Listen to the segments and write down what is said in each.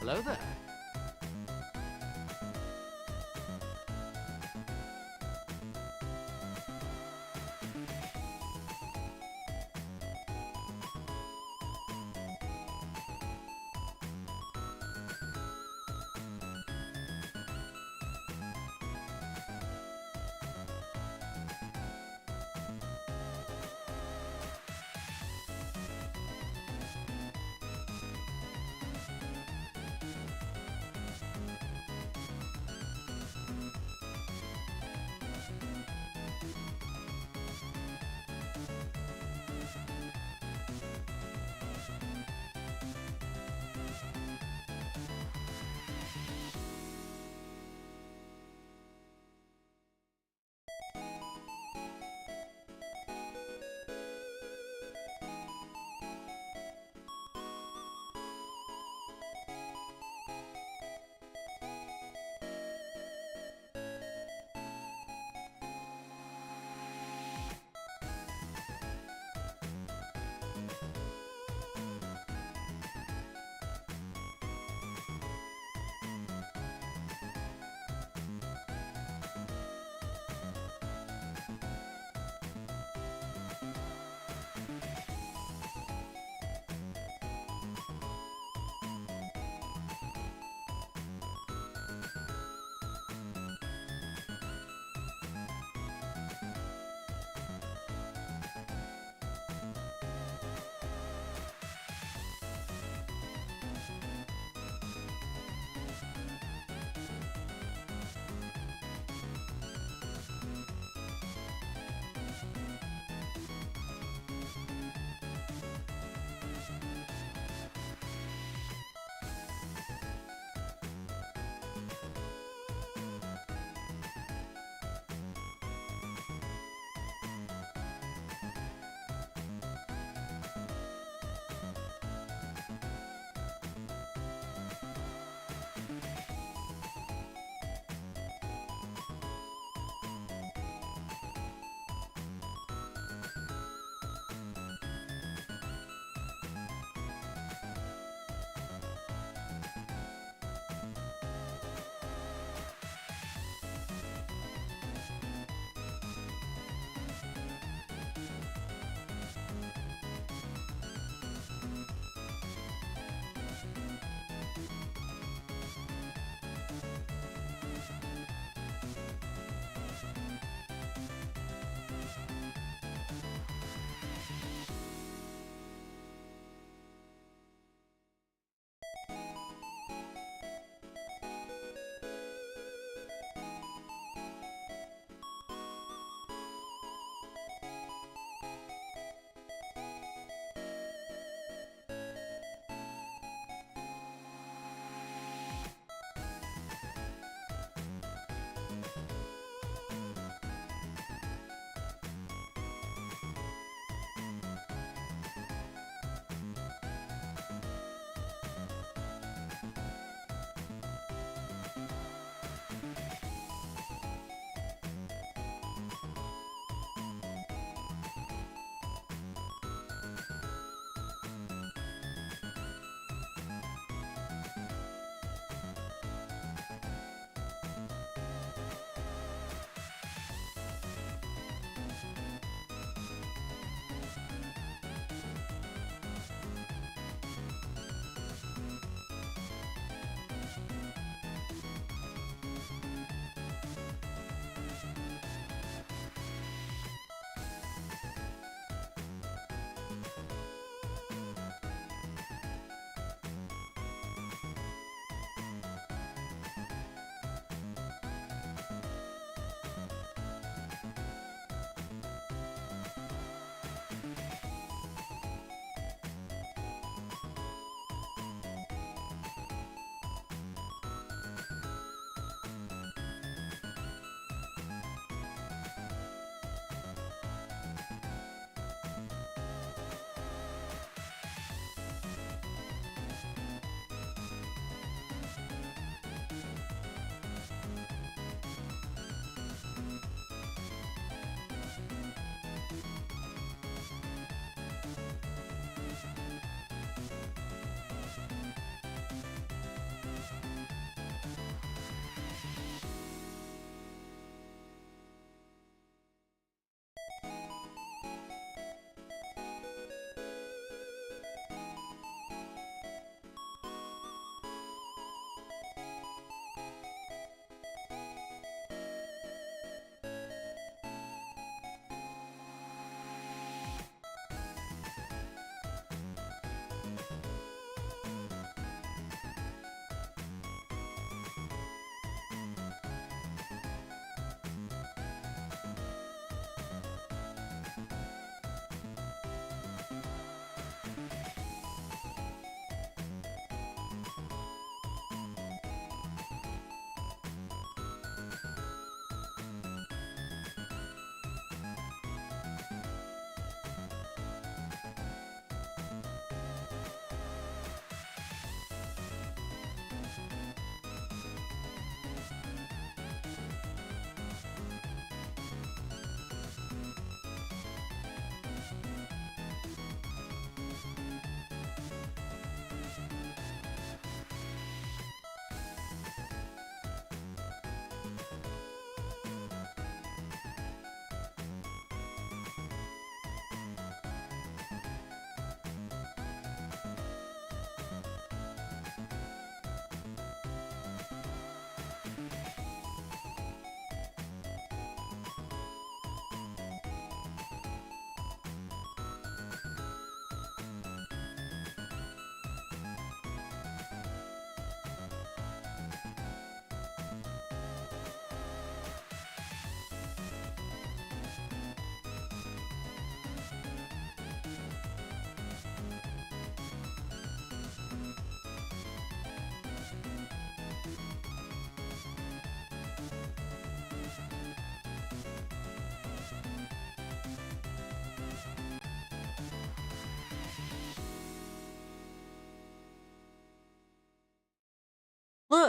Hello there.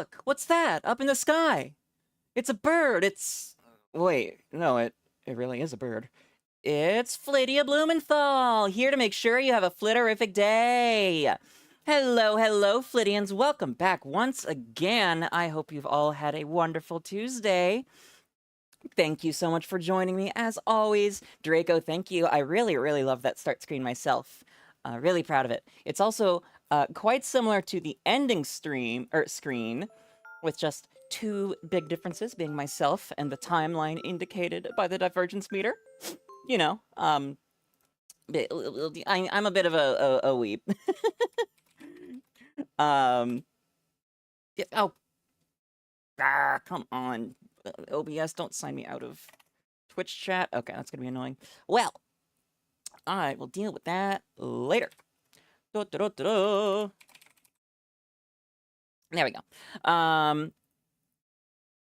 look! What's that? Up in the sky! It's a bird! It's... Wait, no, it really is a bird. It's Flittia Blumenthal, here to make sure you have a flitterific day! Hello, hello, Flittians! Welcome back once again. I hope you've all had a wonderful Tuesday. Thank you so much for joining me, as always. Draco, thank you. I really, really love that start screen myself. Really proud of it. It's also quite similar to the ending screen, with just two big differences, being myself and the timeline indicated by the divergence meter. You know, I'm a bit of a weeb. Oh. Come on. OBS, don't sign me out of Twitch chat. Okay, that's gonna be annoying. Well, I will deal with that later. There we go.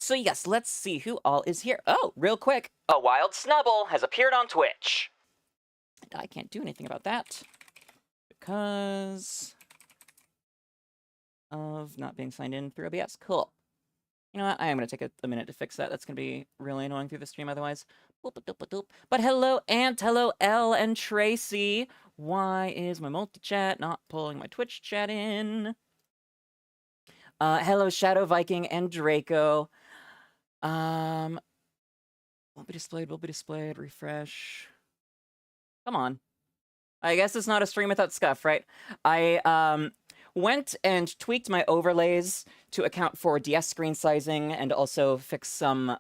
So yes, let's see who all is here. Oh, real quick, a wild snubble has appeared on Twitch. And I can't do anything about that because of not being signed in through OBS. Cool. You know what? I am going to take a minute to fix that. That's going to be really annoying through the stream otherwise. But hello, Ant. Hello, Elle and Tracy. Why is my multi-chat not pulling my Twitch chat in? Hello, Shadow Viking and Draco. Won't be displayed, refresh. Come on. I guess it's not a stream without scuff, right? I, went and tweaked my overlays to account for DS screen sizing and also fix some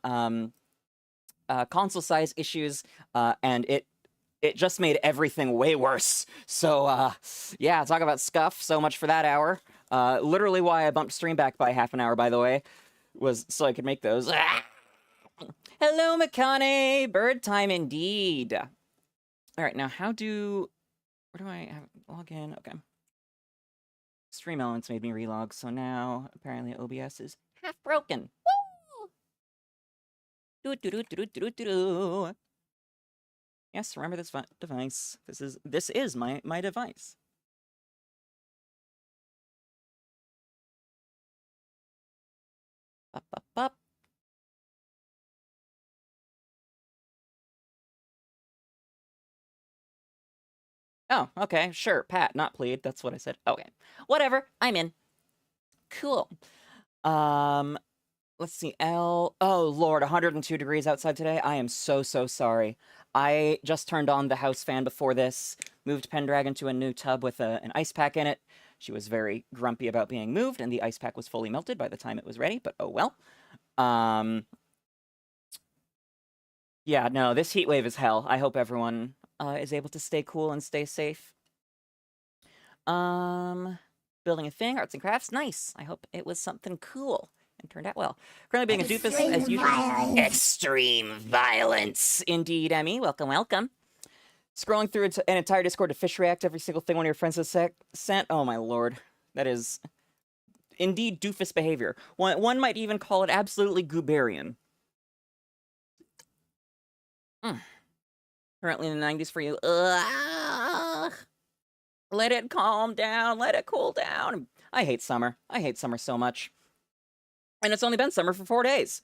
console size issues, and it just made everything way worse. So, yeah, talk about scuff. So much for that hour. Literally why I bumped stream back by half an hour, by the way, was so I could make those. Hello, Makane! Bird time indeed. All right, now where do I have log in? Okay. Stream Elements made me relog, so now apparently OBS is half broken. Woo! Yes, remember this device. This is my device. Up, up, up. Oh, okay, sure, Pat, not plead. That's what I said. Okay, whatever, I'm in. Cool. Let's see, oh, Lord, 102 degrees outside today. I am so sorry. I just turned on the house fan before this, moved Pendragon to a new tub with an ice pack in it. She was very grumpy about being moved, and the ice pack was fully melted by the time it was ready, but oh well. Yeah, no, this heat wave is hell. I hope everyone is able to stay cool and stay safe. Building a thing, arts and crafts, nice. I hope it was something cool and turned out well. Currently being a doofus as usual. Extreme violence, indeed, Emmy. Welcome, welcome. Scrolling through an entire Discord to fish react every single thing one of your friends has sent. Oh my lord, that is indeed doofus behavior. One might even call it absolutely gooberian. Currently in the 90s for you. Ugh. Let it calm down. Let it cool down. I hate summer. I hate summer so much. And it's only been summer for 4 days.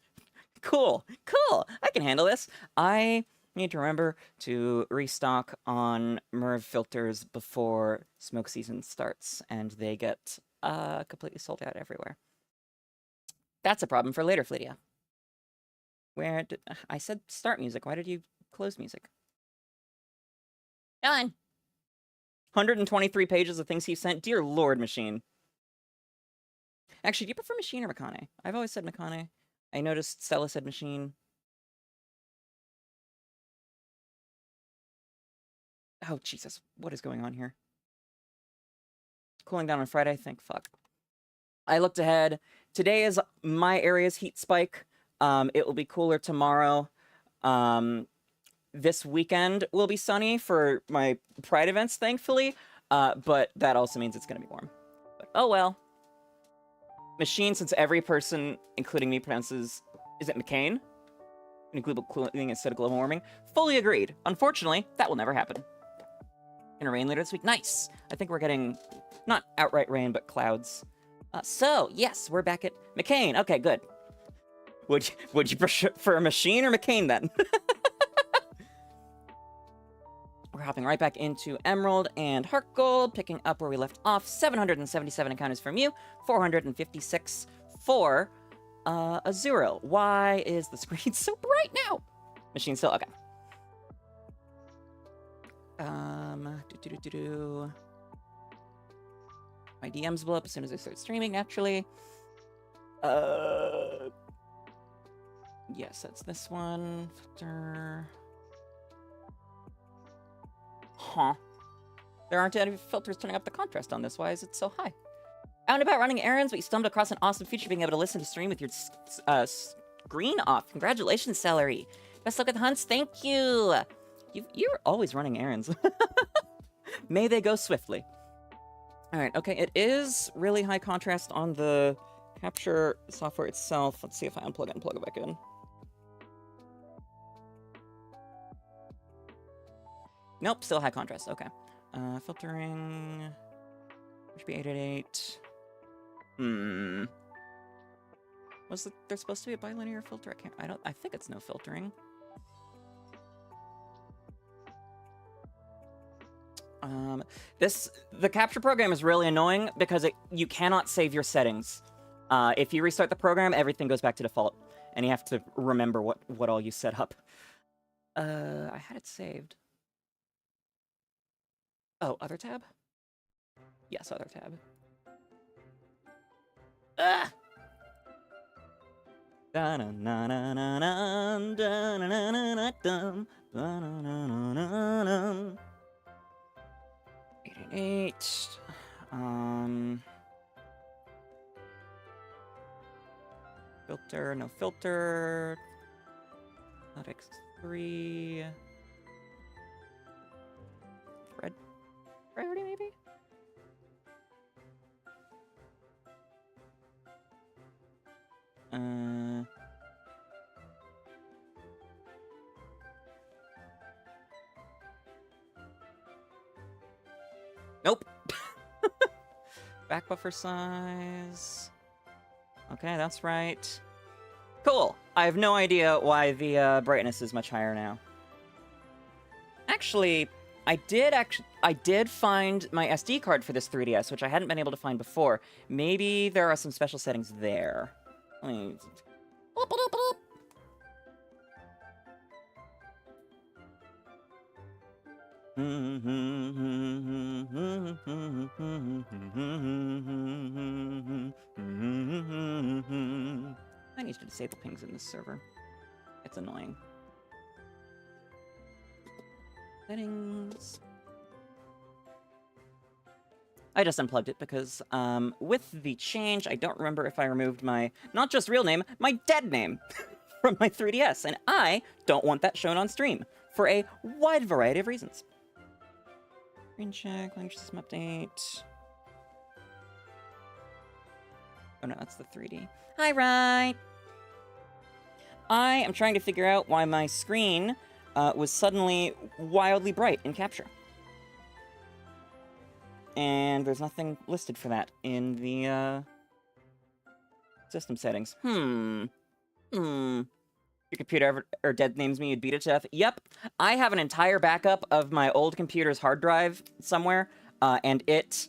Cool. Cool. I can handle this. I need to remember to restock on 𝑪𝑹𝑬𝑫 filters before smoke season starts. And they get completely sold out everywhere. That's a problem for later, Flittia. Where did... I said start music. Why did you close music? Done. 123 pages of things he sent. Dear Lord, Machine. Actually, do you prefer Machine or Makane? I've always said Makane. I noticed Stella said Machine. Oh, Jesus. What is going on here? Cooling down on Friday? Think. Fuck. I looked ahead. Today is my area's heat spike. It will be cooler tomorrow. This weekend will be sunny for my Pride events, thankfully, but that also means it's going to be warm. But, oh well. Machine, since every person, including me, pronounces... Is it McCain? Global cooling instead of global warming? Fully agreed. Unfortunately, that will never happen. Gonna rain later this week. Nice! I think we're getting, not outright rain, but clouds. So, yes, we're back at McCain. Okay, good. Would you prefer Machine or McCain then? We're hopping right back into Emerald and HeartGold, picking up where we left off. 777 encounters from you, 456 for Azurill. Why is the screen so bright now? Machine still, okay. My DMs blow up as soon as I start streaming, naturally. Yes, that's this one. Filter. Huh. There aren't any filters turning up the contrast on this. Why is it so high? Out and about running errands, but you stumbled across an awesome feature being able to listen to stream with your screen off. Congratulations, Celery. Best luck with the hunts. Thank you. You're always running errands. May they go swiftly. All right, okay, it is really high contrast on the capture software itself. Let's see if I unplug it and plug it back in. Nope, still high contrast, okay. Filtering, should be 888. Was there supposed to be a bilinear filter? I think it's no filtering. The capture program is really annoying because you cannot save your settings. If you restart the program, everything goes back to default, and you have to remember what all you set up. I had it saved. Oh, other tab? Yes, other tab. Ah! 888. Filter, no filter. Not X3. Priority, maybe? Nope. Back buffer size. Okay, that's right. Cool. I have no idea why the brightness is much higher now. Actually, I did find my SD card for this 3DS, which I hadn't been able to find before. Maybe there are some special settings there. Let me... I need to disable pings in this server. It's annoying. Settings. I just unplugged it because with the change, I don't remember if I removed my, not just real name, my dead name from my 3DS, and I don't want that shown on stream for a wide variety of reasons. Screen check, language system update. Oh no, that's the 3D. Hi, Rye! I am trying to figure out why my screen was suddenly wildly bright in capture. And there's nothing listed for that in the system settings. Your computer ever dead names me, you'd beat it to death. Yep, I have an entire backup of my old computer's hard drive somewhere, and it,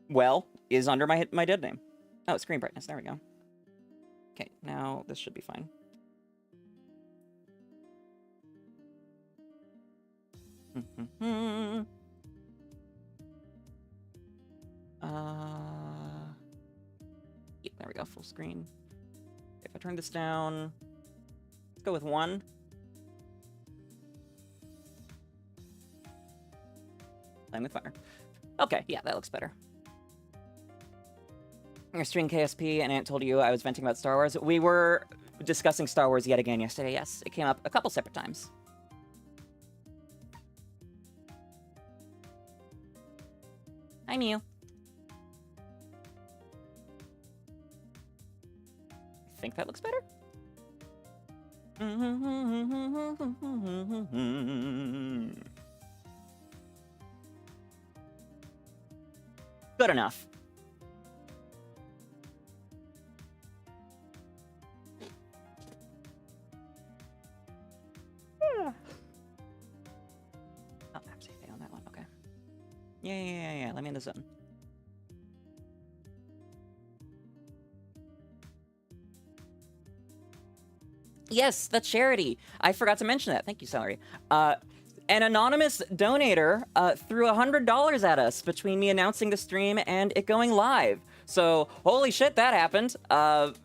well, is under my dead name. Oh, screen brightness, there we go. Okay, now this should be fine. Yeah, there we go, full screen. If I turn this down, let's go with 1. Playing with fire. Okay, yeah, that looks better. Your stream KSP and Aunt told you I was venting about Star Wars. We were discussing Star Wars yet again yesterday, yes. It came up a couple separate times. Hi, Mew. I think that looks better. Good enough. me in the zone. Yes, the charity. I forgot to mention that. Thank you, Celery. An anonymous donator threw $100 at us between me announcing the stream and it going live. So, holy shit, that happened.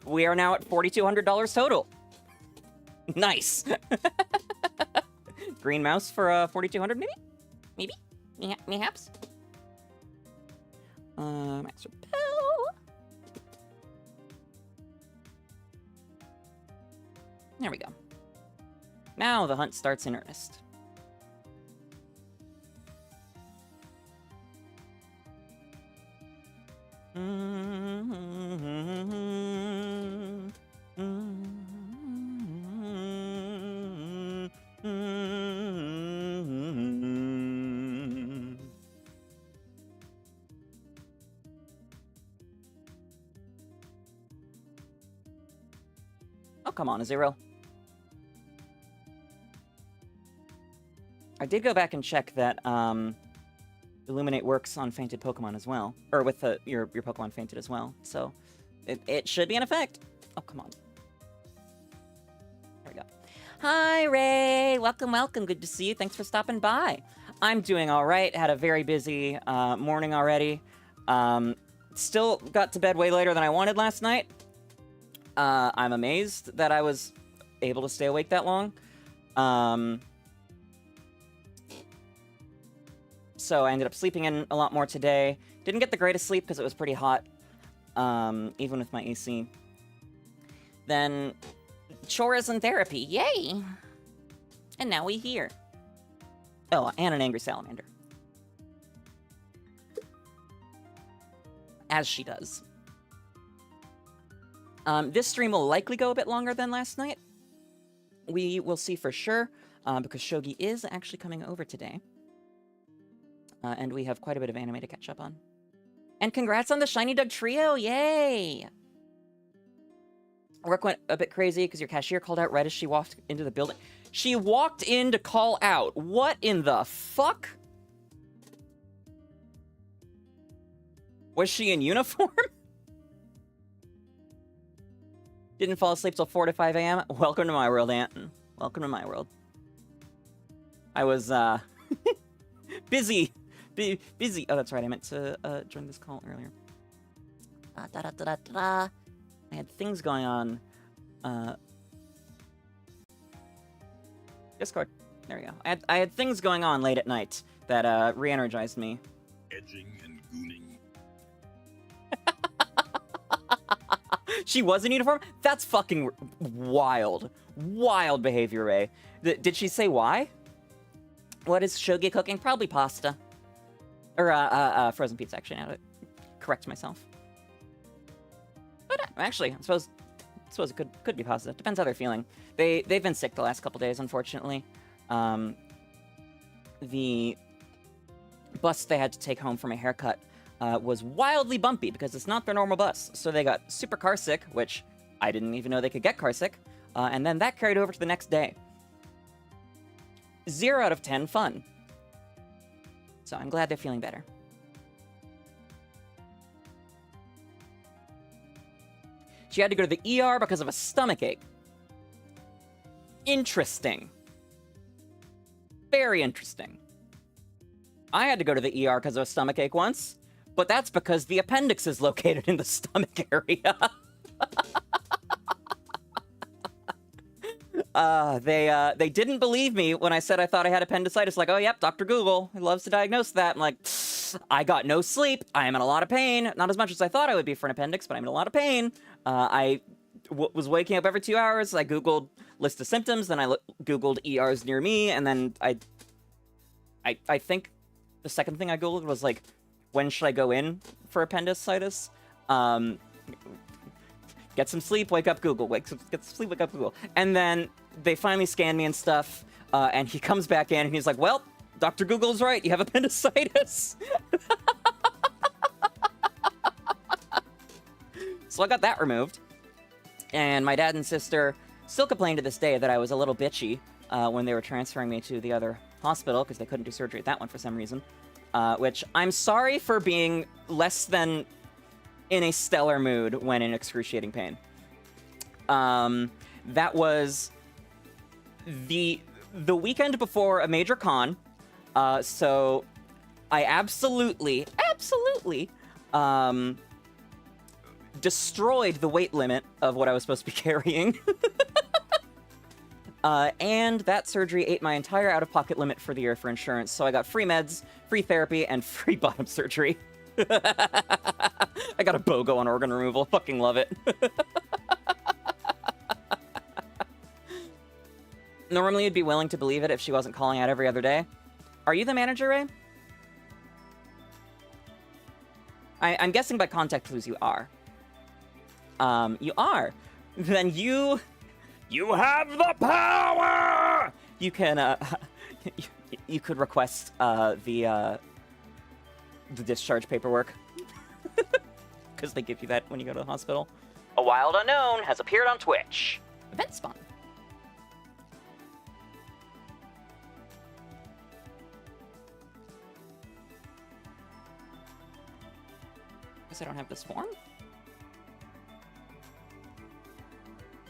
We are now at $4,200 total. Nice. Green mouse for 4,200, maybe? Maybe? Mayhaps? Max Repel. There we go. Now the hunt starts in earnest. Oh, come on, Azurill. I did go back and check that Illuminate works on fainted Pokemon as well. Or with your Pokemon fainted as well. So it should be in effect. Oh, come on. There we go. Hi, Ray. Welcome, welcome. Good to see you. Thanks for stopping by. I'm doing all right. Had a very busy morning already. Still got to bed way later than I wanted last night. I'm amazed that I was able to stay awake that long. So I ended up sleeping in a lot more today. Didn't get the greatest sleep because it was pretty hot, even with my AC. Then chores and therapy, yay! And now we here. Oh, and an angry salamander. As she does. This stream will likely go a bit longer than last night. We will see for sure, because Shogi is actually coming over today. And we have quite a bit of anime to catch up on. And congrats on the Shiny Dug Trio, yay! Work went a bit crazy because your cashier called out right as she walked into the building. She walked in to call out. What in the fuck? Was she in uniform? Didn't fall asleep till 4 to 5 a.m. Welcome to my world, Anton. Welcome to my world. I was, busy. Busy. Oh, that's right. I meant to join this call earlier. I had things going on. Discord. There we go. I had things going on late at night that re-energized me. Edging and gooning. She was in uniform? That's fucking wild. Wild behavior, Ray. Did she say why? What is Shogi cooking? Probably pasta. Or, frozen pizza, actually, now to correct myself. But, actually, I suppose it could be pasta. Depends how they're feeling. They've been sick the last couple days, unfortunately. The bus they had to take home from a haircut was wildly bumpy because it's not their normal bus. So they got super car sick, which I didn't even know they could get car sick. And then that carried over to the next day. 0 out of 10 fun. So I'm glad they're feeling better. She had to go to the ER because of a stomachache. Interesting. Very interesting. I had to go to the ER because of a stomachache once, but that's because the appendix is located in the stomach area. They didn't believe me when I said I thought I had appendicitis. Like, oh, yep, Dr. Google, he loves to diagnose that. I'm like, I got no sleep. I am in a lot of pain. Not as much as I thought I would be for an appendix, but I'm in a lot of pain. I was waking up every 2 hours. I Googled list of symptoms, then I Googled ERs near me, and then I think the second thing I Googled was, like, when should I go in for appendicitis? Get some sleep, wake up, Google. Get some sleep, wake up, Google. And then they finally scanned me and stuff, and he comes back in, and he's like, well, Dr. Google's right, you have appendicitis. So I got that removed. And my dad and sister still complain to this day that I was a little bitchy when they were transferring me to the other hospital, because they couldn't do surgery at that one for some reason. which I'm sorry for being less than in a stellar mood when in excruciating pain. That was the weekend before a major con, so I absolutely destroyed the weight limit of what I was supposed to be carrying. And that surgery ate my entire out-of-pocket limit for the year for insurance, so I got free meds, free therapy, and free bottom surgery. I got a BOGO on organ removal. Fucking love it. Normally, you'd be willing to believe it if she wasn't calling out every other day. Are you the manager, Ray? I'm guessing by contact clues you are. You are. Then you have the power! You can, you could request, the discharge paperwork. Because they give you that when you go to the hospital. A wild unknown has appeared on Twitch. Event spawn. Guess I don't have this form?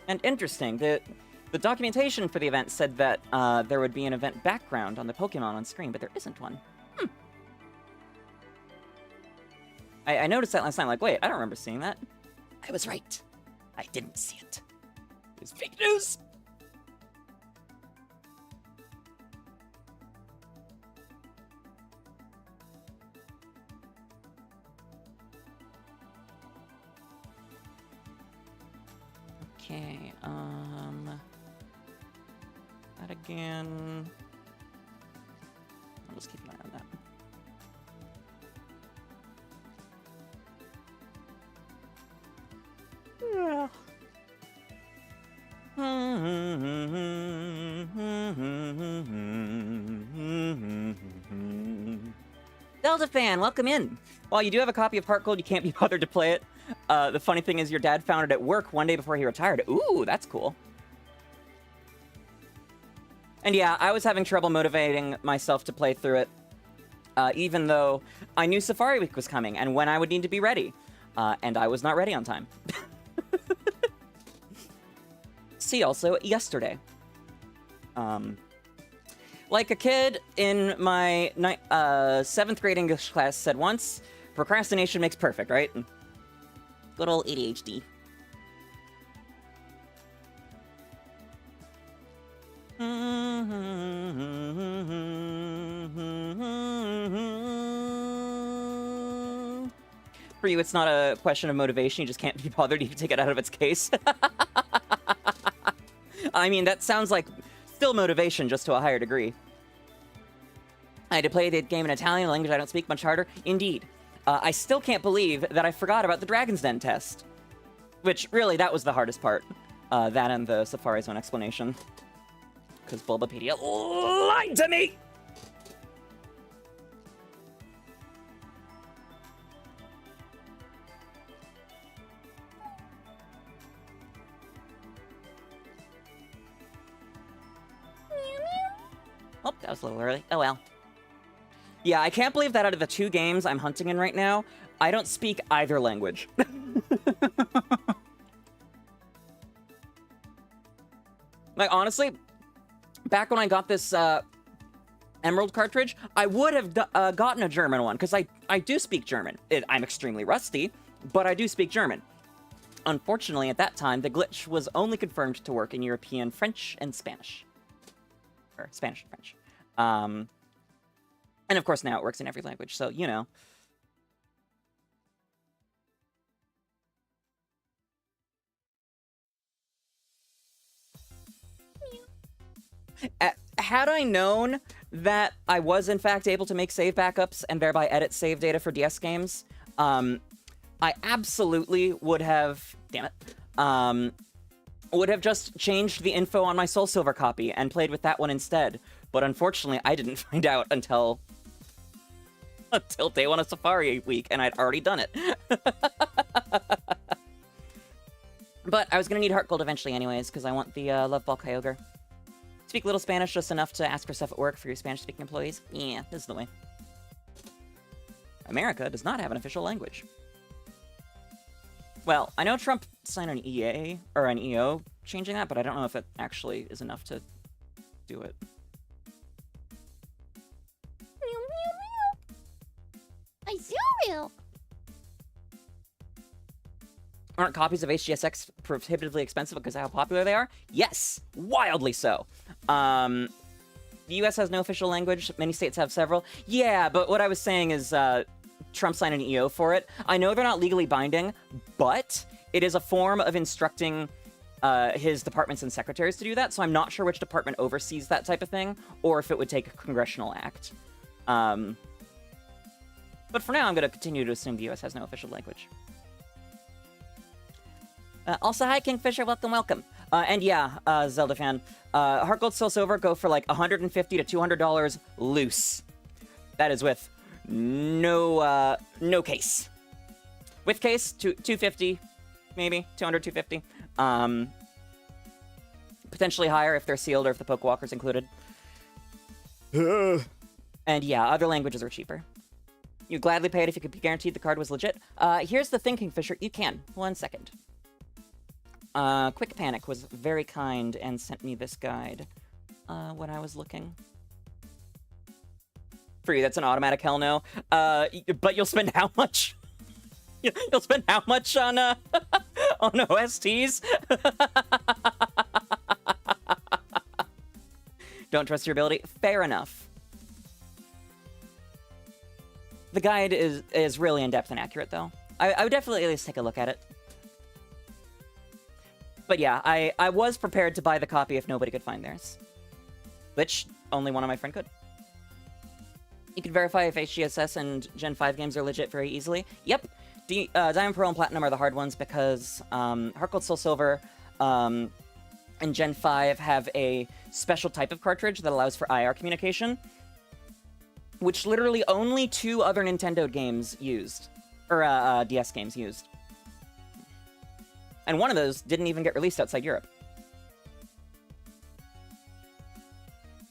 And interesting, the documentation for the event said that there would be an event background on the Pokemon on screen, but there isn't one. I noticed that last time, like, wait, I don't remember seeing that. I was right. I didn't see it. It was fake news! Okay, that again. I'll just keep an eye on that. Yeah. Delta fan, welcome in. While you do have a copy of HeartGold, you can't be bothered to play it. The funny thing is your dad found it at work one day before he retired. Ooh, that's cool. And yeah, I was having trouble motivating myself to play through it, even though I knew Safari Week was coming and when I would need to be ready. And I was not ready on time. See also, yesterday. Like a kid in my 7th grade English class said once, procrastination makes perfect, right? Good old ADHD. For you, it's not a question of motivation. You just can't be bothered. You can take it out of its case. I mean, that sounds like still motivation, just to a higher degree. I had to play the game in Italian, a language I don't speak, much harder. Indeed. I still can't believe that I forgot about the Dragon's Den test. Which, really, that was the hardest part. That and the Safari Zone explanation. Because Bulbapedia lied to me! Oh, that was a little early. Oh well. Yeah, I can't believe that out of the 2 games I'm hunting in right now, I don't speak either language. Like, honestly, back when I got this Emerald cartridge, I would have gotten a German one, because I do speak German. I'm extremely rusty, but I do speak German. Unfortunately, at that time, the glitch was only confirmed to work in European French and Spanish. Or Spanish and French. And of course now it works in every language, so, you know. Had I known that I was in fact able to make save backups and thereby edit save data for DS games, I absolutely would have, damn it, would have just changed the info on my Soul Silver copy and played with that one instead. But unfortunately, I didn't find out until day 1 of Safari Week, and I'd already done it. But I was gonna need HeartGold eventually anyways, because I want the 𝑹𝒊𝒈𝒉𝒕. Speak little Spanish, just enough to ask for stuff at work for your Spanish-speaking employees. Yeah, this is the way. America does not have an official language. Well, I know Trump signed an EA, or an EO changing that, but I don't know if it actually is enough to do it. Azurill. Aren't copies of HGSX prohibitively expensive because of how popular they are? Yes, wildly so. The US has no official language. Many states have several. Yeah, but what I was saying is Trump signed an EO for it. I know they're not legally binding, but it is a form of instructing his departments and secretaries to do that, so I'm not sure which department oversees that type of thing, or if it would take a congressional act. But for now, I'm going to continue to assume the US has no official language. Also, hi, Kingfisher. Welcome. And yeah, Zelda fan. HeartGold, Soul Silver go for like $150 to $200 loose. That is with no case. With case, $250, maybe. $200, $250. Potentially higher if they're sealed or if the Pokewalker's included. And yeah, other languages are cheaper. You'd gladly pay it if you could be guaranteed the card was legit. Here's the thing, Kingfisher. You can. 1 second. Quick Panic was very kind and sent me this guide when I was looking. For you, that's an automatic hell no. But you'll spend how much? You'll spend how much on on OSTs? Don't trust your ability? Fair enough. The guide is really in-depth and accurate, though. I would definitely at least take a look at it. But yeah, I was prepared to buy the copy if nobody could find theirs. Which only one of my friend could. You can verify if HGSS and Gen 5 games are legit very easily. Yep. Diamond, Pearl, and Platinum are the hard ones because HeartGold, Soul Silver, and Gen 5 have a special type of cartridge that allows for IR communication, which literally only 2 other Nintendo games used. Or DS games used. And one of those didn't even get released outside Europe.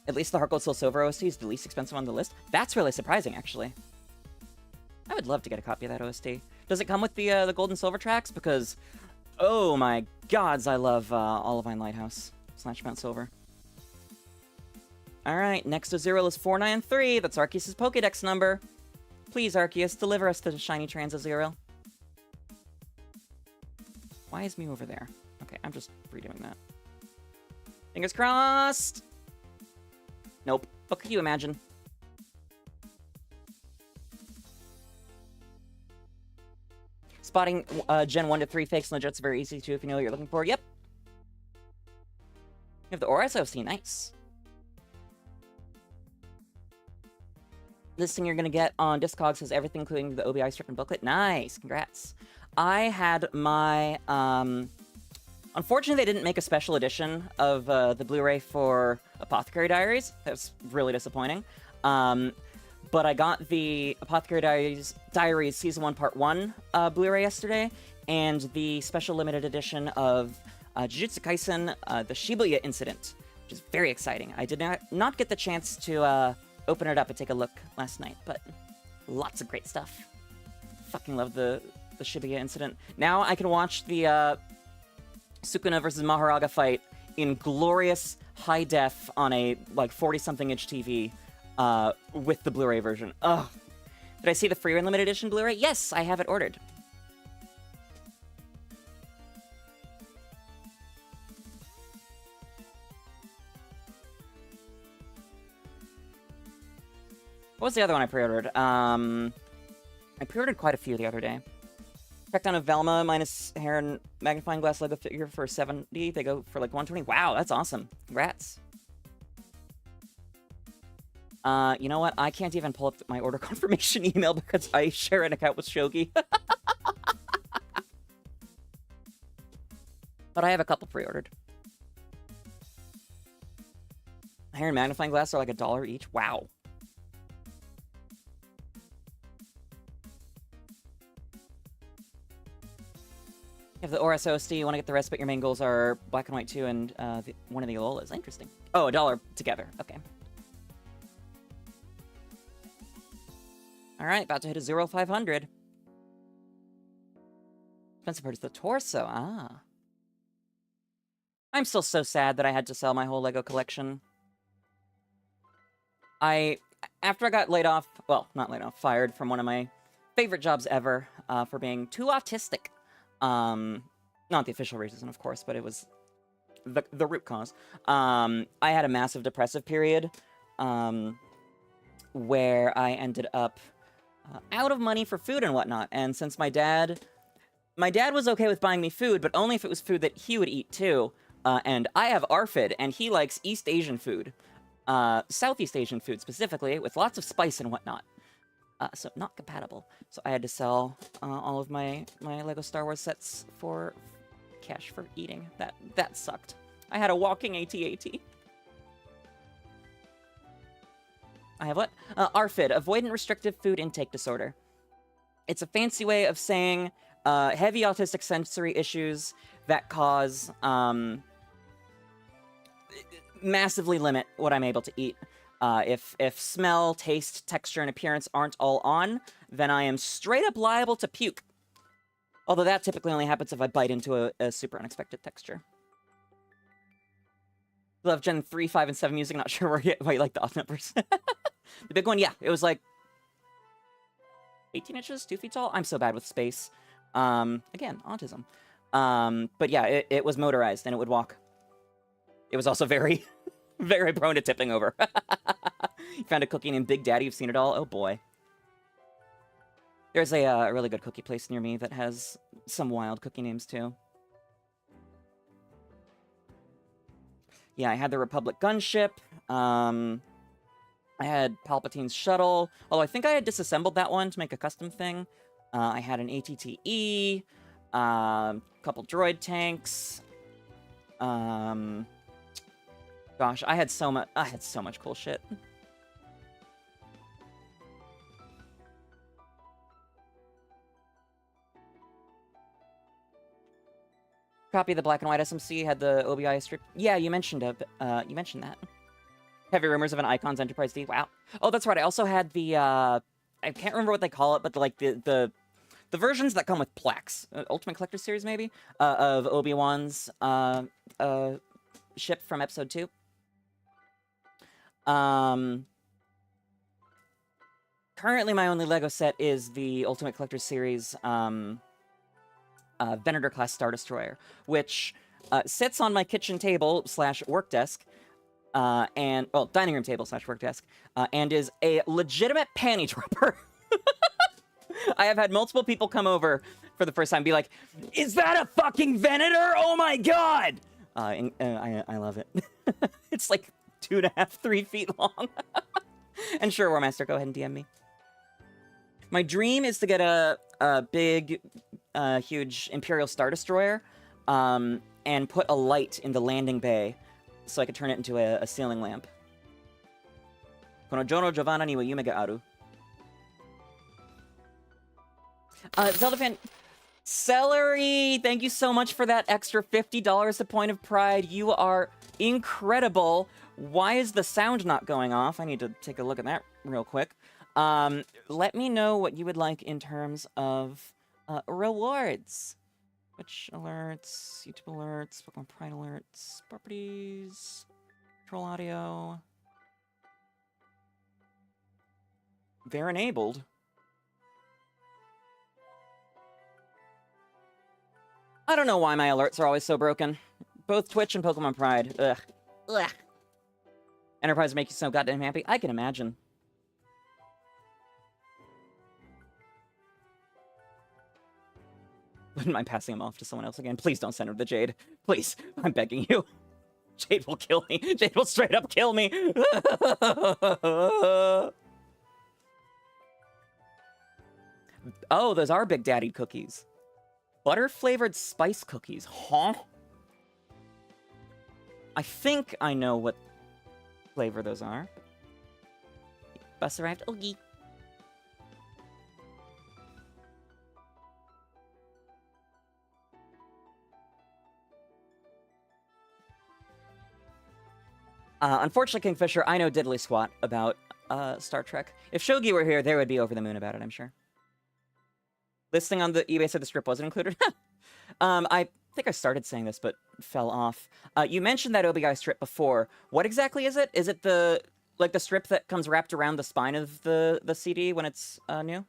At least the HeartGold Soul Silver OST is the least expensive on the list. That's really surprising, actually. I would love to get a copy of that OST. Does it come with the gold and silver tracks? Because, oh my gods, I love Olivine Lighthouse / Mount Silver. Alright, next Azurill is 493. That's Arceus' Pokédex number. Please, Arceus, deliver us the shiny trans Azurill. Why is me over there? Okay, I'm just redoing that. Fingers crossed! Nope. What could you imagine? Spotting Gen 1 to 3 fakes and legits very easy too if you know what you're looking for. Yep. You have the Aura SOC. Nice. Listing you're going to get on Discogs has everything, including the OBI strip and booklet. Nice. Congrats. I had my... Unfortunately, they didn't make a special edition of the Blu-ray for Apothecary Diaries. That's really disappointing. But I got the Apothecary Diaries Season 1 Part 1 Blu-ray yesterday, and the special limited edition of Jujutsu Kaisen, the Shibuya Incident, which is very exciting. I did not get the chance to open it up and take a look last night, but lots of great stuff. Fucking love the Shibuya Incident. Now I can watch the Sukuna versus Maharaga fight in glorious high def on a like 40-something inch TV with the Blu-ray version. Ugh. Did I see the free limited edition Blu-ray? Yes, I have it ordered. What was the other one I pre-ordered? I pre-ordered quite a few the other day. Checked on a Velma minus hair and magnifying glass Lego figure for $70. They go for like $120. Wow, that's awesome. Congrats. You know what? I can't even pull up my order confirmation email because I share an account with Shogi. But I have a couple pre-ordered. Hair and magnifying glass are like $1 each. Wow. You have the Aura OST, you want to get the rest, but your main goals are Black and White 2 and one of the Alolas. Interesting. Oh, $1 together. Okay. All right, about to hit Azurill 500. Expensive part is the torso. Ah. I'm still so sad that I had to sell my whole Lego collection. After I got laid off, well, not laid off, fired from one of my favorite jobs ever for being too autistic. Not the official reason, of course, but it was the root cause. I had a massive depressive period where I ended up out of money for food and whatnot. And since my dad was okay with buying me food, but only if it was food that he would eat too. And I have ARFID, and he likes East Asian food. Southeast Asian food, specifically, with lots of spice and whatnot. So not compatible. So I had to sell all of my LEGO Star Wars sets for cash for eating. That sucked. I had a walking AT-AT. I have what? ARFID, Avoidant Restrictive Food Intake Disorder. It's a fancy way of saying heavy autistic sensory issues that cause massively limit what I'm able to eat. If smell, taste, texture, and appearance aren't all on, then I am straight up liable to puke. Although that typically only happens if I bite into a super unexpected texture. Love Gen 3, 5, and 7 music, not sure why you like the odd numbers. The big one, yeah, it was like 18 inches, 2 feet tall. I'm so bad with space. Again, autism. But yeah, it was motorized and it would walk. It was also very, very prone to tipping over. You found a cookie named Big Daddy. You've seen it all? Oh boy. There's a really good cookie place near me that has some wild cookie names too. Yeah, I had the Republic gunship. I had Palpatine's shuttle. Although I think I had disassembled that one to make a custom thing. I had an ATTE. Couple droid tanks. Gosh, I had so much cool shit. Copy of the black and white SMC had the OBI strip. Yeah, you mentioned that. Heavy rumors of an Icons Enterprise D. Wow. Oh, that's right. I also had the I can't remember what they call it, but the versions that come with plaques, Ultimate Collector Series maybe, of Obi-Wan's ship from Episode 2. Currently my only LEGO set is the Ultimate Collector Series Venator class Star Destroyer, which sits on my kitchen table / work desk, and well, dining room table / work desk, and is a legitimate panty dropper. I have had multiple people come over for the first time and be like, "Is that a fucking Venator? Oh my god!" I love it. It's like 2.5, 3 feet long. And sure, Warmaster, go ahead and DM me. My dream is to get a big, huge Imperial Star Destroyer, and put a light in the landing bay so I could turn it into a ceiling lamp. Kono jono Giovanna ni wa yume ga aru. Zelda fan... Celery! Thank you so much for that extra $50 to Point of Pride. You are incredible. Why is the sound not going off? I need to take a look at that real quick. Let me know what you would like in terms of rewards. Twitch alerts, YouTube alerts, Pokemon Pride alerts, properties, control audio. They're enabled. I don't know why my alerts are always so broken. Both Twitch and Pokemon Pride. Ugh. Ugh. Enterprise make you so goddamn happy. I can imagine. Wouldn't mind passing him off to someone else again. Please don't send him to Jade. Please. I'm begging you. Jade will kill me. Jade will straight up kill me. Oh, those are Big Daddy cookies. Butter-flavored spice cookies. Huh? I think I know what flavor those are. Bus arrived. Oogie. Unfortunately, Kingfisher, I know diddly squat about Star Trek. If Shogi were here, they would be over the moon about it, I'm sure. Listing on the eBay said the strip wasn't included. I think I started saying this, but fell off. You mentioned that 𝑹𝒊𝒈𝒉 strip before. What exactly is it? Is it the strip that comes wrapped around the spine of the CD when it's new?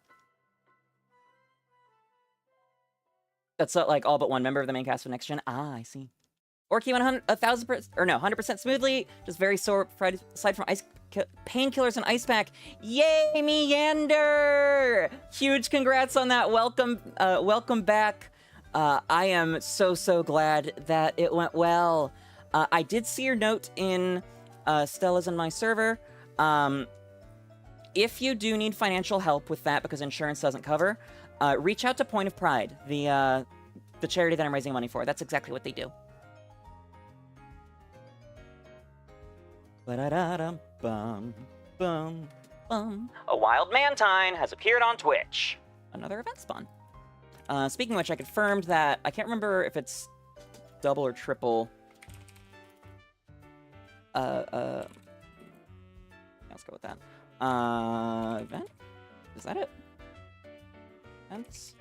That's like all but one member of the main cast of Next Gen. Ah, I see. Orky 1,000%, or no, 100% smoothly. Just very sore aside from painkillers and ice pack. Yay, Meander! Huge congrats on that. Welcome, welcome back. I am so glad that it went well. I did see your note in Stella's and my server. If you do need financial help with that because insurance doesn't cover, reach out to Point of Pride, the charity that I'm raising money for. That's exactly what they do. Ba-da-da-dum-bum, bum, bum. A wild mantine has appeared on Twitch. Another event spawn. Speaking of which, I confirmed that I can't remember if it's double or triple. Let's go with that. Event? Is that it? Events?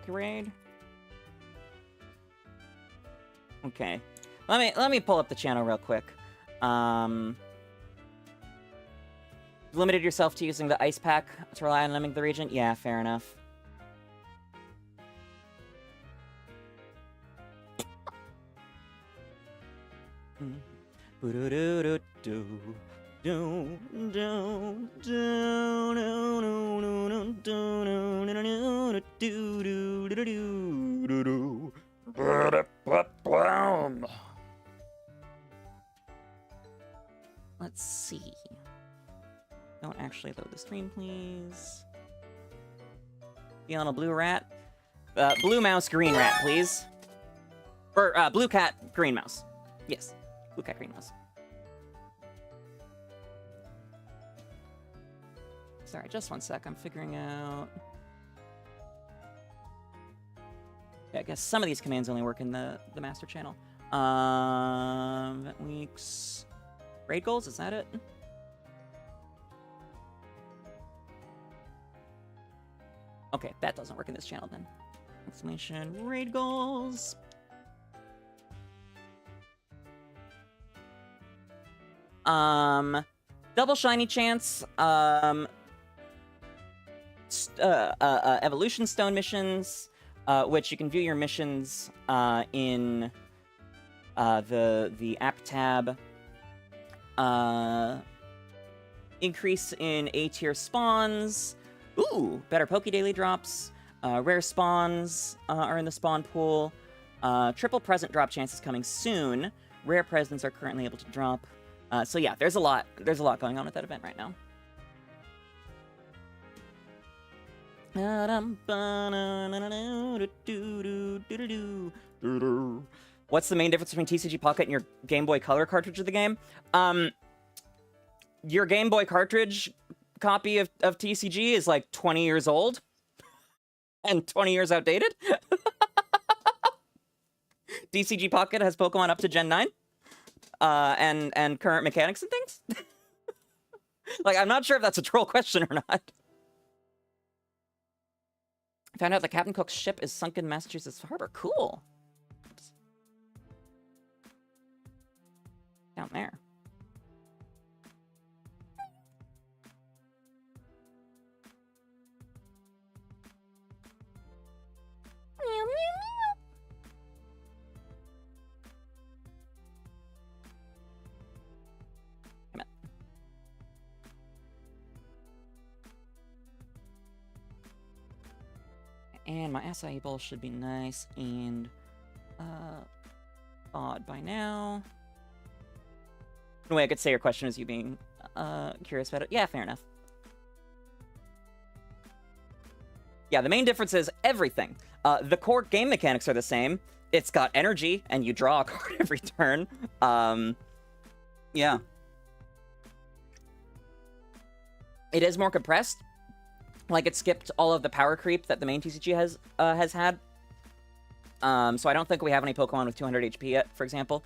Okay, raid. Okay. Let me pull up the channel real quick. Limited yourself to using the ice pack to rely on limiting the region? Yeah, fair enough. Let's see. Don't actually load the stream, please. Feeling a blue rat? Blue mouse, green rat, please. Or, blue cat, green mouse. Yes. Blue cat, green mouse. Sorry, just one sec. I'm figuring out... Yeah, I guess some of these commands only work in the master channel. Event weeks... Raid goals, is that it? Okay, that doesn't work in this channel then. Exclamation, raid goals. Double shiny chance. Evolution stone missions, which you can view your missions in the app tab. Increase in A tier spawns. Ooh, better Poke daily drops. Rare spawns are in the spawn pool. Triple present drop chances coming soon. Rare presents are currently able to drop. So yeah, there's a lot going on at that event right now. What's the main difference between TCG Pocket and your Game Boy Color cartridge of the game? Your Game Boy cartridge copy of TCG is like 20 years old and 20 years outdated. TCG Pocket has Pokemon up to Gen 9 and current mechanics and things. Like, I'm not sure if that's a troll question or not. Found out that Captain Cook's ship is sunk in Massachusetts Harbor. Cool. Oops. Down there. Meow, meow, meow. Come on. And my acai bowl should be nice and thawed by now. In a way, I could say your question is you being curious about it. Yeah, fair enough. Yeah, the main difference is everything. The core game mechanics are the same. It's got energy, and you draw a card every turn. Yeah. It is more compressed. Like, it skipped all of the power creep that the main TCG has had. So I don't think we have any Pokemon with 200 HP yet, for example.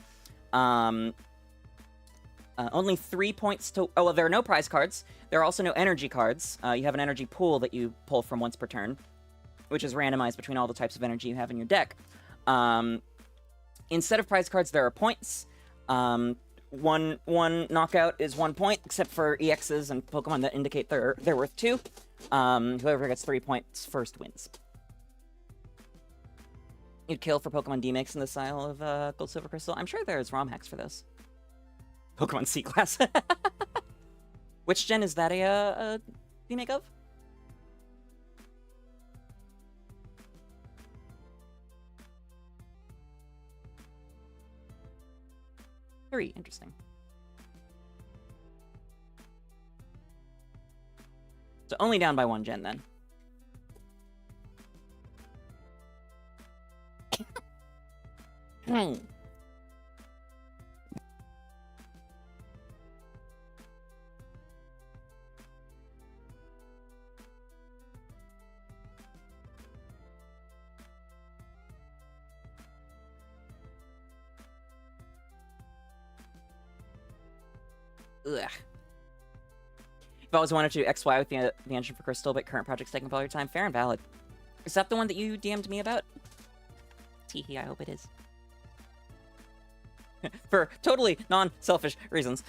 Only 3 points to... Oh, well, there are no prize cards. There are also no energy cards. You have an energy pool that you pull from once per turn, which is randomized between all the types of energy you have in your deck. Instead of prize cards, there are points. One knockout is 1 point, except for EXs and Pokemon that indicate they're worth 2. Whoever gets 3 points first wins. You'd kill for Pokemon D-Mix in the style of Gold, Silver, Crystal. I'm sure there's ROM hacks for this. Pokemon C-Class. Which gen is that a remake of? Very interesting. So only down by 1 gen then. Ugh. I've always wanted to do XY with the engine for Crystal, but current project's taking all your time. Fair and valid. Is that the one that you DM'd me about? Teehee, I hope it is. For totally non-selfish reasons.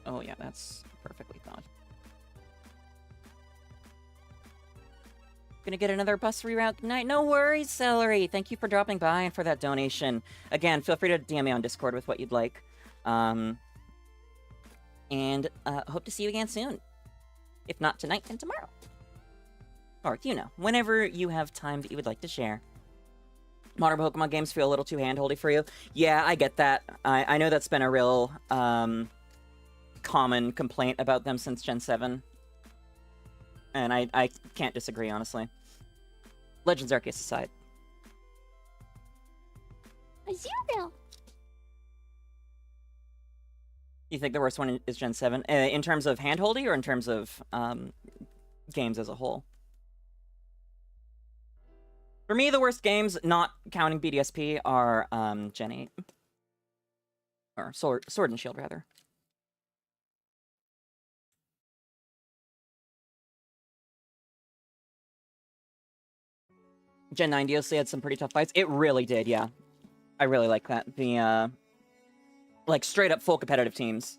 Oh yeah, that's perfectly thought. Gonna get another bus reroute tonight. No worries, Celery. Thank you for dropping by and for that donation. Again, feel free to DM me on Discord with what you'd like. And hope to see you again soon. If not tonight, then tomorrow. Or, you know, whenever you have time that you would like to share. Modern Pokemon games feel a little too hand-holdy for you. Yeah, I get that. I know that's been a real common complaint about them since Gen 7. And I can't disagree, honestly. Legends Arceus aside. Azurill. You think the worst one is Gen 7? In terms of handholdy or in terms of games as a whole? For me, the worst games, not counting BDSP, are Gen 8. Or Sword and Shield, rather. Gen 9 DLC had some pretty tough fights. It really did, yeah. I really like that. The, like, straight-up full competitive teams.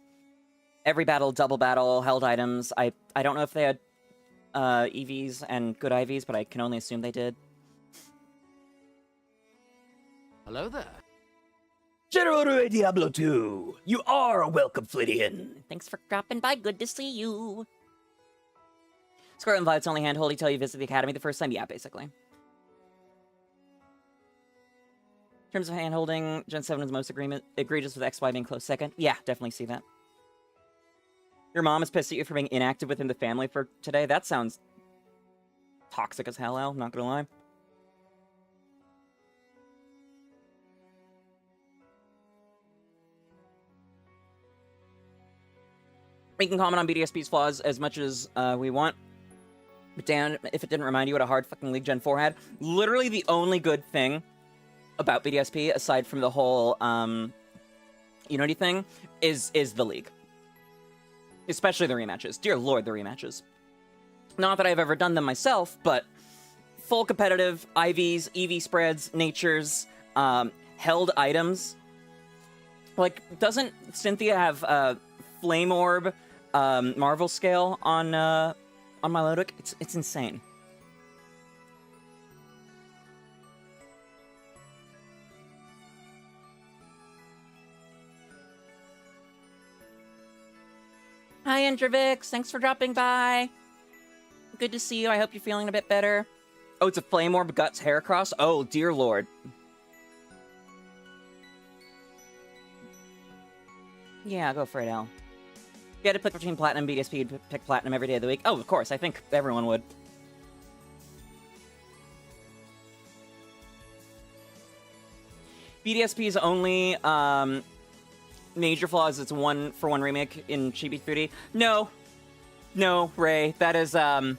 Every battle, double battle, held items. I don't know if they had EVs and good IVs, but I can only assume they did. Hello there. General Diablo 2, you are a welcome Flittian. Thanks for dropping by. Good to see you. Scarlet and Violet's only handholdy till you visit the academy the first time? Yeah, basically. In terms of handholding, Gen 7 is most egregious with XY being close second. Yeah, definitely see that. Your mom is pissed at you for being inactive within the family for today. That sounds toxic as hell, Al, not gonna lie. We can comment on BDSP's flaws as much as we want. But Dan, if it didn't remind you what a hard fucking League Gen 4 had, literally the only good thing about BDSP, aside from the whole Unity thing, is the League. Especially the rematches. Dear Lord, the rematches. Not that I've ever done them myself, but full competitive, IVs, EV spreads, natures, held items. Like, doesn't Cynthia have Flame Orb, Marvel Scale on Milotic? It's insane. Hi, Androvix. Thanks for dropping by. Good to see you. I hope you're feeling a bit better. Oh, it's a Flame Orb Guts Heracross? Oh, dear Lord. Yeah, go for it, Al. If you had to pick between Platinum and BDSP, you'd pick Platinum every day of the week. Oh, of course. I think everyone would. BDSP's only major flaw is it's 1-for-1 remake in 𝒎𝒑𝒊𝒏𝒈. No, Ray, that is a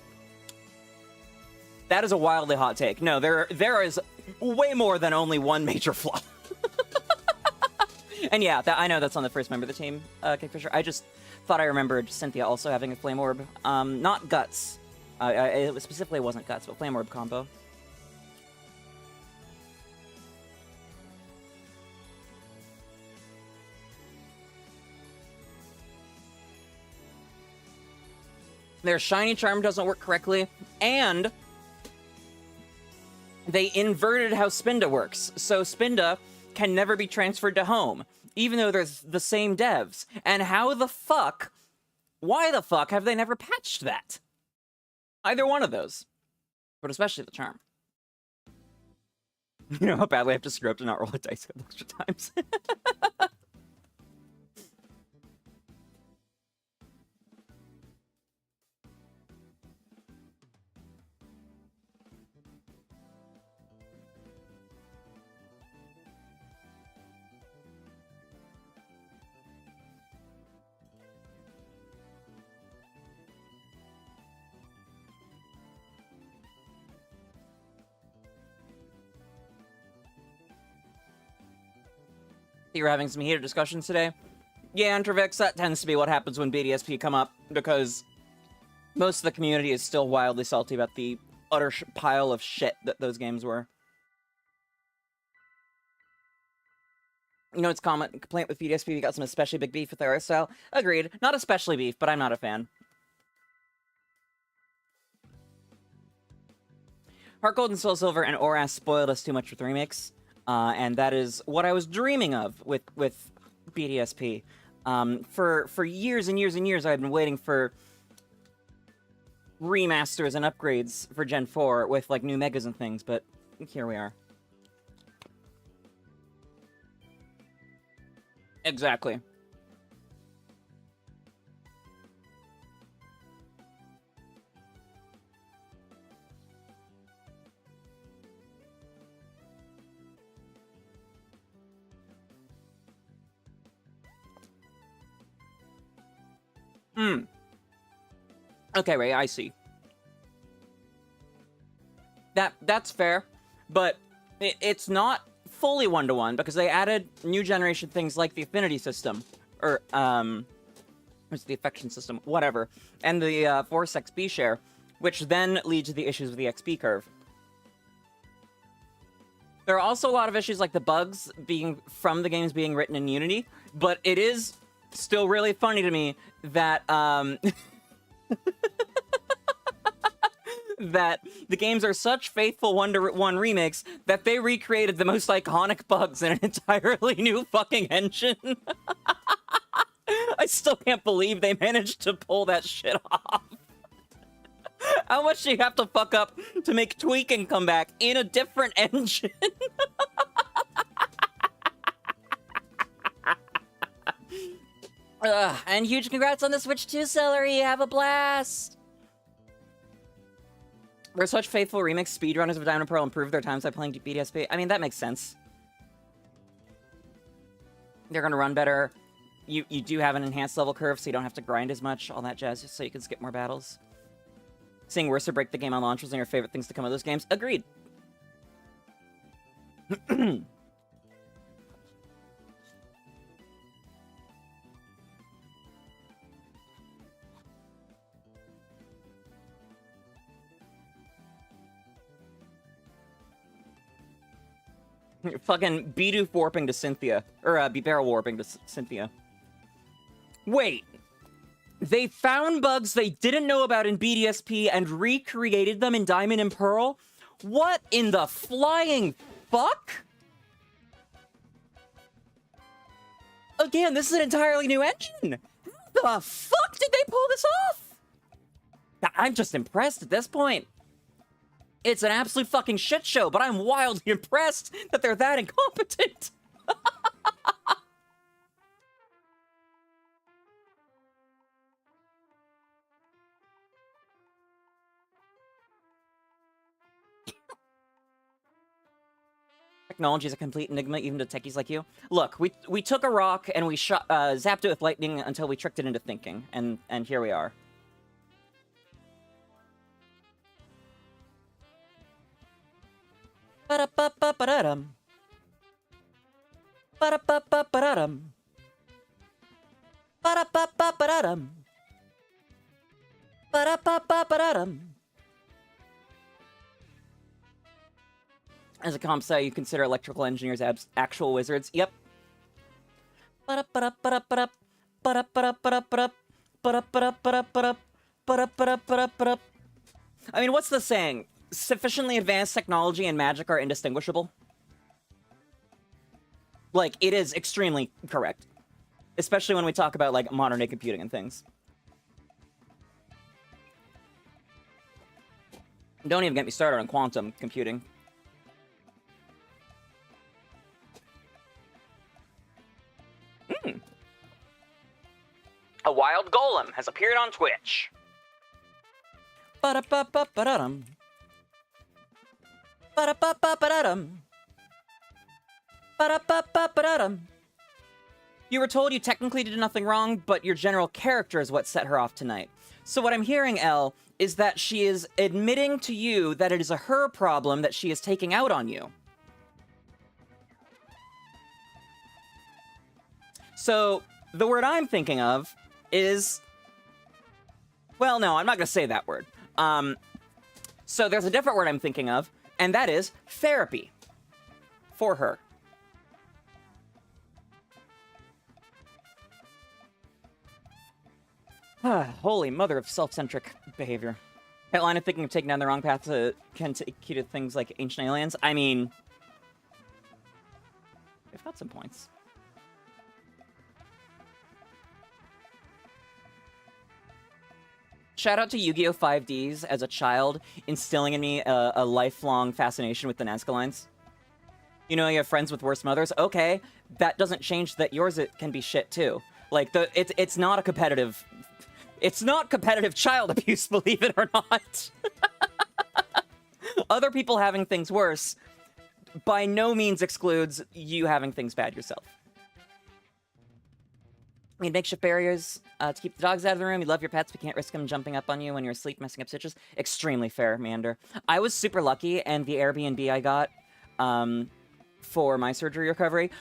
wildly hot take. No, there is way more than only one major flaw. And yeah, I know that's on the first member of the team, Kingfisher. I just thought I remembered Cynthia also having a Flame Orb. Not Guts. It specifically wasn't Guts, but Flame Orb combo. Their Shiny Charm doesn't work correctly, and they inverted how Spinda works. So Spinda can never be transferred to home, even though they're the same devs. And why the fuck have they never patched that? Either one of those. But especially the charm. You know how badly I have to screw up to not roll a dice a couple extra times? You're having some heated discussions today. Yeah, Intervix, that tends to be what happens when BDSP come up, because most of the community is still wildly salty about the utter pile of shit that those games were. You know, it's common complaint with BDSP, we got some especially big beef with their art style. Agreed. Not especially beef, but I'm not a fan. HeartGold and Soul Silver and Oras spoiled us too much with remakes. And that is what I was dreaming of with BDSP. For years and years and years, I've been waiting for remasters and upgrades for Gen 4 with, like, new megas and things, but here we are. Exactly. Okay, Ray, I see. That's fair, but it's not fully one-to-one, because they added new generation things like the affinity system, or, what's the affection system? Whatever. And the Force XP share, which then leads to the issues with the XP curve. There are also a lot of issues like the bugs from the games being written in Unity, but it is still really funny to me that, that the games are such faithful one-to-one remakes that they recreated the most iconic bugs in an entirely new fucking engine. I still can't believe they managed to pull that shit off. How much do you have to fuck up to make tweaking come back in a different engine? And huge congrats on the Switch 2, Celery! Have a blast! Where such faithful remix speedrunners of Diamond and Pearl improve their times by playing BDSP. I mean, that makes sense. They're gonna run better. You do have an enhanced level curve, so you don't have to grind as much, all that jazz, just so you can skip more battles. Seeing worse or break the game on launch was one of your favorite things to come out of those games. Agreed. Fucking Bidoof warping to Cynthia. Or, Barrel warping to Cynthia. Wait. They found bugs they didn't know about in BDSP and recreated them in Diamond and Pearl? What in the flying fuck? Again, this is an entirely new engine. How the fuck did they pull this off? I'm just impressed at this point. It's an absolute fucking shit show, but I'm wildly impressed that they're that incompetent. technology is a complete enigma even to techies like you. Look, we took a rock and we zapped it with lightning until we tricked it into thinking, and here we are. Ba-da-ba-ba-ba-da-dum. Ba-da-ba-ba-ba-da-dum. Ba-da-ba-ba-ba-da-dum. Ba-da-ba-ba-ba-da-dum. As a comp sci, you consider electrical engineers actual wizards. Yep. Ba-da-ba-da-ba-da-ba-da. Ba-da-ba-da-ba-da-ba-da. Ba-da-ba-da-ba-da-ba-da. Ba-da-ba-da-ba-da-ba-da. I mean, what's the saying? Sufficiently advanced technology and magic are indistinguishable. Like, it is extremely correct. Especially when we talk about, like, modern-day computing and things. Don't even get me started on quantum computing. A wild golem has appeared on Twitch. Ba-da-ba-ba-ba-da-dum. Ba-da-ba-ba-ba-da-dum. Ba-da-ba-ba-ba-da-dum. You were told you technically did nothing wrong, but your general character is what set her off tonight. So what I'm hearing, Elle, is that she is admitting to you that it is her problem that she is taking out on you. So the word I'm thinking of is... Well, no, I'm not going to say that word. So there's a different word I'm thinking of, and that is therapy. For her. Holy mother of self-centric behavior. That line of thinking of taking down the wrong path can take you to things like ancient aliens. I mean... They've got some points. Shout out to Yu-Gi-Oh! 5Ds as a child, instilling in me a lifelong fascination with the Nazca lines. You know, you have friends with worse mothers. Okay, that doesn't change that yours can be shit too. Like it's not a competitive. It's not competitive child abuse, believe it or not. Other people having things worse by no means excludes you having things bad yourself. I mean, makeshift barriers to keep the dogs out of the room. You love your pets, but can't risk them jumping up on you when you're asleep, messing up stitches. Extremely fair, Meander. I was super lucky, and the Airbnb I got for my surgery recovery,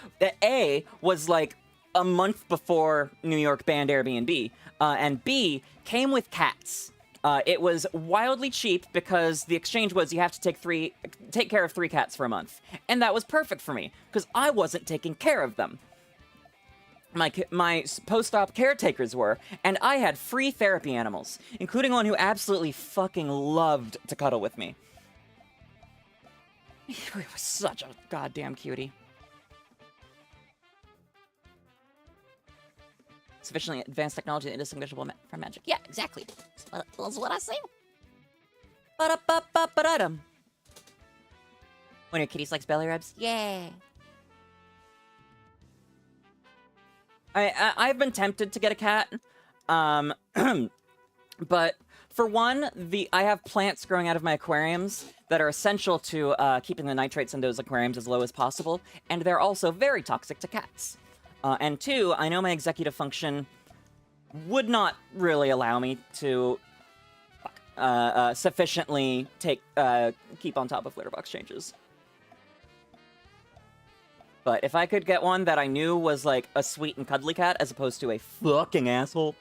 A, was like a month before New York banned Airbnb, and B, came with cats. It was wildly cheap because the exchange was you have to take care of 3 cats for a month. And that was perfect for me, because I wasn't taking care of them. My post-op caretakers were, and I had free therapy animals, including one who absolutely fucking loved to cuddle with me. He was such a goddamn cutie. Sufficiently advanced technology that is indistinguishable from magic. Yeah, exactly. That's what I say. Ba-da-ba-ba-ba-da-dum. One of your kitties likes belly rubs? Yeah. I've been tempted to get a cat, but for one, I have plants growing out of my aquariums that are essential to keeping the nitrates in those aquariums as low as possible, and they're also very toxic to cats. And 2, I know my executive function would not really allow me to sufficiently keep on top of litter box changes. But if I could get one that I knew was, like, a sweet and cuddly cat as opposed to a fucking asshole,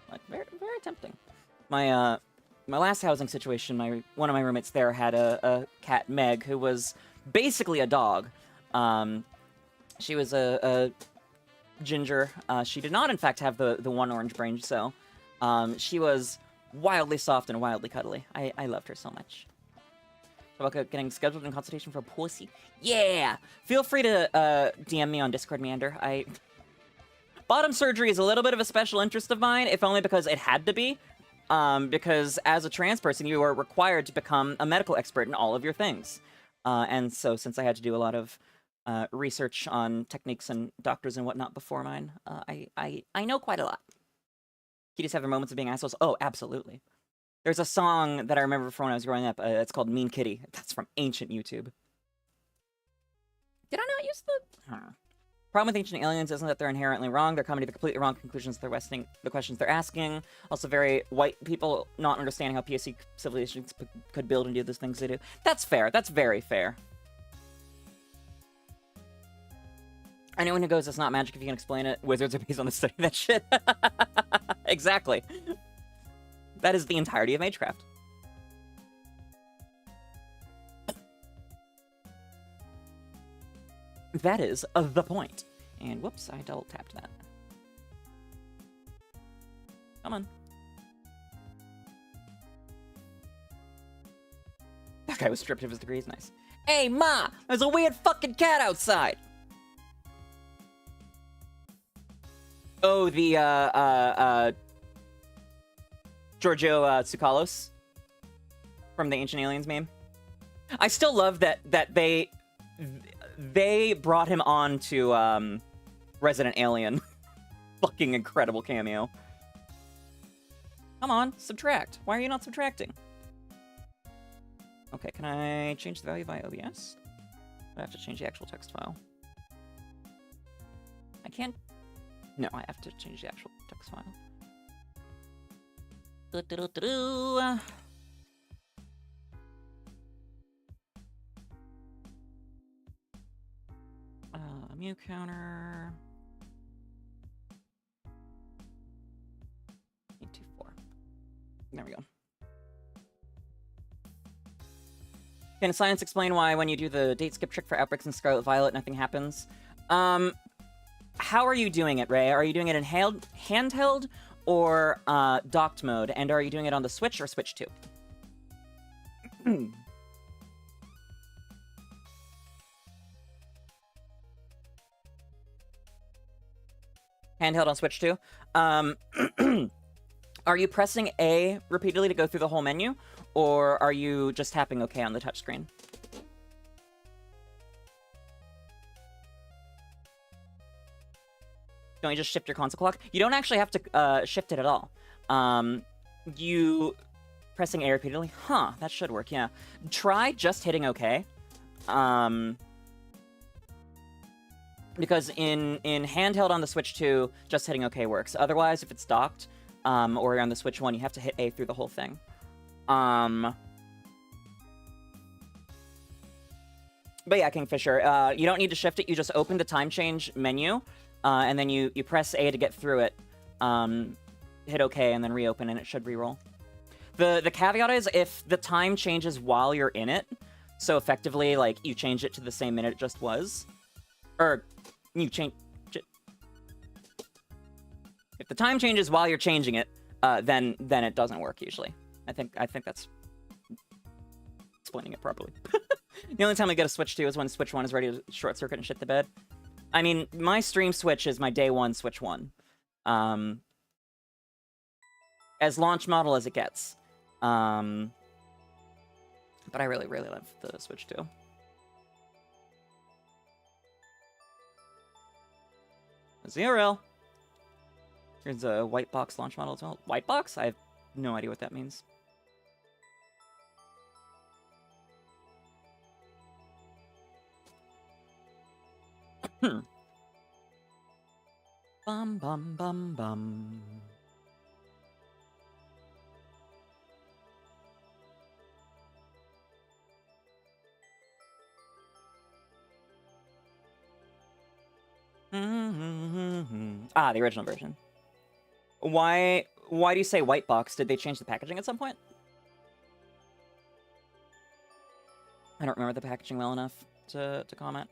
like, very, very tempting. My last housing situation, one of my roommates there had a cat, Meg, who was basically a dog. She was a ginger. She did not, in fact, have the one orange brain cell. She was wildly soft and wildly cuddly. I loved her so much. About getting scheduled in consultation for a pussy. Yeah! Feel free to DM me on Discord, Meander. Bottom surgery is a little bit of a special interest of mine, if only because it had to be. Because as a trans person, you are required to become a medical expert in all of your things. And so since I had to do a lot of research on techniques and doctors and whatnot before mine, I know quite a lot. Kitties have their moments of being assholes. Oh, absolutely. There's a song that I remember from when I was growing up. It's called Mean Kitty. That's from ancient YouTube. Did I not use the... Problem with ancient aliens isn't that they're inherently wrong. They're coming to the completely wrong conclusions they're questioning the questions they're asking. Also, very white people not understanding how PSC civilizations could build and do those things they do. That's fair. That's very fair. Anyone who goes, it's not magic if you can explain it. Wizards are based on the study of that shit. Exactly. That is the entirety of Magecraft. That is the point. And whoops, I double tapped that. Come on. That guy was stripped of his degrees. Nice. Hey, Ma! There's a weird fucking cat outside! Oh, the, Giorgio Tsoukalos from the Ancient Aliens meme. I still love that they brought him on to Resident Alien. Fucking incredible cameo. Come on, subtract. Why are you not subtracting? Okay, can I change the value by OBS? I have to change the actual text file. I can't... No, I have to change the actual text file. Mew counter. 824. There we go. Can science explain why when you do the date skip trick for outbreaks in Scarlet Violet, nothing happens? How are you doing it, Ray? Are you doing it in handheld or docked mode? And are you doing it on the Switch or Switch 2? Handheld on Switch 2. Are you pressing A repeatedly to go through the whole menu? Or are you just tapping OK on the touchscreen? Don't you just shift your console clock? You don't actually have to shift it at all. You pressing A repeatedly? Huh, that should work, yeah. Try just hitting OK. Because in handheld on the Switch 2, just hitting OK works. Otherwise, if it's docked, or on the Switch 1, you have to hit A through the whole thing. But yeah, Kingfisher, you don't need to shift it. You just open the time change menu, and then you press A to get through it. Hit OK, and then reopen, and it should reroll. The caveat is if the time changes while you're in it, so effectively, like, you change it to the same minute it just was, or you change it. If the time changes while you're changing it, then it doesn't work usually. I think that's explaining it properly. The only time I get a Switch 2 is when Switch 1 is ready to short circuit and shit the bed. I mean, my stream Switch is my day one Switch 1. As launch model as it gets. But I really, really love the Switch 2. Azurill. Here's a white box launch model as well. White box? I have no idea what that means. Bum bum bum bum. Ah, the original version. Why do you say white box? Did they change the packaging at some point? I don't remember the packaging well enough to comment.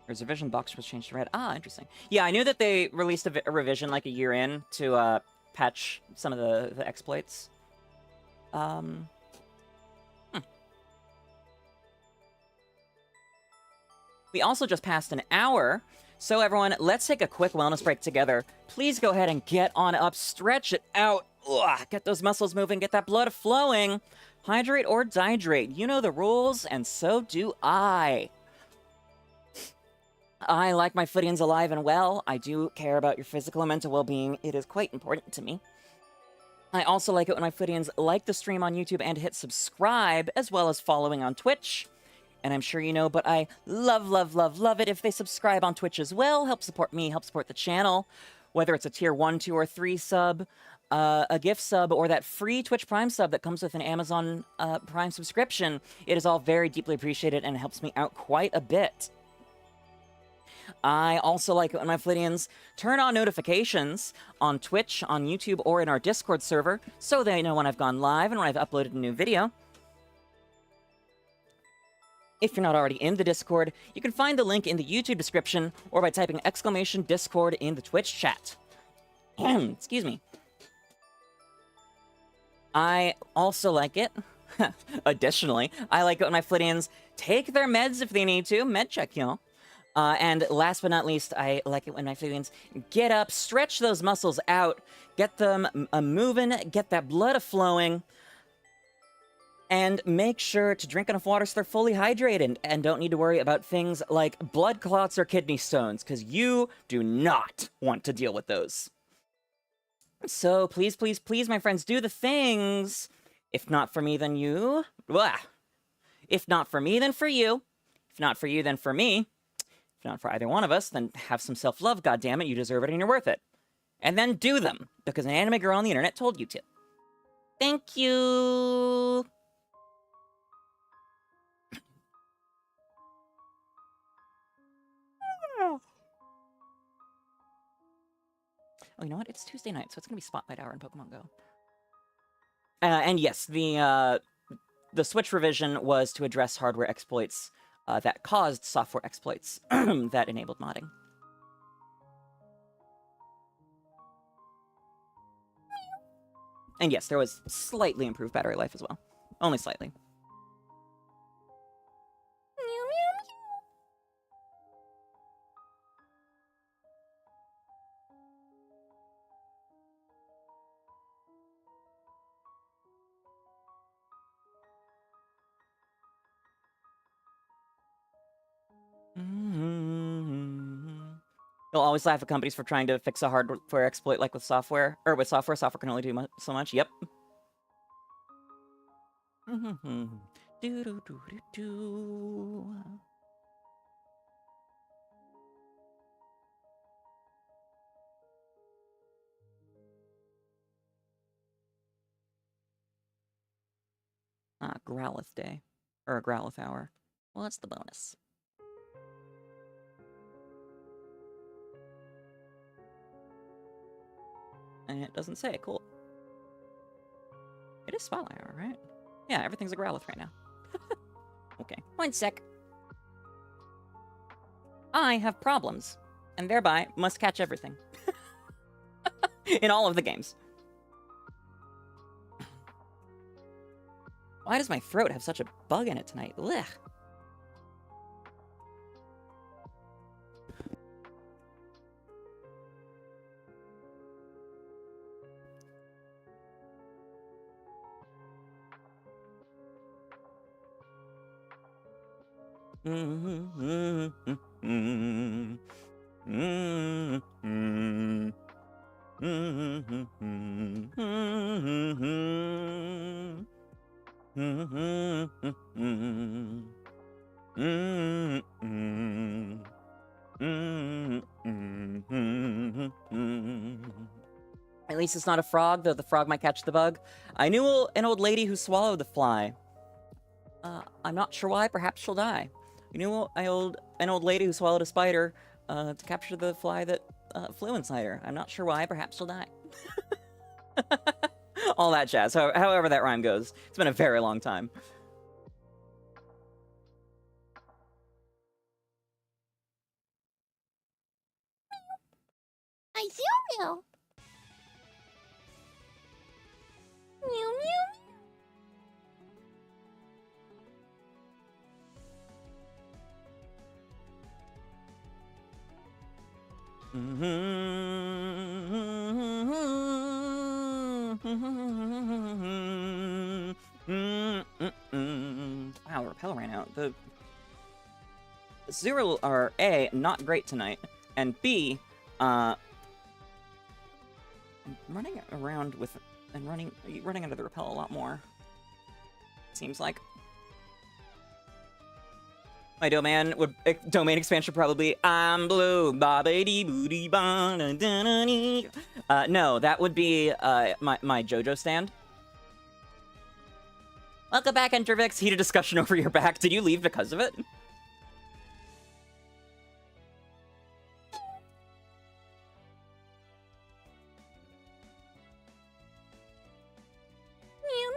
There's a revision box was changed to red. Ah, interesting. Yeah, I knew that they released a revision like a year in to patch some of the exploits. We also just passed an hour, so everyone, let's take a quick wellness break together. Please go ahead and get on up, stretch it out, get those muscles moving, get that blood flowing. Hydrate or dihydrate, you know the rules, and so do I. I like my Flittians alive and well. I do care about your physical and mental well-being. It is quite important to me. I also like it when my Flittians like the stream on YouTube and hit subscribe, as well as following on Twitch. And I'm sure you know, but I love, love, love, love it if they subscribe on Twitch as well. Help support me, help support the channel. Whether it's a tier 1, 2, or 3 sub, a gift sub, or that free Twitch Prime sub that comes with an Amazon Prime subscription, it is all very deeply appreciated and helps me out quite a bit. I also like it when my Flittians turn on notifications on Twitch, on YouTube, or in our Discord server, so they know when I've gone live and when I've uploaded a new video. If you're not already in the Discord, you can find the link in the YouTube description, or by typing !Discord in the Twitch chat. Excuse me. I also like it. Additionally, I like it when my Flittians take their meds if they need to. Med check, y'all. And last but not least, I like it when my Flittians get up, stretch those muscles out, get them moving, get that blood flowing, and make sure to drink enough water so they're fully hydrated and don't need to worry about things like blood clots or kidney stones, because you do not want to deal with those. So please, please, please, my friends, do the things. If not for me, then you. Blah. If not for me, then for you. If not for you, then for me. If not for either one of us, then have some self-love, goddammit, you deserve it and you're worth it. And then do them, because an anime girl on the internet told you to. Thank you! Oh, you know what? It's Tuesday night, so it's gonna be Spotlight Hour in Pokemon Go. And yes, the Switch revision was to address hardware exploits that caused software exploits that enabled modding. And yes, there was slightly improved battery life as well. Only slightly. You'll always laugh at companies for trying to fix a hardware exploit like with software. Or with software can only do so much. Yep. Growlithe Day. Or a Growlithe Hour. Well, that's the bonus. And it doesn't say. Cool. It is Spotlight Hour, right? Yeah, everything's a Growlithe right now. Okay, 1 sec. I have problems, and thereby must catch everything. In all of the games. Why does my throat have such a bug in it tonight? Ugh. At least it's not a frog, though the frog might catch the bug. I knew an old lady who swallowed the fly. I'm not sure why, perhaps she'll die. You knew an old lady who swallowed a spider to capture the fly that flew inside her. I'm not sure why, perhaps she'll die. All that jazz, however that rhyme goes. It's been a very long time. Azurill. Mew mew. Wow, the repel ran out. Azurill are A, not great tonight, and B, I'm running around with, and running under the repel a lot more. Seems like. My domain expansion probably, I'm blue, ba-ba-dee booty ba da da da dee. No, that would be my JoJo stand. Welcome back, Entervix. Heated discussion over your back. Did you leave because of it? Meow, meow,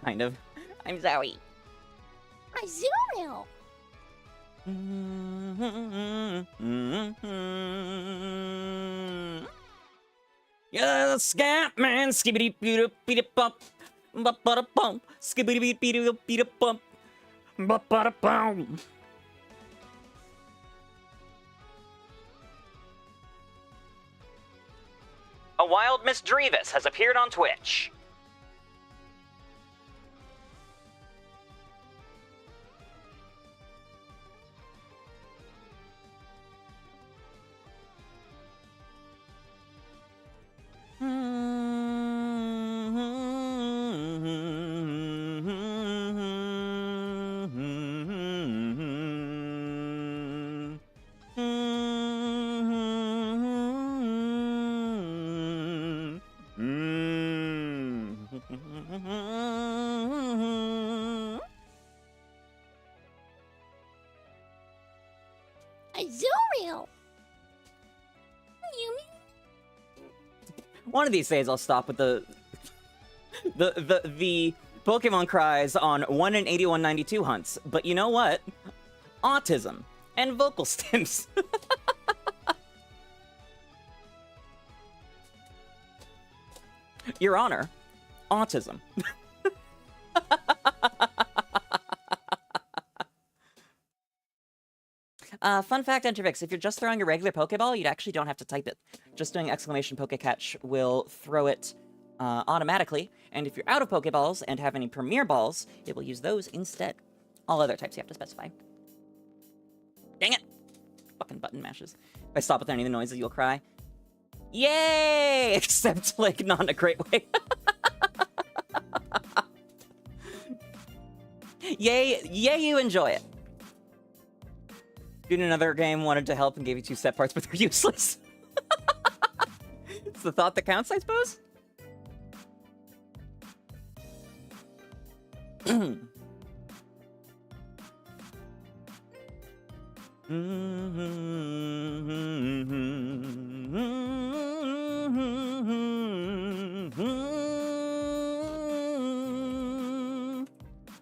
Kind of. I'm Zowie. Azurill. Yeah, Scatman, skibbity beat up, bump, bump, bump, skibbity beat up, bump, bump. A wild Miss Drevis has appeared on Twitch. Azurill. Meow, One of these days I'll stop with the Pokemon cries on 1 in 8192 hunts. But you know what? Autism and vocal stims. Your Honor, autism. Fun fact, Entervix, if you're just throwing a regular Pokeball, you actually don't have to type it. Just doing exclamation Pokecatch will throw it automatically, and if you're out of Pokeballs and have any Premier Balls, it will use those instead. All other types you have to specify. Dang it! Fucking button mashes. If I stop with any of the noises, you'll cry. Yay! Except, like, not in a great way. Yay, you enjoy it. Dude in another game wanted to help and gave you 2 set parts, but they're useless. It's the thought that counts, I suppose?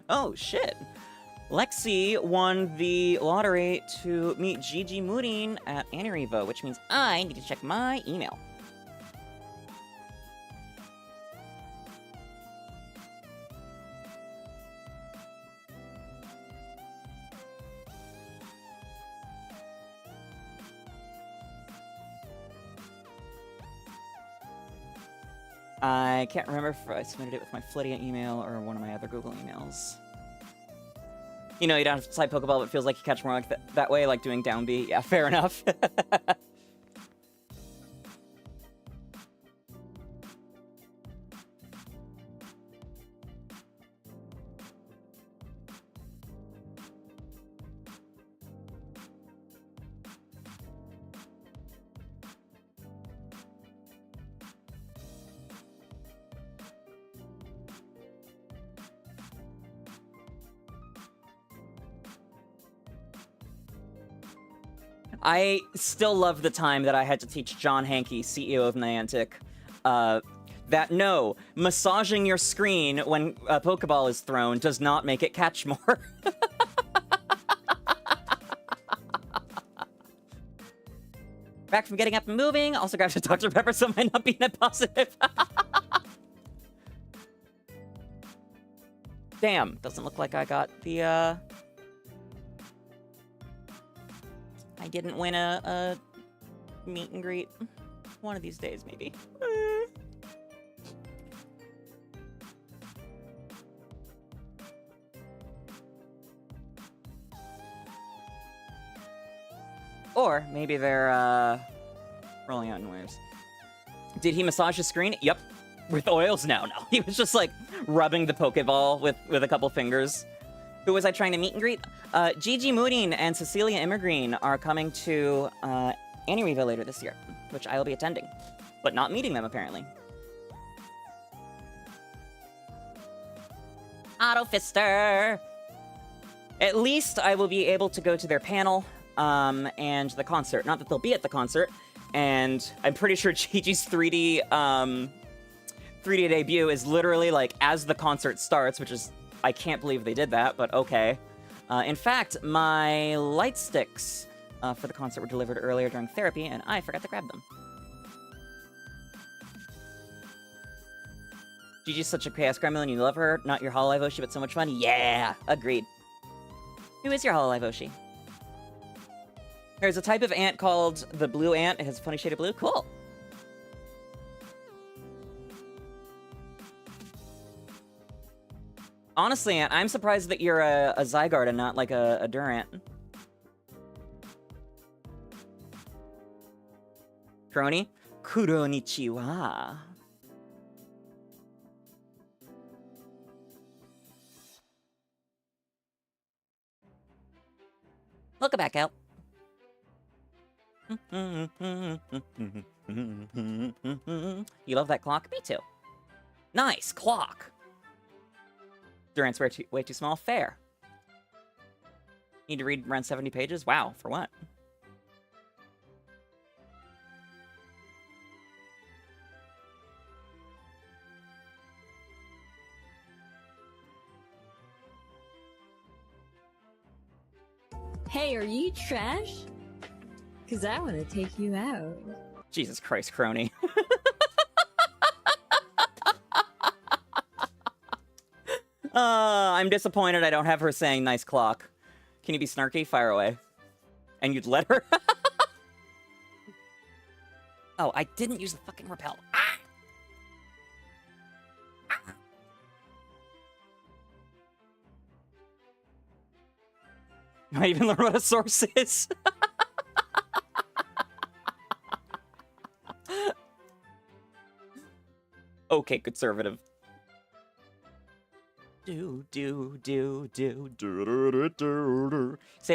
Oh, shit. Lexi won the lottery to meet Gigi Murin at Anarivo, which means I need to check my email. I can't remember if I submitted it with my Flittia email or one of my other Google emails. You know, you don't have to type Pokeball, but it feels like you catch more like that way, like doing down B. Yeah, fair enough. I still love the time that I had to teach John Hankey, CEO of Niantic, that no, massaging your screen when a Pokeball is thrown does not make it catch more. Back from getting up and moving, also grabbed a Dr. Pepper, so might not be net positive. Damn, doesn't look like I got the, I didn't win a meet and greet. One of these days, maybe. Or maybe they're, rolling out in waves. Did he massage his screen? Yep. With oils? No. He was just, like, rubbing the Pokeball with a couple fingers. Who was I trying to meet and greet? Gigi Mooding and Cecilia Immergreen are coming to, Annie later this year, which I will be attending. But not meeting them, apparently. Auto Fister! At least I will be able to go to their panel, and the concert. Not that they'll be at the concert, and I'm pretty sure Gigi's 3D debut is literally, like, as the concert starts, which is... I can't believe they did that, but okay. In fact, my light sticks for the concert were delivered earlier during therapy, and I forgot to grab them. Gigi's such a chaos gremlin, you love her. Not your Hololive Oshi, but so much fun. Yeah, agreed. Who is your Hololive Oshi? There's a type of ant called the blue ant. It has a funny shade of blue. Cool. Honestly, Ant, I'm surprised that you're a Zygarde and not like a Durant. Crony? Kuronichiwa. Welcome back out. You love that clock? Me too. Nice clock. Durant's way too small. Fair. Need to read around 70 pages? Wow, for what? Hey, are you trash? Because I want to take you out. Jesus Christ, Crony. I'm disappointed I don't have her saying nice clock. Can you be snarky? Fire away. And you'd let her? Oh, I didn't use the fucking repel. Ah! Ah! I even learned what a source is. Okay, conservative. Saved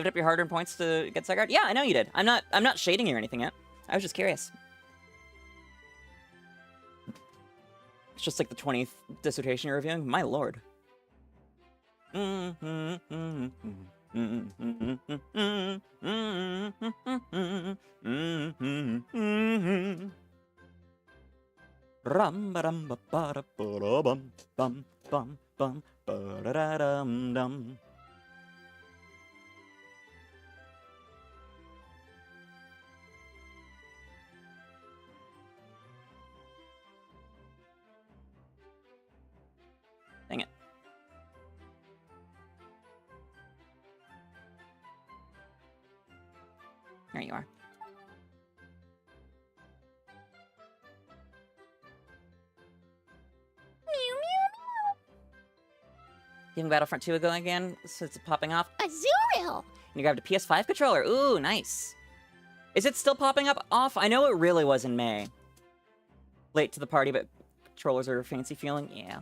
up your hard-earned points to get Zygarde? Yeah, I know you did. I'm not shading you or anything yet. I was just curious. It's just like the 20th dissertation you're reviewing. My lord. Rum ba dum ba ba da ba da bum bum bum bum ba da da dum dum. Dang it. There you are. Giving Battlefront 2 a go again since it's popping off. Azurill! And you grabbed a PS5 controller. Ooh, nice. Is it still popping up off? I know it really was in May. Late to the party, but controllers are fancy feeling. Yeah.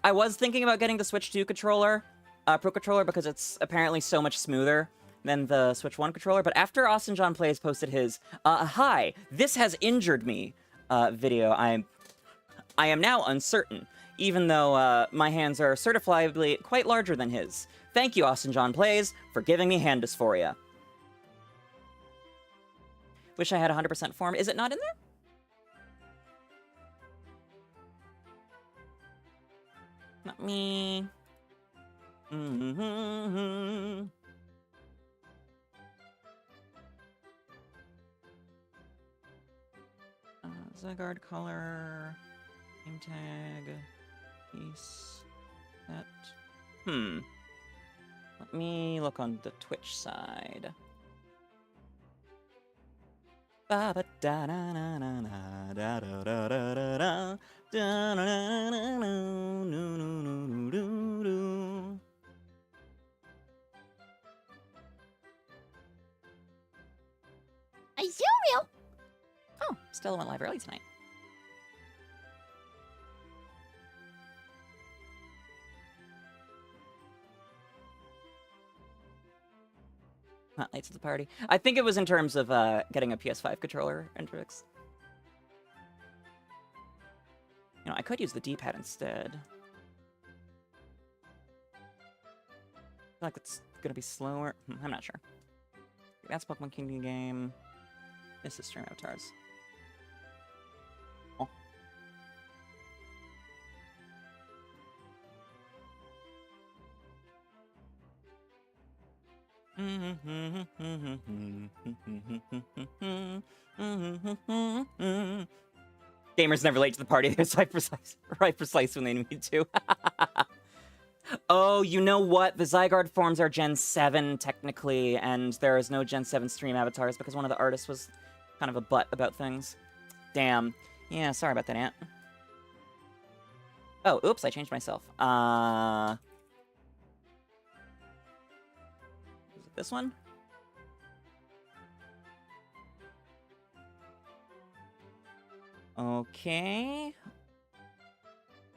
I was thinking about getting the Switch 2 controller, Pro Controller, because it's apparently so much smoother than the Switch 1 controller. But after Austin John Plays posted his, hi, this has injured me, video, I am now uncertain. Even though my hands are certifiably quite larger than his. Thank you, Austin John Plays, for giving me hand dysphoria. Wish I had 100% form. Is it not in there? Not me. Zygarde color. Name tag. Piece. That. Let me look on the Twitch side. Ba ba da da da da da da da da da da da da Stella went live early tonight. Not late to the party. I think it was in terms of getting a PS5 controller, Hendrix. You know, I could use the D-pad instead. I feel like it's gonna be slower. I'm not sure. That's Pokemon Kingdom game. This is Stream Avatars. Oh. Gamers never late to the party. They're right precise when they need to. Oh, you know what? The Zygarde forms are Gen 7, technically, and there is no Gen 7 stream avatars because one of the artists was kind of a butt about things. Damn. Yeah, sorry about that, Ant. Oh, oops, I changed myself. Is it this one? Okay.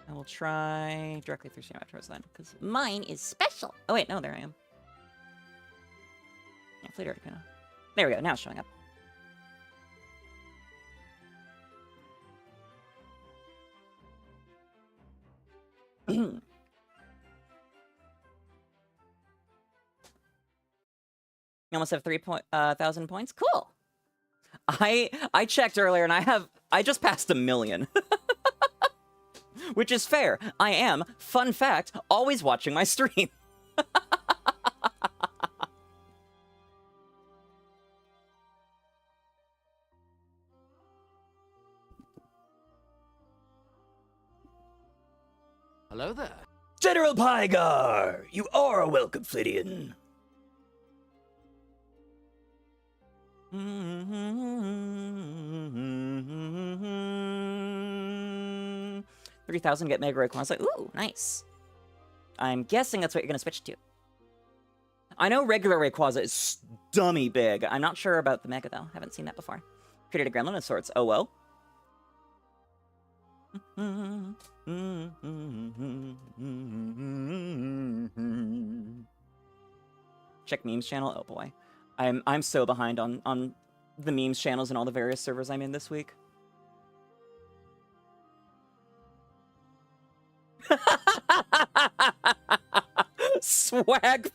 I will try directly through Stream Avatars then, because mine is special. Oh wait, no, there I am. Yeah, Flittia Articuno. There we go, now it's showing up. You almost have 3,000 points? Cool! I checked earlier and I just passed 1 million. Which is fair. I am, fun fact, always watching my stream. Hello there. General Pygar, you are welcome, Flittian. 3,000 get Mega Rayquaza. Ooh, nice. I'm guessing that's what you're going to switch to. I know regular Rayquaza is dummy big. I'm not sure about the Mega, though. Haven't seen that before. Created a Gremlin of sorts. Oh, well. Check memes channel. Oh, boy. I'm so behind on the memes channels and all the various servers I'm in this week. Swagful.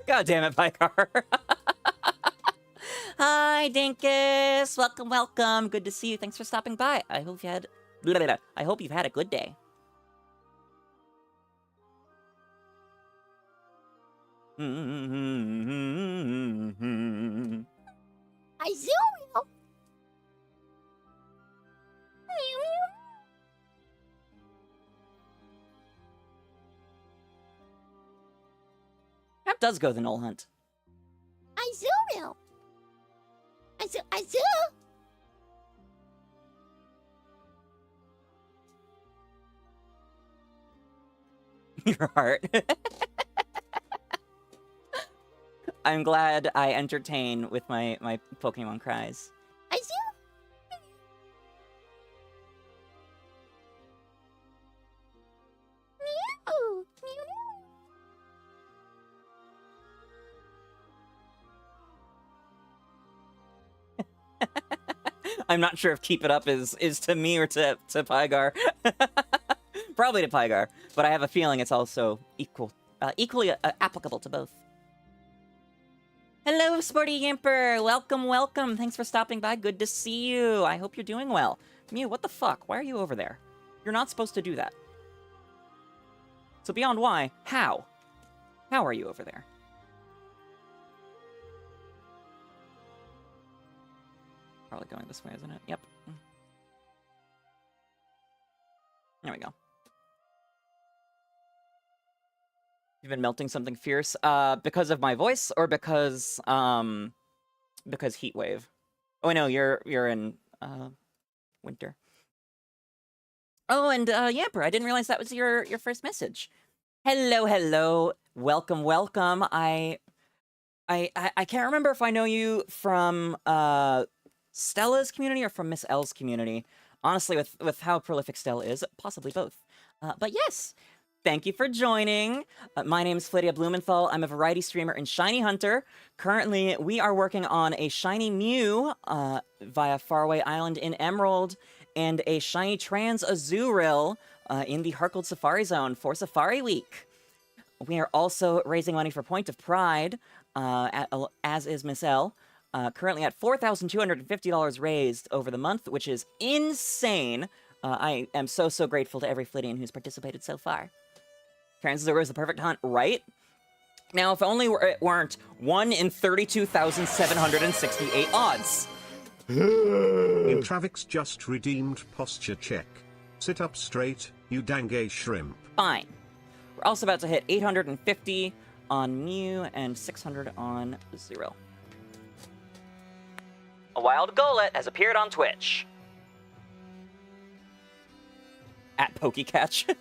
God damn it, Pycar. Hi, Dinkus. Welcome, welcome. Good to see you. Thanks for stopping by. I hope you had. I hope you've had a good day. Azurill. That does go the Null Hunt. Azurill. Azurill. Your heart. I'm glad I entertain with my Pokemon cries. Azurill. Meow. I'm not sure if keep it up is to me or to Pygar. Probably to Pygar, but I have a feeling it's also equally applicable to both. Hello, Sporty Yimper! Welcome, welcome! Thanks for stopping by. Good to see you. I hope you're doing well. Mew, what the fuck? Why are you over there? You're not supposed to do that. So beyond why, how? How are you over there? Probably going this way, isn't it? Yep. There we go. You've been melting something fierce, because of my voice or because heat wave? Oh, I know you're in winter. Oh, and Yamper, I didn't realize that was your first message. Hello, hello, welcome, welcome. I can't remember if I know you from Stella's community or from Miss L's community. Honestly, with how prolific Stella is, possibly both. But yes, thank you for joining. My name is 𝑹𝒊𝒈𝒕. I'm a variety streamer and shiny hunter. Currently, we are working on a shiny Mew via Faraway Island in Emerald, and a shiny trans Azurill in the HeartGold Safari Zone for Safari Week. We are also raising money for Point of Pride, as is Miss L. Currently at $4,250 raised over the month, which is insane. I am so grateful to every Flittian who's participated so far. Trans Azurill is the perfect hunt, right? Now, if only it weren't 1 in 32,768 odds. 𝒕ravix just redeemed posture check. Sit up straight, you dangay shrimp. Fine. We're also about to hit 850 on Mew and 600 on Azurill. A wild Golett has appeared on Twitch. At 𝑃okéCatch.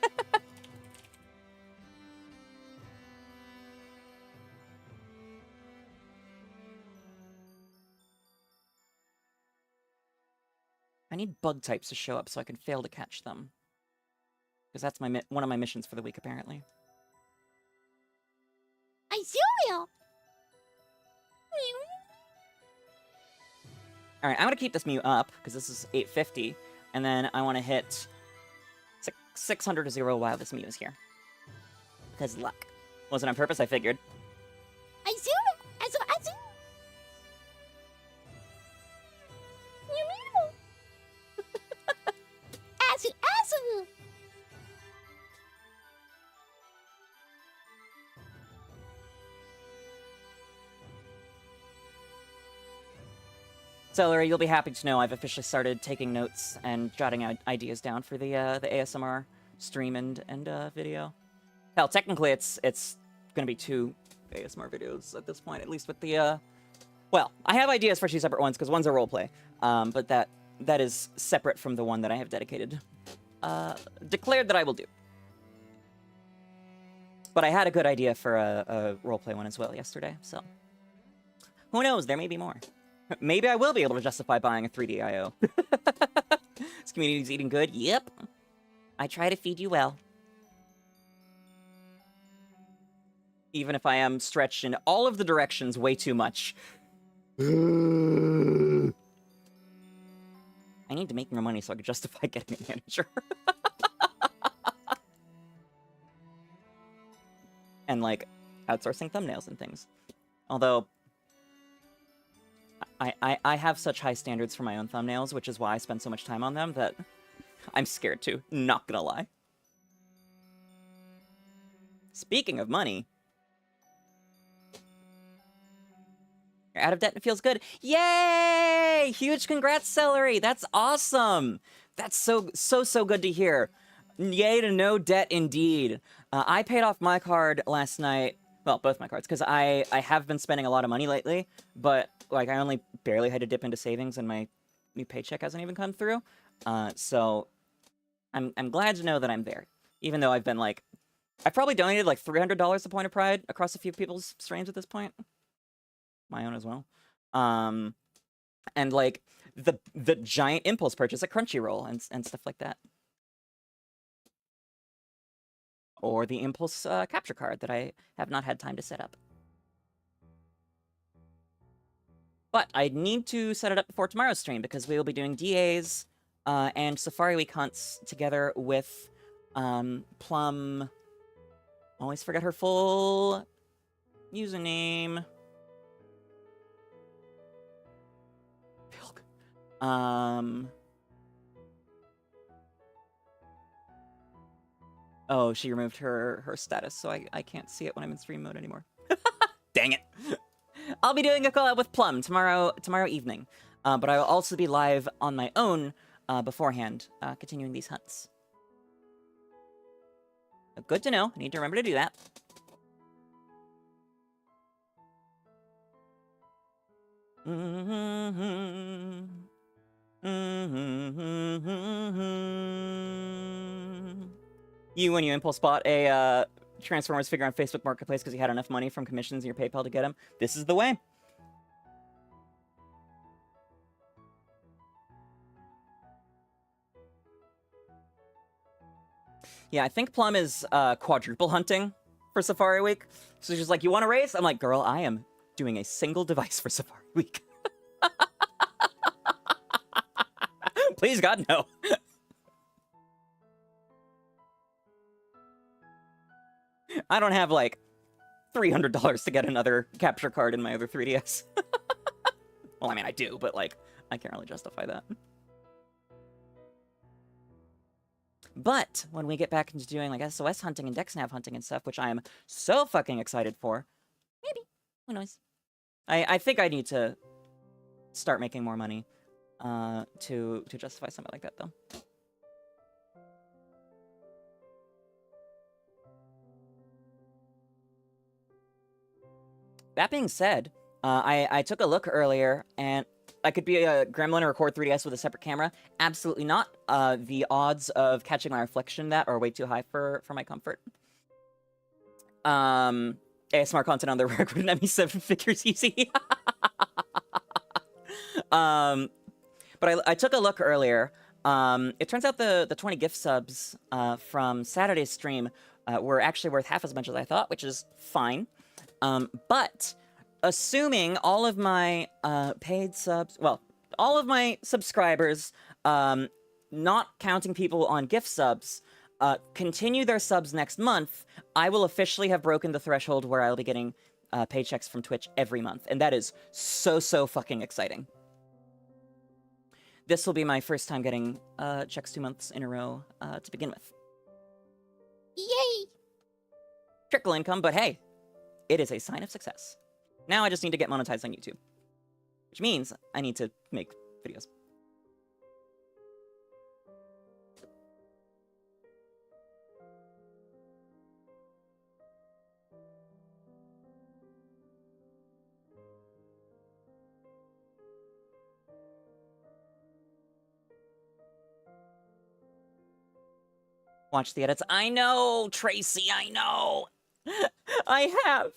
I need bug types to show up so I can fail to catch them. Because that's one of my missions for the week, apparently. Azurill. Alright, I'm going to keep this Mew up, because this is 850. And then I want to hit 600 to 0 while this Mew is here. Because luck. Wasn't on purpose, I figured. Azurill. Azurill. Azurill. Celery, you'll be happy to know I've officially started taking notes and jotting out ideas down for the ASMR stream and video. Hell, technically it's gonna be 2 ASMR videos at this point, at least with the well, I have ideas for 2 separate ones because one's a roleplay, but that is separate from the one that I have dedicated, declared that I will do. But I had a good idea for a roleplay one as well yesterday, so who knows? There may be more. Maybe I will be able to justify buying a 3D IO. This community's eating good? Yep. I try to feed you well. Even if I am stretched in all of the directions way too much. I need to make more money so I can justify getting a manager. And, like, outsourcing thumbnails and things. Although I have such high standards for my own thumbnails, which is why I spend so much time on them, that I'm scared to. Not gonna lie. Speaking of money... You're out of debt and it feels good. Yay! Huge congrats, Celery! That's awesome! That's so good to hear. Yay to no debt indeed. I paid off my card last night. Well, both my cards, because I have been spending a lot of money lately, but like I only barely had to dip into savings and my new paycheck hasn't even come through. So I'm glad to know that I'm there. Even though I've been like... I've probably donated like $300 to Point of Pride across a few people's streams at this point. My own as well. And like the giant impulse purchase at Crunchyroll and stuff like that. Or the impulse capture card that I have not had time to set up. But I need to set it up before tomorrow's stream because we will be doing DAs and Safari Week hunts together with Plum. Always forget her full username. Oh, she removed her status, so I can't see it when I'm in stream mode anymore. Dang it. I'll be doing a collab with Plum tomorrow evening. But I will also be live on my own beforehand, continuing these hunts. Good to know. I need to remember to do that. You, when you impulse bought a Transformers figure on Facebook Marketplace because you had enough money from commissions in your PayPal to get them. This is the way. Yeah, I think Plum is quadruple hunting for Safari Week. So she's like, you want to race? I'm like, girl, I am doing a single device for Safari Week. Please, God, no. I don't have, like, $300 to get another capture card in my other 3DS. Well, I mean, I do, but, like, I can't really justify that. But when we get back into doing, like, SOS hunting and DexNav hunting and stuff, which I am so fucking excited for, maybe, who knows? I think I need to start making more money to justify something like that, though. That being said, I took a look earlier, and I could be a gremlin or record 3DS with a separate camera. Absolutely not. The odds of catching my reflection in that are way too high for my comfort. ASMR content on the record and ME7 figures easy. But I took a look earlier. It turns out the 20 gift subs from Saturday's stream were actually worth half as much as I thought, which is fine. But assuming all of my paid subs, well, all of my subscribers, not counting people on gift subs, continue their subs next month, I will officially have broken the threshold where I'll be getting paychecks from Twitch every month. And that is so fucking exciting. This will be my first time getting checks 2 months in a row to begin with. Yay! Trickle income, but hey, it is a sign of success. Now I just need to get monetized on YouTube. Which means I need to make videos. Watch the edits. I know, Tracy, I know. I have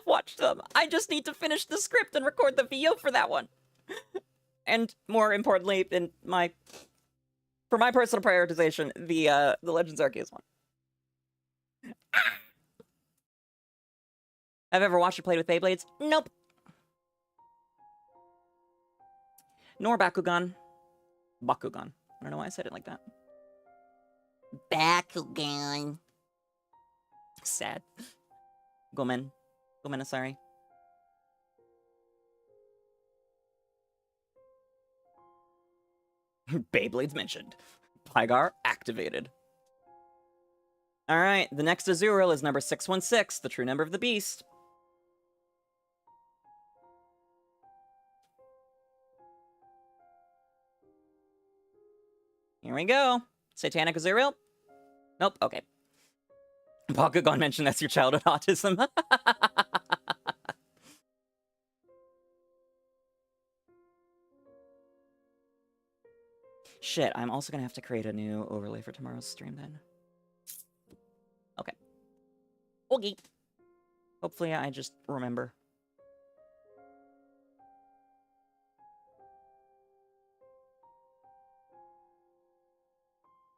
watched them. I just need to finish the script and record the VO for that one. And more importantly, for my personal prioritization, the Legends Arceus one. Have ever watched or played with Beyblades? Nope. Nor Bakugan. Bakugan. I don't know why I said it like that. Bakugan. Sad. Gomen. Sorry. Beyblades mentioned. Pygar activated. Alright, the next Azurill is number 616, the true number of the beast. Here we go. Satanic Azurill? Nope, okay. Bakugan mentioned that's your childhood autism. Shit, I'm also gonna have to create a new overlay for tomorrow's stream then. Okay. Okay. Hopefully I just remember.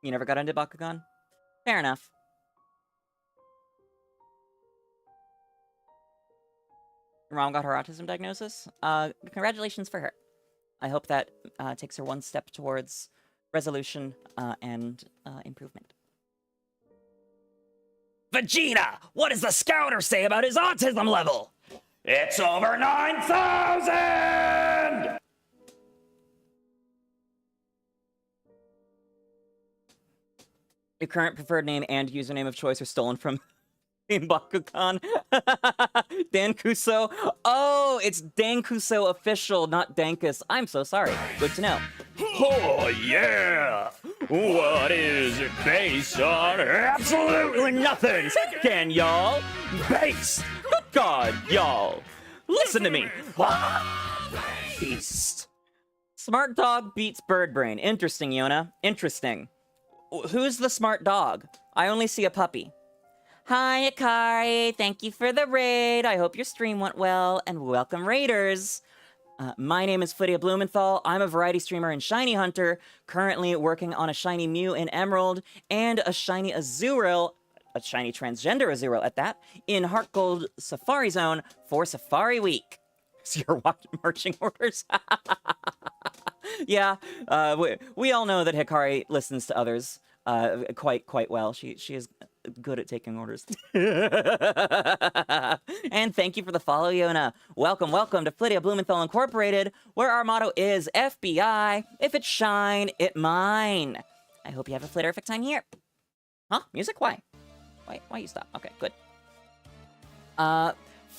You never got into Bakugan? Fair enough. Your mom got her autism diagnosis? Congratulations for her. I hope that takes her one step towards resolution and improvement. Vegeta, what does the scouter say about his autism level? It's over 9,000! Your current preferred name and username of choice are stolen from in Bakugan. Dan Kuso. Oh, it's Dan Kuso official, not Dankus. I'm so sorry. Good to know. Oh, yeah! What is it based on? Absolutely nothing! Can y'all? Based! Good God, y'all! Listen to me! Beast. Smart dog beats bird brain. Interesting, Yona. Interesting. Who's the smart dog? I only see a puppy. Hi, Akari. Thank you for the raid. I hope your stream went well, and welcome, raiders. My name is 𝑹𝒊𝒈𝒉𝒕. I'm a variety streamer and shiny hunter, currently working on a shiny Mew in Emerald and a shiny Azurill, a shiny transgender Azurill at that, in HeartGold Safari Zone for Safari Week. So you're watching marching orders? Yeah, we all know that Hikari listens to others quite well. She is good at taking orders. And thank you for the follow, Yona. Welcome to 𝑹𝒊𝒈𝒕 Incorporated, where our motto is FBI. If it shine, it mine. I hope you have a flitterific time here. Huh? Music? Why you stop? Okay, good.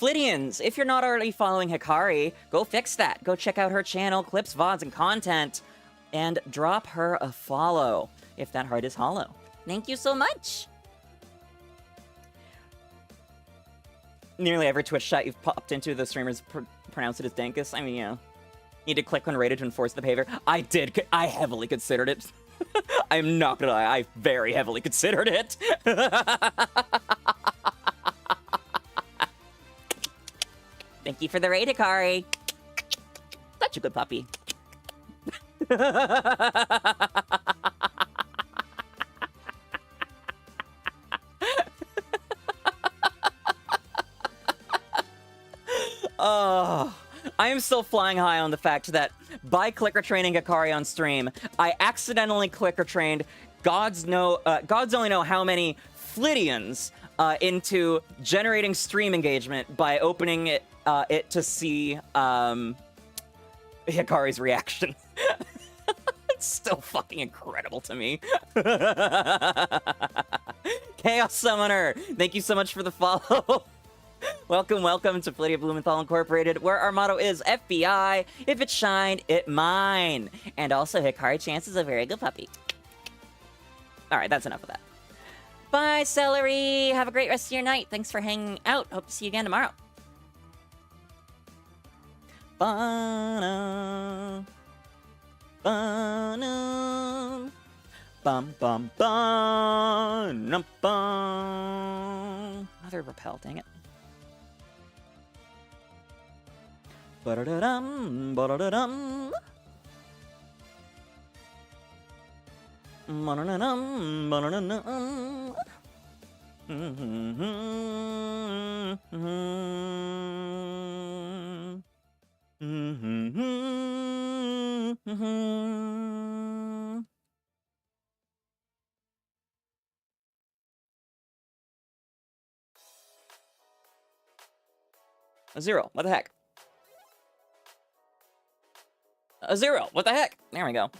Flittians, if you're not already following Hikari, go fix that. Go check out her channel, clips, VODs, and content, and drop her a follow if that heart is hollow. Thank you so much. Nearly every Twitch chat you've popped into, the streamers pronounce it as Dankus. I mean, you know, need to click when rated to enforce the behavior. I heavily considered it. I'm not gonna lie, I very heavily considered it. Thank you for the raid, Hikari. Such a good puppy. Oh, I am still flying high on the fact that by clicker training Hikari on stream, I accidentally clicker trained gods only know how many Flittians into generating stream engagement by opening it to see Hikari's reaction. It's still fucking incredible to me. Chaos Summoner, thank you so much for the follow. Welcome to 𝑹𝒊𝒈𝒕 Incorporated, where our motto is FBI. If it shine, it mine. And also, Hikari Chance is a very good puppy. Alright, that's enough of that. Bye, Celery. Have a great rest of your night. Thanks for hanging out. Hope to see you again tomorrow. Ba-na, ba-na, bum bum bum bum. Another repel, dang it. Ba-da-da-dum, ba-da-da-dum. Ba-da-da-dum, ba-da-da-dum. Azurill, what the heck? Azurill, what the heck? There we go. Are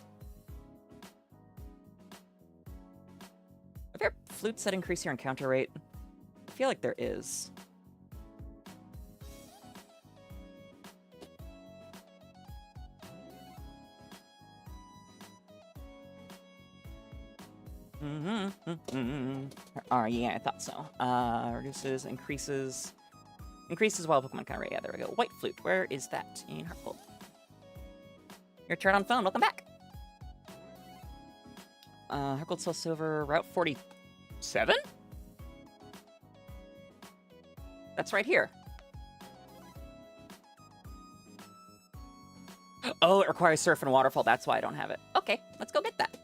there flutes that increase your encounter rate? I feel like there is. Yeah, I thought so. Reduces, increases while Pokemon counter rate. Yeah, there we go. White flute, where is that? In HeartGold. Your turn on phone, welcome back. HeartGold Soul Silver, Route 47? That's right here. Oh, it requires Surf and Waterfall, that's why I don't have it. Okay, let's go get that.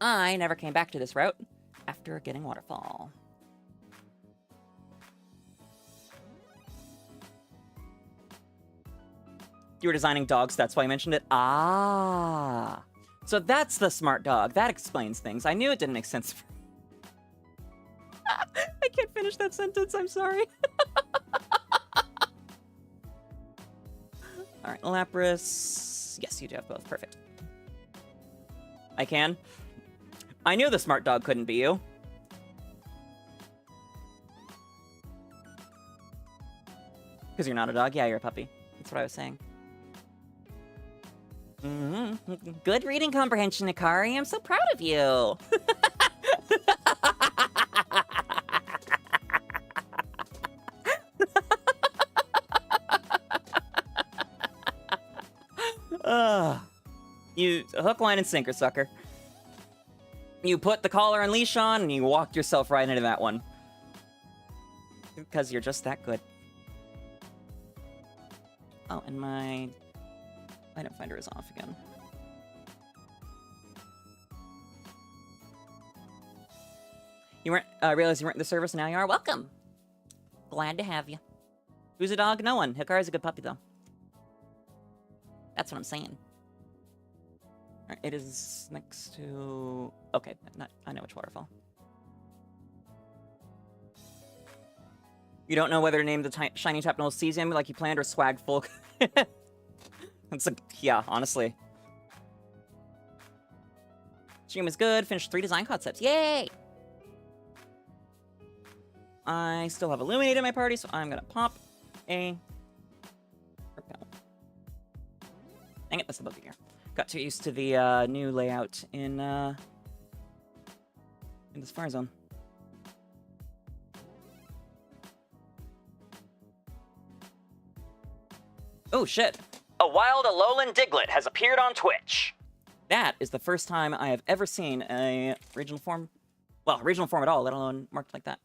I never came back to this route after getting Waterfall. You were designing dogs, that's why I mentioned it. Ah. So that's the smart dog. That explains things. I knew it didn't make sense. I can't finish that sentence, I'm sorry. Alright, Lapras. Yes, you do have both. Perfect. I can. I knew the smart dog couldn't be you. Because you're not a dog? Yeah, you're a puppy. That's what I was saying. Good reading comprehension, Hikari. I'm so proud of you. You hook, line, and sinker, sucker. You put the collar and leash on, and you walk yourself right into that one. Because you're just that good. Oh, and my item finder is off again. You weren't, realized you weren't in the service, and now you are. Welcome! Glad to have you. Who's a dog? No one. Hikari's a good puppy, though. That's what I'm saying. Alright, it is next to... Okay, I know which waterfall. You don't know whether to name the shiny Tapnol Cesium like you planned or 𝒎💄💄💄. It's like, yeah, honestly. Stream is good. Finished 3 design concepts. Yay! I still have Illuminate in my party, so I'm gonna pop a repel. Dang it, that's the buggy gear. Got too used to the new layout in this fire zone. Oh shit! A wild Alolan Diglett has appeared on Twitch. That is the first time I have ever seen a regional form, well, regional form at all, let alone marked like that.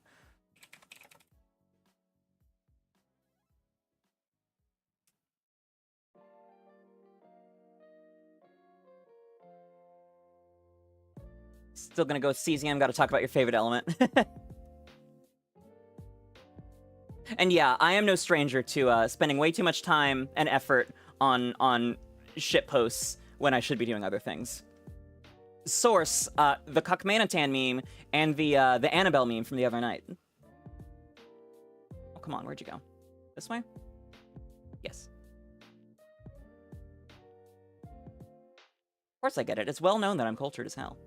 Still gonna go Cesium, gotta talk about your favorite element. And yeah, I am no stranger to spending way too much time and effort on shit posts when I should be doing other things. Source, the 𝒒𝒑𝒄𝒉𝒕 meme and the Annabelle meme from the other night. Oh, come on, where'd you go? This way? Yes. Of course I get it. It's well known that I'm cultured as hell.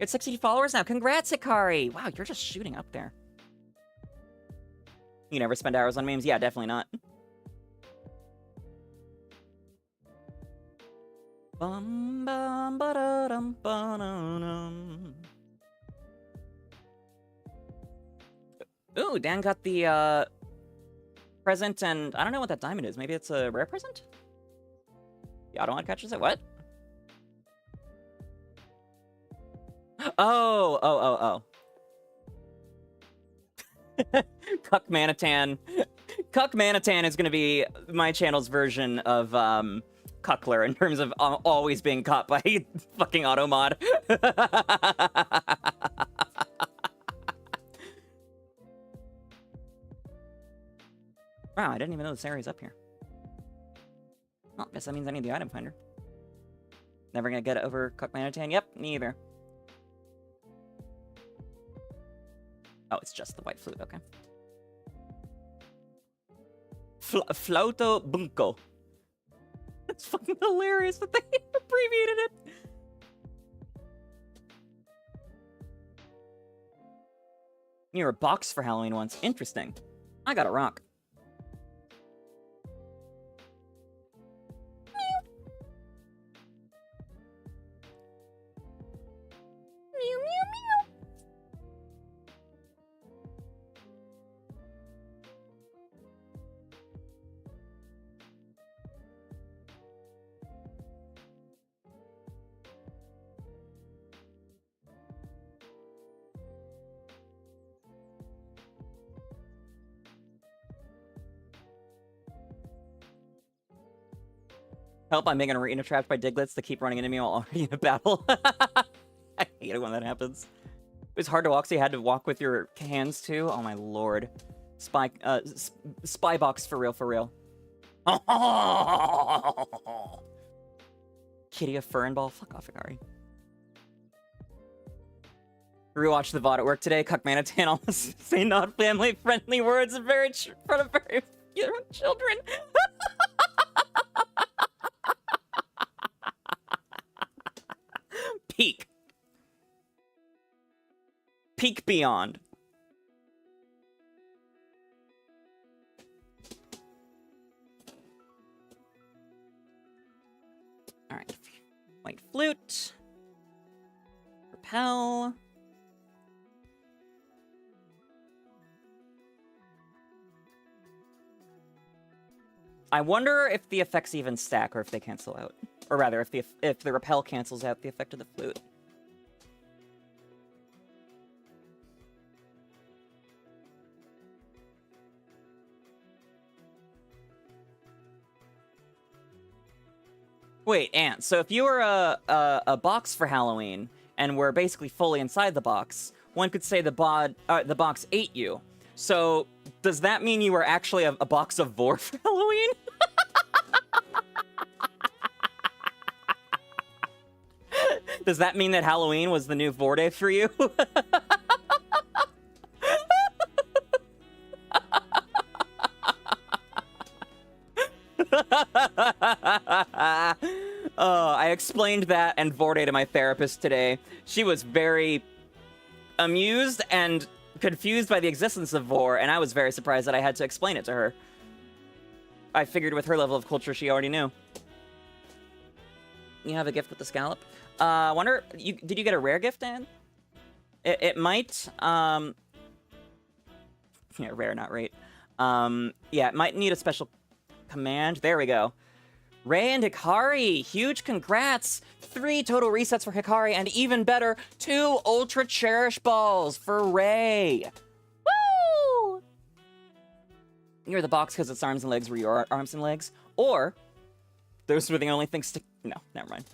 It's 60 followers now. Congrats, Hikari! Wow, you're just shooting up there. You never spend hours on memes? Yeah, definitely not. Bum, bum, ba-da-dum, ba-da-dum. Ooh, Dan got the present, and I don't know what that diamond is. Maybe it's a rare present? Yeah, I don't want to catch it. What? Oh. 𝒒𝒑𝒄𝒉𝒕. 𝒒�𝒑𝒉𝒕 is gonna be my channel's version of Cuckler in terms of always being caught by fucking auto mod. Wow, I didn't even know this area's up here. Well, guess that means I need the item finder. Never gonna get over 𝒒𝒑𝒉𝒕. Yep, neither. Oh, it's just the white flute, okay. 𝑹𝒊𝒈𝒄. That's fucking hilarious that they abbreviated it. You're a box for Halloween once. Interesting. I got a rock. Help, I'm being arena trapped by Diglets that keep running into me while already in a battle. I hate it when that happens. It was hard to walk, so you had to walk with your hands too? Oh my lord. Spy box for real, for real. Kitty of Fur and Ball? Fuck off, Hikari. Rewatched the VOD at work today. 𝒒𝒑𝒉𝒕 almost say not family-friendly words in front of very young children. Peak. Peak beyond. Alright. White Flute. Repel. I wonder if the effects even stack or if they cancel out. Or rather, if the repel cancels out the effect of the flute. Wait, Ant, so if you were a box for Halloween, and were basically fully inside the box, one could say the box ate you. So, does that mean you were actually a box of vor for Halloween? Does that mean that Halloween was the new vor day for you? I explained that and Vorday to my therapist today. She was very amused and confused by the existence of vor, and I was very surprised that I had to explain it to her. I figured with her level of culture, she already knew. You have a gift with the scallop? Wonder, did you get a rare gift, Dan? It might, yeah, rare, not rate. Yeah, it might need a special command. There we go. Ray and Hikari, huge congrats! 3 total resets for Hikari, and even better, 2 Ultra Cherish Balls for Ray! Woo! You're the box because its arms and legs were your arms and legs, or those were the only things to... No, never mind.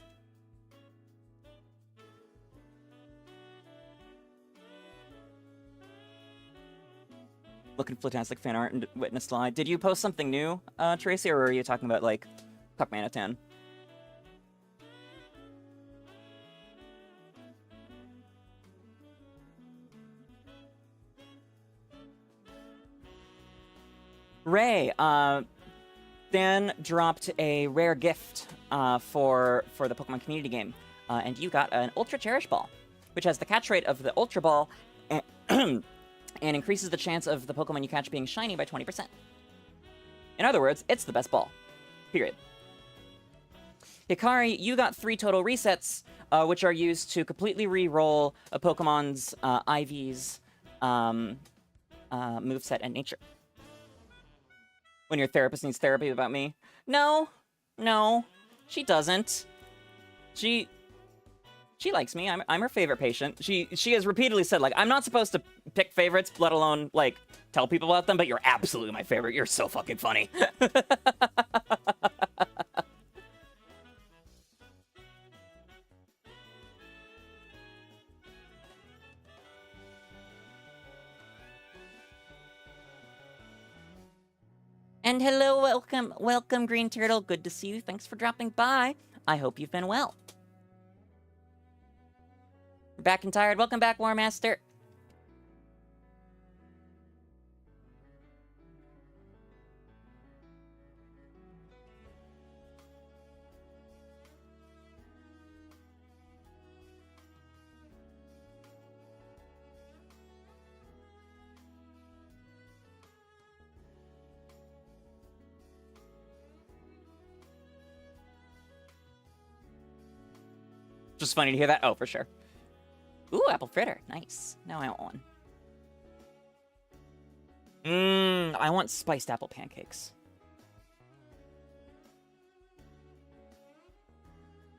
Looking fantastic fan art and witness slide. Did you post something new, Tracy, or were you talking about, like, Cuckmanitan? Ray, Dan dropped a rare gift for the Pokemon community game, and you got an Ultra Cherish Ball, which has the catch rate of the Ultra Ball and increases the chance of the Pokemon you catch being shiny by 20%. In other words, it's the best ball. Period. Hikari, you got 3 total resets, which are used to completely re-roll a Pokemon's IV's moveset and nature. When your therapist needs therapy about me? No, she doesn't. She likes me. I'm her favorite patient. She has repeatedly said, like, I'm not supposed to pick favorites, let alone, like, tell people about them, but you're absolutely my favorite. You're so fucking funny. And hello, welcome, Green Turtle. Good to see you. Thanks for dropping by. I hope you've been well. We're back and tired. Welcome back, War Master. Just funny to hear that. Oh, for sure. Ooh, apple fritter. Nice. Now I want one. I want spiced apple pancakes.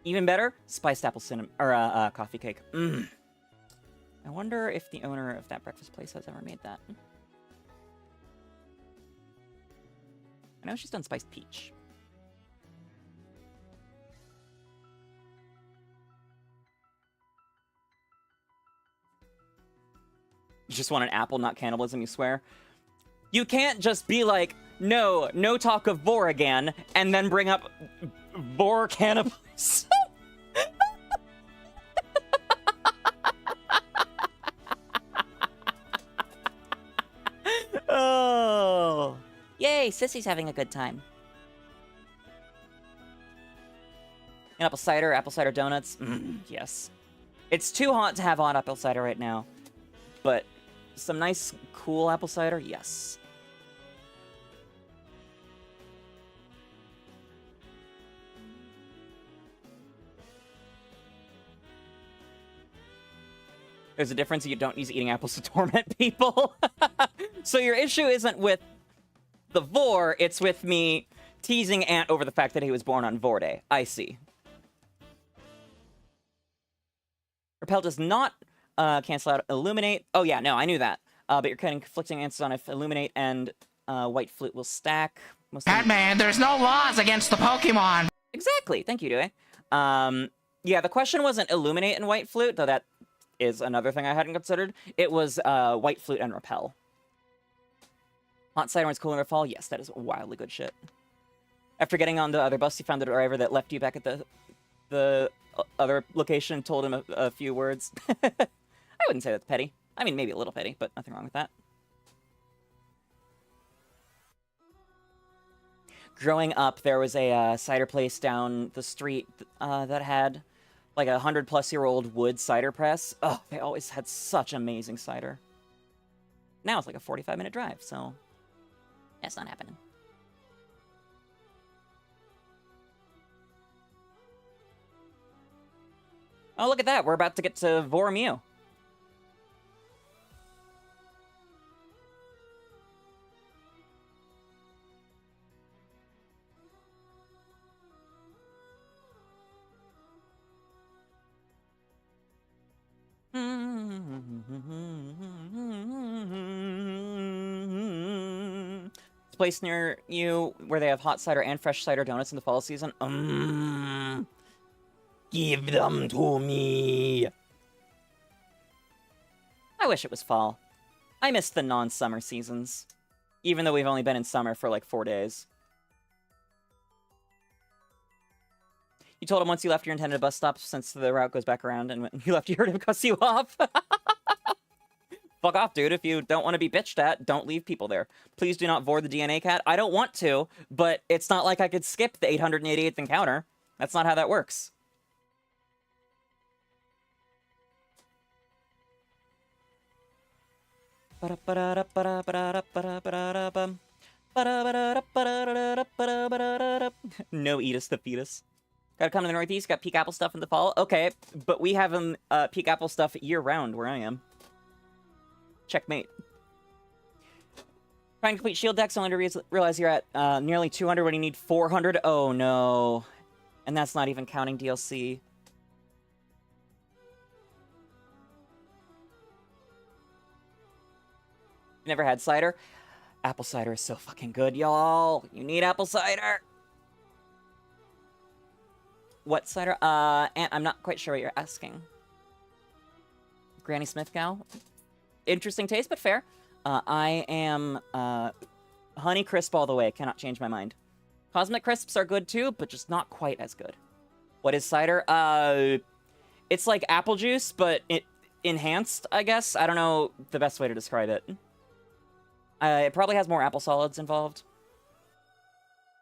Even better, spiced apple cinnamon or coffee cake. I wonder if the owner of that breakfast place has ever made that. I know she's done spiced peach. You just want an apple, not cannibalism, you swear? You can't just be like, no talk of vor again, and then bring up vor cannibalism. Oh. Yay, Sissy's having a good time. And apple cider donuts. Yes. It's too hot to have hot apple cider right now, but some nice, cool apple cider, yes. There's a difference. You don't use eating apples to torment people. So your issue isn't with the Vor, it's with me teasing Ant over the fact that he was born on Vor Day. I see. Repel does not cancel out Illuminate. Oh yeah, no, I knew that. But you're cutting conflicting answers on if Illuminate and White Flute will stack. Batman, there's no laws against the Pokemon! Exactly. Thank you, Dewey. Yeah, the question wasn't Illuminate and White Flute, though that is another thing I hadn't considered. It was White Flute and Repel. Hot Cider was cool in the fall? Yes, that is wildly good shit. After getting on the other bus, you found the driver that left you back at the other location and told him a few words. I wouldn't say that's petty. I mean, maybe a little petty, but nothing wrong with that. Growing up, there was a cider place down the street that had like a 100-plus-year-old wood cider press. Oh, they always had such amazing cider. Now it's like a 45-minute drive, so that's not happening. Oh, look at that. We're about to get to 𝑪𝑹𝑬𝑫𝒰𝑻. It's a place near you where they have hot cider and fresh cider donuts in the fall season. Give them to me. I wish it was fall. I miss the non-summer seasons. Even though we've only been in summer for like 4 days. You told him once you left your intended bus stop, since the route goes back around, and when you left, you heard him cuss you off. Fuck off, dude. If you don't want to be bitched at, don't leave people there. Please do not Vor the DNA cat. I don't want to, but it's not like I could skip the 888th encounter. That's not how that works. No Eatus the fetus. Gotta come to the Northeast, got peak apple stuff in the fall. Okay, but we have peak apple stuff year-round where I am. Checkmate. Trying to complete shield decks only to realize you're at nearly 200 when you need 400. Oh no. And that's not even counting DLC. Never had cider? Apple cider is so fucking good, y'all. You need apple cider. What cider? Aunt, I'm not quite sure what you're asking. Granny Smith gal? Interesting taste, but fair. I am, Honey Crisp all the way. Cannot change my mind. Cosmic Crisps are good too, but just not quite as good. What is cider? It's like apple juice, but enhanced, I guess. I don't know the best way to describe it. It probably has more apple solids involved.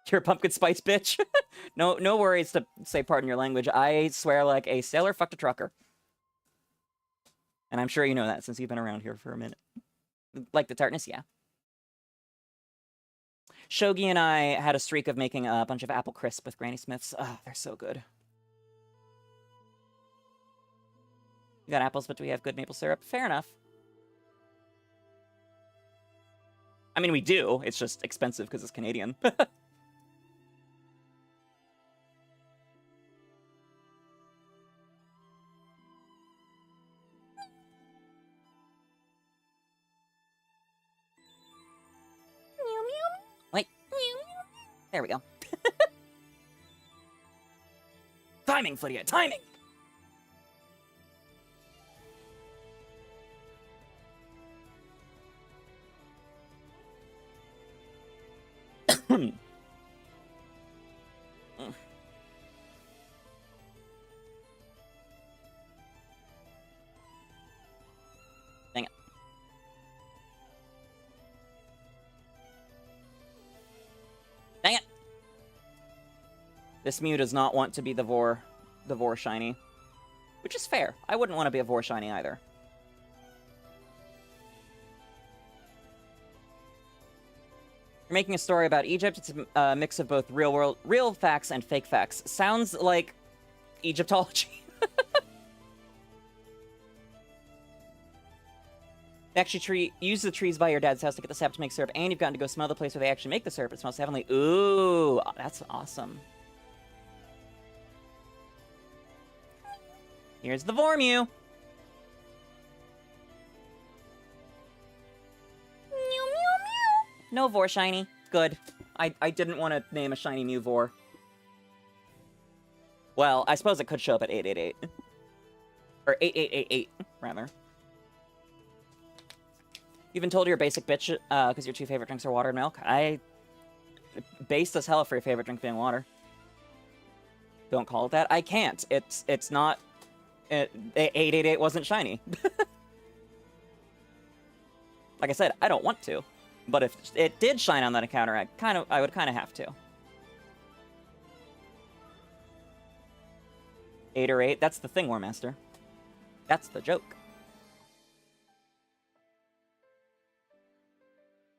You're a pumpkin spice bitch. No worries to say pardon your language. I swear like a sailor fucked a trucker. And I'm sure you know that since you've been around here for a minute. Like the tartness, yeah. Shogi and I had a streak of making a bunch of apple crisp with Granny Smiths. Oh, they're so good. We got apples, but do we have good maple syrup? Fair enough. I mean, we do. It's just expensive because it's Canadian. Wait. There we go. Timing, Flittia, timing! Dang it. Dang it! This Mew does not want to be the Vor shiny. Which is fair. I wouldn't want to be a Vor shiny either. You're making a story about Egypt. It's a mix of both real facts and fake facts. Sounds like Egyptology. Actually, use the trees by your dad's house to get the sap to make syrup, and you've gotten to go smell the place where they actually make the syrup. It smells heavenly. Ooh, that's awesome. Here's the Vormew. No Vor shiny. Good. I didn't want to name a shiny Mew Vor. Well, I suppose it could show up at 888. Or 8888, rather. You've been told you're a basic bitch because your two favorite drinks are water and milk. Based as hell for your favorite drink being water. Don't call it that. I can't. It's not... 888 wasn't shiny. Like I said, I don't want to. But if it did shine on that encounter, I would kind of have to. 8 or 8, that's the thing, War Master. That's the joke.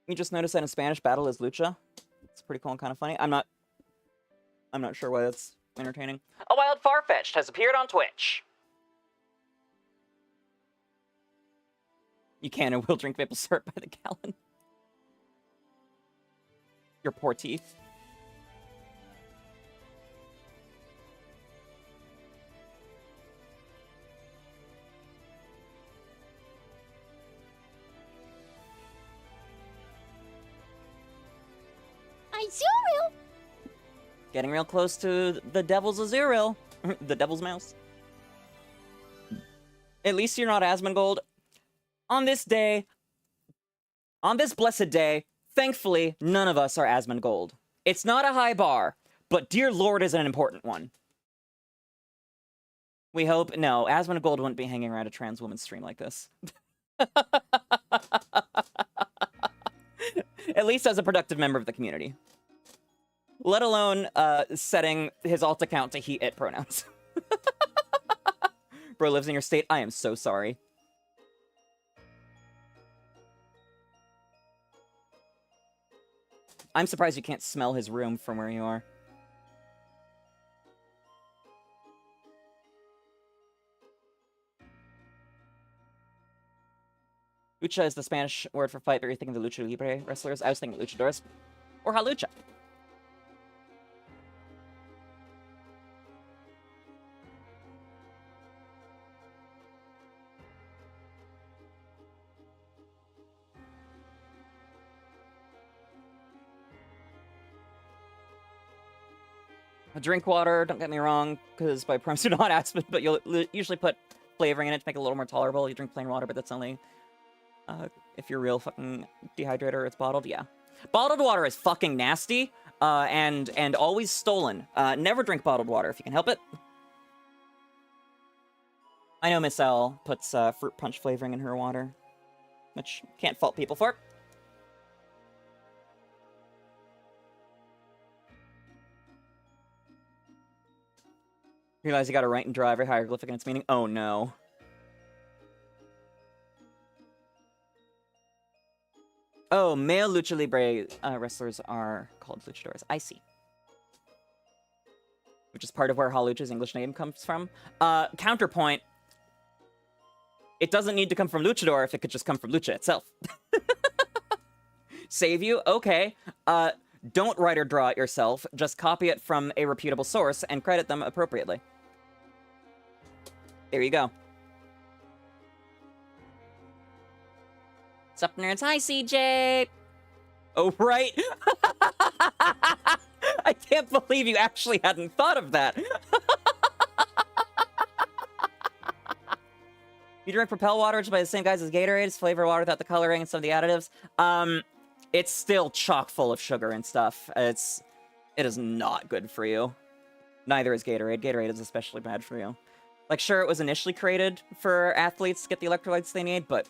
You just noticed that in Spanish, battle is lucha. It's pretty cool and kind of funny. I'm not sure why that's entertaining. A wild Farfetch'd has appeared on Twitch. You can and will drink maple syrup by the gallon. Your poor teeth. Azurill! Getting real close to the devil's Azurill. The devil's mouse. At least you're not 𝑹𝒊𝒈𝒉𝒕. On this day, on this blessed day, thankfully, none of us are 𝑹𝒊𝒈𝒈. It's not a high bar, but dear lord is an important one. We hope... No, 𝑹𝒊𝒈𝒈 wouldn't be hanging around a trans woman's stream like this. At least as a productive member of the community. Let alone setting his alt account to he/it pronouns. Bro lives in your state. I am so sorry. I'm surprised you can't smell his room from where you are. Lucha is the Spanish word for fight, but you're thinking the lucha libre wrestlers. I was thinking luchadores. Or halucha. Drink water, don't get me wrong, because by promise do not aspen, but you'll usually put flavoring in it to make it a little more tolerable. You drink plain water, but that's only if you're real fucking dehydrated or it's bottled, yeah. Bottled water is fucking nasty, and always stolen. Never drink bottled water if you can help it. I know Miss L puts fruit punch flavoring in her water, which can't fault people for. Realize you gotta write and draw every hieroglyphic and its meaning. Oh no. Oh, male lucha libre wrestlers are called luchadores. I see. Which is part of where Halucha's English name comes from. Counterpoint. It doesn't need to come from luchador if it could just come from lucha itself. Save you? Okay. Don't write or draw it yourself. Just copy it from a reputable source and credit them appropriately. There you go. What's up, nerds? Hi, CJ! Oh, right! I can't believe you actually hadn't thought of that! You drink Propel water, which is by the same guys as Gatorade. It's flavored water without the coloring and some of the additives. It's still chock full of sugar and stuff. It is not good for you. Neither is Gatorade. Gatorade is especially bad for you. Like, sure, it was initially created for athletes to get the electrolytes they need, but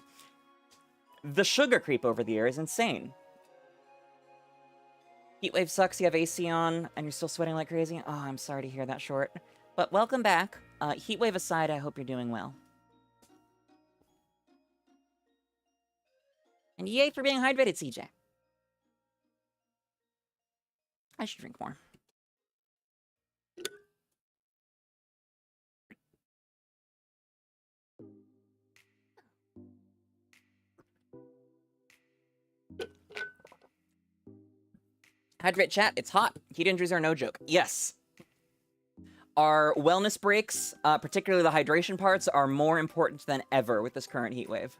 the sugar creep over the year is insane. Heatwave sucks, you have AC on, and you're still sweating like crazy. Oh, I'm sorry to hear that, Short. But welcome back. Heatwave aside, I hope you're doing well. And yay for being hydrated, CJ. I should drink more. Hydrate chat, it's hot. Heat injuries are no joke. Yes. Our wellness breaks, particularly the hydration parts, are more important than ever with this current heat wave.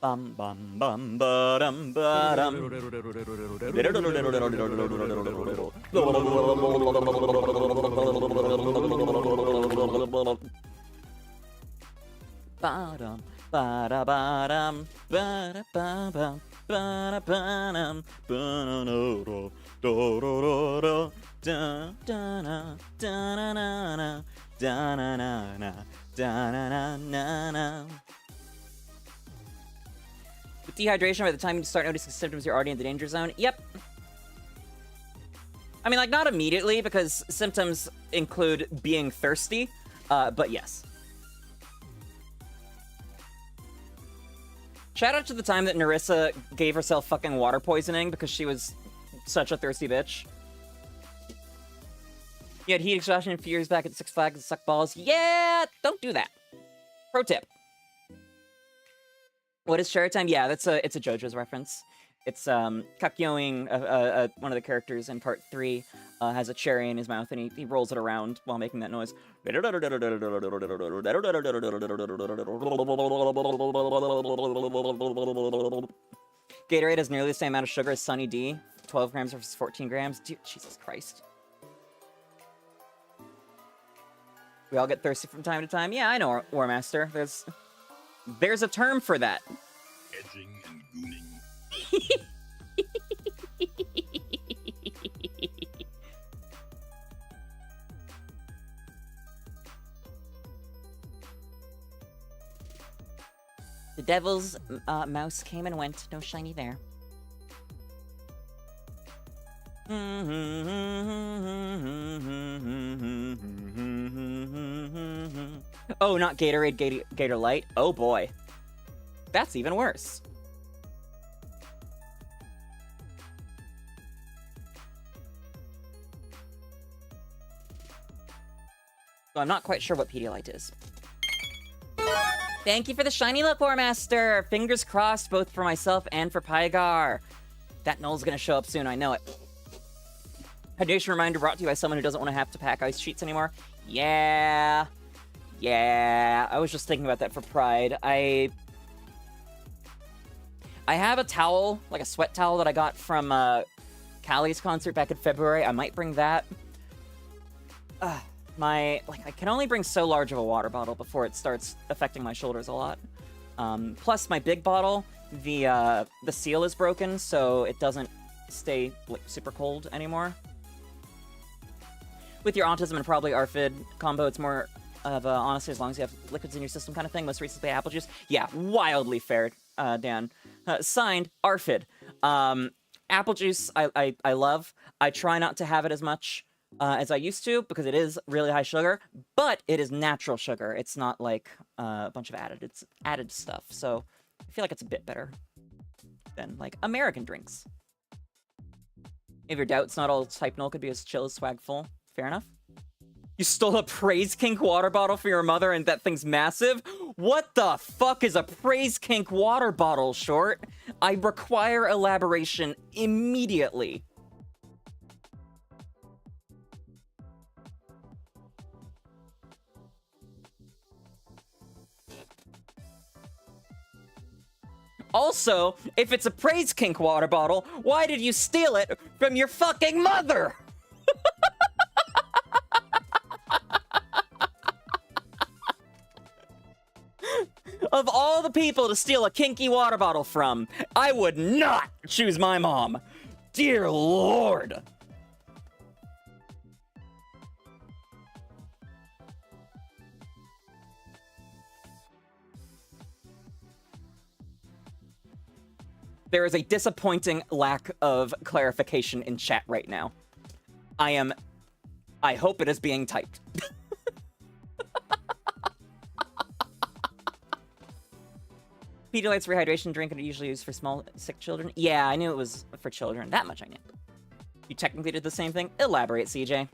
Bum bum bum ba-dum ba-dum. Ba-dum, ba-da-ba-dum, ba-da-ba-bum, ba-da-ba-dum, ba-da-da-da, da-da-da-da, da-da-da, da-da-da-da, da-da-da-da, da-da-da-da-da. With dehydration, by the time you start noticing symptoms, you're already in the danger zone. Yep. I mean, like, not immediately, because symptoms include being thirsty, but yes. Shout out to the time that Nerissa gave herself fucking water poisoning because she was such a thirsty bitch. You had heat exhaustion a few years back at Six Flags and suck balls. Yeah, don't do that. Pro tip. What is cherry time? Yeah, it's a JoJo's reference. It's 𝒒�𝒄𝒌, one of the characters in part 3, has a cherry in his mouth and he rolls it around while making that noise. Gatorade has nearly the same amount of sugar as Sunny D, 12 grams versus 14 grams. Dude, Jesus Christ. We all get thirsty from time to time. Yeah, I know, War Master. There's a term for that. Edging and gooning. The devil's mouse came and went. No shiny there. Oh, not Gatorade, Gator Light. Oh boy. That's even worse. So I'm not quite sure what Pedialyte is. Thank you for the shiny look, War Master. Fingers crossed, both for myself and for Pygar. That Null's gonna show up soon, I know it. Hydration reminder brought to you by someone who doesn't want to have to pack ice sheets anymore. Yeah. Yeah. I was just thinking about that for Pride. I have a towel, like a sweat towel that I got from Callie's concert back in February. I might bring that. I can only bring so large of a water bottle before it starts affecting my shoulders a lot. Plus, my big bottle, the seal is broken, so it doesn't stay like super cold anymore. With your autism and probably ARFID combo, it's more of honestly, as long as you have liquids in your system kind of thing. Most recently, apple juice. Yeah, wildly fair, Dan. Signed, ARFID. Apple juice, I love. I try not to have it as much as I used to, because it is really high sugar, but it is natural sugar. It's not like a bunch of added stuff, so I feel like it's a bit better than, like, American drinks. If your doubt's not all type null could be as chill as Swagful. Fair enough. You stole a Praise Kink water bottle for your mother and that thing's massive? What the fuck is a Praise Kink water bottle, Short? I require elaboration immediately. Also, if it's a Praise Kink water bottle, why did you steal it from your fucking mother? Of all the people to steal a kinky water bottle from, I would not choose my mom. Dear Lord. There is a disappointing lack of clarification in chat right now. I hope it is being typed. Pedialyte's rehydration drink and usually used for small, sick children. Yeah, I knew it was for children. That much I knew. You technically did the same thing? Elaborate, CJ.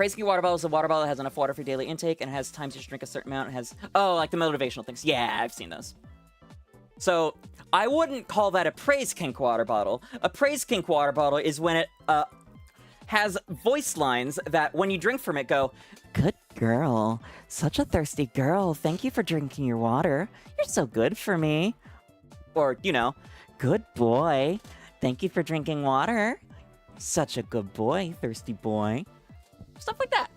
Praise King water bottle is a water bottle that has enough water for daily intake and has times you should drink a certain amount. It has, oh, like the motivational things. Yeah, I've seen those. So I wouldn't call that a Praise Kink water bottle. A Praise Kink water bottle is when it has voice lines that when you drink from it go, "Good girl, such a thirsty girl. Thank you for drinking your water. You're so good for me." Or, you know, "Good boy. Thank you for drinking water. Such a good boy, thirsty boy." Stuff like that.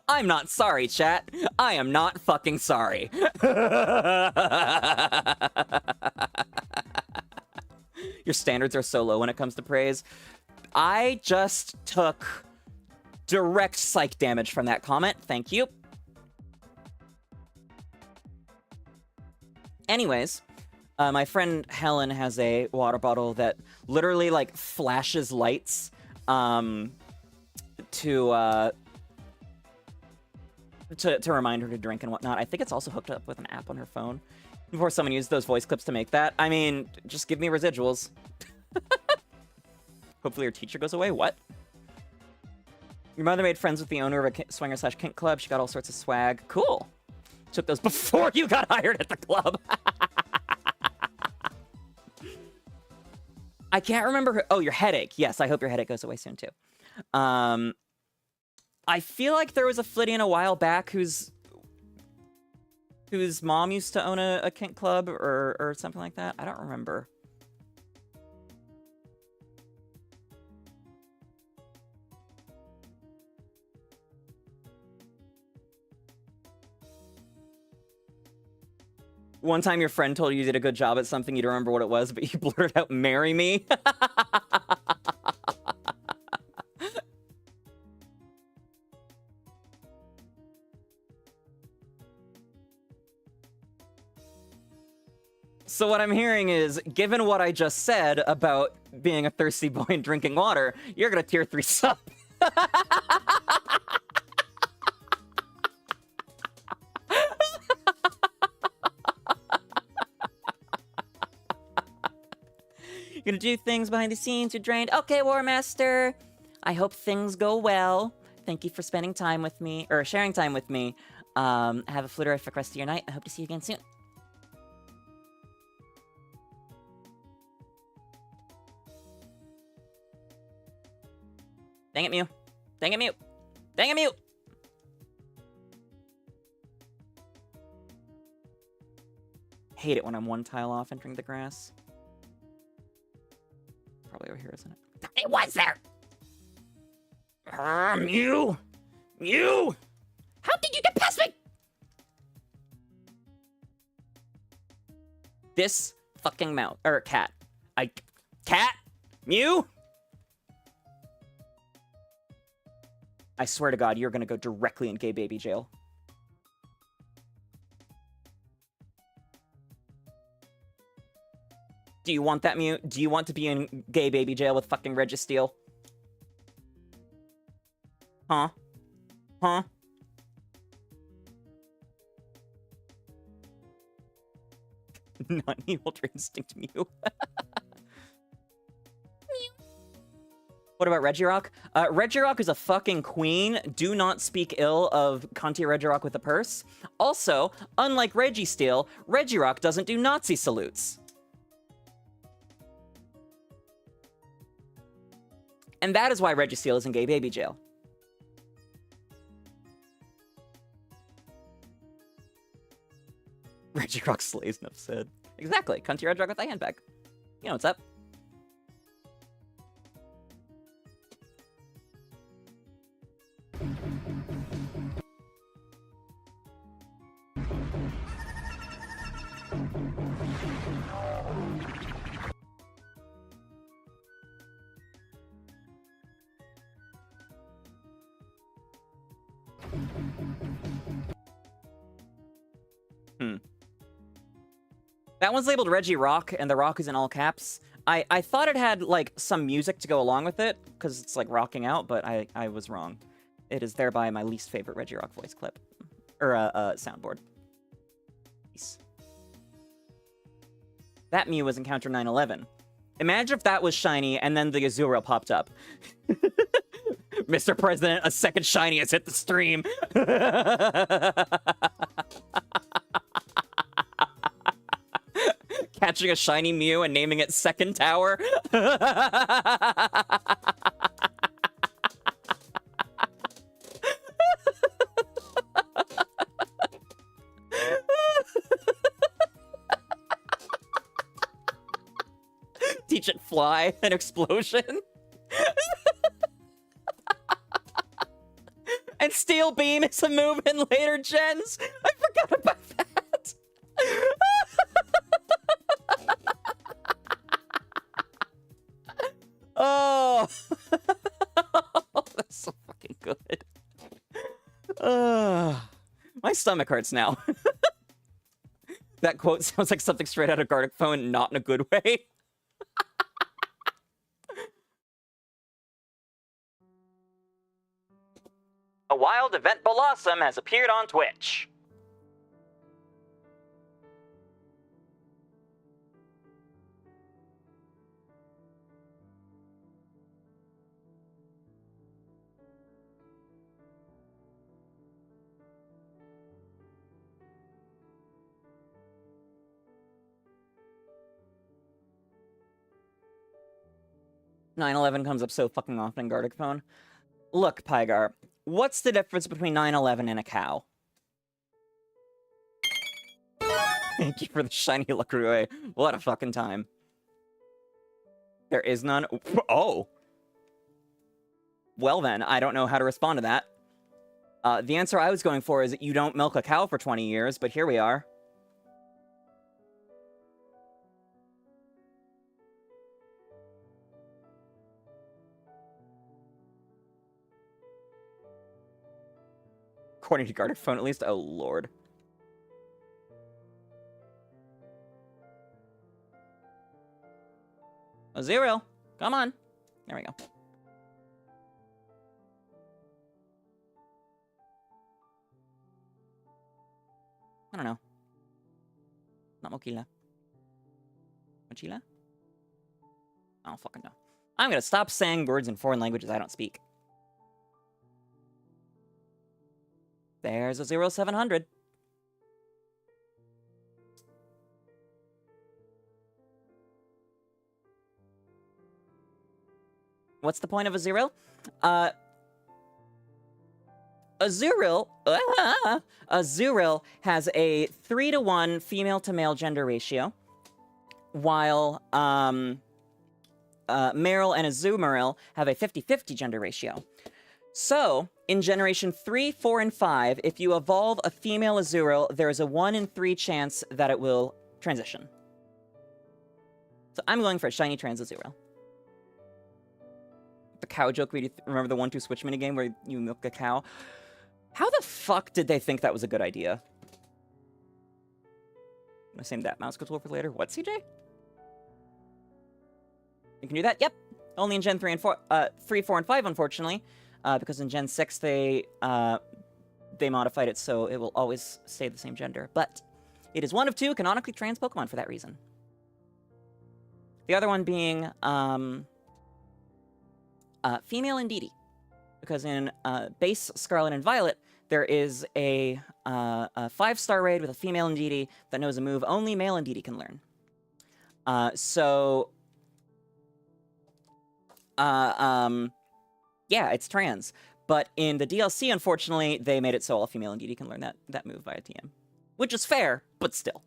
I'm not sorry, chat. I am not fucking sorry. Your standards are so low when it comes to praise. I just took direct psych damage from that comment. Thank you. Anyways, my friend Helen has a water bottle that literally, like, flashes lights to remind her to drink and whatnot. I think it's also hooked up with an app on her phone. Before someone used those voice clips to make that. I mean, just give me residuals. Hopefully your teacher goes away. What? Your mother made friends with the owner of a swinger/kink club. She got all sorts of swag. Cool. Took those before you got hired at the club. I can't remember her. Oh, your headache. Yes, I hope your headache goes away soon, too. I feel like there was a Flittian a while back whose mom used to own a kink club or something like that. I don't remember. One time your friend told you you did a good job at something, you don't remember what it was, but you blurted out, "Marry me." So what I'm hearing is, given what I just said about being a thirsty boy and drinking water, you're gonna tier 3 sub. You're gonna do things behind the scenes, you're drained. Okay, War Master. I hope things go well. Thank you for spending time with me, or sharing time with me. Have a flitterific rest of your night. I hope to see you again soon. Dang it, Mew. Dang it, Mew. Dang it, Mew. Hate it when I'm one tile off entering the grass. Probably over here, isn't it? It was there! Mew! Mew! How did you get past me? This fucking mouse. Or cat. Cat? Mew? I swear to God, you're gonna go directly in gay baby jail. Do you want that, Mew? Do you want to be in gay baby jail with fucking Registeel? Huh? Huh? Not me, Ultra Instinct Mew. What about Regirock? Regirock is a fucking queen. Do not speak ill of Contia Regirock with a purse. Also, unlike Registeel, Regirock doesn't do Nazi salutes. And that is why Registeel is in gay baby jail. Regirock slays, enough said. Exactly, Contia Regirock with a handbag. You know what's up. That one's labeled Regirock, and the rock is in all caps. I thought it had, like, some music to go along with it, because it's, like, rocking out, but I was wrong. It is thereby my least favorite Regirock voice clip. Or, soundboard. Peace. That Mew was Encounter 911. Imagine if that was shiny and then the Azurill popped up. Mr. President, a second shiny has hit the stream. Catching a shiny Mew and naming it Second Tower. Teach it fly, an explosion. And Steel Beam is a move in later gens. I forgot about that. Oh. That's so fucking good. My stomach hurts now. That quote sounds like something straight out of Gartic Phone, not in a good way. A wild event blossom has appeared on Twitch. (9/11) comes up so fucking often in Gartic Phone. Look, Pygar, what's the difference between 9/11 and a cow? Thank you for the shiny LaCroix. What a fucking time. There is none. Oh. Well then, I don't know how to respond to that. The answer I was going for is that you don't milk a cow for 20 years, but here we are. According to Gartic Phone, at least. Oh, Lord. Azurill, come on. There we go. I don't know. Not Mokila. Mochila? I don't fucking know. I'm gonna stop saying words in foreign languages I don't speak. There's a 0700. What's the point of Azurill? Azurill has a 3-to-1 female-to-male gender ratio, while Meryl and Azumarill have a 50-50 gender ratio. So, in Generation 3, 4, and 5, if you evolve a female Azurill, there is a 1 in 3 chance that it will transition. So I'm going for a shiny trans Azurill. The cow joke, remember the 1-2 switch minigame where you milk a cow? How the fuck did they think that was a good idea? I'm gonna save that mouse control for later. What, CJ? You can do that? Yep. Only in Gen 3 and 4, 3, 4, and 5, unfortunately. Because in Gen 6, they modified it so it will always stay the same gender. But it is one of 2 canonically trans Pokemon for that reason. The other one being female Indeedee. Because in base Scarlet and Violet, there is a 5-star raid with a female Indeedee that knows a move only male Indeedee can learn. Yeah, it's trans. But in the DLC, unfortunately, they made it so all female Indeedee can learn that move via TM. Which is fair, but still.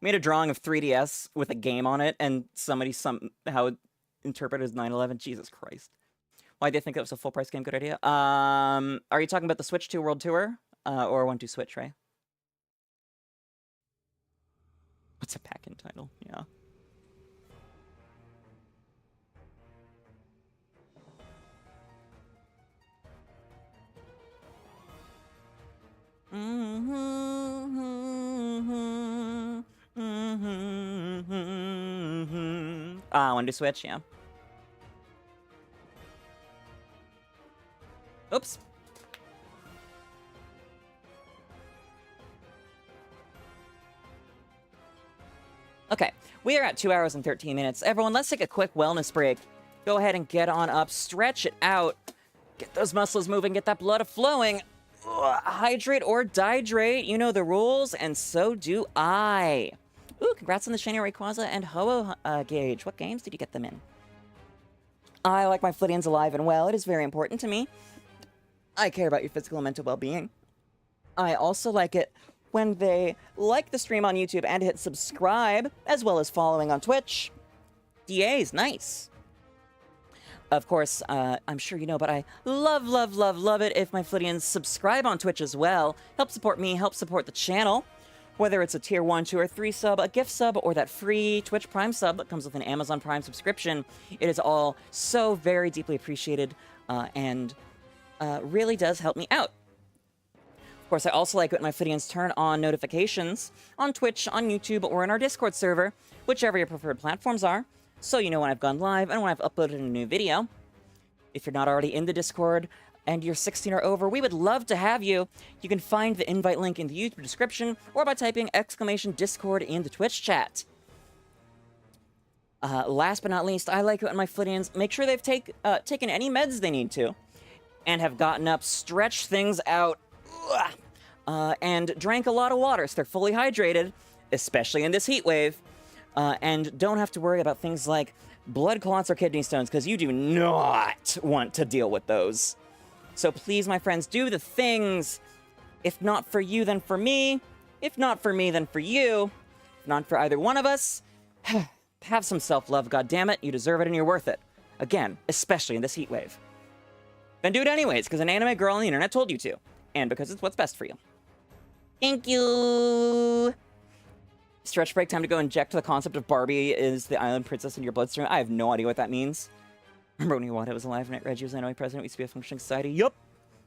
Made a drawing of 3DS with a game on it, and somebody somehow interpreted as 9/11. Jesus Christ. Why'd they think that was a full-price game? Good idea. Are you talking about the Switch 2 World Tour? Or 1-2 Switch, right? What's a pack-in title? Yeah. One to switch, yeah. Oops. We are at 2 hours and 13 minutes. Everyone, let's take a quick wellness break. Go ahead and get on up, stretch it out, get those muscles moving, get that blood flowing. Ugh, hydrate or dihydrate, you know the rules, and so do I. Ooh, congrats on the shiny Rayquaza and Ho-Oh gauge. What games did you get them in? I like my Flittians alive and well. It is very important to me. I care about your physical and mental well-being. I also like it when they like the stream on YouTube and hit subscribe, as well as following on Twitch. DA's nice. Of course, I'm sure you know, but I love, love, love, love it if my Flittians subscribe on Twitch as well. Help support me, help support the channel. Whether it's a tier 1, 2, or 3 sub, a gift sub, or that free Twitch Prime sub that comes with an Amazon Prime subscription, it is all so very deeply appreciated and really does help me out. Of course, I also like it when my Flittians turn on notifications on Twitch, on YouTube, or in our Discord server, whichever your preferred platforms are, so you know when I've gone live and when I've uploaded a new video. If you're not already in the Discord and you're 16 or over, we would love to have you. You can find the invite link in the YouTube description or by typing !Discord in the Twitch chat. Last but not least, I like it when my Flittians make sure they've taken any meds they need to and have gotten up, stretched things out, and drank a lot of water so they're fully hydrated, especially in this heat wave. And don't have to worry about things like blood clots or kidney stones, because you do not want to deal with those. So please, my friends, do the things. If not for you, then for me. If not for me, then for you. If not for either one of us, have some self-love, goddammit. You deserve it and you're worth it. Again, especially in this heat wave. Then do it anyways, because an anime girl on the internet told you to. And because it's what's best for you. Thank you! Stretch break, time to go inject the concept of Barbie is the island princess in your bloodstream. I have no idea what that means. Remember when Iwata was alive and Reggie was anime president? We used to be a functioning society. Yup.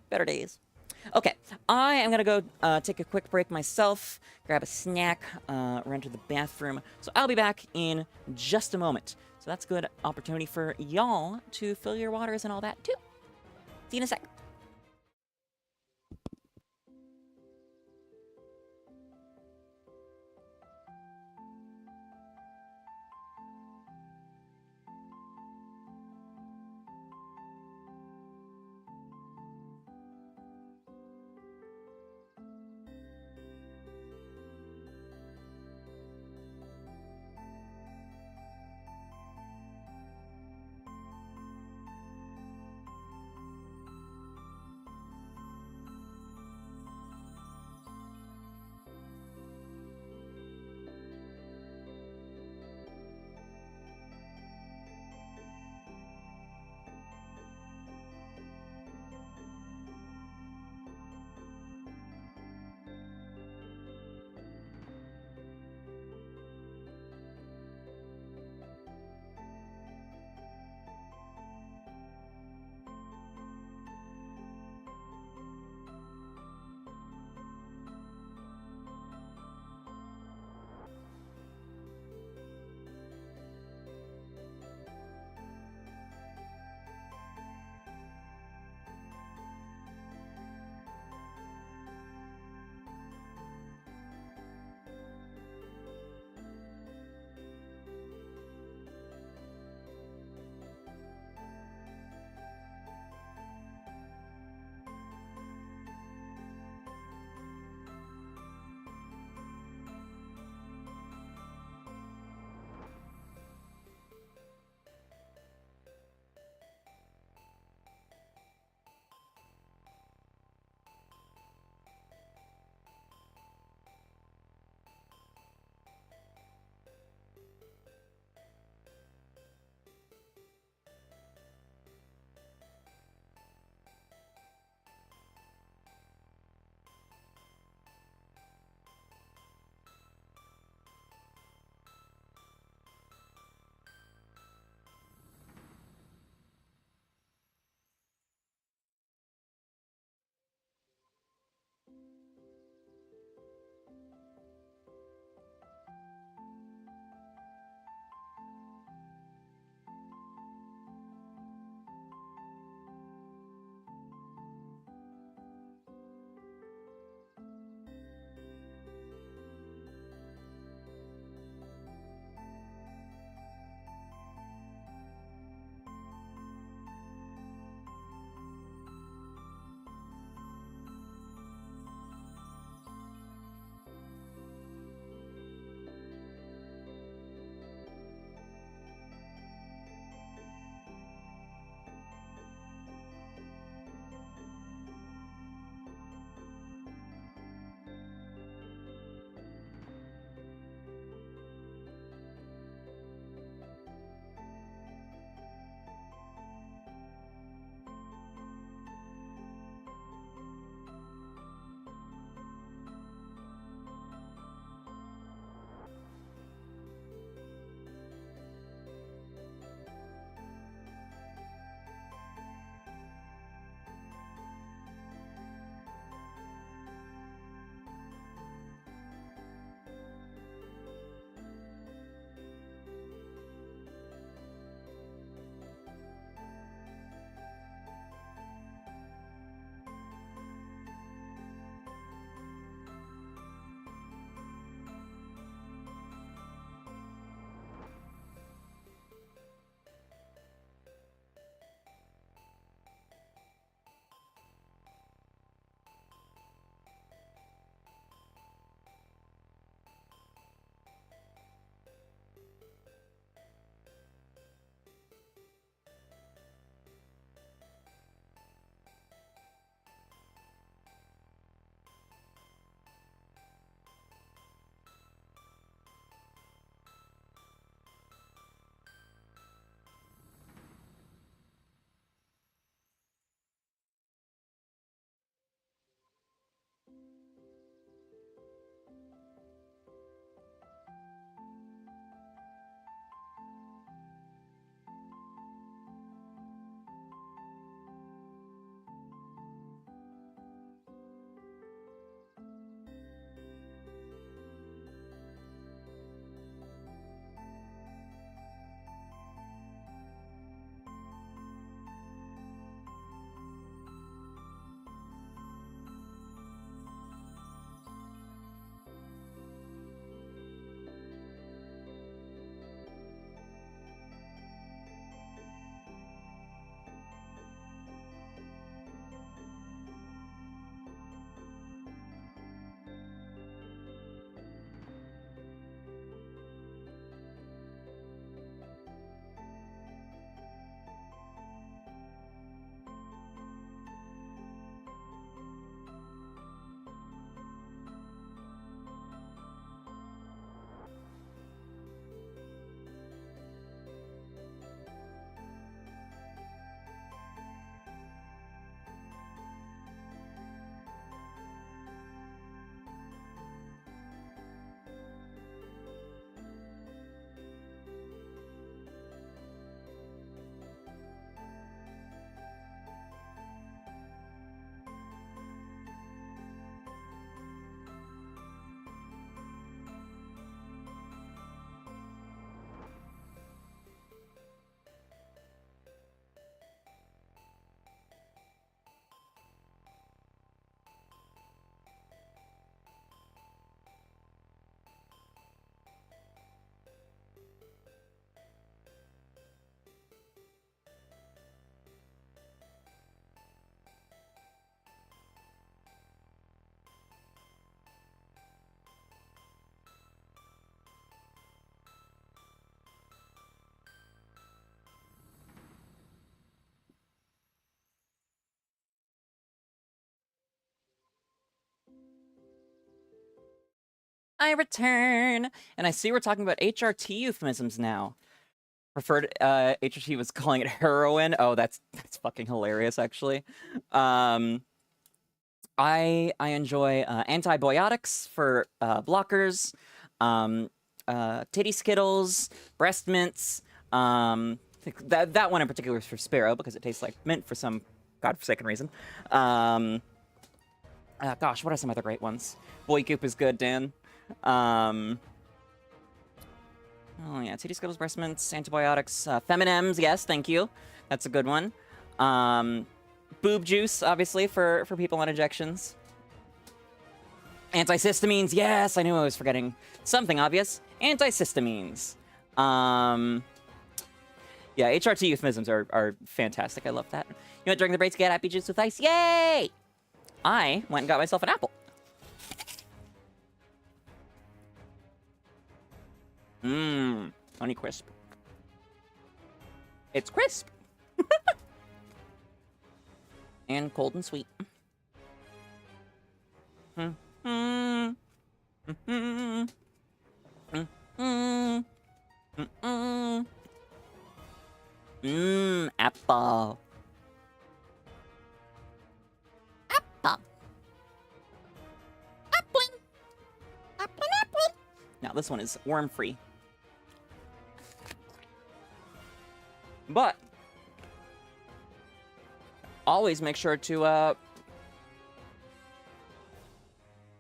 Better days. Okay, I am going to go take a quick break myself, grab a snack, run to the bathroom. So I'll be back in just a moment. So that's a good opportunity for y'all to fill your waters and all that too. See you in a sec. I return, and I see we're talking about HRT euphemisms now. Preferred HRT was calling it heroin. Oh, that's fucking hilarious, actually. I enjoy antibiotics for blockers, titty skittles, breast mints. That one in particular is for Sparrow because it tastes like mint for some godforsaken reason. Gosh, what are some other great ones? 𝑹𝒊𝒈𝒄 is good, Dan. Oh yeah, titty skittles, breast mints, antibiotics, Feminems, yes, thank you. That's a good one. Boob juice, obviously, for people on injections. Antihistamines, yes, I knew I was forgetting something obvious. Antihistamines. Yeah, HRT euphemisms are fantastic. I love that. You went during the break to get happy juice with ice. Yay! I went and got myself an apple. Mmm, Honey Crisp. It's crisp. And cold and sweet. Mmm, apple. Apple. Appling. Apple, apple. Now this one is worm-free. But always make sure to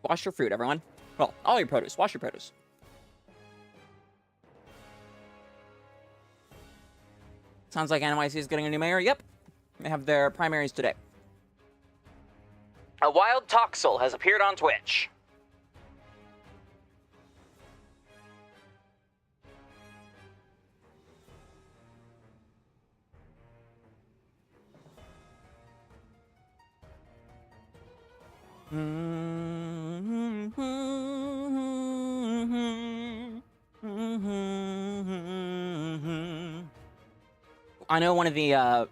wash your fruit, everyone. Well, all your produce. Wash your produce. Sounds like NYC is getting a new mayor. Yep. They have their primaries today. A wild Voxel has appeared on Twitch. I know one of the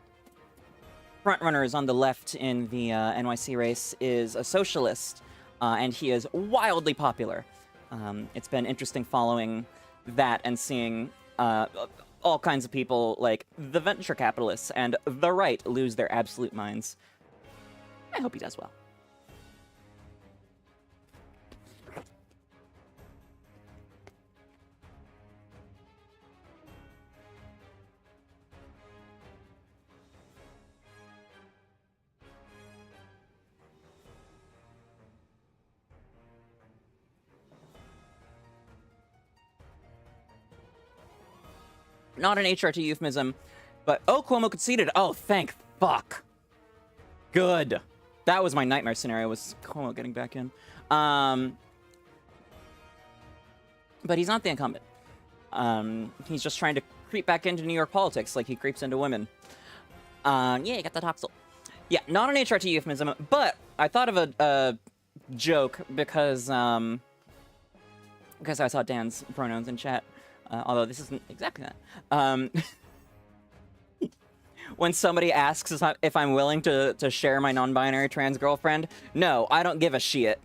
front runners on the left in the NYC race is a socialist, and he is wildly popular. It's been interesting following that and seeing all kinds of people like the venture capitalists and the right lose their absolute minds. I hope he does well. Not an HRT euphemism, but oh, Cuomo conceded. Oh, thank fuck. Good. That was my nightmare scenario, was Cuomo getting back in. But he's not the incumbent. He's just trying to creep back into New York politics like he creeps into women. Yeah, you got the Voxel. Yeah, not an HRT euphemism, but I thought of a joke because I saw Dan's pronouns in chat. Although this isn't exactly that. When somebody asks if I'm willing to share my non-binary trans girlfriend, no, I don't give a shit.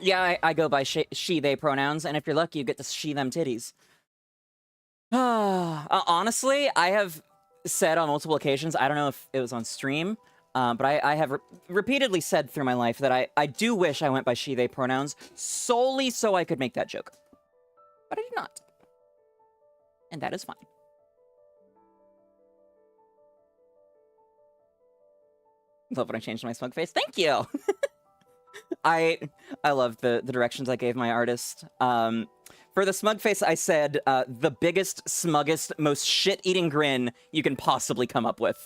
Yeah, I go by she, they pronouns, and if you're lucky, you get to she, them titties. Honestly, I have said on multiple occasions, I don't know if it was on stream, but I have repeatedly said through my life that I do wish I went by she, they pronouns solely so I could make that joke. But I do not. And that is fine. Love when I changed my smug face. Thank you! I love the directions I gave my artist. For the smug face, I said, the biggest, smuggest, most shit-eating grin you can possibly come up with.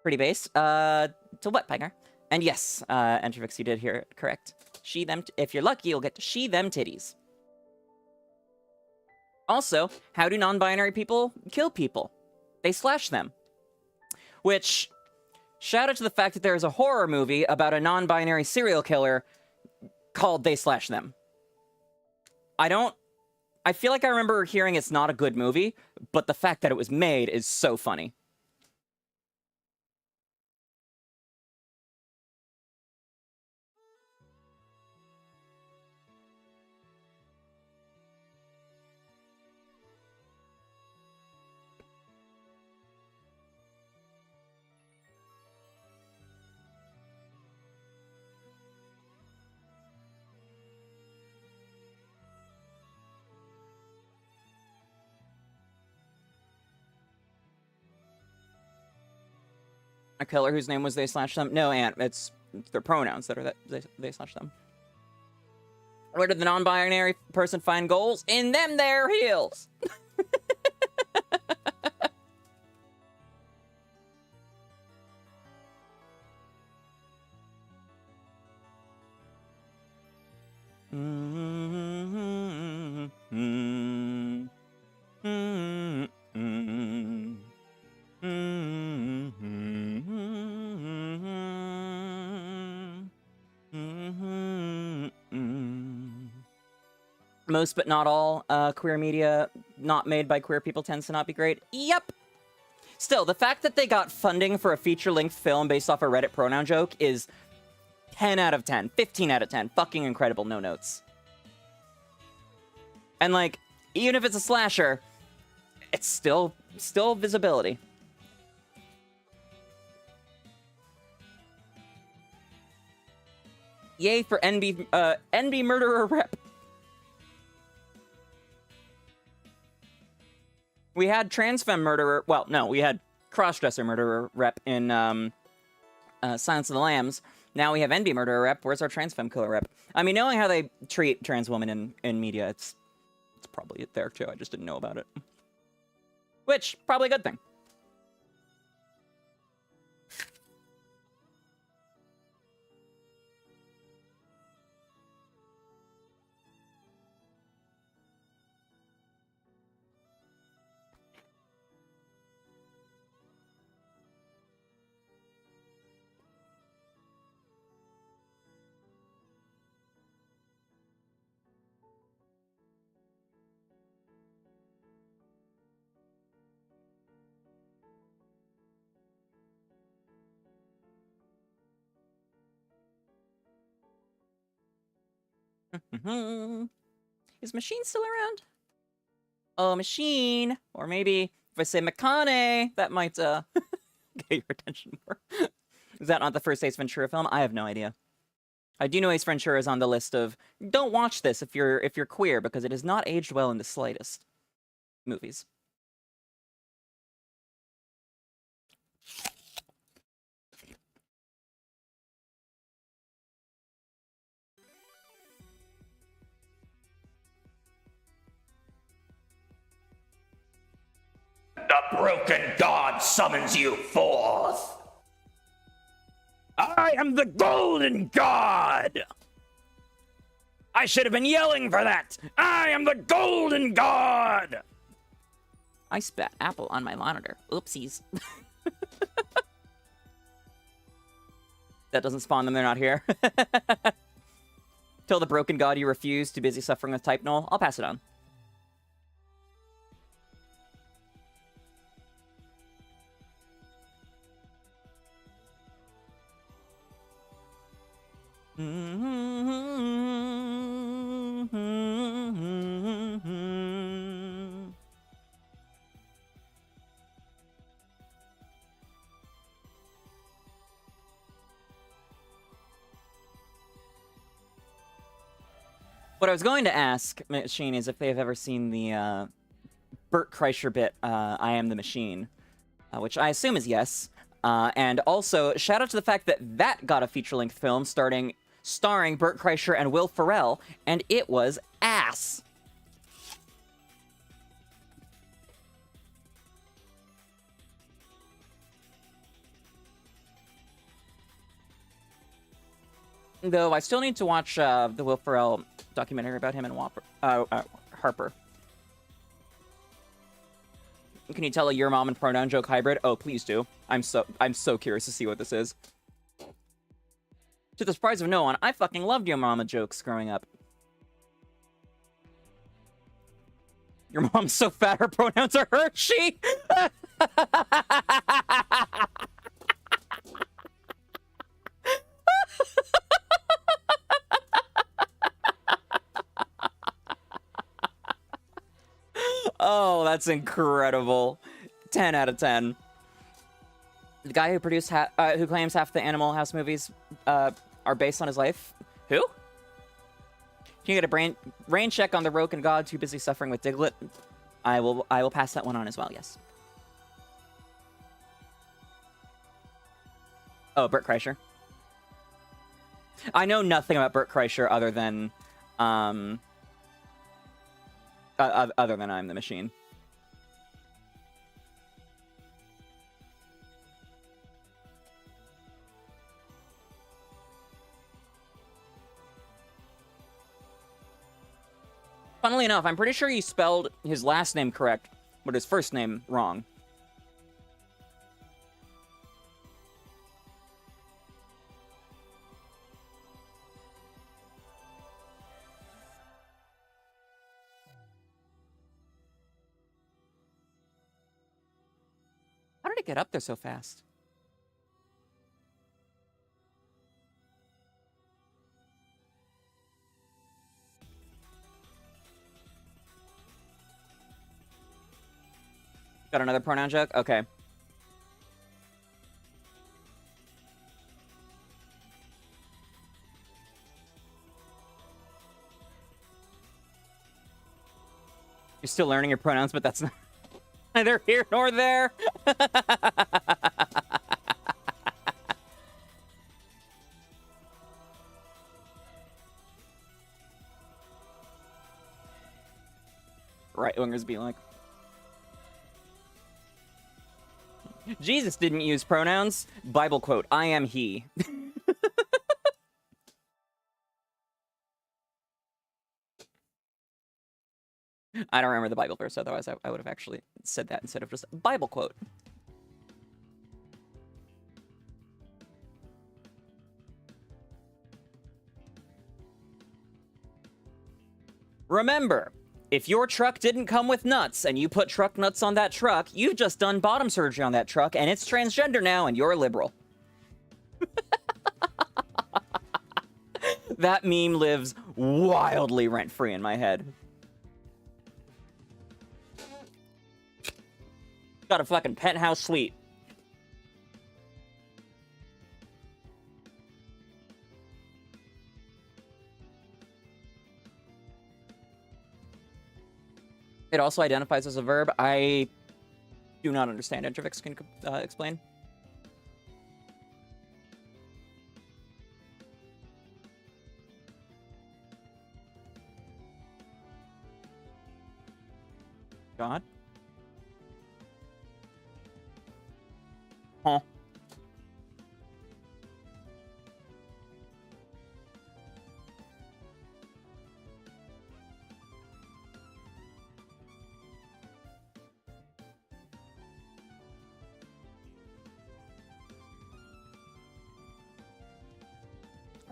Pretty base. To what, Piker? And yes, Entrovix, you did hear it correct. She, them, if you're lucky, you'll get to she, them titties. Also, how do non-binary people kill people? They slash them. Which, Shout out to the fact that there's a horror movie about a non-binary serial killer called They/Them. I feel like I remember hearing it's not a good movie, but the fact that it was made is so funny. A killer whose name was They/Them? No, Ant. It's their pronouns that are They/Them. Where did the non-binary person find goals? In them there heels! Most but not all queer media not made by queer people tends to not be great. Yep. Still, the fact that they got funding for a feature-length film based off a Reddit pronoun joke is 10 out of 10, 15 out of 10. Fucking incredible, no notes. And, like, even if it's a slasher, it's still visibility. Yay for NB murderer rep. We had transfemme murderer, well, no, we had crossdresser murderer rep in Silence of the Lambs. Now we have NB murderer rep. Where's our transfemme killer rep? I mean, knowing how they treat trans women in media, it's probably it there too. I just didn't know about it. Which, probably a good thing. Is Machine still around? Oh, Machine! Or maybe if I say McConaughey, that might get your attention more. Is that not the first Ace Ventura film? I have no idea. I do know Ace Ventura is on the list of don't watch this if you're queer because it has not aged well in the slightest. Movies. The broken god summons you forth. I am the golden god. I should have been yelling for that. I am the golden god. I spat apple on my monitor. Oopsies. That doesn't spawn them, they're not here. Tell the broken god you refuse, too busy suffering with type null. I'll pass it on. What I was going to ask, Machine, is if they've ever seen the Bert Kreischer bit, I Am the Machine, which I assume is yes. And also, shout out to the fact that that got a feature-length film starring Bert Kreischer and Will Ferrell, and it was ass. Though I still need to watch the Will Ferrell documentary about him and Harper. Can you tell a your mom and pronoun joke hybrid? Oh, please do. I'm so curious to see what this is. To the surprise of no one, I fucking loved your mama jokes growing up. Your mom's so fat her pronouns are her, she. Oh, that's incredible. 10 out of 10. The guy who produced who claims half the Animal House movies are based on his life. Who? Can you get a rain check on the Roken God too busy suffering with Diglett? I will pass that one on as well, yes. Oh, Bert Kreischer. I know nothing about Bert Kreischer other than I'm the Machine. Funnily enough, I'm pretty sure he spelled his last name correct, but his first name wrong. How did it get up there so fast? Got another pronoun joke? Okay. You're still learning your pronouns, but that's neither here nor there. Right-wingers be like, Jesus didn't use pronouns. Bible quote, I am he. I don't remember the Bible verse, otherwise I would have actually said that instead of just Bible quote. Remember, if your truck didn't come with nuts and you put truck nuts on that truck, you've just done bottom surgery on that truck and it's transgender now and you're liberal. That meme lives wildly rent-free in my head. Got a fucking penthouse suite. It also identifies as a verb. I do not understand. Intervix can explain. God? Huh.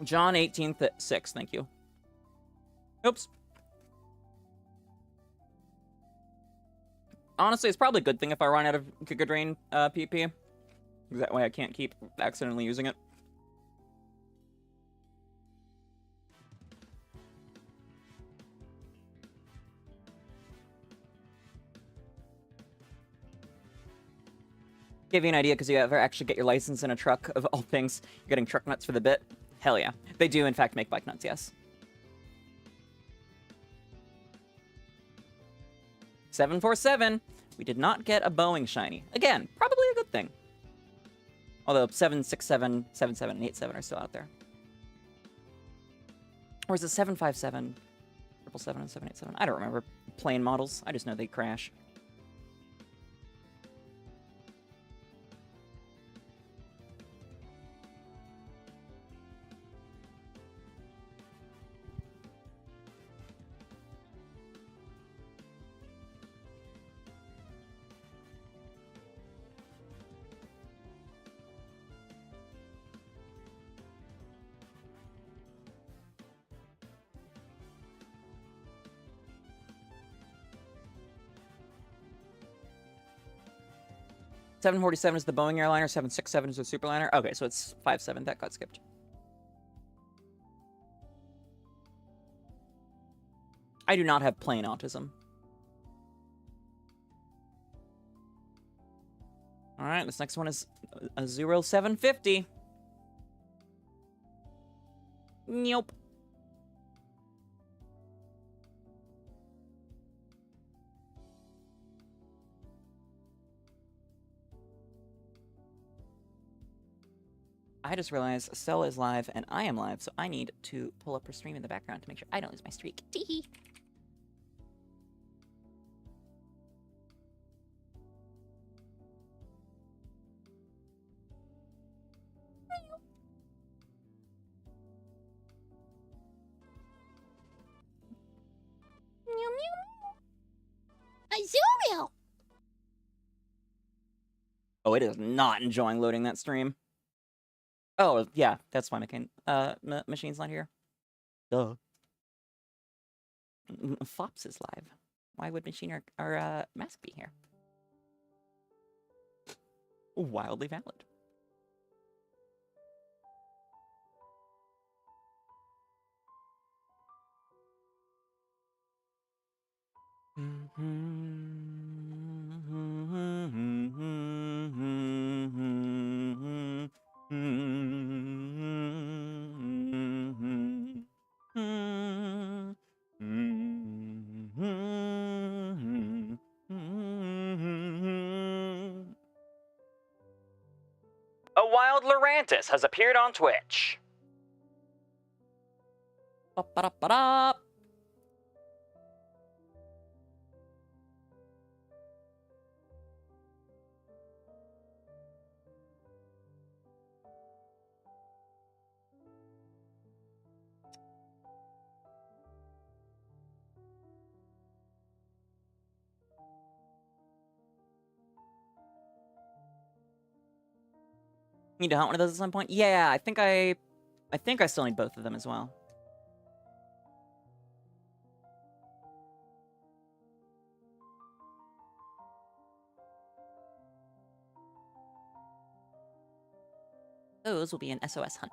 John 18:6, thank you. Oops. Honestly, it's probably a good thing if I run out of Gigadrain PP. That way I can't keep accidentally using it. Give you an idea, because you ever actually get your license in a truck, of all things, you're getting truck nuts for the bit. Hell yeah. They do, in fact, make bike nuts, yes. 747. We did not get a Boeing shiny. Again, probably a good thing. Although 767, 77, and 87 are still out there. Or is it 757, 777, and 787? I don't remember plane models. I just know they crash. 747 is the Boeing airliner, 767 is the superliner. Okay, so it's 57. That got skipped. I do not have plain autism. All right, this next one is Azurill 750. Nope. I just realized Stella is live and I am live, so I need to pull up her stream in the background to make sure I don't lose my streak. Teehee. Meow meow. Azurill. Oh, it is not enjoying loading that stream. Oh, yeah, that's why Machine's not here. Duh. Fops is live. Why would Machine or Mask be here? Wildly valid. A wild Lurantis has appeared on Twitch. Ba-ba-da-ba-da. Need to hunt one of those at some point? Yeah, I think I still need both of them as well. Those will be an SOS hunt.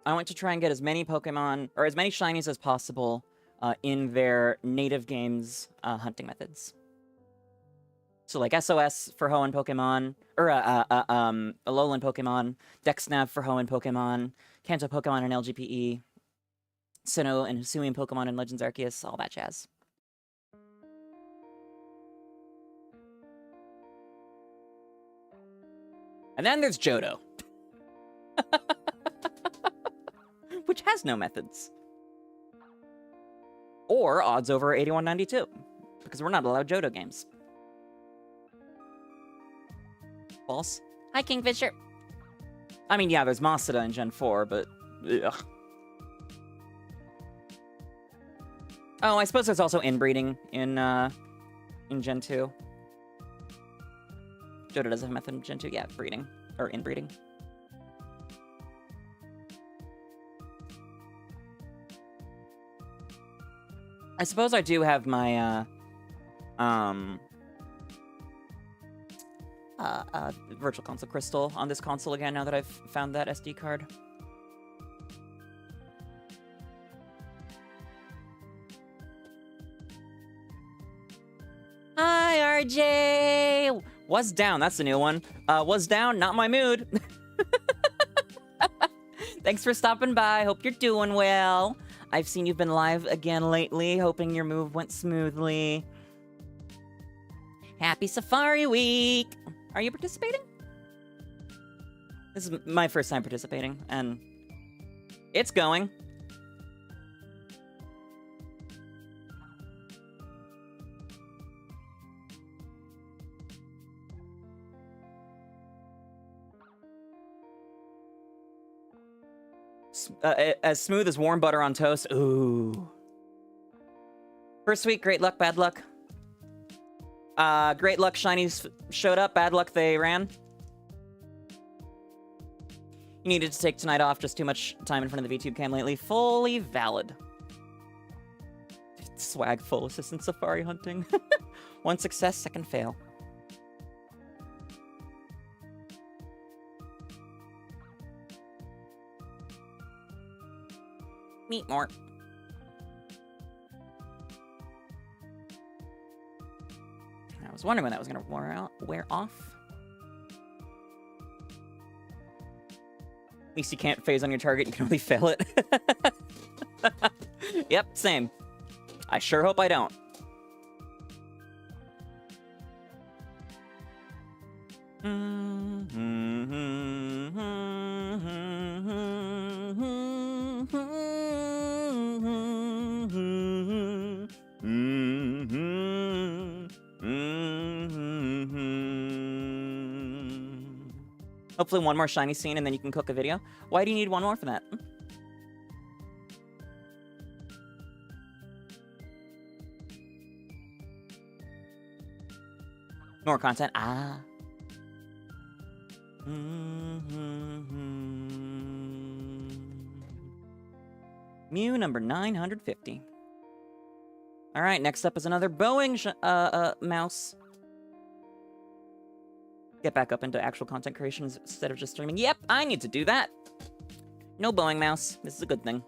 I want to try and get as many Pokemon, or as many shinies as possible, in their native games hunting methods. So like SOS for Hoenn Pokemon, or Alolan Pokemon, Dexnav for Hoenn Pokemon, Kanto Pokemon and LGPE, Sinnoh and Hisuian Pokemon and Legends Arceus, all that jazz. And then there's Johto. Which has no methods. Or odds over 8192. Because we're not allowed Johto games. False. Hi, Kingfisher. I mean, yeah, there's Masada in Gen 4, but... ugh. Oh, I suppose there's also inbreeding in Gen 2. Johto does have a method in Gen 2. Yeah, breeding. Or inbreeding. I suppose I do have my, Virtual Console Crystal on this console again now that I've found that SD card. Hi, RJ! Was down, that's the new one. Was down, not my mood. Thanks for stopping by, hope you're doing well. I've seen you've been live again lately, hoping your move went smoothly. Happy Safari Week! Are you participating? This is my first time participating, and it's going. As smooth as warm butter on toast. Ooh. First week, great luck, bad luck. Great luck, shinies showed up. Bad luck, they ran. You needed to take tonight off. Just too much time in front of the VTube cam lately. Fully valid. Swag full assistant safari hunting. One success, second fail. Meet more. I was wondering when that was gonna wear off. At least you can't phase on your target, you can only fail it. Yep, same. I sure hope I don't. Hopefully one more shiny scene and then you can cook a video. Why do you need one more for that? More content. Ah. Mew number 950. All right, next up is another Boeing mouse. Get back up into actual content creations instead of just streaming. Yep, I need to do that. No Boeing mouse. This is a good thing.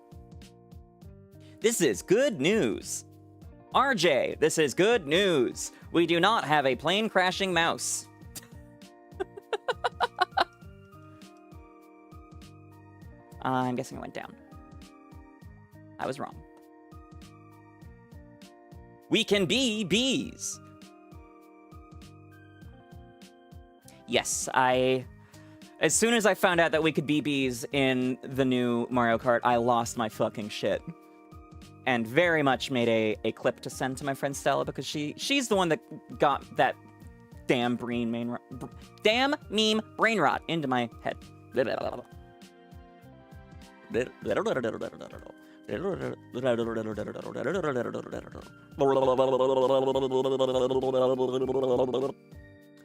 This is good news. RJ, this is good news. We do not have a plane crashing mouse. I'm guessing it went down. I was wrong. We can be bees. Yes, as soon as I found out that we could be bees in the new Mario Kart, I lost my fucking shit. And very much made a clip to send to my friend Stella because she's the one that got that damn meme brain rot into my head.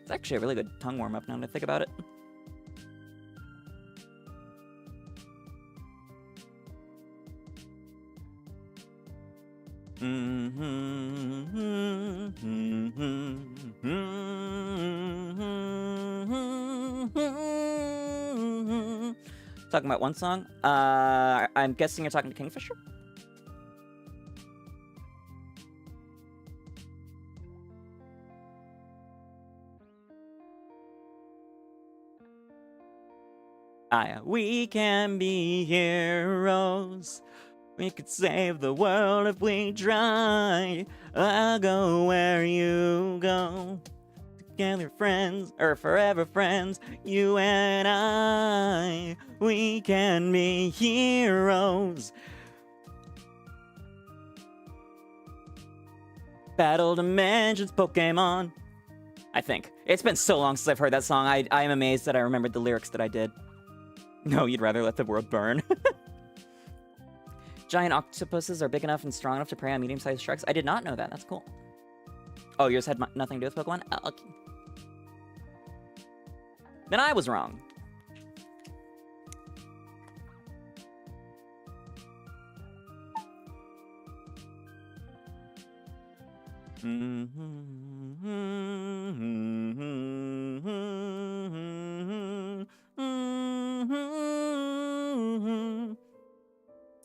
It's actually a really good tongue warm-up now that I think about it. Talking about one song? I'm guessing you're talking to Kingfisher? We can be heroes. We could save the world if we try. I'll go where you go. Together friends, or forever friends, you and I. We can be heroes. Battle dimensions, Pokemon. I think. It's been so long since I've heard that song, I am amazed that I remembered the lyrics that I did. No, you'd rather let the world burn. Giant octopuses are big enough and strong enough to prey on medium-sized sharks. I did not know that. That's cool. Oh, yours had nothing to do with Pokemon? Oh, okay. Then I was wrong.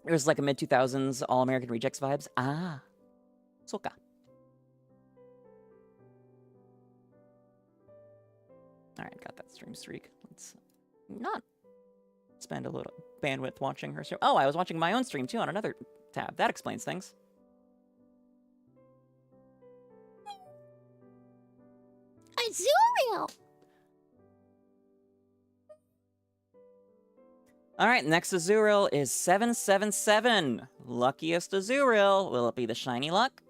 It was like a mid-2000s All-American Rejects vibes. Ah. Soka. Alright, got that stream streak. Let's not spend a little bandwidth watching her stream. Oh, I was watching my own stream, too, on another tab. That explains things. Azurill! Alright, next Azurill is 777. Luckiest Azurill. Will it be the shiny luck?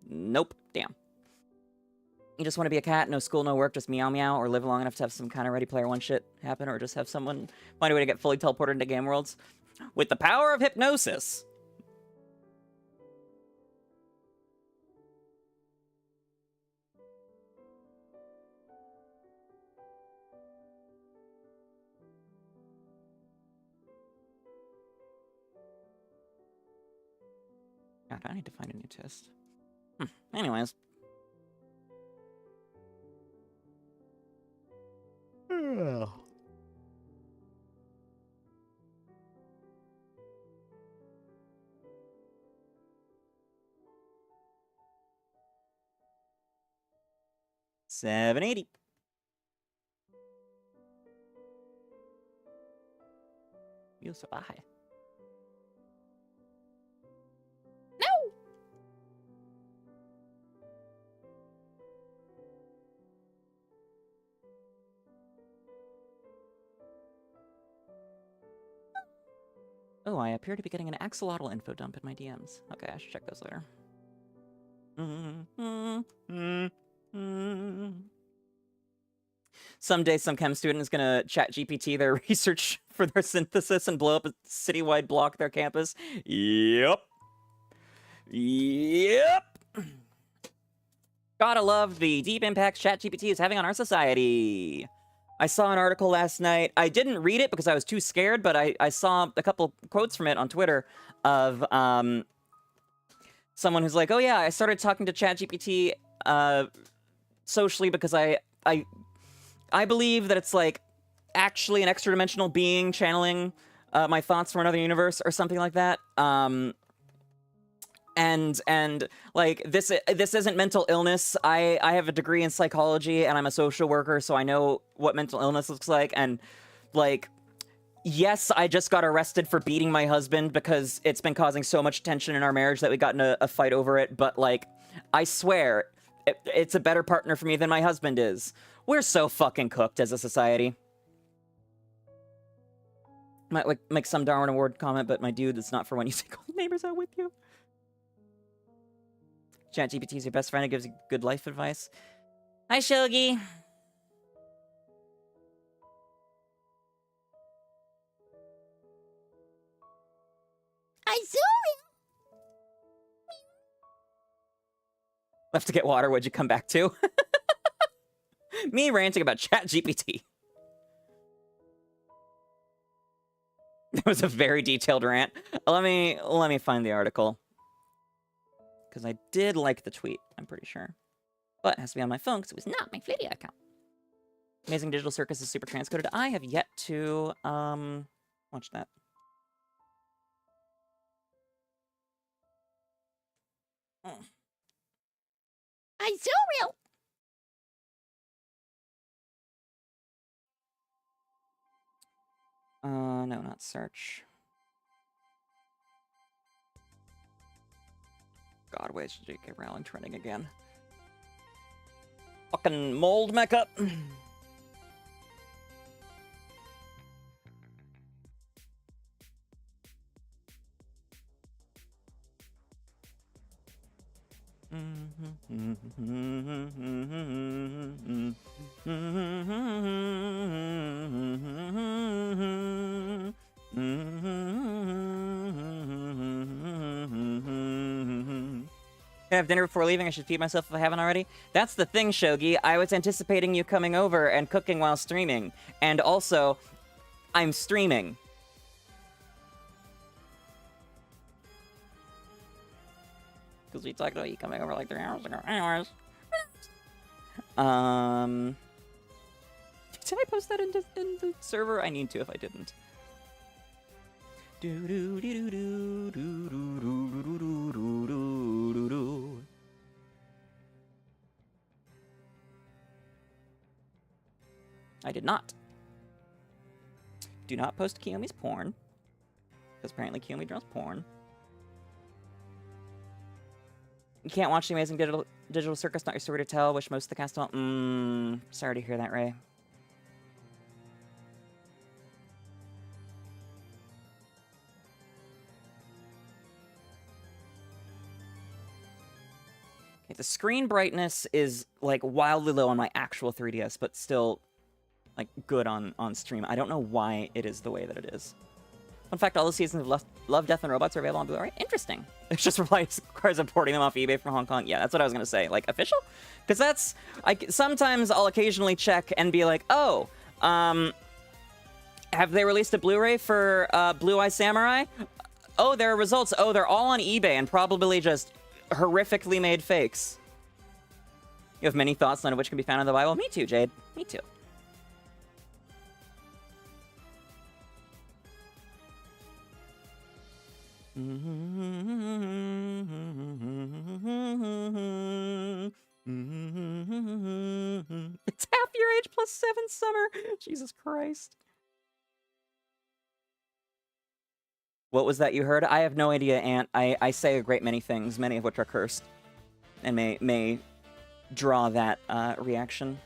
Nope. Damn. You just want to be a cat, no school, no work, just meow meow, or live long enough to have some kind of Ready Player One shit happen, or just have someone find a way to get fully teleported into game worlds? With the power of hypnosis! God, I need to find a new test. Anyways. $7.80. Feels so high. No! Oh, I appear to be getting an axolotl info dump in my DMs. Okay, I should check those later. Someday some chem student is gonna chat GPT their research for their synthesis and blow up a citywide block their campus. Yep. Yep. Gotta love the deep impact ChatGPT is having on our society. I saw an article last night. I didn't read it because I was too scared, but I saw a couple quotes from it on Twitter of someone who's like, oh yeah, I started talking to ChatGPT socially because I believe that it's like actually an extra dimensional being channeling my thoughts from another universe or something like that. And like this isn't mental illness. I have a degree in psychology and I'm a social worker, so I know what mental illness looks like. And like, yes, I just got arrested for beating my husband because it's been causing so much tension in our marriage that we got in a fight over it. But like, I swear, it's a better partner for me than my husband is. We're so fucking cooked as a society. Might like make some Darwin Award comment, but my dude, it's not for when you take all the neighbors out with you. ChatGPT is your best friend. It gives you good life advice. Hi, Shogi. Azurill! Left to get water. What'd you come back to? Me ranting about ChatGPT. That was a very detailed rant. Let me find the article. Because I did like the tweet, I'm pretty sure. But it has to be on my phone because it was not my Flittia account. Amazing Digital Circus is super transcoded. I have yet to watch that. Azurill! No, not search. God, wait, J.K. Rowling trending again. Fucking mold mecha. Can I have dinner before leaving? I should feed myself if I haven't already. That's the thing, Shogi. I was anticipating you coming over and cooking while streaming. And also, I'm streaming. Because we talked about you coming over like 3 hours ago. Anyways. Did I post that in the server? I need to if I didn't. I did not. Do not post Kiyomi's porn. Because apparently Kiyomi draws porn. You can't watch the Amazing Digital Circus, not your story to tell. Wish most of the cast don't. Sorry to hear that, Ray. Okay, the screen brightness is like wildly low on my actual 3DS, but still like good on stream. I don't know why it is the way that it is. Fun fact, all the seasons of Love, Death, and Robots are available on Blu-ray. Interesting. It's just requires importing them off eBay from Hong Kong. Yeah, that's what I was going to say. Like, official? Because that's... sometimes I'll occasionally check and be like, oh, have they released a Blu-ray for Blue Eye Samurai? Oh, there are results. Oh, they're all on eBay and probably just horrifically made fakes. You have many thoughts, none of which can be found in the Bible. Me too, Jade. Me too. It's half your age plus 7 summer. Jesus Christ. What was that you heard? I have no idea, Aunt. I say a great many things, many of which are cursed, and may draw that reaction.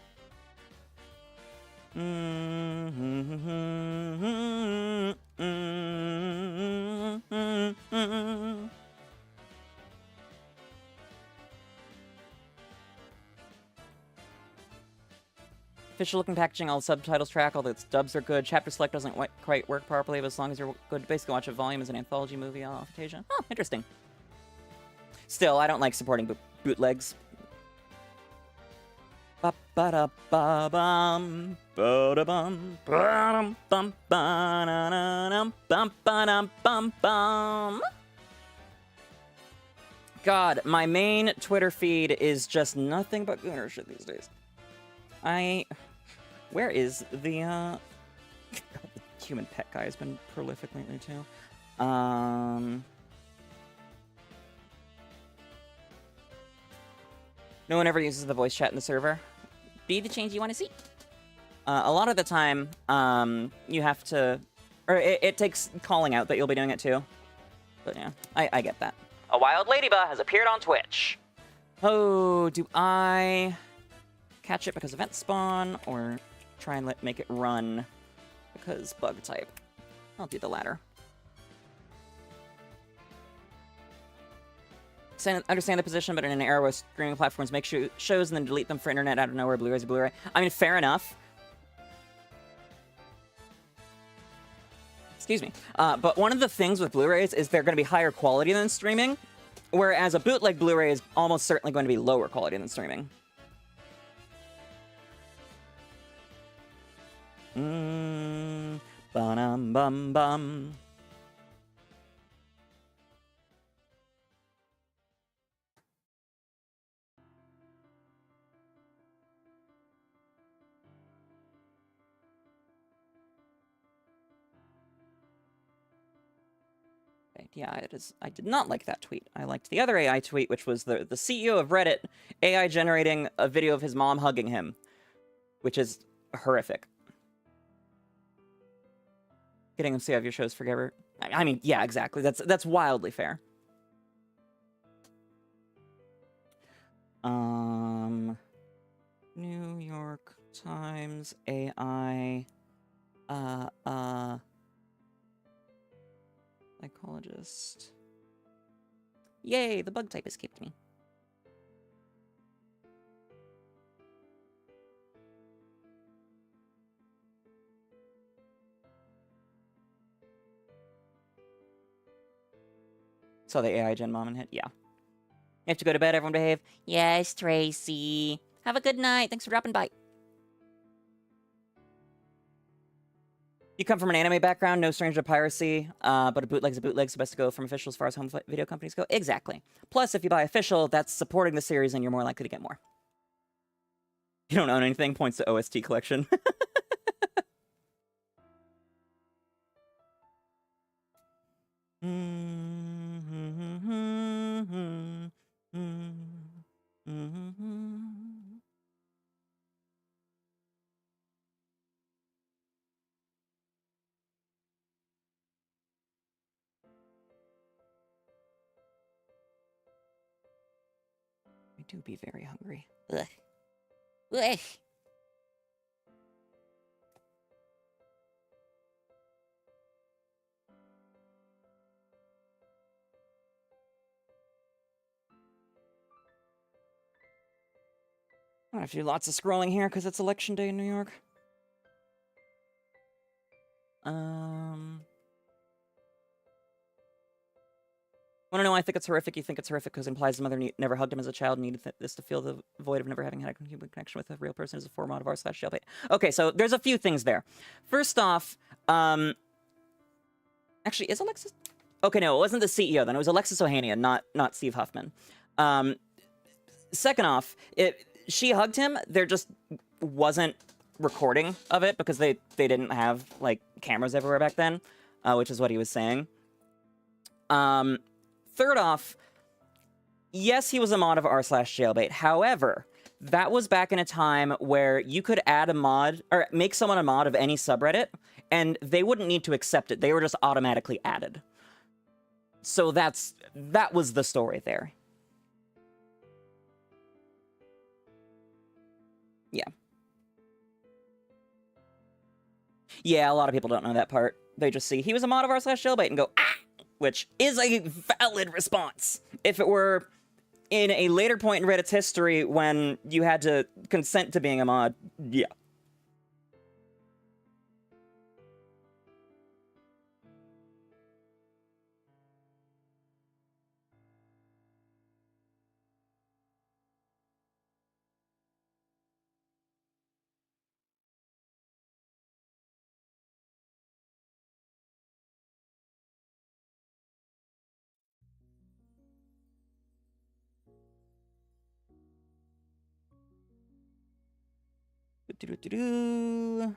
Official looking packaging, all the subtitles track, all the dubs are good. Chapter select doesn't quite work properly, but as long as you're good to basically watch a volume as an anthology movie off Fantasia. Oh, interesting. Still, I don't like supporting bootlegs. Ba-ba-da-ba-bum, ba-da-bum, ba-dum, bum, ba-da-da-dum, bum, ba-dum, bum, bum. God, my main Twitter feed is just nothing but Gooner shit these days. Where is the, God, the human pet guy has been prolific lately, too. No one ever uses the voice chat in the server. Be the change you want to see. A lot of the time, you have to... Or it takes calling out that you'll be doing it, too. But, yeah, I get that. A wild ladybug has appeared on Twitch. Oh, do I catch it because event spawn, or try and make it run because bug type? I'll do the latter. Understand the position, but in an era where streaming platforms make shows and then delete them for internet out of nowhere, Blu-rays or Blu-ray. I mean, fair enough. Excuse me. But one of the things with Blu-rays is they're going to be higher quality than streaming, whereas a bootleg Blu-ray is almost certainly going to be lower quality than streaming. Ba-dum-bum-bum. Yeah, it is. I did not like that tweet. I liked the other AI tweet, which was the CEO of Reddit AI generating a video of his mom hugging him, which is horrific. Getting him to have your shows forever. I mean, yeah, exactly. That's wildly fair. New York Times AI psychologist. Yay, the bug type escaped me. Saw the AI gen mom and hit. Yeah. You have to go to bed, everyone behave. Yes, Tracy. Have a good night. Thanks for dropping by. You come from an anime background, no stranger to piracy, but a bootleg's a bootleg, so best to go from official as far as home video companies go. Exactly. Plus, if you buy official, that's supporting the series and you're more likely to get more. You don't own anything, points to OST collection. I do be very hungry. Ugh. Ugh. I'm gonna have to do lots of scrolling here because it's election day in New York. Want to know why I think it's horrific? You think it's horrific because it implies his mother never hugged him as a child and needed this to feel the void of never having had a human connection with a real person as a form out of r/jailbait. Okay, so there's a few things there. First off, actually, is Alexis... Okay, no, it wasn't the CEO then. It was Alexis Ohanian, not Steve Huffman. Second off, she hugged him. There just wasn't recording of it because they didn't have, like, cameras everywhere back then, which is what he was saying. Third off, yes, he was a mod of r/jailbait. However, that was back in a time where you could add a mod, or make someone a mod of any subreddit, and they wouldn't need to accept it. They were just automatically added. So that was the story there. Yeah. Yeah, a lot of people don't know that part. They just see, he was a mod of r/jailbait and go, ah! Which is a valid response. If it were in a later point in Reddit's history when you had to consent to being a mod, yeah. Do-do-do-do.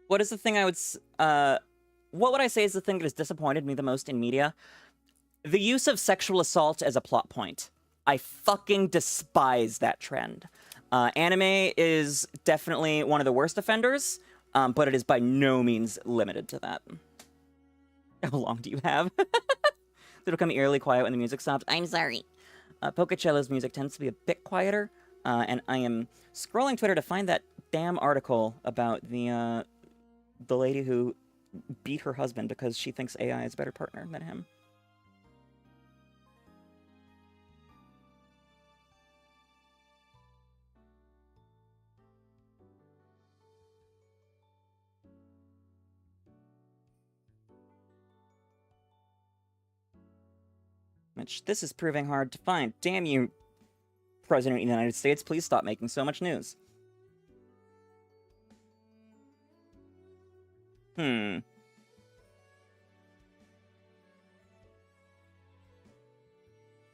What is the thing I would... what would I say is the thing that has disappointed me the most in media? The use of sexual assault as a plot point. I fucking despise that trend. Anime is definitely one of the worst offenders, but it is by no means limited to that. How long do you have? It'll come eerily quiet when the music stops. I'm sorry. Pokechella's music tends to be a bit quieter, and I am scrolling Twitter to find that damn article about the lady who beat her husband because she thinks AI is a better partner than him. Which, this is proving hard to find. Damn you, President of the United States, please stop making so much news.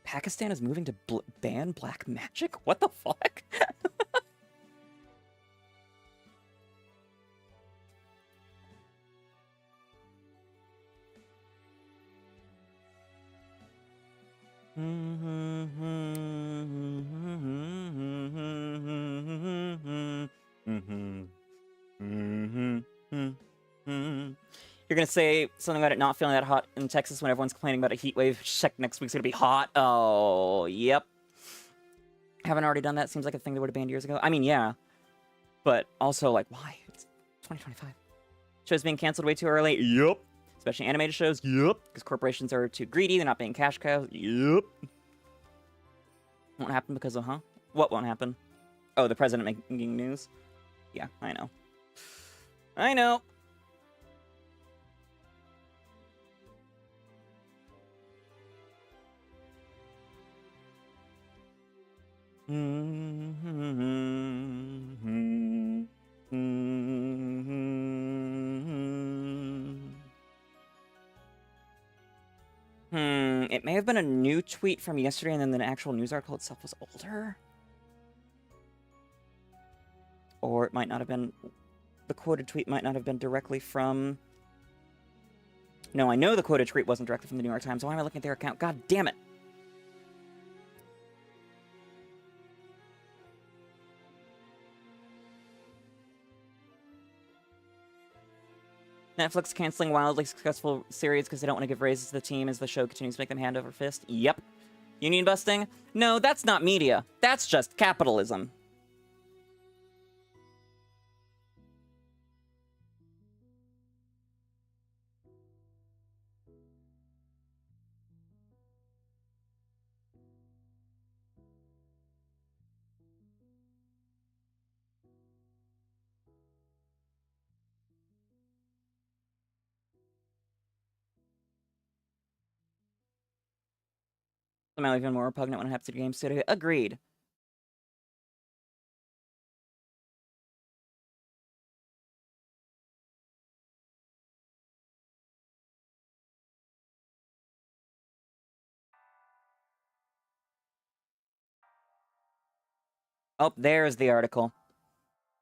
Pakistan is moving to ban black magic? What the fuck? You're gonna say something about it not feeling that hot in Texas when everyone's complaining about a heat wave. Check next week's gonna be hot. Oh, yep. Haven't already done that. Seems like a thing that would have banned years ago. I mean, yeah. But also, like, why? It's 2025. Shows being canceled way too early. Yep. Especially animated shows. Yep. Because corporations are too greedy. They're not being cash cows. Yep. Won't happen because of, huh? What won't happen? Oh, the president making news? Yeah, I know. I know. It may have been a new tweet from yesterday, and then the actual news article itself was older. Or it might not have been... The quoted tweet might not have been directly from... No, I know the quoted tweet wasn't directly from the New York Times. Why am I looking at their account? God damn it! Netflix canceling wildly successful series because they don't want to give raises to the team as the show continues to make them hand over fist. Yep. Union busting? No, that's not media. That's just capitalism. Somehow even more repugnant when it happens to game studio. Agreed. Oh, there's the article.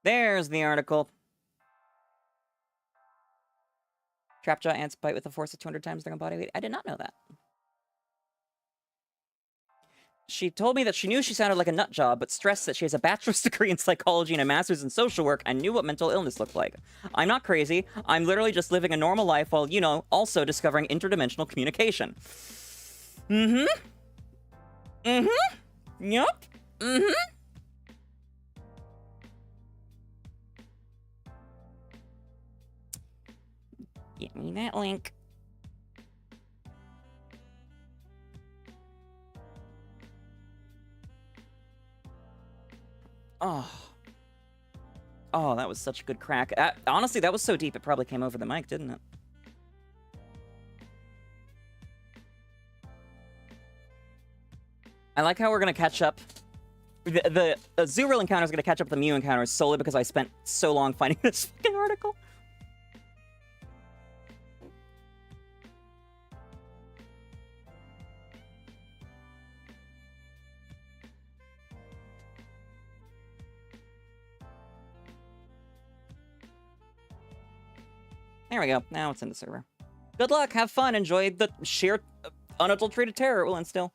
There's the article. Trapjaw ants bite with a force of 200 times their own body weight. I did not know that. She told me that she knew she sounded like a nut job, but stressed that she has a bachelor's degree in psychology and a master's in social work and knew what mental illness looked like. I'm not crazy. I'm literally just living a normal life while, you know, also discovering interdimensional communication. Mm-hmm. Mm-hmm. Yup. Mm-hmm. Get me that link. Oh. Oh, that was such a good crack. Honestly, that was so deep it probably came over the mic, didn't it? I like how we're gonna catch up. The Azurill encounter is gonna catch up with the Mew encounters solely because I spent so long finding this fucking article. There we go. Now it's in the server. Good luck. Have fun. Enjoy the sheer unadulterated terror it will instill.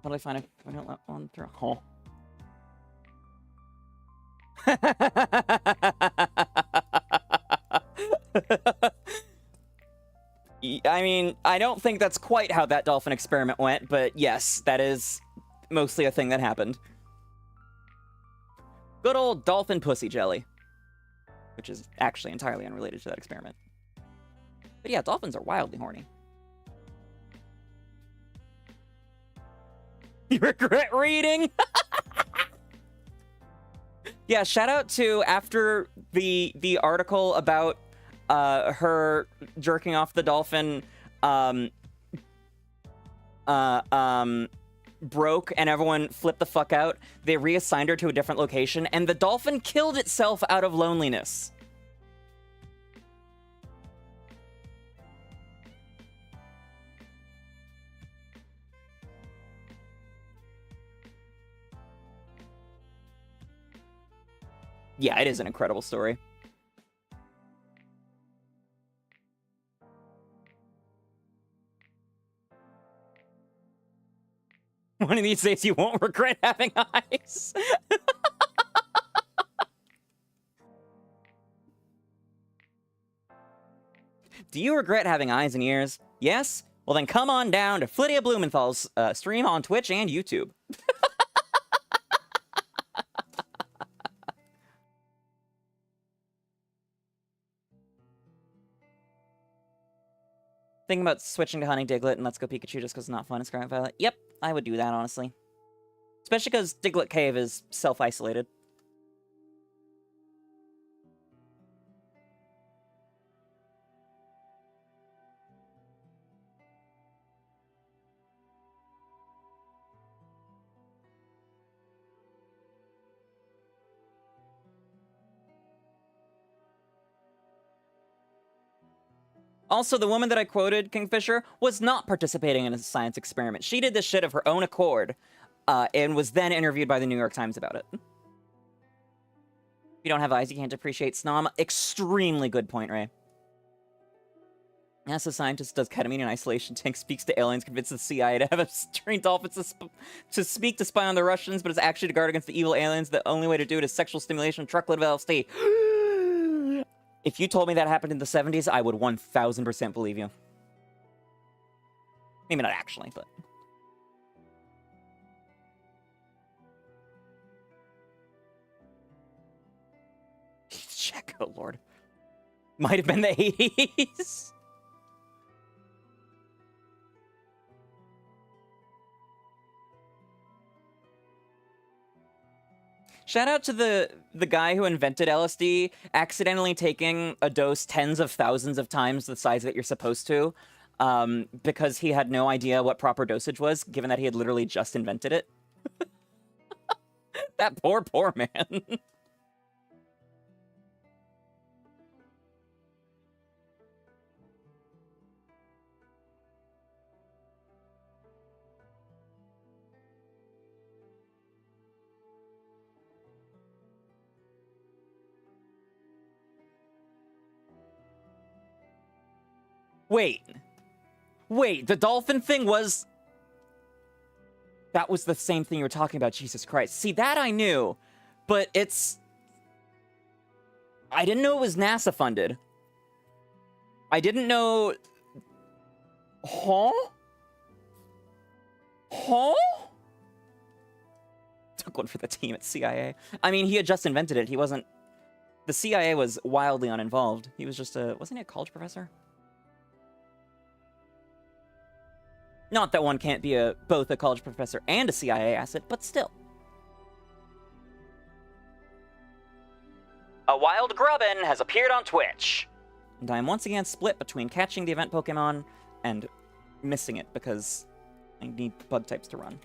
What did I find? I don't let one through. Oh. I mean, I don't think that's quite how that dolphin experiment went, but yes, that is mostly a thing that happened. Good old dolphin pussy jelly. Which is actually entirely unrelated to that experiment. But yeah, dolphins are wildly horny. You regret reading? Yeah, shout out to after the article about her jerking off the dolphin broke and everyone flipped the fuck out, they reassigned her to a different location, and the dolphin killed itself out of loneliness. Yeah, it is an incredible story. One of these days you won't regret having eyes. Do you regret having eyes and ears? Yes? Well then come on down to 𝑹𝒊𝒈𝒉𝒕's stream on Twitch and YouTube. Thinking about switching to hunting Diglett and Let's Go Pikachu just because it's not fun in Scarlet Violet. Yep, I would do that, honestly. Especially because Diglett Cave is self-isolated. Also, the woman that I quoted, Kingfisher, was not participating in a science experiment. She did this shit of her own accord, and was then interviewed by the New York Times about it. If you don't have eyes, you can't appreciate Snom. Extremely good point, Ray. NASA scientist does ketamine in isolation tank, speaks to aliens, convinces the CIA to have a trained dolphins to speak to spy on the Russians, but is actually to guard against the evil aliens. The only way to do it is sexual stimulation, truckload of LSD. If you told me that happened in the 70s, I would 1000% believe you. Maybe not actually, but... Check, oh lord. Might have been the 80s. Shout out to the guy who invented LSD accidentally taking a dose tens of thousands of times the size that you're supposed to, because he had no idea what proper dosage was, given that he had literally just invented it. That poor man. Wait, the dolphin thing was... That was the same thing you were talking about, Jesus Christ. See, that I knew, but it's... I didn't know it was NASA funded. I didn't know... Huh? Huh? Took one for the team at CIA. I mean, he had just invented it. He wasn't... The CIA was wildly uninvolved. He was just a... Wasn't he a college professor? Not that one can't be both a college professor and a CIA asset, but still. A wild grubbin has appeared on Twitch. And I am once again split between catching the event Pokemon and missing it because I need bug types to run.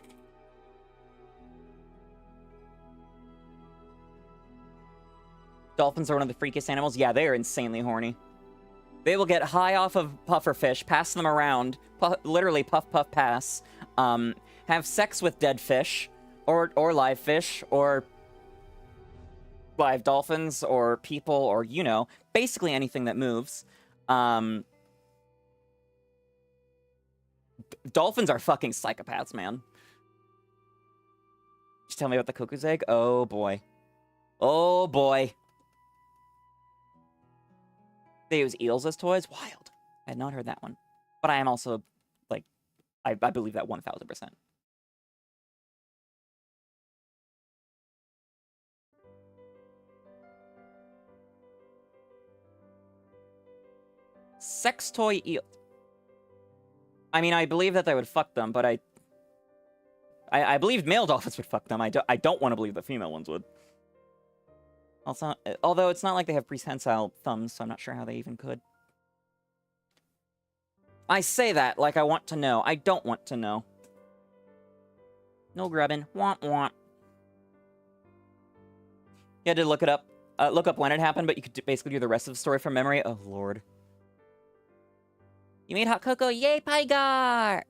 Dolphins are one of the freakiest animals. Yeah, they are insanely horny. They will get high off of pufferfish, pass them around, literally puff, puff, pass, have sex with dead fish, or live fish, or live dolphins, or people, or, you know, basically anything that moves. Dolphins are fucking psychopaths, man. Just tell me about the cuckoo's egg? Oh, boy. Oh, boy. They use eels as toys? Wild. I had not heard that one. But I am also, like, I believe that 1000%. Sex toy eel. I mean, I believe that they would fuck them, but I believe male dolphins would fuck them. I don't want to believe the female ones would. Also, although it's not like they have prehensile thumbs, so I'm not sure how they even could. I say that like I want to know. I don't want to know. No grubbin. Womp womp. You had to look it up. Look up when it happened, but you could basically do the rest of the story from memory. Oh, Lord. You made hot cocoa. Yay, Pygar!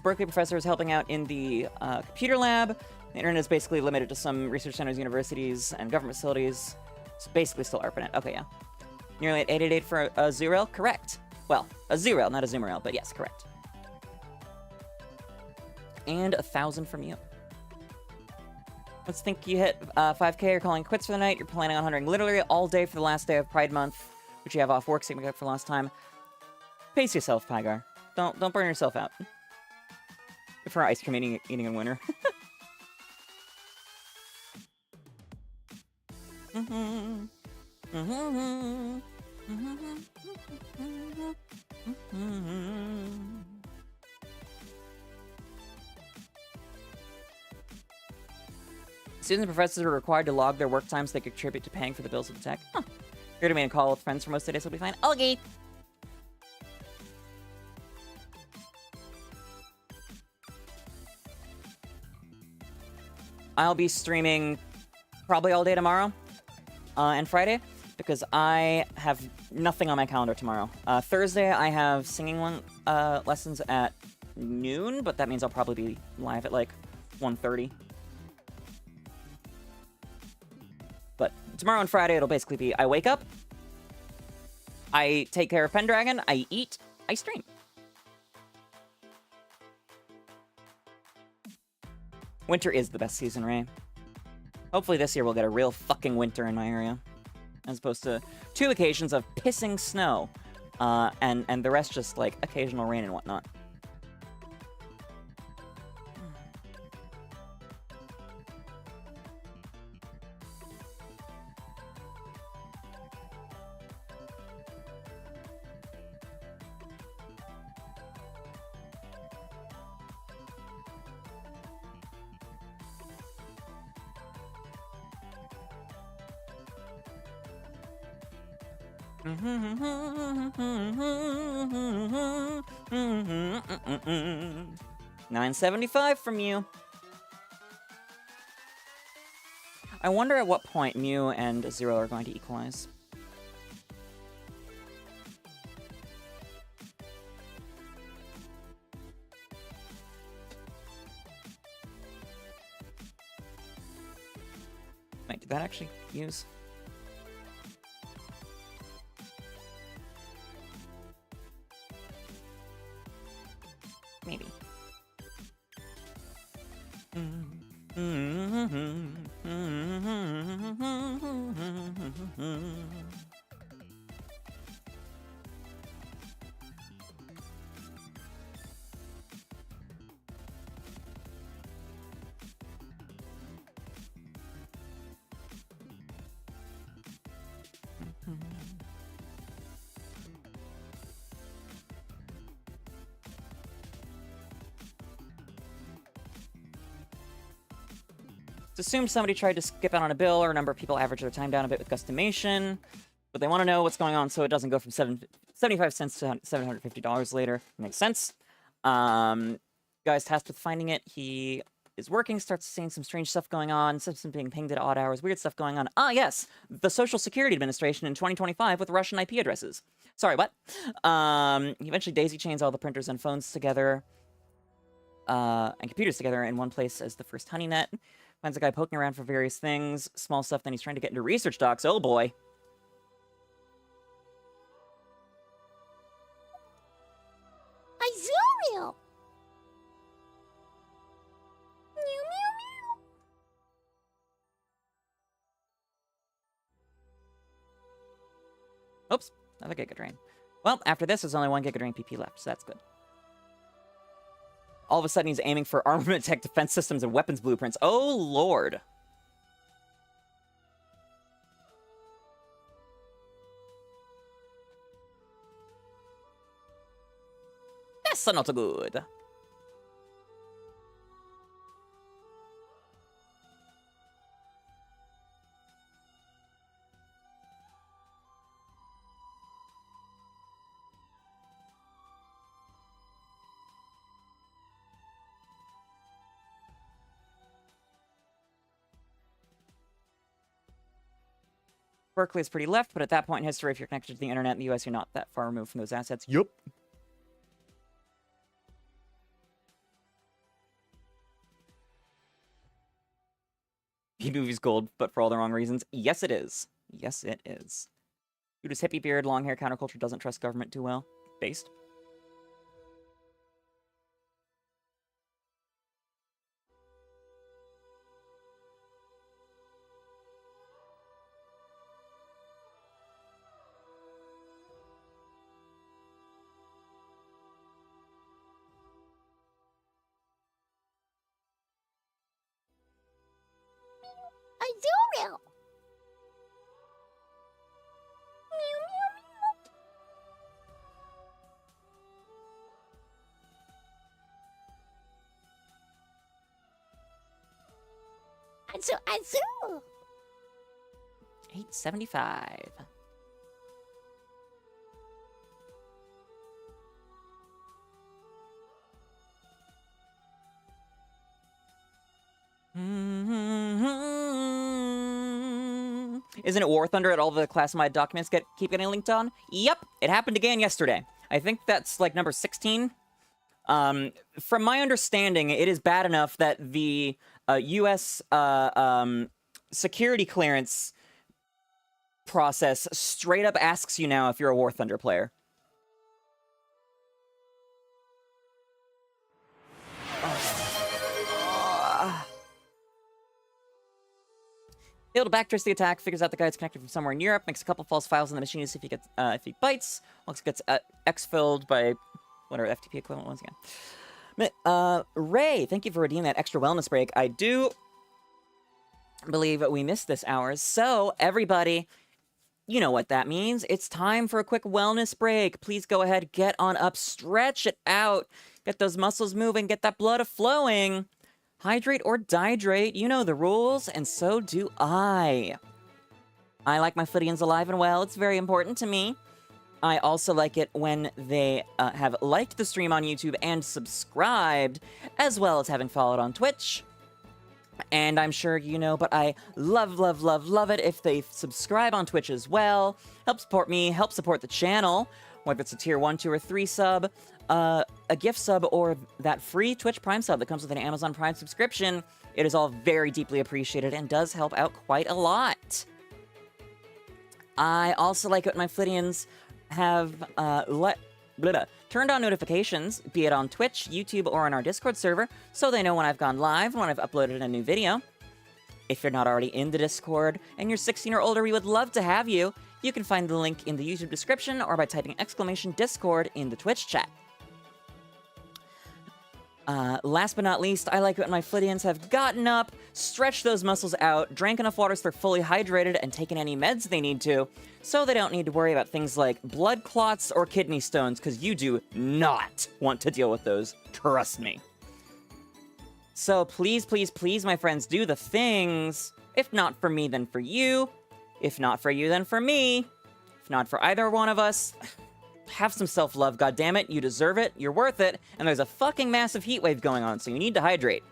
Berkeley professor is helping out in the computer lab. The internet is basically limited to some research centers, universities, and government facilities. It's basically still ARPANET. Okay, yeah. Nearly at 888 for Azurill? Correct. Well, Azurill, not Azumarill, but yes, correct. And 1,000 from you. Let's think you hit 5K, you're calling quits for the night, you're planning on hunting literally all day for the last day of Pride Month, which you have off work, so you can make up for last time. Pace yourself, Pygar. Don't burn yourself out. Good for ice cream eating in winter. Students and professors are required to log their work time so they contribute to paying for the bills of the tech. Huh. You're gonna be in a call with friends for most of the day, so it'll be fine. Okay. I'll be streaming probably all day tomorrow and Friday because I have nothing on my calendar tomorrow. Thursday, I have singing lessons at noon, but that means I'll probably be live at like 1:30. But tomorrow and Friday, it'll basically be I wake up, I take care of Pendragon, I eat, I stream. Winter is the best season, Ray. Hopefully this year we'll get a real fucking winter in my area. As opposed to 2 occasions of pissing snow. And the rest just, like, occasional rain and whatnot. $9.75 from you. I wonder at what point Mew and Azurill are going to equalize. Wait, did that actually use? Maybe. It's assumed somebody tried to skip out on a bill, or a number of people average their time down a bit with customation, but they want to know what's going on so it doesn't go from 75 cents to $750 later. Makes sense. Guy's tasked with finding it. He is working, starts seeing some strange stuff going on, systems being pinged at odd hours, weird stuff going on. Ah, yes! The Social Security Administration in 2025 with Russian IP addresses. Sorry, what? He eventually daisy chains all the printers and phones together, and computers together in one place as the first honeynet. Finds a guy poking around for various things, small stuff, then he's trying to get into research docs. Oh boy. Azurill. Mew, mew, mew. Oops, another Giga Drain. Well, after this, there's only 1 Giga Drain PP left, so that's good. All of a sudden, he's aiming for armament tech defense systems and weapons blueprints. Oh, Lord. That's not good. Berkeley is pretty left, but at that point in history, if you're connected to the internet in the US, you're not that far removed from those assets. Yup. B-movie's gold, but for all the wrong reasons. Yes, it is. Yes, it is. Dude, his hippie beard, long hair counterculture doesn't trust government too well. Based. Azurill. Azurill. 875. Isn't it War Thunder that all the classified documents keep getting linked on? Yep, it happened again yesterday. I think that's like number 16. From my understanding, it is bad enough that the U.S. Security clearance process straight up asks you now if you're a War Thunder player. Able to backtrace the attack, figures out the guy is connected from somewhere in Europe, makes a couple false files in the machine to see if he gets, if he bites. Once gets X-filled by whatever FTP equivalent once again. Ray, thank you for redeeming that extra wellness break. I do believe we missed this hours. So everybody, you know what that means. It's time for a quick wellness break. Please go ahead, get on up, stretch it out, get those muscles moving, get that blood flowing. Hydrate or dihydrate, you know the rules, and so do I. I like my Flittians alive and well. It's very important to me. I also like it when they have liked the stream on YouTube and subscribed, as well as having followed on Twitch. And I'm sure you know, but I love, love, love, love it if they subscribe on Twitch as well. Help support me, help support the channel, whether it's a tier 1, 2, or 3 sub. A gift sub, or that free Twitch Prime sub that comes with an Amazon Prime subscription. It is all very deeply appreciated and does help out quite a lot. I also like it when my Flittians have turned on notifications, be it on Twitch, YouTube, or on our Discord server, so they know when I've gone live and when I've uploaded a new video. If you're not already in the Discord and you're 16 or older, we would love to have you. You can find the link in the YouTube description or by typing !Discord in the Twitch chat. Last but not least, I like it when my Flittians have gotten up, stretched those muscles out, drank enough water so they're fully hydrated, and taken any meds they need to, so they don't need to worry about things like blood clots or kidney stones, because you do not want to deal with those. Trust me. So please, please, please, my friends, do the things. If not for me, then for you. If not for you, then for me. If not for either one of us. Have some self-love, goddammit. You deserve it, you're worth it, and there's a fucking massive heat wave going on, so you need to hydrate.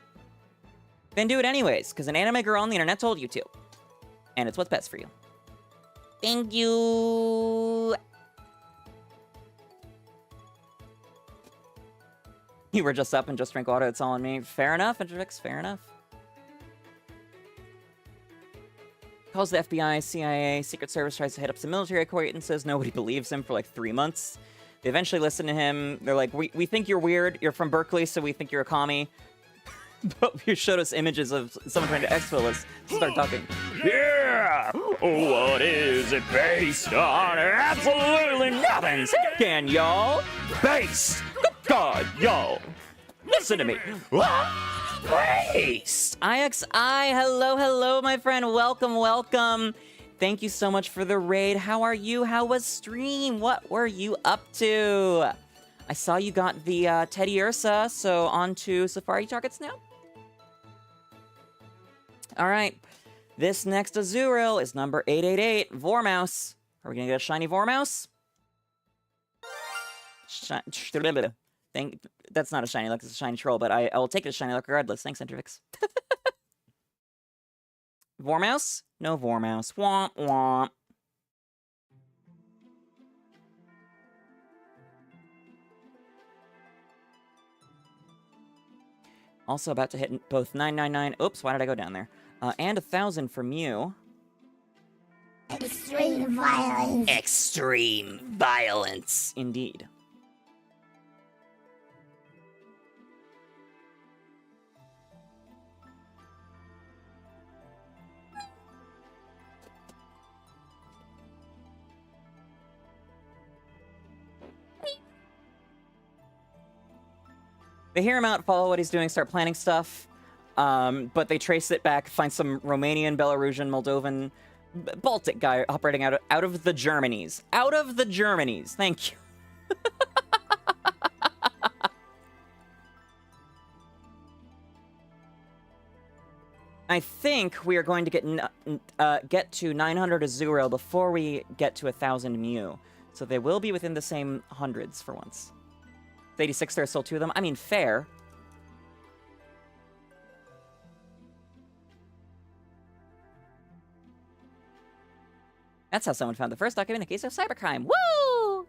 Then do it anyways, because an anime girl on the internet told you to. And it's what's best for you. Thank you! You were just up and just drank water, it's all on me. Fair enough, Intervix, fair enough. Calls the FBI, CIA, Secret Service, tries to hit up some military acquaintances. Nobody believes him for like 3 months. They eventually listen to him. They're like, we think you're weird. You're from Berkeley, so we think you're a commie. But you showed us images of someone trying to exfil us. Start talking. Yeah! What is it based on? Absolutely nothing! Can y'all? Based! Good God, y'all! Listen to me! Based! IXI, hello, hello, my friend. Welcome, welcome. Thank you so much for the raid. How are you? How was stream? What were you up to? I saw you got the Teddy Ursa, so on to Safari targets now. All right. This next Azurill is number 888, 𝑹𝒊𝒈𝒉𝒕. Are we gonna get a shiny 𝑹𝒊𝒈𝑚𝑜use? That's not a shiny luck, it's a shiny troll, but I will take it as shiny luck regardless. Thanks, Intervix. 𝑹𝒊𝒈𝒉𝒕? No 𝑹𝒊𝒈𝒉𝒕. Womp womp. Also about to hit both 999. Oops, why did I go down there? And 1,000 from you. Extreme violence. Extreme violence. Indeed. They hear him out, follow what he's doing, start planning stuff, but they trace it back, find some Romanian, Belarusian, Moldovan, Baltic guy operating out of the Germanys. Out of the Germanys. Thank you. I think we are going to get to 900 Azurill before we get to 1,000 Mew. So they will be within the same hundreds for once. 86, there are still 2 of them. I mean, fair. That's how someone found the first document in the case of cybercrime. Woo!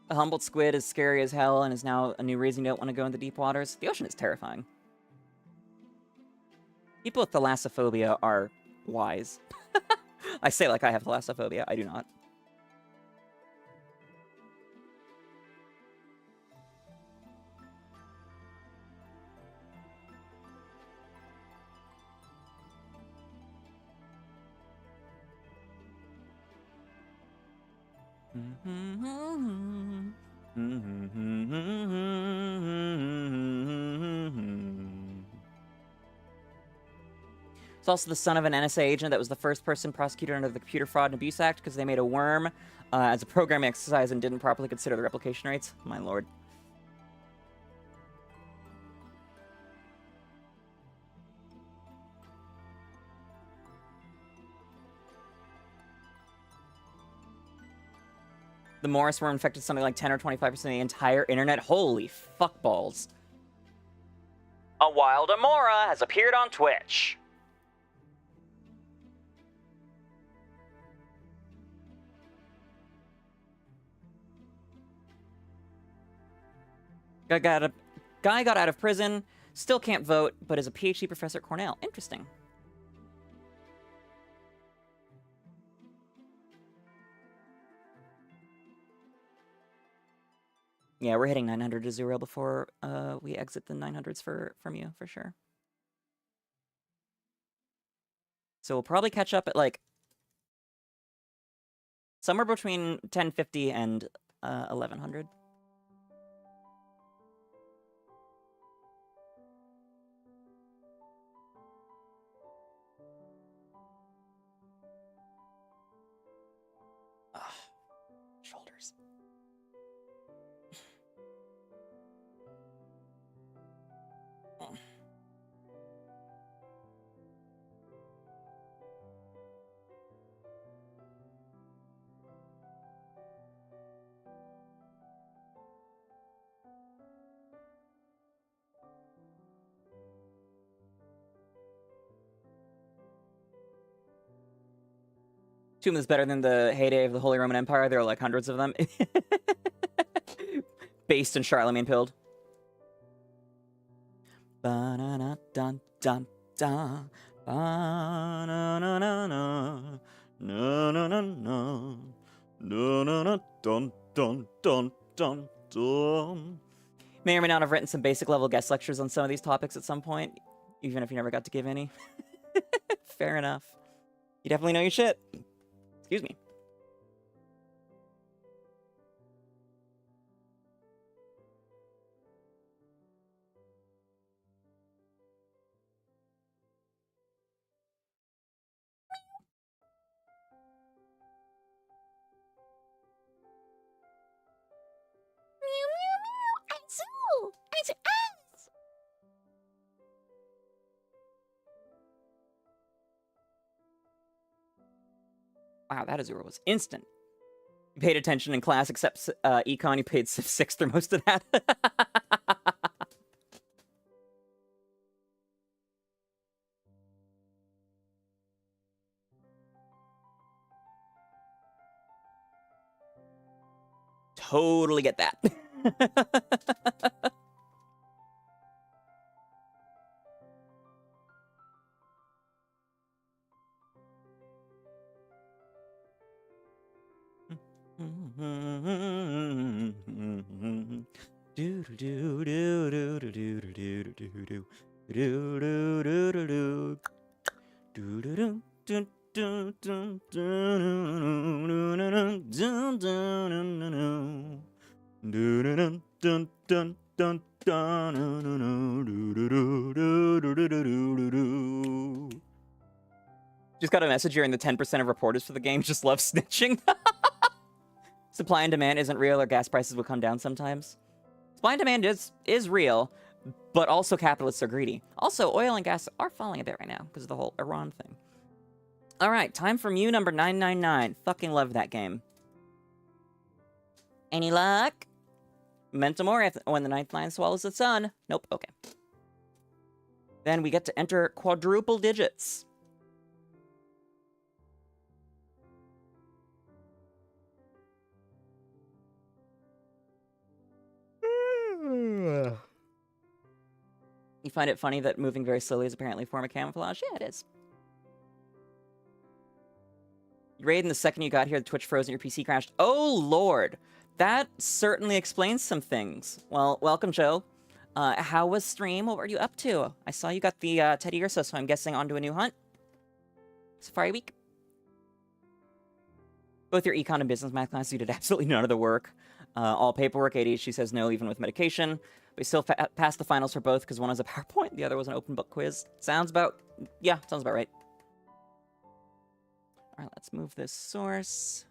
A humbled squid is scary as hell and is now a new reason you don't want to go in the deep waters. The ocean is terrifying. People with thalassophobia are wise. I say like I have thalassophobia. I do not. He's also the son of an NSA agent that was the first person prosecuted under the Computer Fraud and Abuse Act because they made a worm as a programming exercise and didn't properly consider the replication rates. My lord. The Morris worm infected something like 10 or 25% of the entire internet. Holy fuckballs. A wild Amora has appeared on Twitch. Guy got out of prison, still can't vote, but is a PhD professor at Cornell. Interesting. Yeah, we're hitting 900 Azurill before we exit the 900s from you, for sure. So we'll probably catch up at, like, somewhere between 1050 and 1100. Shoulders. Tomb is better than the heyday of the Holy Roman Empire. There are like hundreds of them. Based and Charlemagne pilled. May or may not have written some basic level guest lectures on some of these topics at some point, even if you never got to give any. Fair enough. You definitely know your shit. Excuse me. Mew mew mew. Azul. Azul. Wow, that Azurill was instant. You paid attention in class, except econ, you paid 6 through most of that. Totally get that. dun, dun, dun, dun, dun, dun, dun, dun, dun, dun, dun, dun. Just got a message here, and the 10% of reporters for the game just love snitching. Supply and demand isn't real, or gas prices will come down sometimes. Supply and demand is real, but also capitalists are greedy. Also, oil and gas are falling a bit right now because of the whole Iran thing. All right, time for Mew number 999. Fucking love that game. Any luck? Mentamore when the ninth line swallows the sun. Nope, okay. Then we get to enter quadruple digits. You find it funny that moving very slowly is apparently a form of camouflage? Yeah, it is. You raided the second you got here, the Twitch froze and your PC crashed. Oh, Lord. That certainly explains some things. Well, welcome, Joe. How was stream? What were you up to? I saw you got the Teddy Ursa, so I'm guessing onto a new hunt. Safari week. Both your econ and business math classes, you did absolutely none of the work. All paperwork, ADHD says no, even with medication. We still passed the finals for both because one was a PowerPoint, the other was an open book quiz. Sounds about right. All right, let's move this source.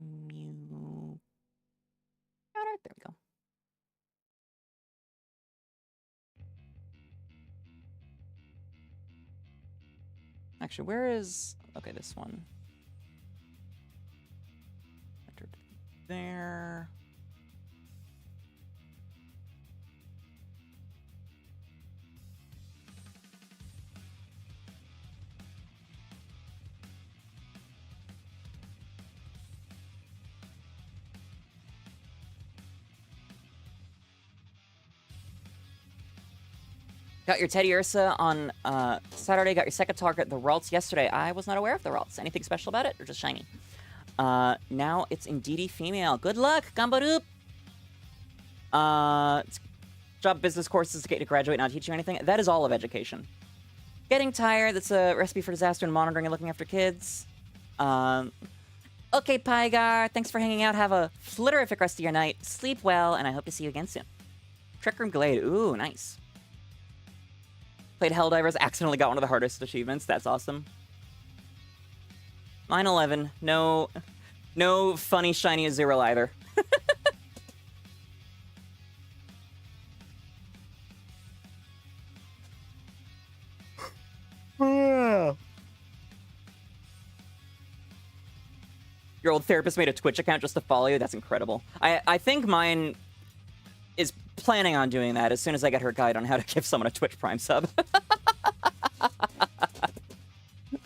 Mew. All right, there we go. Actually, where is... Okay, this one. Entered there. Got your Teddy Ursa on Saturday. Got your second target, the Ralts, yesterday. I was not aware of the Ralts. Anything special about it, or just shiny? Now it's indeedy female. Good luck, Gambaroop! Job business courses to get you to graduate, not teach you anything. That is all of education. Getting tired. That's a recipe for disaster and monitoring and looking after kids. Okay, Pygar. Thanks for hanging out. Have a flitterific rest of your night. Sleep well, and I hope to see you again soon. Trick Room Glade. Ooh, nice. Played Helldivers, accidentally got one of the hardest achievements. That's awesome. Line 11. No funny shiny Azurill either. Your old therapist made a Twitch account just to follow you? That's incredible. I think mine is planning on doing that as soon as I get her guide on how to give someone a Twitch Prime sub.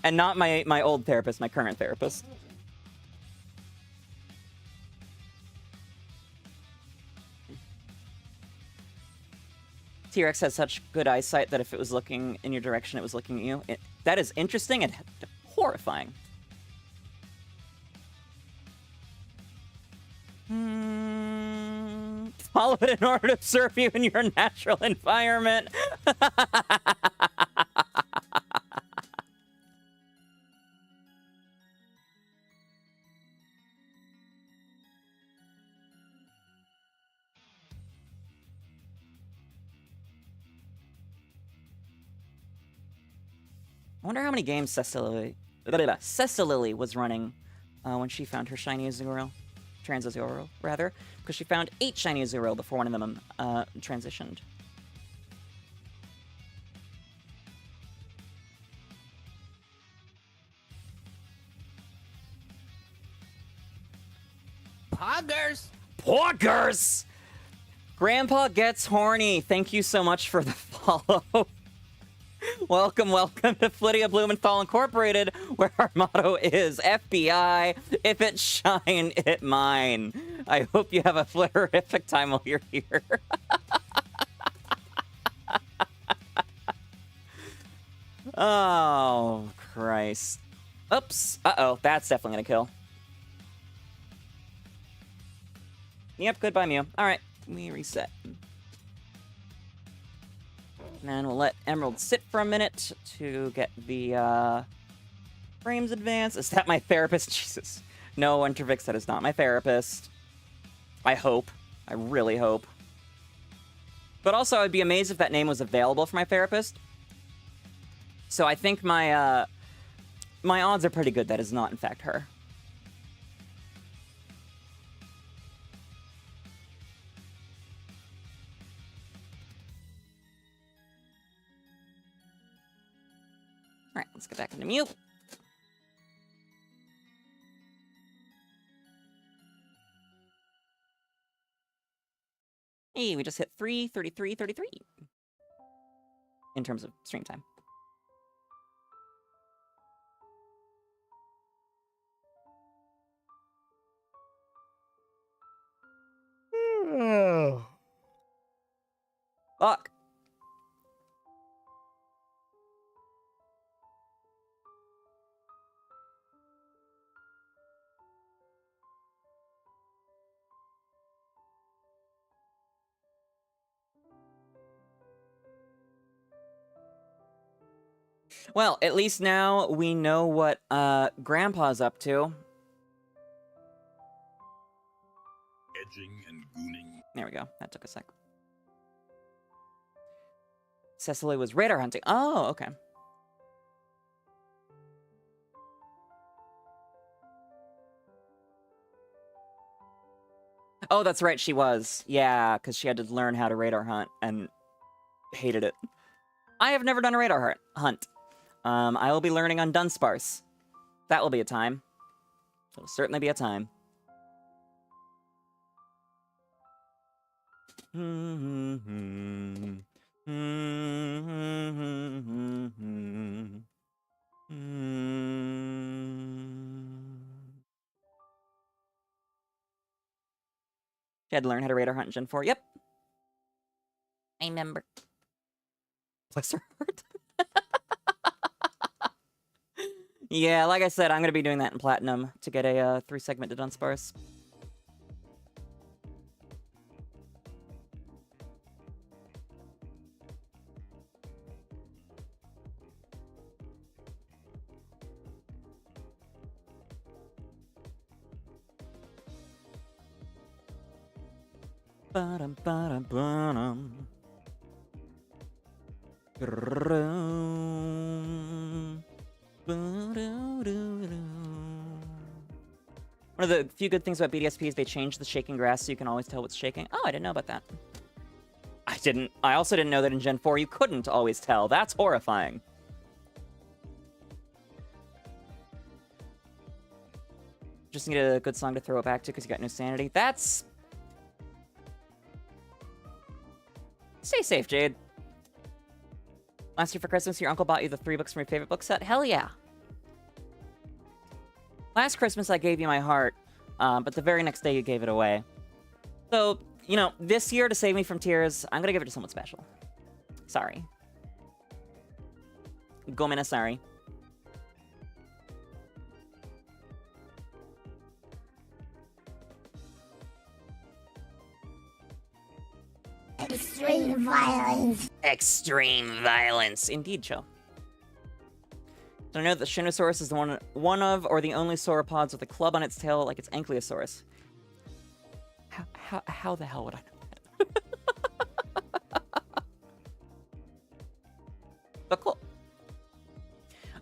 And not my old therapist, my current therapist. T-Rex has such good eyesight that if it was looking in your direction, it was looking at you. That is interesting and horrifying. Follow it in order to observe you in your natural environment. I wonder how many games Cecily was running when she found her shiny Azurill. Trans Azurill, rather. Because she found 8 shiny Azurill before one of them transitioned. Poggers! Poggers! Grandpa Gets Horny. Thank you so much for the follow. Welcome to 𝒒𝒏𝒊𝒒𝒈𝒕 Incorporated, where our motto is FBI, if it shine, it mine. I hope you have a flitterific time while you're here. Oh, Christ. Oops. Uh-oh, that's definitely gonna kill. Yep, goodbye, Mew. Alright, we reset. And then we'll let Emerald sit for a minute to get the frames advanced. Is that my therapist? Jesus. No, Intervix, that is not my therapist. I hope. I really hope. But also, I'd be amazed if that name was available for my therapist. So I think my my odds are pretty good that is not, in fact, her. Alright, let's get back into mute. Hey, we just hit 3:33:33 in terms of stream time. Fuck. Well, at least now we know what Grandpa's up to. Edging and gooning. There we go. That took a sec. Cecily was radar hunting. Oh, okay. Oh, that's right, she was. Yeah, because she had to learn how to radar hunt and hated it. I have never done a radar hunt. I will be learning on Dunsparce. That will be a time. It'll certainly be a time. She had to learn how to radar hunt in Gen 4. Yep. I remember. Bless her heart. Yeah, like I said, I'm going to be doing that in Platinum to get a 3-segment to Dunsparce. Ba-dum-ba-dum-ba-dum. One of the few good things about BDSP is they changed the shaking grass so you can always tell what's shaking. Oh, I didn't know about that. I also didn't know that in Gen 4 you couldn't always tell. That's horrifying. Just need a good song to throw it back to because you got no sanity. That's... Stay safe, Jade. Last year for Christmas, your uncle bought you the 3 books from your favorite book set? Hell yeah. Last Christmas, I gave you my heart, but the very next day, you gave it away. So, you know, this year, to save me from tears, I'm gonna give it to someone special. Sorry. Gomina, sorry. Extreme violence. Extreme violence. Indeed, Cho. So I know that Shinosaurus is the one of or the only sauropods with a club on its tail like its Ankylosaurus. How the hell would I know that? But cool.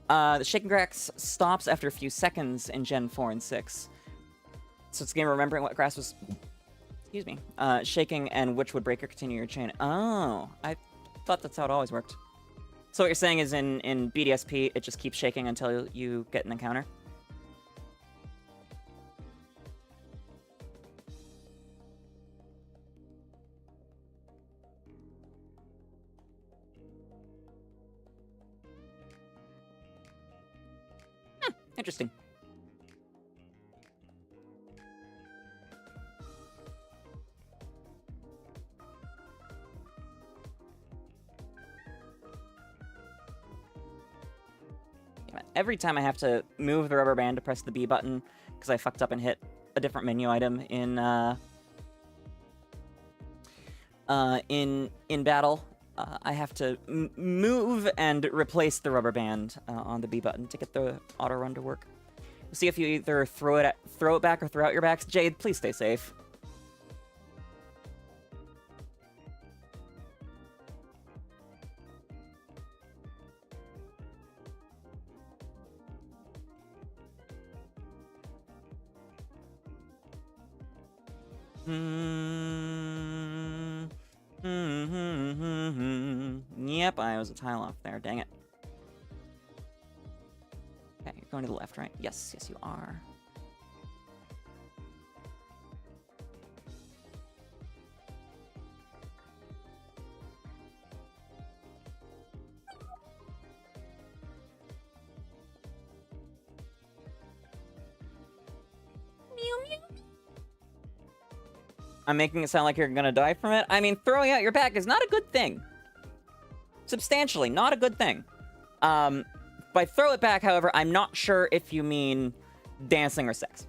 The shaking grass stops after a few seconds in Gen 4 and 6. So it's a game of remembering what grass was... Excuse me. Shaking and which would break or continue your chain. Oh, I thought that's how it always worked. So what you're saying is in BDSP, it just keeps shaking until you get an encounter? Interesting. Every time I have to move the rubber band to press the B button because I fucked up and hit a different menu item in battle, I have to move and replace the rubber band on the B button to get the auto run to work. See if you either throw it back or throw out your backs. Jade, please stay safe. Yep, I was a tile off there. Dang it. Okay, you're going to the left, right? Yes, yes, you are. I'm making it sound like you're gonna die from it. I mean, throwing out your pack is not a good thing. Substantially, not a good thing. By throw it back, however, I'm not sure if you mean dancing or sex.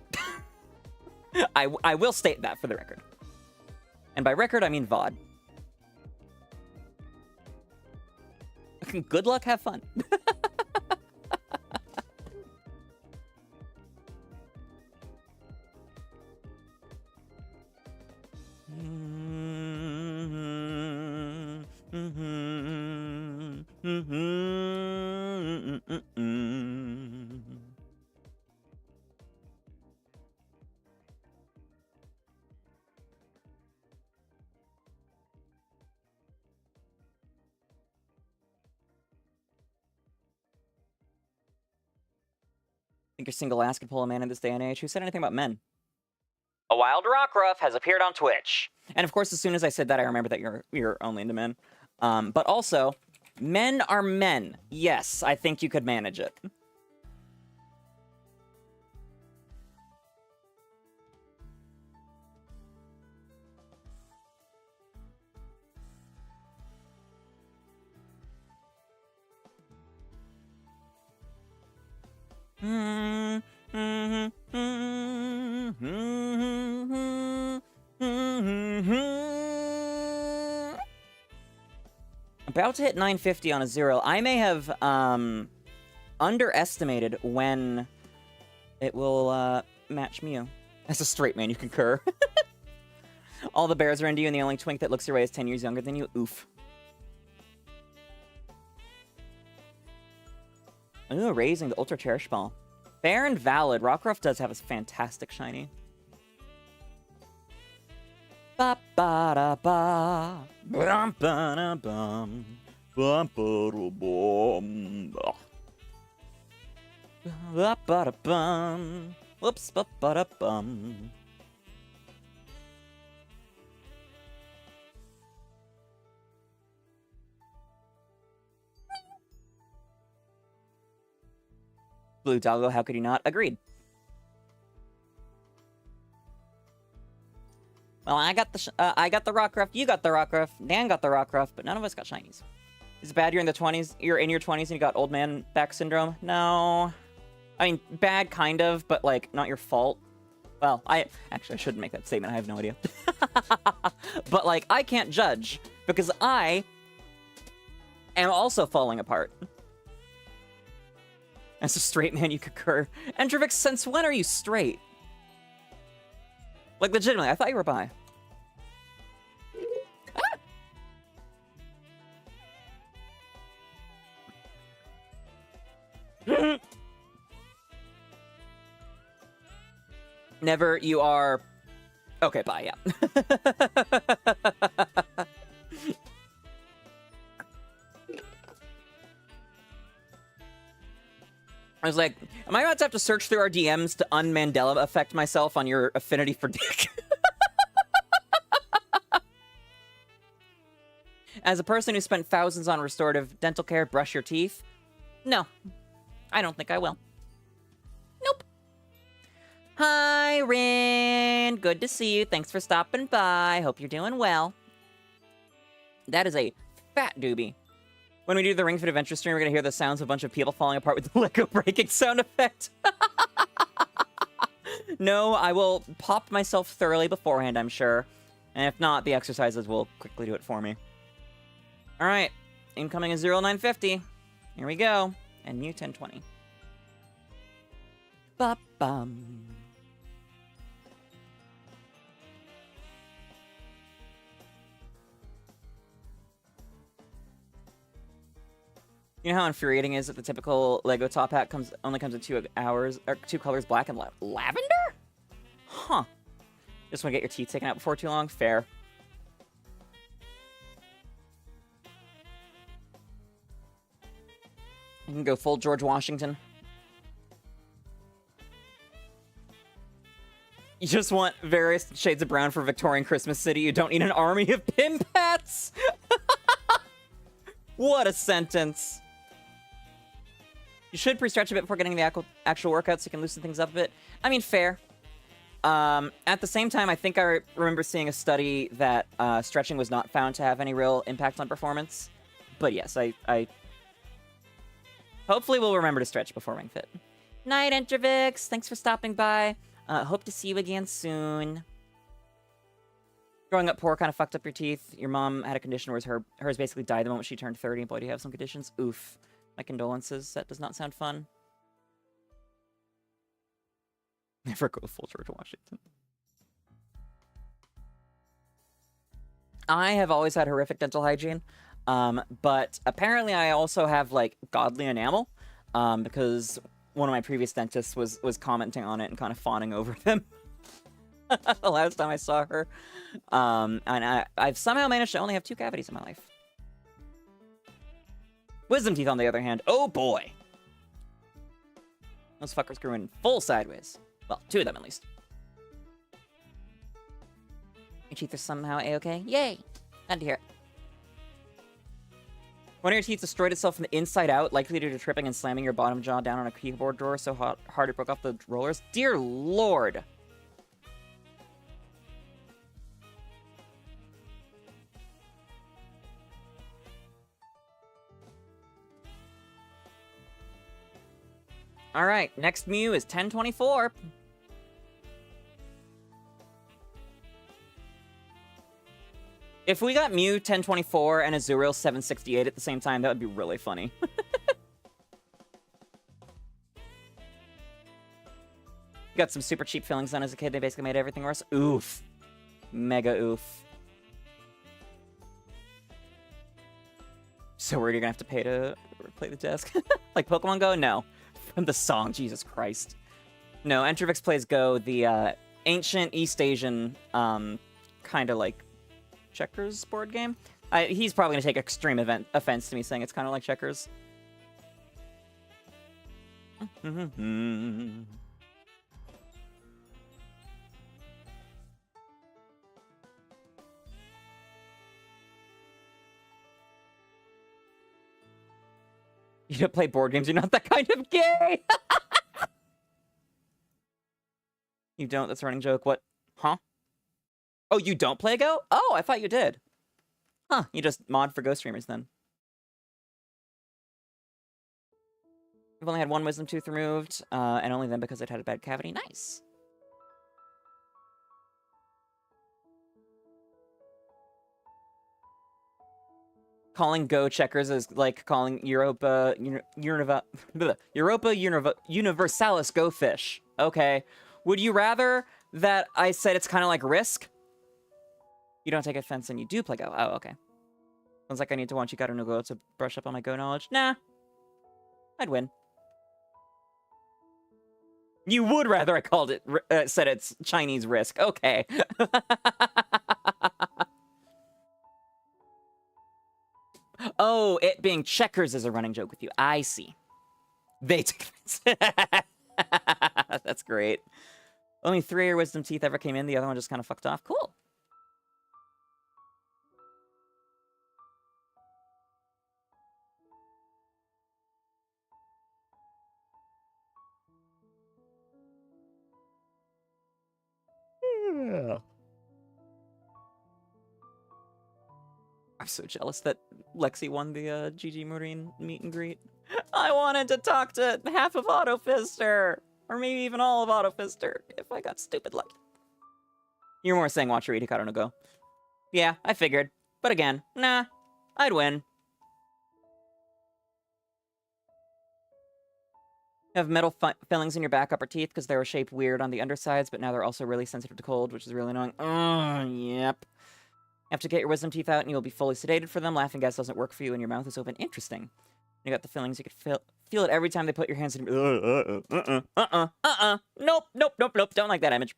I will state that for the record. And by record, I mean VOD. Good luck, have fun. Think your single ass could pull a man in this day and age? Who said anything about men? A wild rockruff has appeared on Twitch. And of course, as soon as I said that, I remember that you're only into men. But also, men are men. Yes, I think you could manage it. About to hit 950 on Azurill. I may have underestimated when it will match Mew. As a straight man, you concur. All the bears are into you, and the only twink that looks your way is 10 years younger than you. Oof. Ooh, raising the Ultra Cherish Ball. Fair and valid. Rockruff does have a fantastic shiny. Ba ba da ba. Bum ba da bum. Bum ba da bum. Ba ba da bum. Whoops, ba ba da bum. Blue Doggo, how could you not? Agreed. Well, I got the Rockruff, you got the Rockruff, Dan got the Rockruff, but none of us got shinies. Is it bad you're in the 20s? You're in your 20s and you got old man back syndrome? No. I mean, bad kind of, but like not your fault. Well, I shouldn't make that statement. I have no idea. But like, I can't judge because I am also falling apart. As a straight man, you concur. Endrovix, since when are you straight? Like, legitimately, I thought you were bi. Ah! Never, you are... Okay, bye, yeah. I was like, am I about to have to search through our DMs to un-Mandela affect myself on your affinity for dick? As a person who spent thousands on restorative dental care, brush your teeth? No. I don't think I will. Nope. Hi, Rin. Good to see you. Thanks for stopping by. Hope you're doing well. That is a fat doobie. When we do the Ring Fit Adventure stream, we're going to hear the sounds of a bunch of people falling apart with the Lego breaking sound effect. No, I will pop myself thoroughly beforehand, I'm sure. And if not, the exercises will quickly do it for me. Alright, incoming is 0950. Here we go. And Mew 1020. Ba-bum. You know how infuriating it is that the typical Lego top hat only comes in 2 colors, black and lavender? Huh. Just want to get your teeth taken out before too long? Fair. You can go full George Washington. You just want various shades of brown for Victorian Christmas City. You don't need an army of pimpats. What a sentence. You should pre-stretch a bit before getting the actual workout so you can loosen things up a bit. I mean, fair. At the same time, I think I remember seeing a study that stretching was not found to have any real impact on performance. But yes, I hopefully we'll remember to stretch before Ring Fit. Night, Entrovix. Thanks for stopping by. Hope to see you again soon. Growing up poor kind of fucked up your teeth. Your mom had a condition where hers basically died the moment she turned 30. Boy, do you have some conditions. Oof. My condolences. That does not sound fun. Never go full George Washington. I have always had horrific dental hygiene. But apparently I also have, like, godly enamel. Because one of my previous dentists was commenting on it and kind of fawning over them. The last time I saw her. And I've somehow managed to only have 2 cavities in my life. Wisdom teeth, on the other hand. Oh, boy. Those fuckers grew in full sideways. Well, 2 of them, at least. Your teeth are somehow A-okay? Yay! Glad to hear it. One of your teeth destroyed itself from the inside out, likely due to tripping and slamming your bottom jaw down on a keyboard drawer so hard it broke off the rollers. Dear Lord! Alright, next Mew is 1024. If we got Mew 1024 and Azurill 768 at the same time, that would be really funny. Got some super cheap fillings done as a kid. They basically made everything worse. Oof. Mega oof. So worried you're gonna have to pay to play the desk. Like Pokemon Go? No. From the song, Jesus Christ. No, Entrovix plays Go, the ancient East Asian kind of like checkers board game. He's probably gonna take extreme offense to me saying it's kind of like checkers. You don't play board games, you're not that kind of gay! You don't? That's a running joke. What? Huh? Oh, you don't play Go? Oh, I thought you did. Huh, you just mod for Go streamers then. I've only had 1 wisdom tooth removed, and only then because it had a bad cavity. Nice! Calling Go checkers is like calling Europa Universalis Go fish. Okay. Would you rather that I said it's kind of like Risk? You don't take offense and you do play Go. Oh, okay. Sounds like I need to watch You Gotta Know Go to brush up on my Go knowledge. Nah. I'd win. You would rather I called it, said it's Chinese Risk. Okay. Oh, it being checkers is a running joke with you. I see. They took offense. That's great. Only 3 of your wisdom teeth ever came in. The other one just kind of fucked off. Cool. Yeah. I'm so jealous that Lexi won the GG Marine meet and greet. I wanted to talk to half of Autofister! Or maybe even all of Autofister, if I got stupid lucky. You're more saying watch or read Hikaru no Go. Yeah, I figured. But again, nah, I'd win. You have metal fillings in your back upper teeth because they were shaped weird on the undersides, but now they're also really sensitive to cold, which is really annoying. Yep. You have to get your wisdom teeth out and you'll be fully sedated for them. Laughing gas doesn't work for you and your mouth is open. Interesting. You got the fillings, you could feel it every time they put your hands in. Nope. Don't like that image.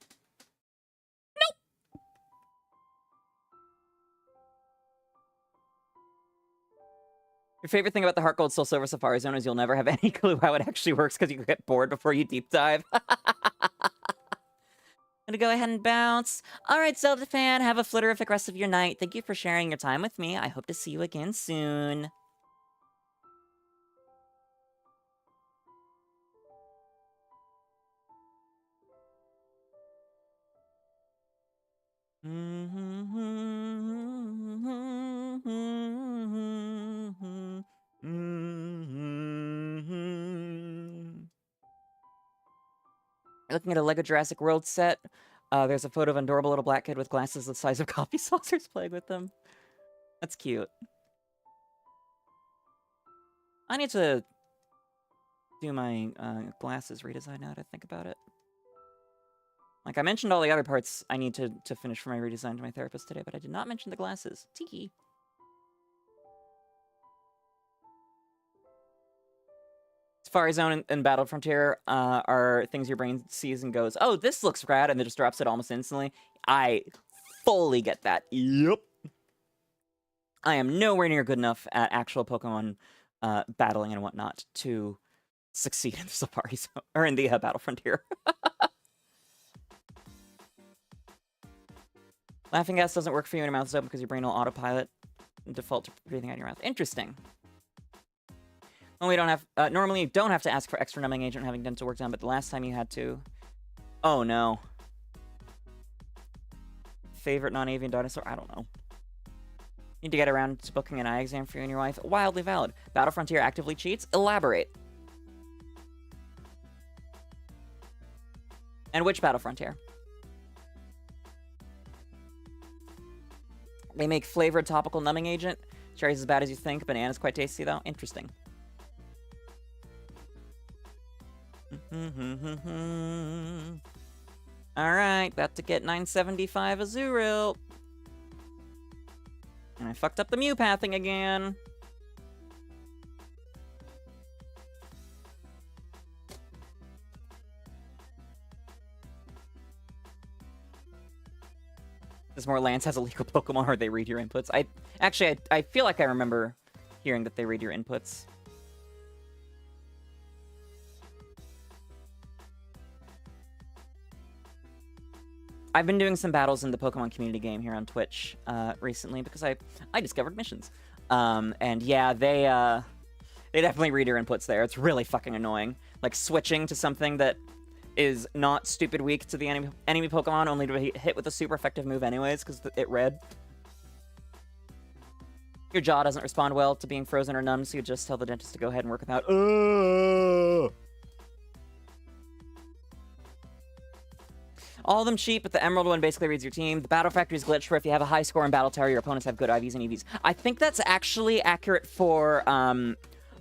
Nope. Your favorite thing about the HeartGold Soul Silver Safari Zone is you'll never have any clue how it actually works because you get bored before you deep dive. Gonna go ahead and bounce. All right, Zelda fan, have a flitterific rest of your night. Thank you for sharing your time with me. I hope to see you again soon. Looking at a LEGO Jurassic World set. There's a photo of an adorable little black kid with glasses the size of coffee saucers playing with them. That's cute. I need to do my glasses redesign now that I think about it. Like, I mentioned all the other parts I need to finish for my redesign to my therapist today, but I did not mention the glasses. Tiki. Safari Zone and Battle Frontier are things your brain sees and goes, oh, this looks rad, and it just drops it almost instantly. I fully get that. Yep. I am nowhere near good enough at actual Pokemon battling and whatnot to succeed in the Safari Zone, or in the Battle Frontier. Laughing gas doesn't work for you when your mouth is open because your brain will autopilot and default to breathing out of your mouth. Interesting. Normally you don't have to ask for extra numbing agent having dental work done, but the last time you had to... Oh no. Favorite non-avian dinosaur? I don't know. Need to get around to booking an eye exam for you and your wife? Wildly valid. Battle Frontier actively cheats? Elaborate. And which Battle Frontier? They make flavored topical numbing agent. Cherry's as bad as you think. Banana's quite tasty, though. Interesting. Alright, about to get 975 Azurill. And I fucked up the Mew pathing again. Does more Lance has a legal Pokemon or they read your inputs? I feel like I remember hearing that they read your inputs. I've been doing some battles in the Pokemon community game here on Twitch recently because I discovered missions. And yeah, they definitely read your inputs there. It's really fucking annoying. Like switching to something that is not stupid weak to the enemy Pokemon, only to be hit with a super effective move anyways, because it read. Your jaw doesn't respond well to being frozen or numb, so you just tell the dentist to go ahead and work without. All of them cheap, but the Emerald one basically reads your team. The Battle Factory is glitched for if you have a high score in Battle Tower, your opponents have good IVs and EVs. I think that's actually accurate for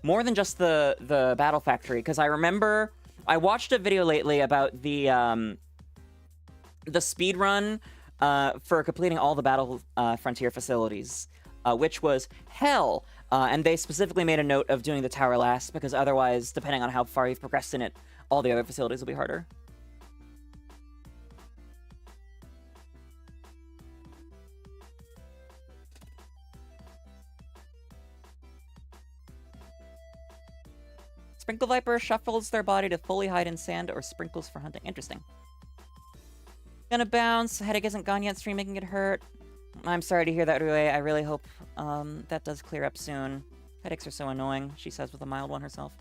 more than just the Battle Factory, because I remember I watched a video lately about the speed run for completing all the Battle Frontier facilities, which was hell. And they specifically made a note of doing the tower last, because otherwise, depending on how far you've progressed in it, all the other facilities will be harder. Sprinkle Viper shuffles their body to fully hide in sand or sprinkles for hunting. Interesting. Gonna bounce. Headache isn't gone yet. Stream making it hurt. I'm sorry to hear that, Rue. I really hope that does clear up soon. Headaches are so annoying, she says with a mild one herself.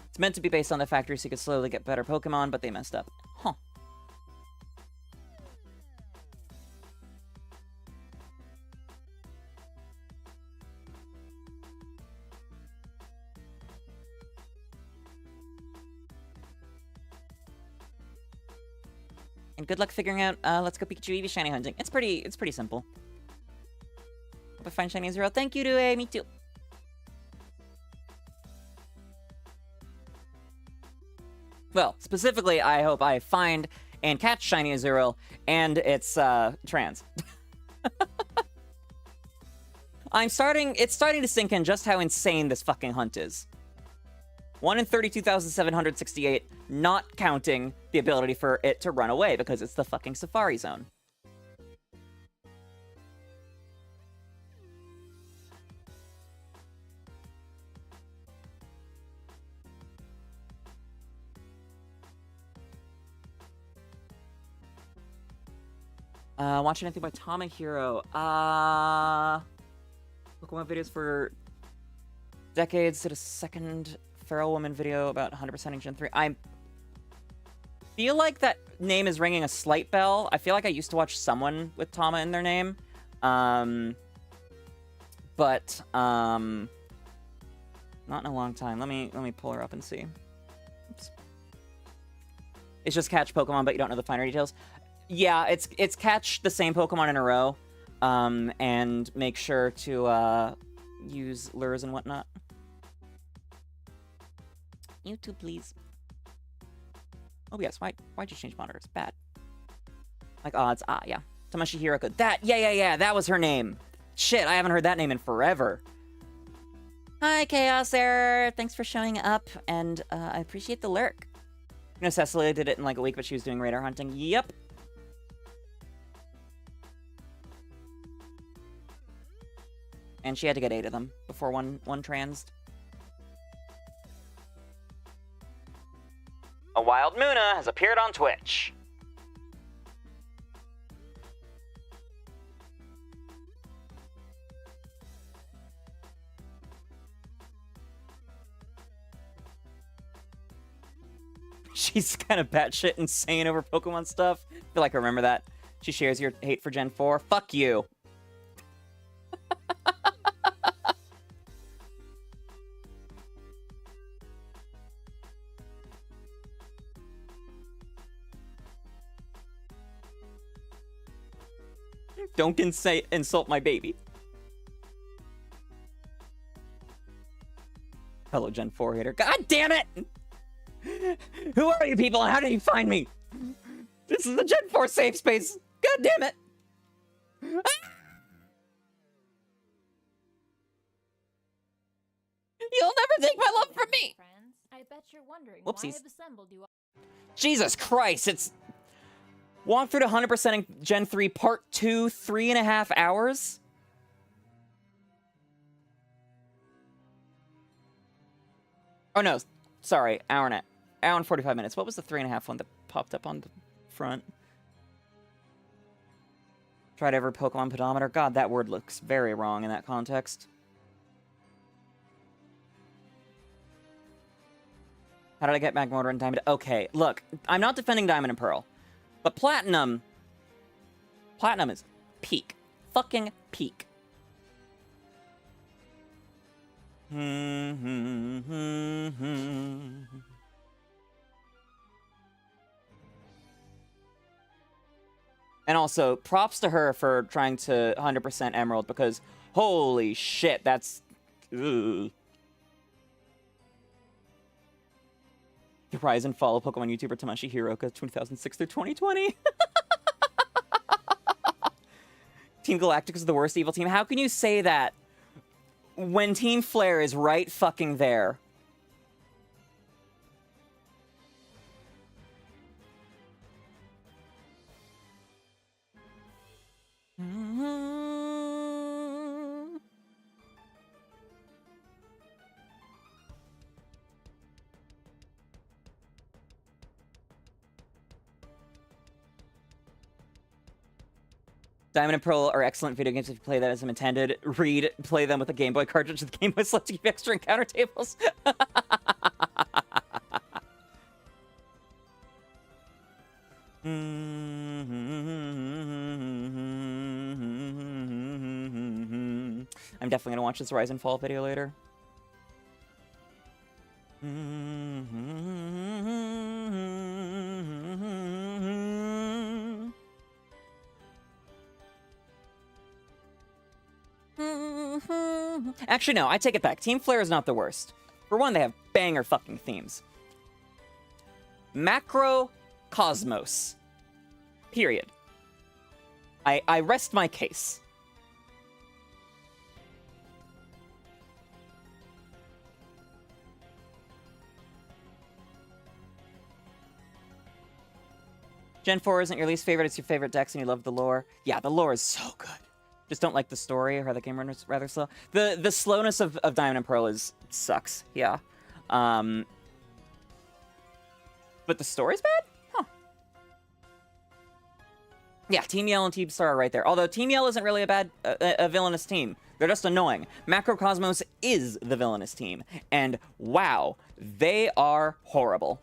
It's meant to be based on the factory so you could slowly get better Pokemon, but they messed up. Huh. And good luck figuring out Let's Go Pikachu Eevee shiny hunting. It's pretty simple. Hope I find shiny Azurill. Thank you, Due. Me too. Well, specifically, I hope I find and catch shiny Azurill, and it's trans. It's starting to sink in just how insane this fucking hunt is. 1 in 32,768, not counting the ability for it to run away, because it's the fucking Safari Zone. Watch anything by Tomohiro. Pokemon videos for decades. Did a second feral woman video about 100%ing Gen 3. I feel like that name is ringing a slight bell. I feel like I used to watch someone with Tama in their name. But not in a long time. Let me pull her up and see. Oops. It's just catch Pokemon, but you don't know the finer details. Yeah, it's catch the same Pokemon in a row, and make sure to use lures and whatnot. YouTube, please. Oh yes, why'd you change monitors? Bad. Like odds. Yeah. Tamashi Hiroko. Yeah, that was her name. Shit, I haven't heard that name in forever. Hi, Chaos Error. Thanks for showing up, and I appreciate the lurk. You know, Cecilia did it in like a week, but she was doing radar hunting. Yep. And she had to get 8 of them before one transed. A wild Muna has appeared on Twitch. She's kind of batshit insane over Pokemon stuff. I feel like I remember that. She shares your hate for Gen 4. Fuck you. Don't insult my baby. Hello, Gen 4 hater. God damn it! Who are you people and how did you find me? This is the Gen 4 safe space. God damn it! You'll never take my love from me! Friends, I bet you're wondering Whoopsies. why I've assembled you all. Jesus Christ, it's... Walk through to 100%ing Gen 3 Part 2, 3.5 hours? Oh no, sorry, hour and 45 minutes. What was the 3.5 one that popped up on the front? Tried every Pokemon pedometer. God, that word looks very wrong in that context. How did I get Magmortar and Diamond? Okay, look, I'm not defending Diamond and Pearl. But Platinum is peak. Fucking peak. And also, props to her for trying to 100% Emerald, because holy shit, that's... Ugh. The rise and fall of Pokemon YouTuber Tamashi Hiroka, 2006 through 2020. Team Galactic is the worst evil team. How can you say that when Team Flare is right fucking there? Diamond and Pearl are excellent video games if you play that as intended. Play them with a Game Boy cartridge with Game Boy Select to keep extra encounter tables. I'm definitely gonna watch this Rise and Fall video later. Actually, no, I take it back. Team Flare is not the worst. For one, they have banger fucking themes. Macrocosmos. Period. I rest my case. Gen 4 isn't your least favorite, it's your favorite dex and you love the lore. Yeah, the lore is so good. Just don't like the story or how the game runs rather slow. The slowness of Diamond and Pearl sucks, yeah. But the story's bad? Huh. Yeah, Team Yell and Team Star are right there. Although Team Yell isn't really a bad, a villainous team. They're just annoying. 𝒒𝒂𝒄𝒄 is the villainous team. And wow, they are horrible.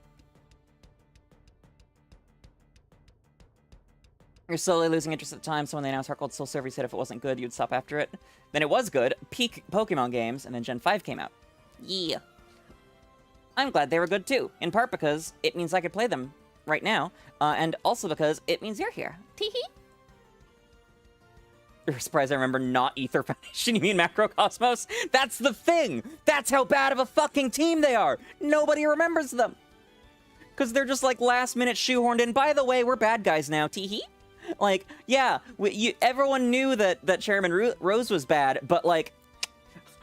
You're slowly losing interest at the time, so when they announced HeartGold Soul Silver, you said if it wasn't good, you'd stop after it. Then it was good. Peak Pokemon games, and then Gen 5 came out. Yeah. I'm glad they were good too, in part because it means I could play them right now, and also because it means you're here. Tee-hee. You're surprised I remember not Ether Foundation, you mean 𝒒𝒂𝒄𝒄? That's the thing! That's how bad of a fucking team they are! Nobody remembers them! Because they're just like last minute shoehorned in. By the way, we're bad guys now, tee-hee. Like, yeah, everyone knew that Chairman Rose was bad, but like,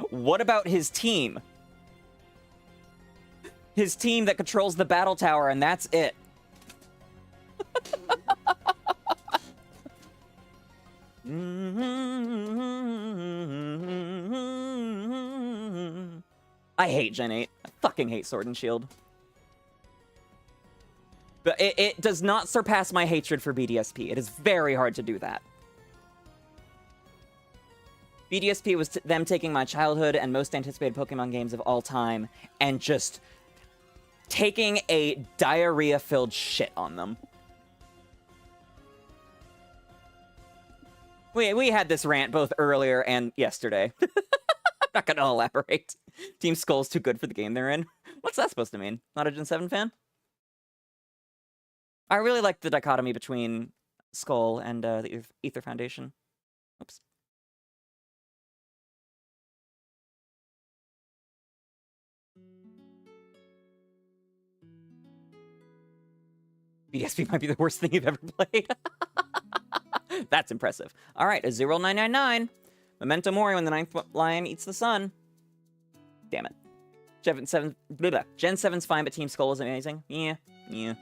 what about his team? His team that controls the battle tower, and that's it. I hate Gen 8. I fucking hate Sword and Shield. But it does not surpass my hatred for BDSP. It is very hard to do that. BDSP was them taking my childhood and most anticipated Pokemon games of all time and just taking a diarrhea-filled shit on them. We had this rant both earlier and yesterday. I'm not gonna elaborate. Team Skull's too good for the game they're in. What's that supposed to mean? Not a Gen 7 fan? I really like the dichotomy between Skull and the Ether Foundation. Oops. BDSP might be the worst thing you've ever played. That's impressive. All right, Azurill 999. Memento Mori when the 9th lion eats the sun. Damn it. Gen 7's fine, but Team Skull is amazing. Yeah. Damn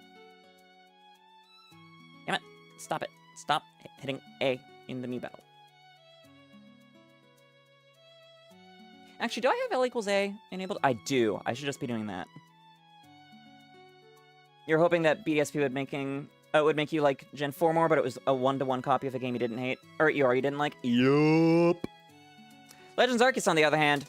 it. Stop it. Stop hitting A in the Mii battle. Actually, do I have L=A enabled? I do. I should just be doing that. You're hoping that BDSP would make you like Gen 4 more, but it was a 1-to-1 copy of a game you didn't hate. Or you already didn't like? Yup. Legends Arceus, on the other hand,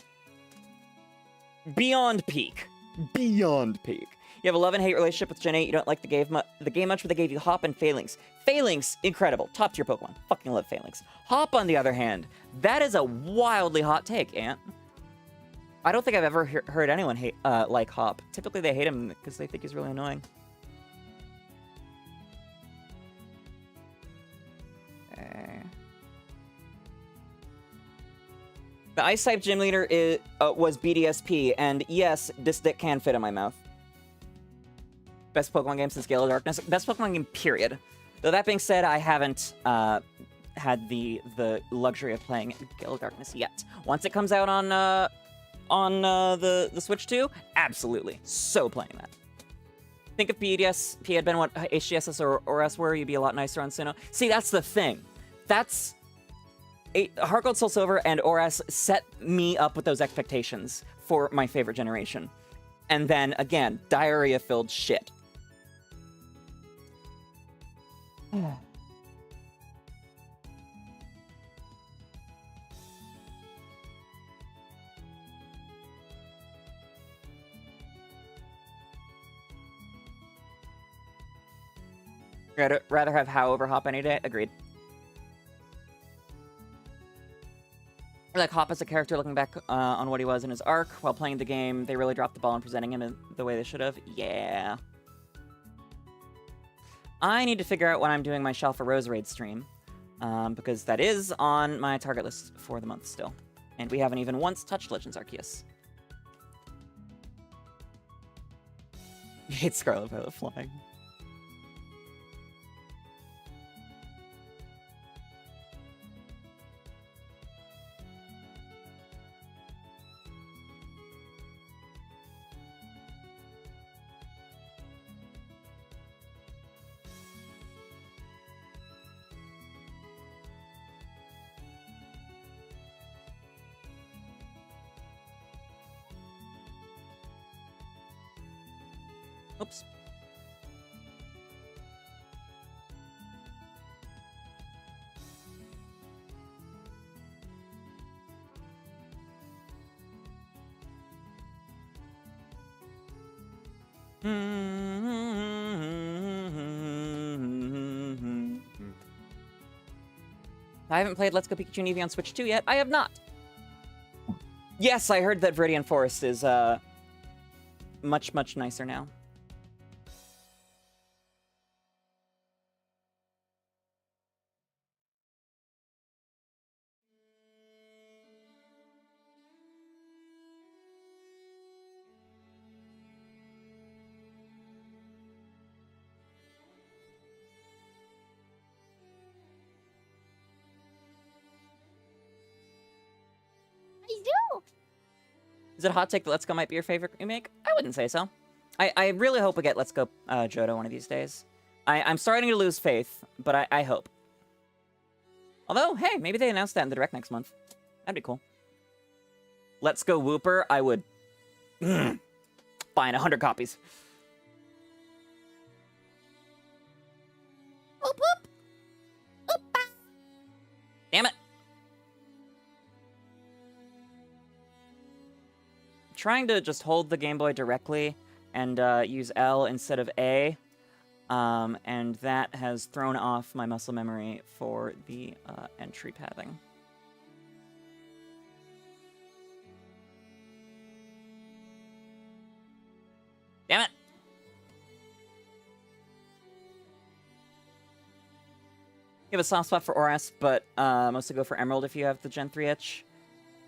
beyond peak. Beyond peak. You have a love and hate relationship with Gen 8. You don't like the game much, but they gave you Hop and Phalanx. Phalanx, incredible. Top tier Pokemon. Fucking love Phalanx. Hop, on the other hand, that is a wildly hot take, Ant. I don't think I've ever heard anyone hate like Hop. Typically they hate him because they think he's really annoying. The Ice-type gym leader was BDSP, and yes, this dick can fit in my mouth. Best Pokemon game since Gale of Darkness. Best Pokemon game, period. Though that being said, I haven't had the luxury of playing Gale of Darkness yet. Once it comes out on the Switch 2, absolutely. So playing that. Think if BDSP had been what HGSS or S were, you'd be a lot nicer on Sinnoh. See, that's the thing. That's... HeartGold, Soul Silver, and ORAS set me up with those expectations for my favorite generation. And then, again, diarrhea-filled shit. I'd rather have How over Hop any day. Agreed. I like Hop as a character looking back on what he was in his arc. While playing the game, they really dropped the ball in presenting him in the way they should have. Yeah. I need to figure out when I'm doing my Shalfa Rose Raid stream, because that is on my target list for the month still. And we haven't even once touched Legends Arceus. Hate Scarlet Violet flying. Oops. I haven't played Let's Go Pikachu and Eevee on Switch 2 yet. I have not. Yes, I heard that Viridian Forest is much, much nicer now. I do. Is it a hot take that Let's Go might be your favorite remake? I wouldn't say so. I really hope we get Let's Go Johto one of these days. I'm starting to lose faith, but I hope. Although, hey, maybe they announced that in the Direct next month. That'd be cool. Let's Go Wooper, I would buy in 100 copies. Whoop whoop. Whoop-a. Damn it. Trying to just hold the Game Boy directly and use L instead of A. And that has thrown off my muscle memory for the entry pathing. Damn it! You have a soft spot for ORAS, but mostly go for Emerald if you have the Gen 3 itch.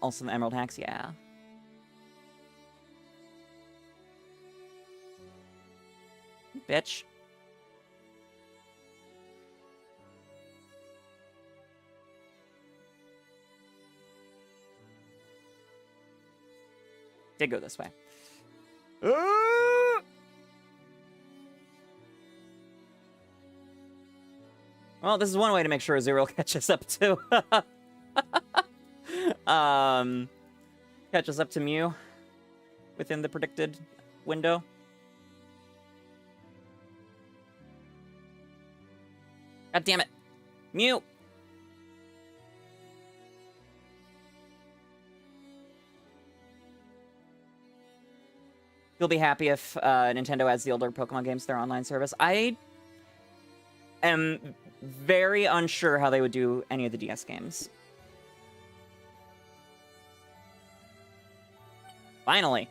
Also the Emerald hacks, yeah. Bitch. Did go this way. Well, this is one way to make sure Azurill catches up to catches up to Mew within the predicted window. God damn it. Mew! You'll be happy if Nintendo adds the older Pokemon games to their online service. I am very unsure how they would do any of the DS games. Finally!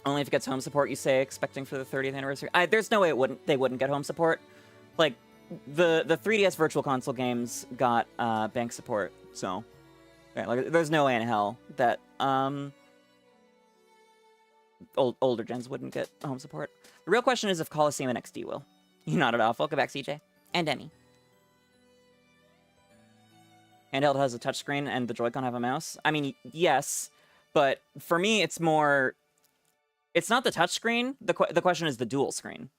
Only if it gets home support, you say, expecting for the 30th anniversary. There's no way they wouldn't get home support. Like, the 3DS Virtual Console games got bank support, so... Yeah, like, there's no way in hell that older gens wouldn't get home support. The real question is if Coliseum and XD will. You nodded off. Welcome back, CJ. And Emmy. Handheld has a touchscreen and the Joy-Con have a mouse. I mean, yes, but for me, it's more... It's not the touchscreen. The question is the dual screen.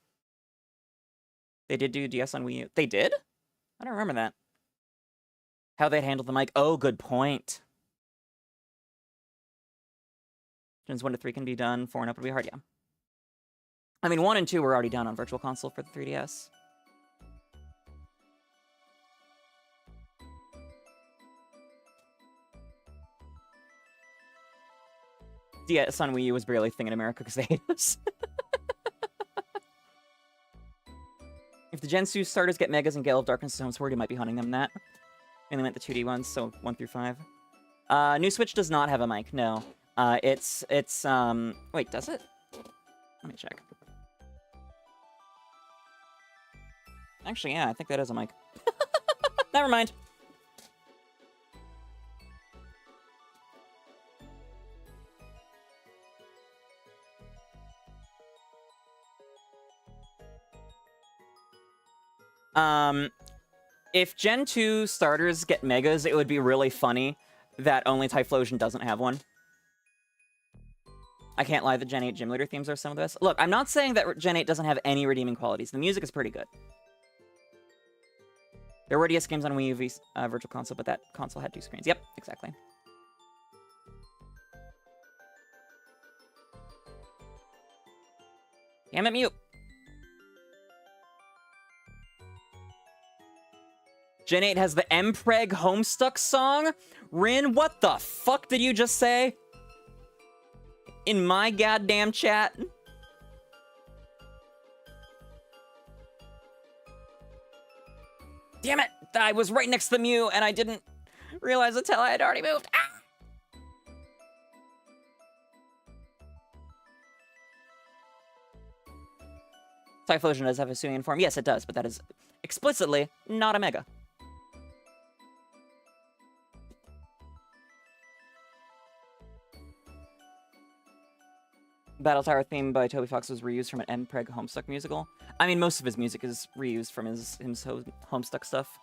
They did do DS on Wii U. They did? I don't remember that. How they'd handle the mic. Oh, good point. Gens 1 to 3 can be done. 4 and up would be hard, yeah. I mean, 1 and 2 were already done on Virtual Console for the 3DS. DS on Wii U was barely a thing in America because they hate us. If the Gen 2 starters get Megas and Gale of Darkness and Home Sword, you might be hunting them that. And they meant the 2D ones, so 1 through 5. New Switch does not have a mic, no. Wait, does it? Let me check. Actually, yeah, I think that is a mic. Never mind. If Gen 2 starters get Megas, it would be really funny that only Typhlosion doesn't have one. I can't lie, the Gen 8 Gym Leader themes are some of the best. Look, I'm not saying that Gen 8 doesn't have any redeeming qualities. The music is pretty good. There were DS games on Wii U Virtual Console, but that console had 2 screens. Yep, exactly. Damn it, Mew! Gen 8 has the 𝑹𝒊𝒈𝒉 Homestuck song? Rin, what the fuck did you just say? in my goddamn chat. Damn it! I was right next to the Mew and I didn't realize until I had already moved. Ah! Typhlosion does have a Hisuian form. Yes, it does, but that is explicitly not a Mega. Battle Tower theme by Toby Fox was reused from an 𝑀preg Homestuck musical. I mean, most of his music is reused from his Homestuck stuff.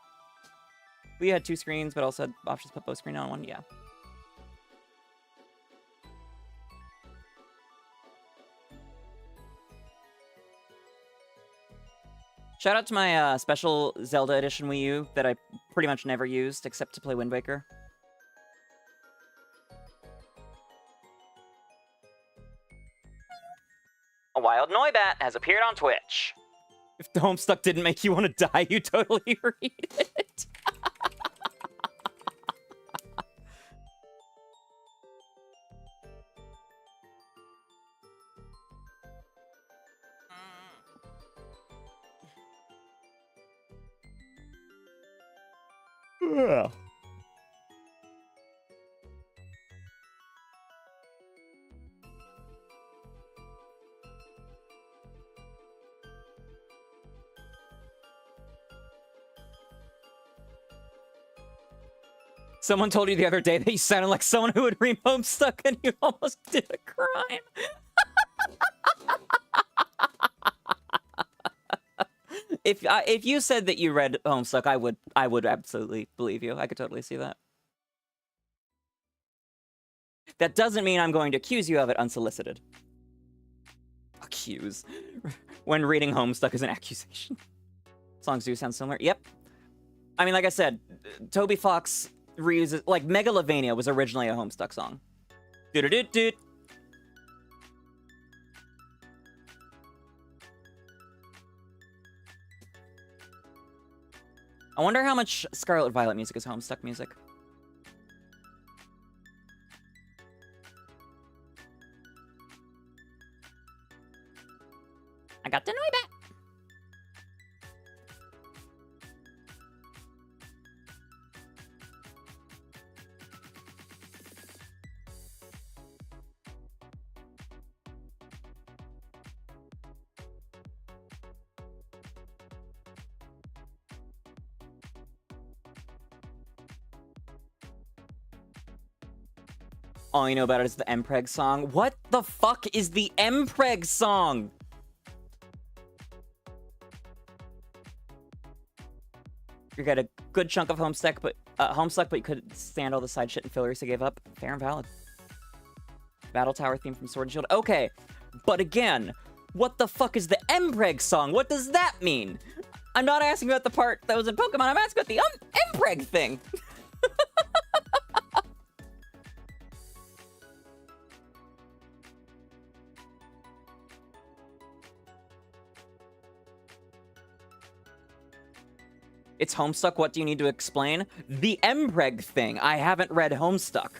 We had 2 screens, but also had options to put both screen on one. Yeah. Shout out to my special Zelda edition Wii U that I pretty much never used except to play Wind Waker. A wild Noibat has appeared on Twitch. If the Homestuck didn't make you want to die, you totally read it. Yeah. Someone told you the other day that you sounded like someone who would read Homestuck and you almost did a crime. If you said that you read Homestuck, I would absolutely believe you. I could totally see that. That doesn't mean I'm going to accuse you of it unsolicited. Accuse. When reading Homestuck is an accusation. Songs do sound similar. Yep. I mean, like I said, Toby Fox reuses... Like, 𝑀egalovania was originally a Homestuck song. Do-do-do-do. I wonder how much Scarlet Violet music is Homestuck music. I got the Noibat. All you know about it is the 𝑀preg song. What the fuck is the 𝑀preg song? You got a good chunk of Homestuck, but you couldn't stand all the side shit and fillery, so gave up. Fair and valid. Battle Tower theme from Sword and Shield. Okay, but again, what the fuck is the 𝑀preg song? What does that mean? I'm not asking about the part that was in Pokemon. I'm asking about the 𝑀preg thing. It's Homestuck, what do you need to explain? The 𝑀preg thing. I haven't read Homestuck.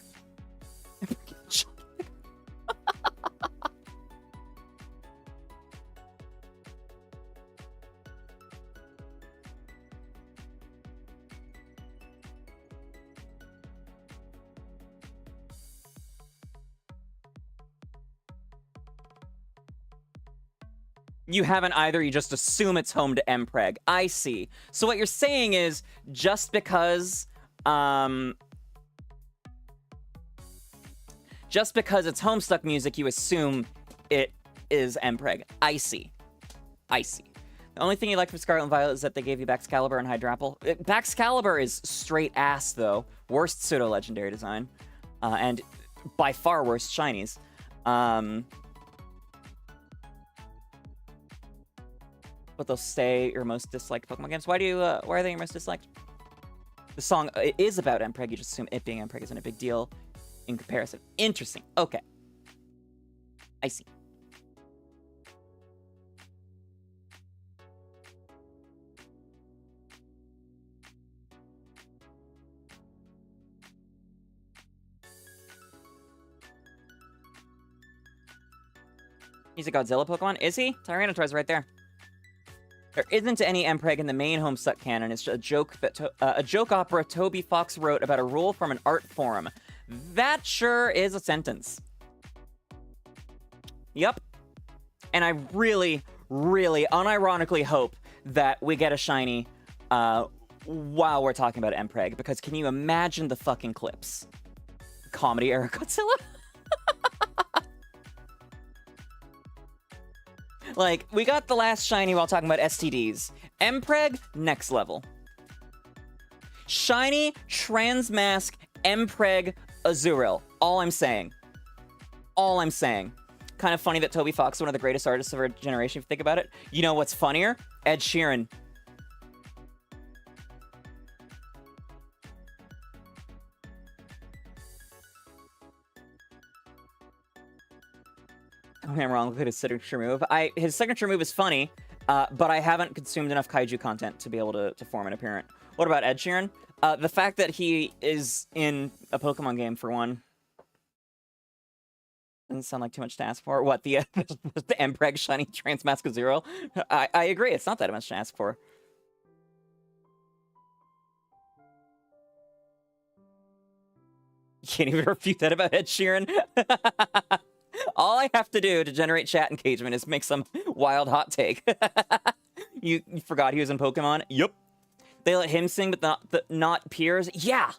You haven't either, you just assume it's home to 𝑀preg. I see. So what you're saying is, just because it's Homestuck music, you assume it is 𝑀preg. I see. I see. The only thing you liked from Scarlet and Violet is that they gave you 𝑵𝑥calibur and �ＨydRapple. 𝑵𝑥calibur is straight ass, though. Worst pseudo-legendary design. And by far worst shinies. But they'll stay your most disliked Pokemon games. Why are they your most disliked? The song is about 𝑀preg. You just assume it being 𝑀preg isn't a big deal in comparison. Interesting. Okay. I see. He's a Godzilla Pokemon? Is he? Tyranitar's right there. There isn't any Mpreg in the main Homestuck canon. It's just a joke that a joke opera Toby Fox wrote about a rule from an art forum. That sure is a sentence. Yep. And I really, really unironically hope that we get a shiny while we're talking about Mpreg, because can you imagine the fucking clips? Comedy era Godzilla? Like, we got the last shiny while talking about STDs. Mpreg, next level. Shiny, transmasc, Mpreg, Azurill. All I'm saying. All I'm saying. Kind of funny that Toby Fox is one of the greatest artists of our generation, if you think about it. You know what's funnier? Ed Sheeran. Oh, I'm wrong. Look at his signature move. His signature move is funny, but I haven't consumed enough kaiju content to be able to form an opinion. What about Ed Sheeran? The fact that he is in a Pokemon game, for one, doesn't sound like too much to ask for. What, the Mpreg shiny transmasc Azurill? I agree. It's not that much to ask for. You can't even refute that about Ed Sheeran. All I have to do to generate chat engagement is make some wild hot take. You forgot he was in Pokemon? Yup. They let him sing, but not peers? Yeah!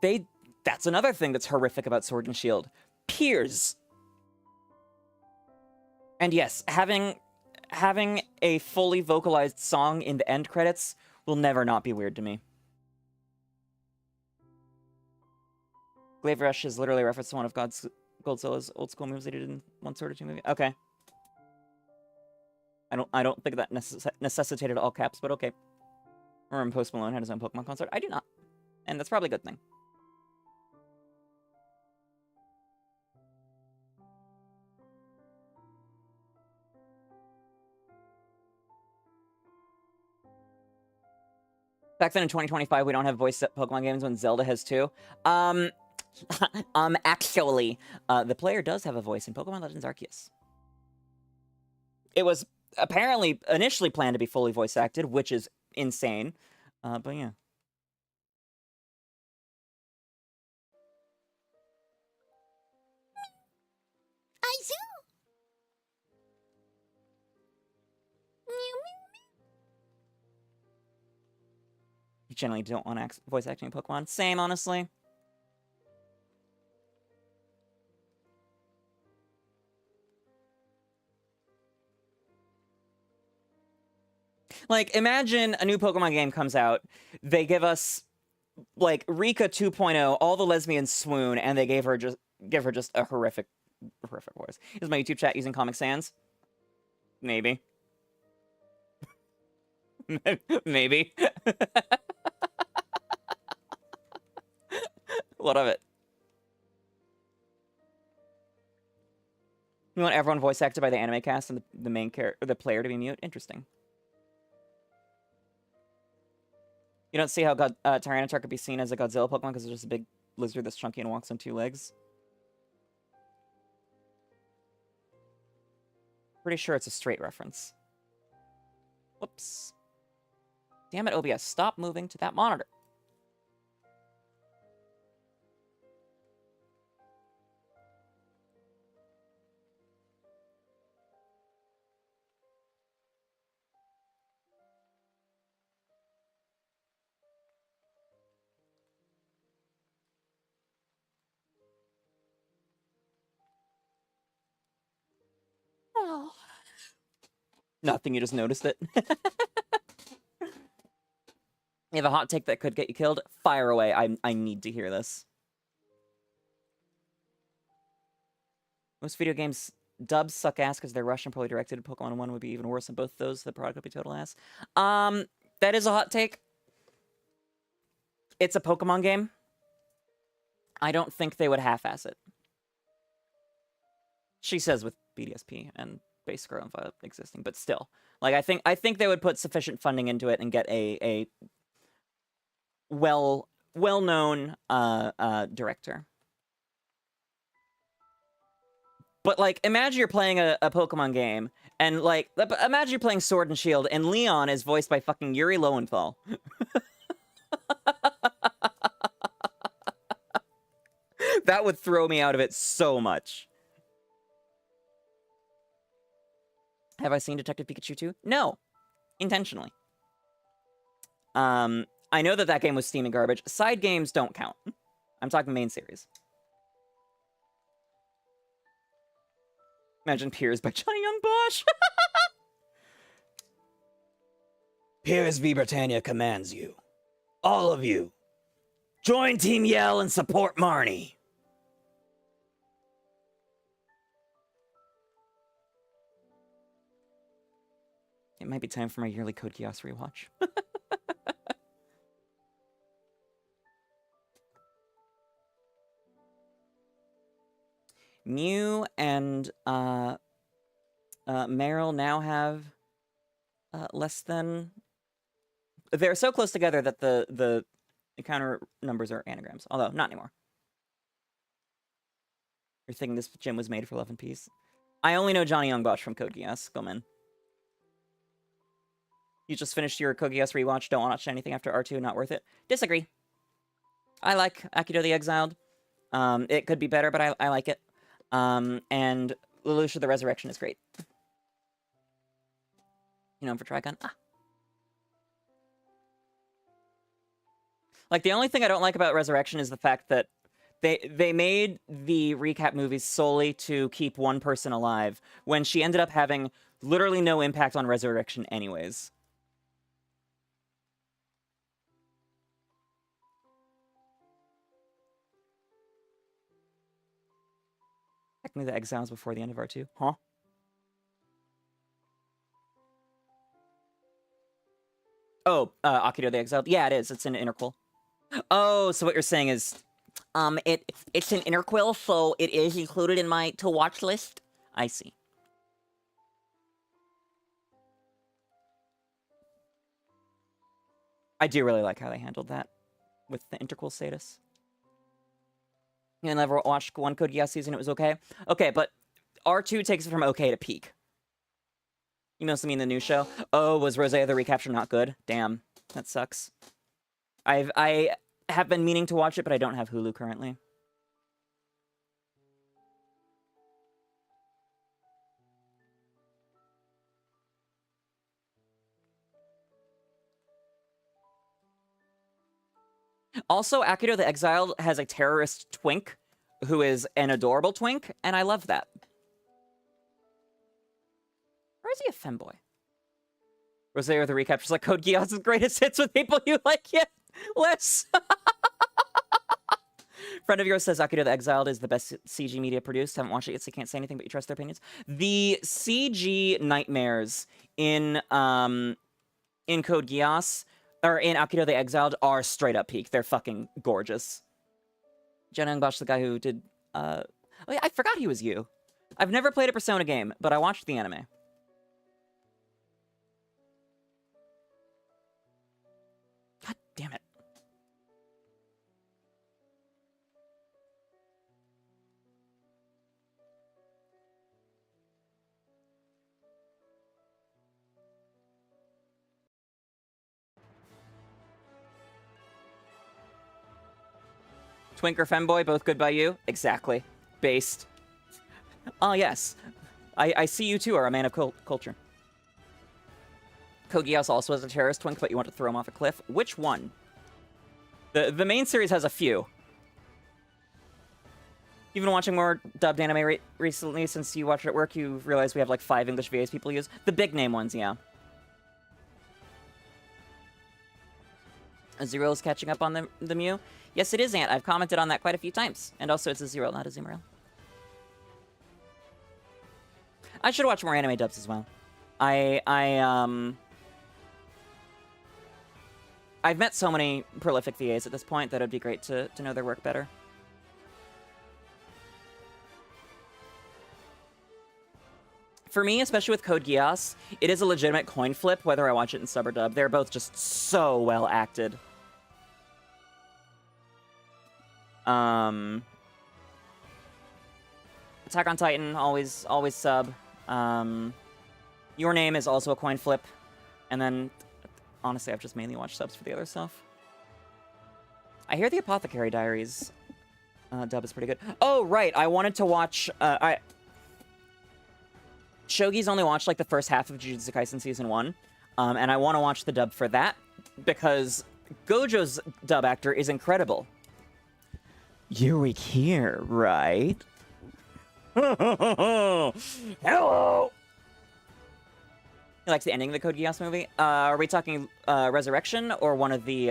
That's another thing that's horrific about Sword and Shield. Peers. And yes, having a fully vocalized song in the end credits will never not be weird to me. Glaive Rush is literally a reference to one of Goldzilla's old school moves that he did in one Sword or Two movie. Okay. I don't think that necessitated all caps, but okay. Remember Post Malone had his own Pokemon concert? I do not. And that's probably a good thing. Back then in 2025, we don't have voice Pokemon games when Zelda has two. Actually, the player does have a voice in Pokemon Legends Arceus. It was apparently initially planned to be fully voice acted, which is insane. But yeah. You generally don't want voice acting in Pokemon. Same, honestly. Like, imagine a new Pokemon game comes out. They give us, like, Rika 2.0, all the lesbians swoon, and they give her just a horrific voice. Is my YouTube chat using Comic Sans? Maybe. Maybe. What of it? You want everyone voice acted by the anime cast and the main character, the player to be mute? Interesting. You don't see how Tyranitar could be seen as a Godzilla Pokemon because it's just a big lizard that's chunky and walks on two legs. Pretty sure it's a straight reference. Whoops. Damn it, OBS. Stop moving to that monitor. Oh. Nothing, you just noticed it. You have a hot take that could get you killed? Fire away. I need to hear this. Most video games dubs suck ass because they're Russian, poorly directed. Pokemon 1 would be even worse than both those. The product would be total ass. That is a hot take. It's a Pokemon game. I don't think they would half-ass it. She says with BDSP and base Grow and Violet existing, but still. Like, I think they would put sufficient funding into it and get a well-known director. But, like, imagine you're playing a Pokemon game, and, like, imagine you're playing Sword and Shield, and Leon is voiced by fucking Yuri Lowenthal. That would throw me out of it so much. Have I seen Detective Pikachu 2? No. Intentionally. I know that game was steaming garbage. Side games don't count. I'm talking main series. Imagine Piers by Johnny Young Bosch. 𝒕𝒐𝒏𝒈𝒕 commands you. All of you. Join Team Yell and support Marnie. It might be time for my yearly Code Geass rewatch. Mew and Meryl now have less than... They're so close together that the encounter numbers are anagrams. Although, not anymore. You're thinking this gym was made for love and peace? I only know Johnny Young Bosch from Code Geass. Go, man. You just finished your Code Geass rewatch, don't want to watch anything after R2, not worth it? Disagree. I like Akito the Exiled. It could be better, but I like it. And Lelouch the Resurrection is great. You know him for Trigun? Ah. Like, the only thing I don't like about Resurrection is the fact that they made the recap movies solely to keep one person alive, when she ended up having literally no impact on Resurrection anyways. Technically the Exiles before the end of R2. Huh? Oh, Akito the Exiled? Yeah, it is. It's an interquel. Oh, so what you're saying is... it's an interquel, so it is included in my to-watch list? I see. I do really like how they handled that with the interquel status. You never watched one Code Geass season, it was okay? Okay, but R2 takes it from okay to peak. You mostly mean the new show? Oh, was Rosea the Recapture not good? Damn, that sucks. I have been meaning to watch it, but I don't have Hulu currently. Also, Akito the Exiled has a terrorist twink who is an adorable twink, and I love that. Or is he a femboy? Rosea the Recapture's like, Code Geass's greatest hits with people you like yet less. Friend of yours says Akito the Exiled is the best CG media produced. Haven't watched it yet, so can't say anything, but you trust their opinions. The CG nightmares in Code Geass, or in Akito the Exiled, are straight up peak. They're fucking gorgeous. Jenna Bosch, the guy who did, oh yeah, I forgot he was you. I've never played a Persona game, but I watched the anime. God damn it. Twink or femboy, both good by you? Exactly. Based. Oh, yes. I see you too are a man of culture. Code Geass also has a terrorist twink, but you want to throw him off a cliff. Which one? The main series has a few. You've been watching more dubbed anime recently. Since you watch it at work, you realize we have like 5 English VAs people use. The big name ones, yeah. Azurill is catching up on the Mew. Yes, it is, Ant. I've commented on that quite a few times. And also, it's Azurill, not Azumarill. I should watch more anime dubs as well. I've met so many prolific VAs at this point that it'd be great to know their work better. For me, especially with Code Geass, it is a legitimate coin flip whether I watch it in sub or dub. They're both just so well acted. Attack on Titan, always sub. Your Name is also a coin flip. And then, honestly, I've just mainly watched subs for the other stuff. I hear the Apothecary Diaries dub is pretty good. Oh, right, I wanted to watch... Shogi's only watched, like, the first half of Jujutsu Kaisen Season 1. And I want to watch the dub for that, because Gojo's dub actor is incredible. You're weak here, right? Hello! He likes the ending of the Code Geass movie. Are we talking Resurrection or one of the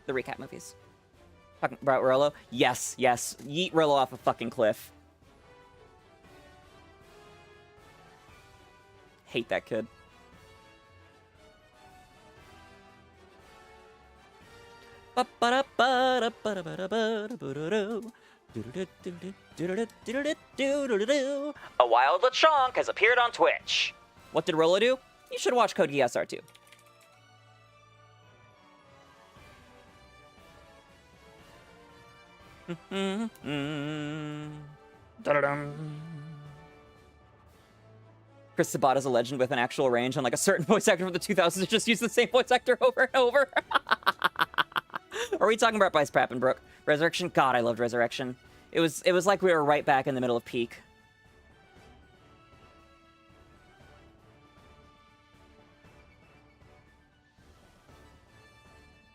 recap movies? Talking about Rolo? Yes, yes. Yeet Rolo off a fucking cliff. Hate that kid. A Wild Lechonk has appeared on Twitch. What did Rolo do? You should watch Code Geass R2. Chris Sabata's a legend with an actual range, and like a certain voice actor from the 2000s just used the same voice actor over and over. Are we talking about Bryce Pappenbrook? Resurrection? God, I loved Resurrection. It was like we were right back in the middle of peak.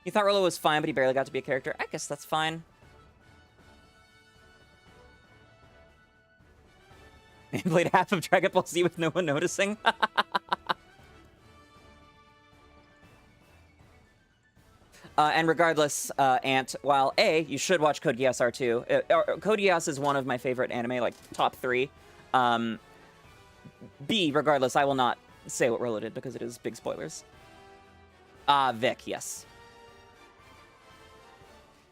You thought Rolo was fine, but he barely got to be a character. I guess that's fine. He played half of Dragon Ball Z with no one noticing. And regardless, Ant, while A, you should watch Code Geass R2. Code Geass is one of my favorite anime, like, top 3. B, regardless, I will not say what Rolo did because it is big spoilers. Vic, yes.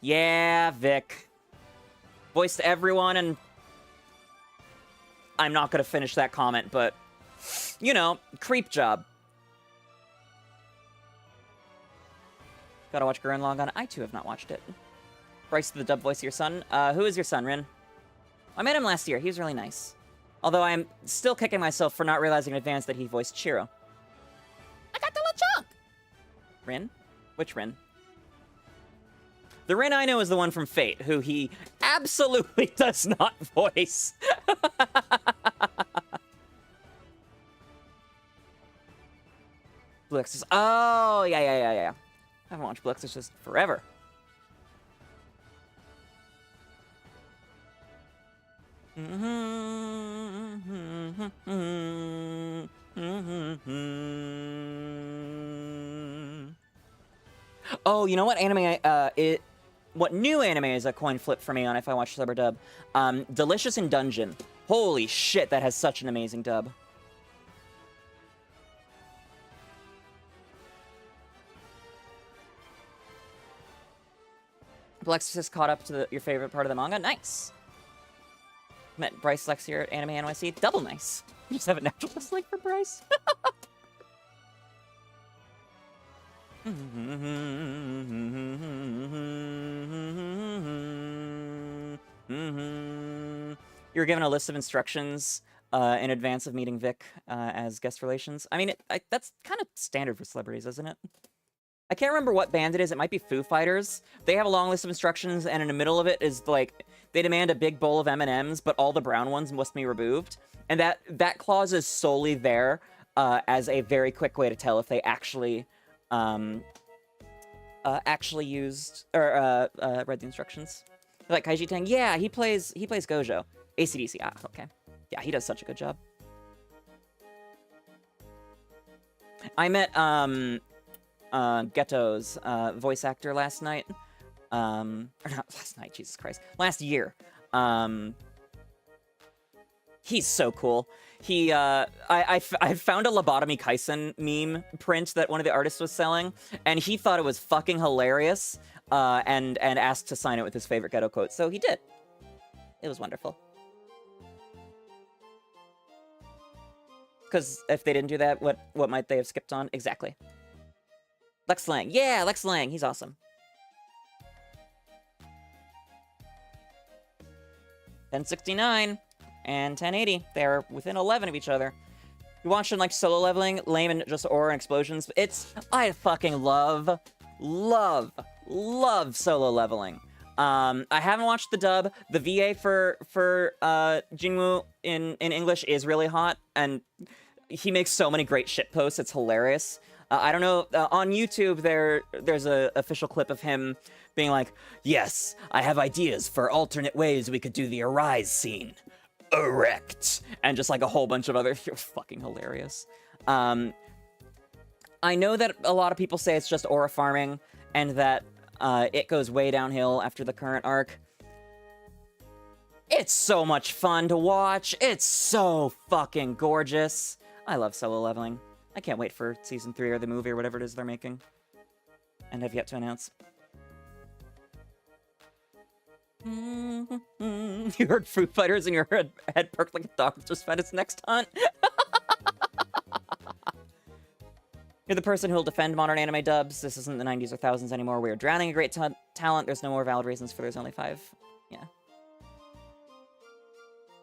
Yeah, Vic. Voiced everyone, and I'm not going to finish that comment, but, you know, creep job. Gotta watch Gurren Lagann. I, too, have not watched it. Bryce, the dub voice of your son. Who is your son, Rin? I met him last year. He was really nice. Although I am still kicking myself for not realizing in advance that he voiced Chiro. I got the Lechonk! Rin? Which Rin? The Rin I know is the one from Fate, who he absolutely does not voice. Blue Exorcist. Oh, yeah. I haven't watched Blue Exorcist forever. Oh, you know what anime what new anime is a coin flip for me on if I watch sub or dub? Delicious in Dungeon. Holy shit, that has such an amazing dub. Blue Exorcist caught up to your favorite part of the manga? Nice. Met Bryce Lexier at Anime NYC. Double nice. You just have a natural dislike for Bryce. You were given a list of instructions in advance of meeting Vic as guest relations. I mean, that's kind of standard for celebrities, isn't it? I can't remember what band it is. It might be Foo Fighters. They have a long list of instructions, and in the middle of it is, like, they demand a big bowl of M&Ms, but all the brown ones must be removed. And that clause is solely there as a very quick way to tell if they actually used or read the instructions. Like Kaiji Tang, yeah, he plays Gojo. AC/DC, okay. Yeah, he does such a good job. I met Ghetto's voice actor last night. Or not last night, Jesus Christ. Last year. He's so cool. He, I found a Lobotomy Kaisen meme print that one of the artists was selling, and he thought it was fucking hilarious, and asked to sign it with his favorite Ghetto quote, so he did. It was wonderful. Because if they didn't do that, what might they have skipped on? Exactly. Lex Lang. Yeah, Lex Lang. He's awesome. 1069 and 1080. They're within 11 of each other. You watching like solo leveling, lame and just aura and explosions. I fucking love solo leveling. I haven't watched the dub. The VA for Jinwoo in English is really hot, and he makes so many great shit posts. It's hilarious. I don't know, on YouTube there's a official clip of him being like, yes, I have ideas for alternate ways we could do the Arise scene. Erect. And just like a whole bunch of other, you're fucking hilarious. I know that a lot of people say it's just aura farming and that it goes way downhill after the current arc. It's so much fun to watch. It's so fucking gorgeous. I love solo leveling. I can't wait for season 3 or the movie or whatever it is they're making. And have yet to announce. You heard Fruit Fighters and your head perked like a dog that just fed its next hunt. You're the person who'll defend modern anime dubs. This isn't the 90s or thousands anymore. We are drowning in great talent. There's no more valid reasons for there's only 5. Yeah.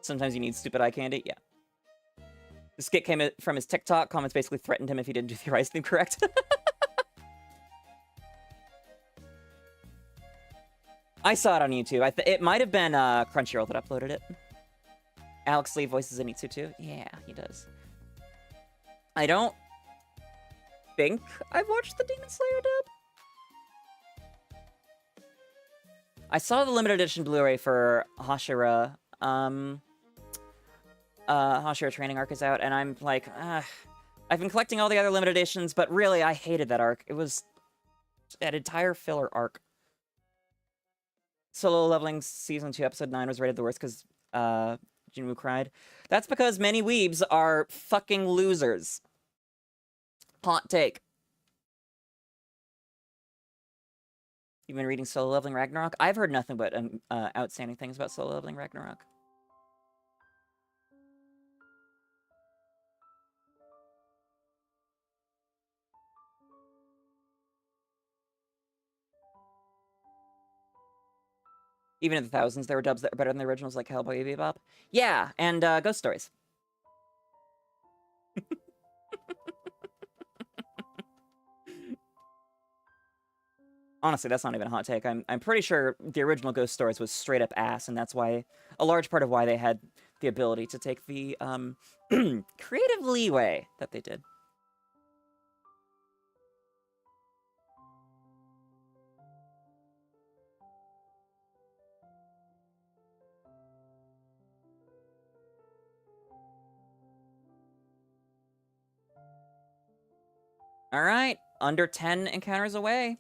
Sometimes you need stupid eye candy. Yeah. The skit came from his TikTok. Comments basically threatened him if he didn't do the Arise theme correct. I saw it on YouTube. It might have been Crunchyroll that uploaded it. Alex Lee voices Zenitsu too. Yeah, he does. I don't think I've watched the Demon Slayer dub. I saw the limited edition Blu-ray for Hashira. Hashira Training Arc is out, and I'm like, I've been collecting all the other limited editions, but really, I hated that arc. It was an entire filler arc. Solo Leveling Season 2, Episode 9 was rated the worst because Jinwoo cried. That's because many weebs are fucking losers. Hot take. You've been reading Solo Leveling Ragnarok? I've heard nothing but outstanding things about Solo Leveling Ragnarok. Even in the thousands, there were dubs that were better than the originals, like Hellboy Bebop. Yeah, and Ghost Stories. Honestly, that's not even a hot take. I'm pretty sure the original Ghost Stories was straight up ass, and that's why a large part of why they had the ability to take the creative leeway that they did. Alright, under 10 encounters away.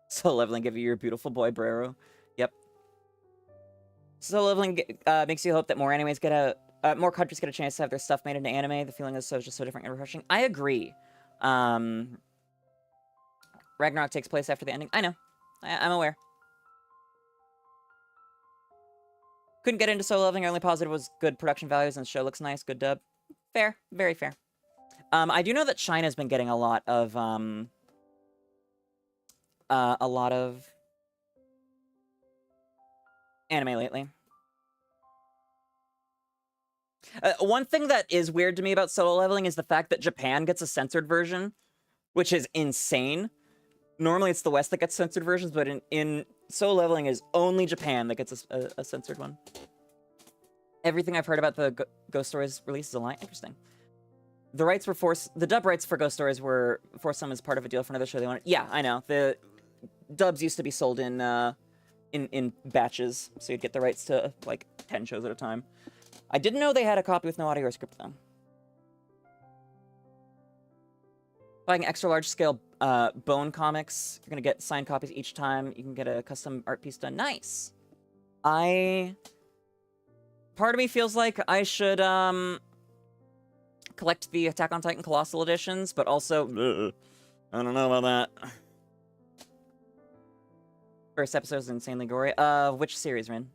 Solo leveling give you your beautiful boy, Brero. Yep. Solo leveling makes you hope that more animes get more countries get a chance to have their stuff made into anime. The feeling is just so different and refreshing. I agree. Ragnarok takes place after the ending. I know. I'm aware. Couldn't get into solo leveling. Our only positive was good production values and the show looks nice. Good dub. Fair. Very fair. I do know that China's been getting a lot of anime lately. One thing that is weird to me about solo leveling is the fact that Japan gets a censored version, which is insane. Normally it's the West that gets censored versions, but in solo leveling is only Japan that gets a censored one. Everything I've heard about the Ghost Stories release is a lie. Interesting. The dub rights for Ghost Stories were forced on as part of a deal for another show they wanted. Yeah, I know. The dubs used to be sold in batches, so you'd get the rights to, like, 10 shows at a time. I didn't know they had a copy with no audio or script, though. Buying extra large-scale Bone comics, you're gonna get signed copies each time. You can get a custom art piece done. Nice! Part of me feels like I should, collect the Attack on Titan Colossal editions, but also, I don't know about that. First episode is insanely gory. Which series, Rin?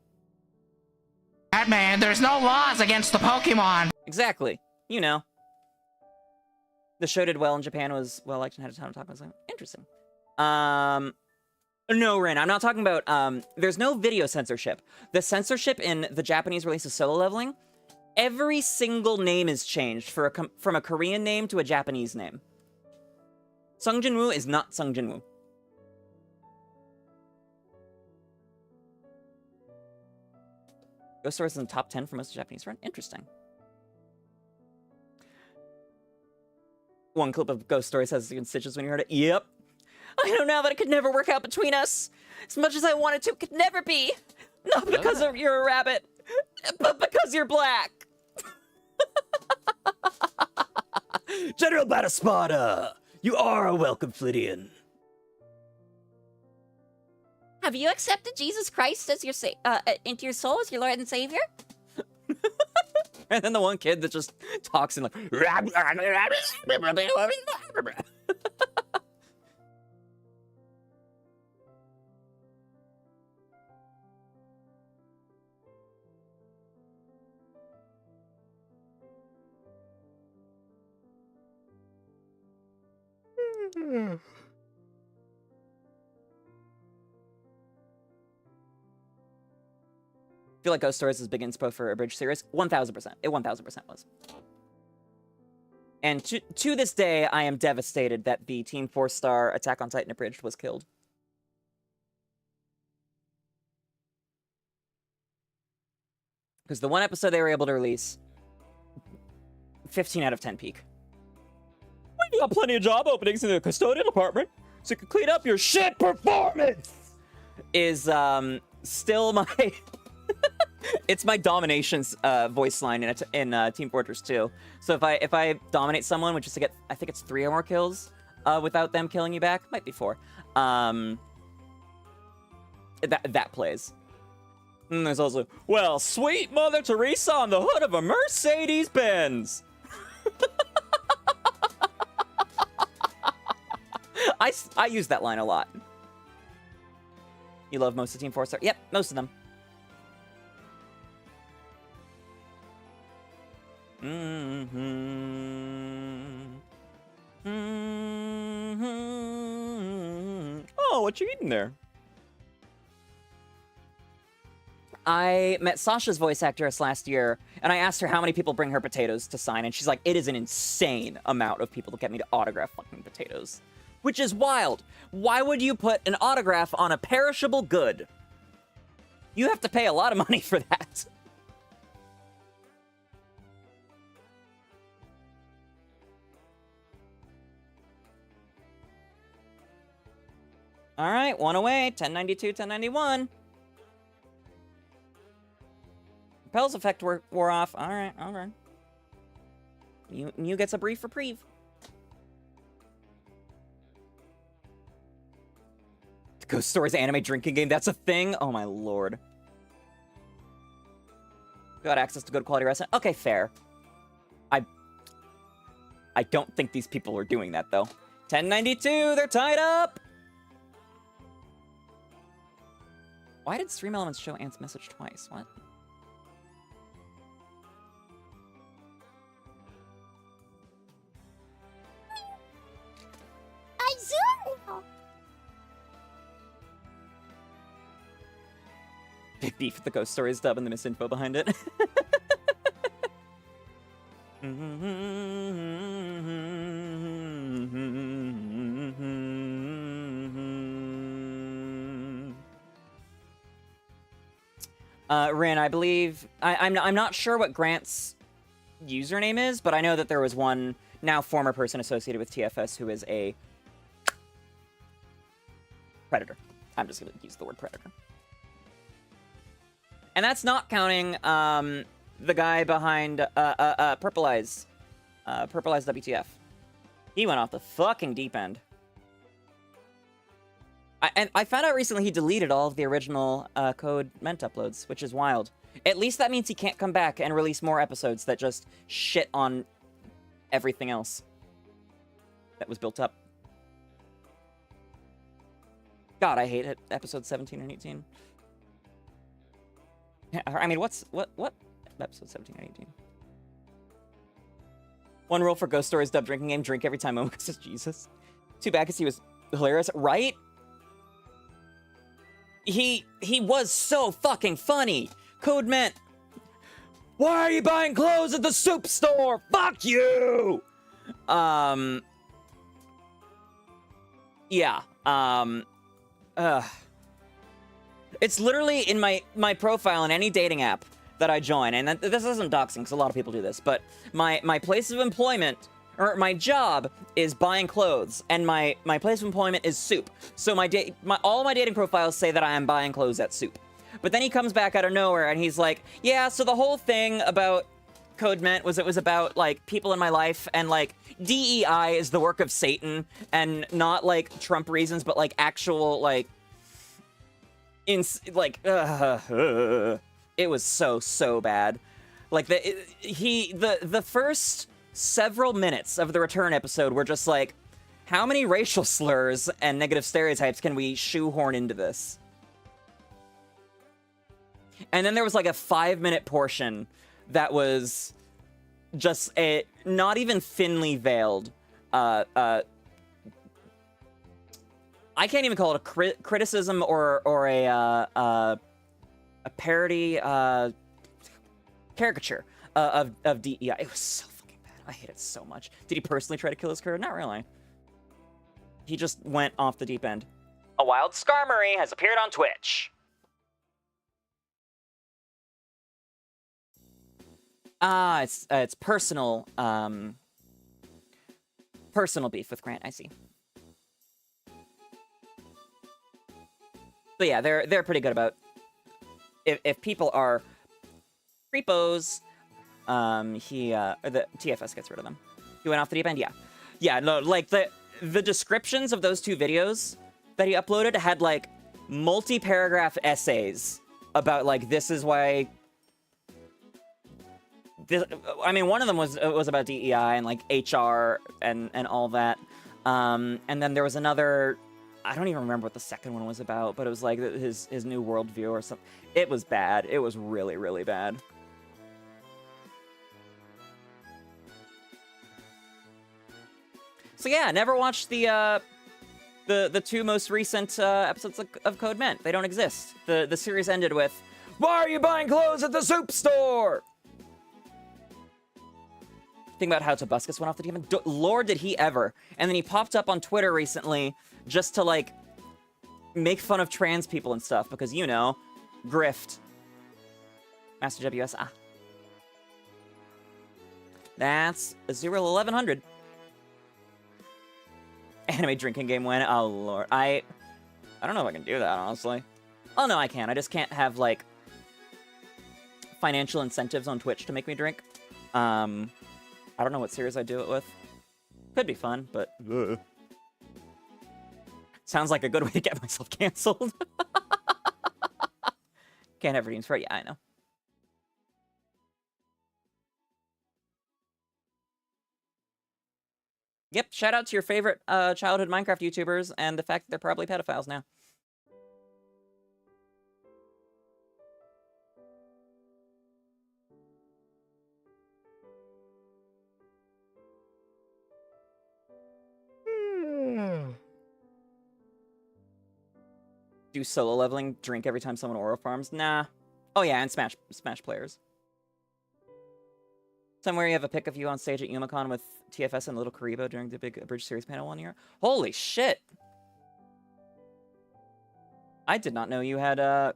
Batman, there's no laws against the Pokemon. Exactly. You know. The show did well in Japan, was well liked, and had a ton of talk. I was like, interesting. No, Rin, I'm not talking about, there's no video censorship. The censorship in the Japanese release of Solo Leveling, every single name is changed from a Korean name to a Japanese name. Sung Jin-woo is not Sung Jin-woo. Ghost Story is in the top 10 for most Japanese run. Interesting. One clip of Ghost Story says you can stitches when you heard it. Yep. I know now that it could never work out between us. As much as I wanted to, it could never be. Not because you're a rabbit, but because you're black. General Bataspada, you are a welcome Flittian. Have you accepted Jesus Christ as your into your soul as your Lord and Savior? And then the one kid that just talks in like... I feel like Ghost Stories is big inspo for a bridge series. 1000%. It 1000% was. And to this day, I am devastated that the Team 4-star Attack on Titan abridged was killed. Because the one episode they were able to release, 15 out of 10 peak. We got plenty of job openings in the custodial department, so you can clean up your shit performance. Is still my... It's my dominations voice line in Team Fortress 2. So if I dominate someone, which is to get, I think it's 3 or more kills without them killing you back, might be 4. That plays. And there's also, well, sweet Mother Teresa on the hood of a Mercedes-Benz. I use that line a lot. You love most of Team 4-star? Yep, most of them. Oh, what you eating there? I met Sasha's voice actress last year, and I asked her how many people bring her potatoes to sign, and she's like, it is an insane amount of people to get me to autograph fucking potatoes. Which is wild. Why would you put an autograph on a perishable good? You have to pay a lot of money for that. All right, one away. 1092, 1091. Repel's effect wore off. All right, all right. You gets a brief reprieve. The Ghost Stories anime drinking game, that's a thing? Oh my lord. Got access to good quality wrestling. Okay, fair. I don't think these people were doing that though. 1092, they're tied up! Why did StreamElements show Ant's message twice? What? Azurill! Big beef with the Ghost Stories dub and the misinfo behind it. Rin, I believe... I'm not sure what Grant's username is, but I know that there was one now former person associated with TFS who is a predator. I'm just going to use the word predator. And that's not counting the guy behind Purple Eyes. Purple Eyes WTF. He went off the fucking deep end. And I found out recently he deleted all of the original Code Ment uploads, which is wild. At least that means he can't come back and release more episodes that just shit on everything else that was built up. God, I hate it. Episode 17 and 18. I mean, what episode 17 and 18? One rule for Ghost Stories dub drinking game: drink every time Momo says Jesus. Too bad because he was hilarious, right? he was so fucking funny. Code meant, why are you buying clothes at the soup store? Fuck you! Yeah. It's literally in my profile in any dating app that I join, and this isn't doxing, because a lot of people do this, but my place of employment, or my job, is buying clothes, and my place of employment is soup. So all my dating profiles say that I am buying clothes at soup. But then he comes back out of nowhere, and he's like, yeah, so the whole thing about Code Meant was it was about, like, people in my life, and, like, DEI is the work of Satan, and not, like, Trump reasons, but, like, actual, like, it was so bad. Like, the first several minutes of the return episode were just like, how many racial slurs and negative stereotypes can we shoehorn into this? And then there was like a 5-minute portion that was just a not even thinly veiled I can't even call it a criticism or a parody caricature of DEI. It was so fucking bad. I hate it so much. Did he personally try to kill his career? Not really. He just went off the deep end. A wild Skarmory has appeared on Twitch. It's personal personal beef with Grant, I see. But yeah, they're pretty good about if people are creepos, the TFS gets rid of them. He went off the deep end, yeah. Yeah, no, like the descriptions of those 2 videos that he uploaded had like multi-paragraph essays about like this is why I mean, one of them was about DEI and like HR and all that. And then there was another, I don't even remember what the second one was about, but it was like his new worldview or something. It was bad. It was really, really bad. So yeah, never watched the 2 most recent episodes of Code Meant. They don't exist. The series ended with, why are you buying clothes at the soup store? Think about how Tobuscus went off the team. Lord, did he ever. And then he popped up on Twitter recently just to, like, make fun of trans people and stuff. Because, you know, grift. Master WS, That's Azurill 1100. Anime drinking game win. Oh, Lord. I don't know if I can do that, honestly. Oh, no, I can. I just can't have, like, financial incentives on Twitch to make me drink. I don't know what series I'd do it with. Could be fun, but... Ugh. Sounds like a good way to get myself canceled. Can't have redeems for it. Yeah, I know. Yep, shout out to your favorite childhood Minecraft YouTubers and the fact that they're probably pedophiles now. Do solo leveling, drink every time someone Oro farms? Nah. Oh yeah, and Smash players. Somewhere you have a pic of you on stage at Yumacon with TFS and Little Karibo during the big Bridge Series panel 1 year. Holy shit! I did not know you had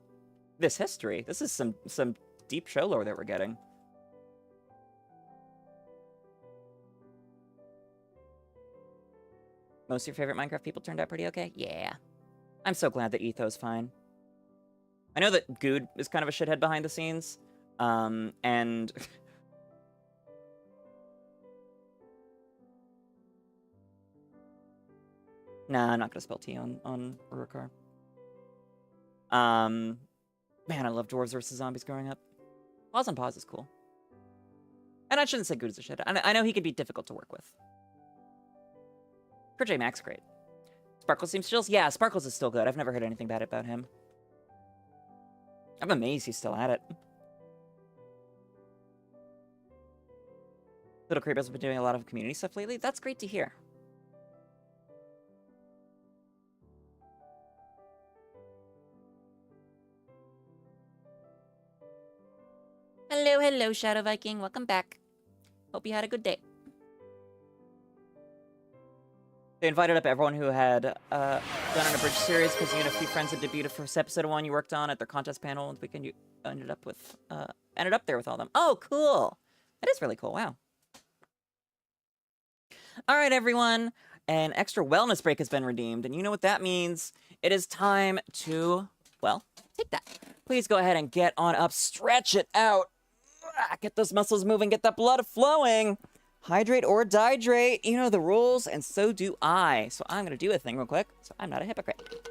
this history. This is some deep show lore that we're getting. Most of your favorite Minecraft people turned out pretty okay? Yeah. I'm so glad that Etho's fine. I know that Good is kind of a shithead behind the scenes, and... Nah, I'm not gonna spell T on Urukar. Man, I love Dwarves vs. Zombies growing up. Pause on Pause is cool. And I shouldn't say Good is a shithead. I know he could be difficult to work with. J Max, great. Sparkles seems still... Yeah, Sparkles is still good. I've never heard anything bad about him. I'm amazed he's still at it. Little Creepo's been doing a lot of community stuff lately. That's great to hear. Hello, hello, Shadow Viking. Welcome back. Hope you had a good day. They invited up everyone who had done an abridged series because you had a few friends that debuted for episode 1 you worked on at their contest panel, and the weekend you ended up there with all of them. Oh, cool! That is really cool. Wow. All right, everyone. An extra wellness break has been redeemed, and you know what that means. It is time to, well, take that. Please go ahead and get on up, stretch it out. Get those muscles moving, get that blood flowing. Hydrate or dihydrate. You know the rules, and so do I. So I'm going to do a thing real quick, so I'm not a hypocrite.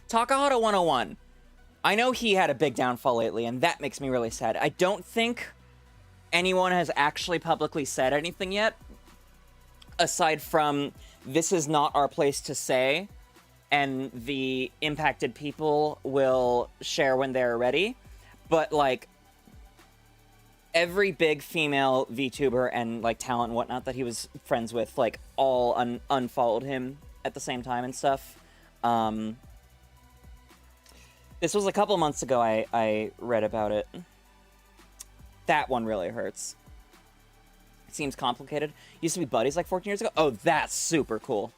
Takahata 101. I know he had a big downfall lately, and that makes me really sad. I don't think anyone has actually publicly said anything yet, aside from this is not our place to say, and the impacted people will share when they're ready. But, like, every big female VTuber and, like, talent and whatnot that he was friends with, like, all unfollowed him at the same time and stuff. This was a couple months ago I read about it. That one really hurts. It seems complicated. Used to be buddies like 14 years ago. Oh, that's super cool.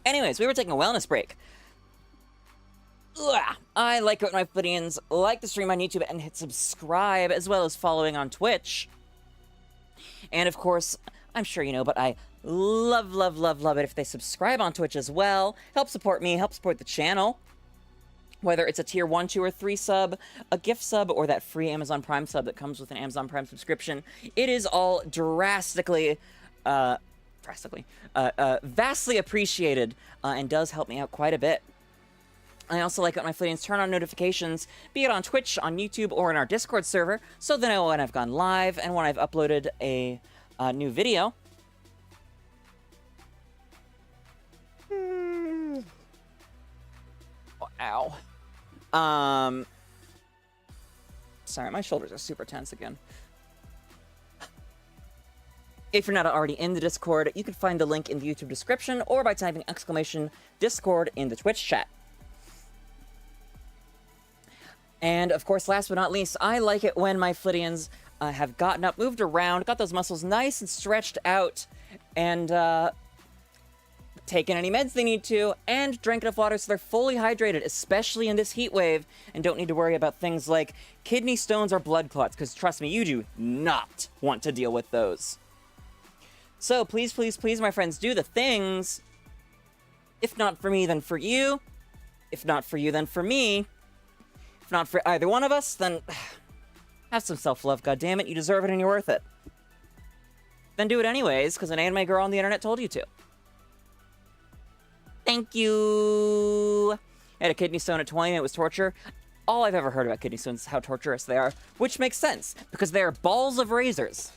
Anyways, we were taking a wellness break. Ugh. I like it when my Flittians like the stream on YouTube and hit subscribe, as well as following on Twitch. And of course, I'm sure you know, but I love, love, love, love it if they subscribe on Twitch as well. Help support me, help support the channel. Whether it's a tier 1, 2, or 3 sub, a gift sub, or that free Amazon Prime sub that comes with an Amazon Prime subscription, it is all vastly appreciated and does help me out quite a bit. I also like it when my Flittians turn on notifications, be it on Twitch, on YouTube, or in our Discord server, so then I know when I've gone live and when I've uploaded a new video. Ow. Sorry, my shoulders are super tense again. If you're not already in the Discord, you can find the link in the YouTube description or by typing !Discord in the Twitch chat. And of course, last but not least, I like it when my Flittians have gotten up, moved around, got those muscles nice and stretched out, and taken any meds they need to, and drank enough water so they're fully hydrated, especially in this heat wave, and don't need to worry about things like kidney stones or blood clots, because trust me, you do not want to deal with those. So please, please, please, my friends, do the things. If not for me, then for you. If not for you, then for me. If not for either one of us, then have some self-love, goddammit. You deserve it and you're worth it. Then do it anyways, because an anime girl on the internet told you to. Thank you. I had a kidney stone at 20 and it was torture. All I've ever heard about kidney stones is how torturous they are, which makes sense, because they are balls of razors.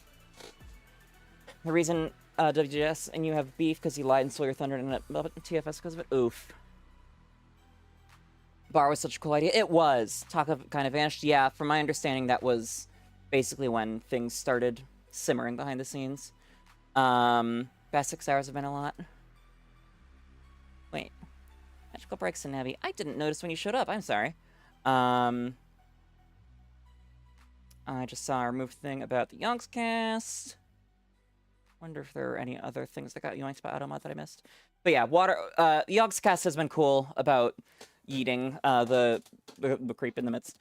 The reason WGS and you have beef because you lied and stole your thunder and TFS because of it. Oof. Bar was such a cool idea. It was. Talk of kind of vanished. Yeah, from my understanding, that was basically when things started simmering behind the scenes. Past 6 hours have been a lot. Wait. Magical Breaks and Navi. I didn't notice when you showed up. I'm sorry. I just saw a removed thing about the Yonk's cast. Wonder if there are any other things that got yoinked by Automod that I missed. But yeah, Yonk's cast has been cool about eating the creep in the midst.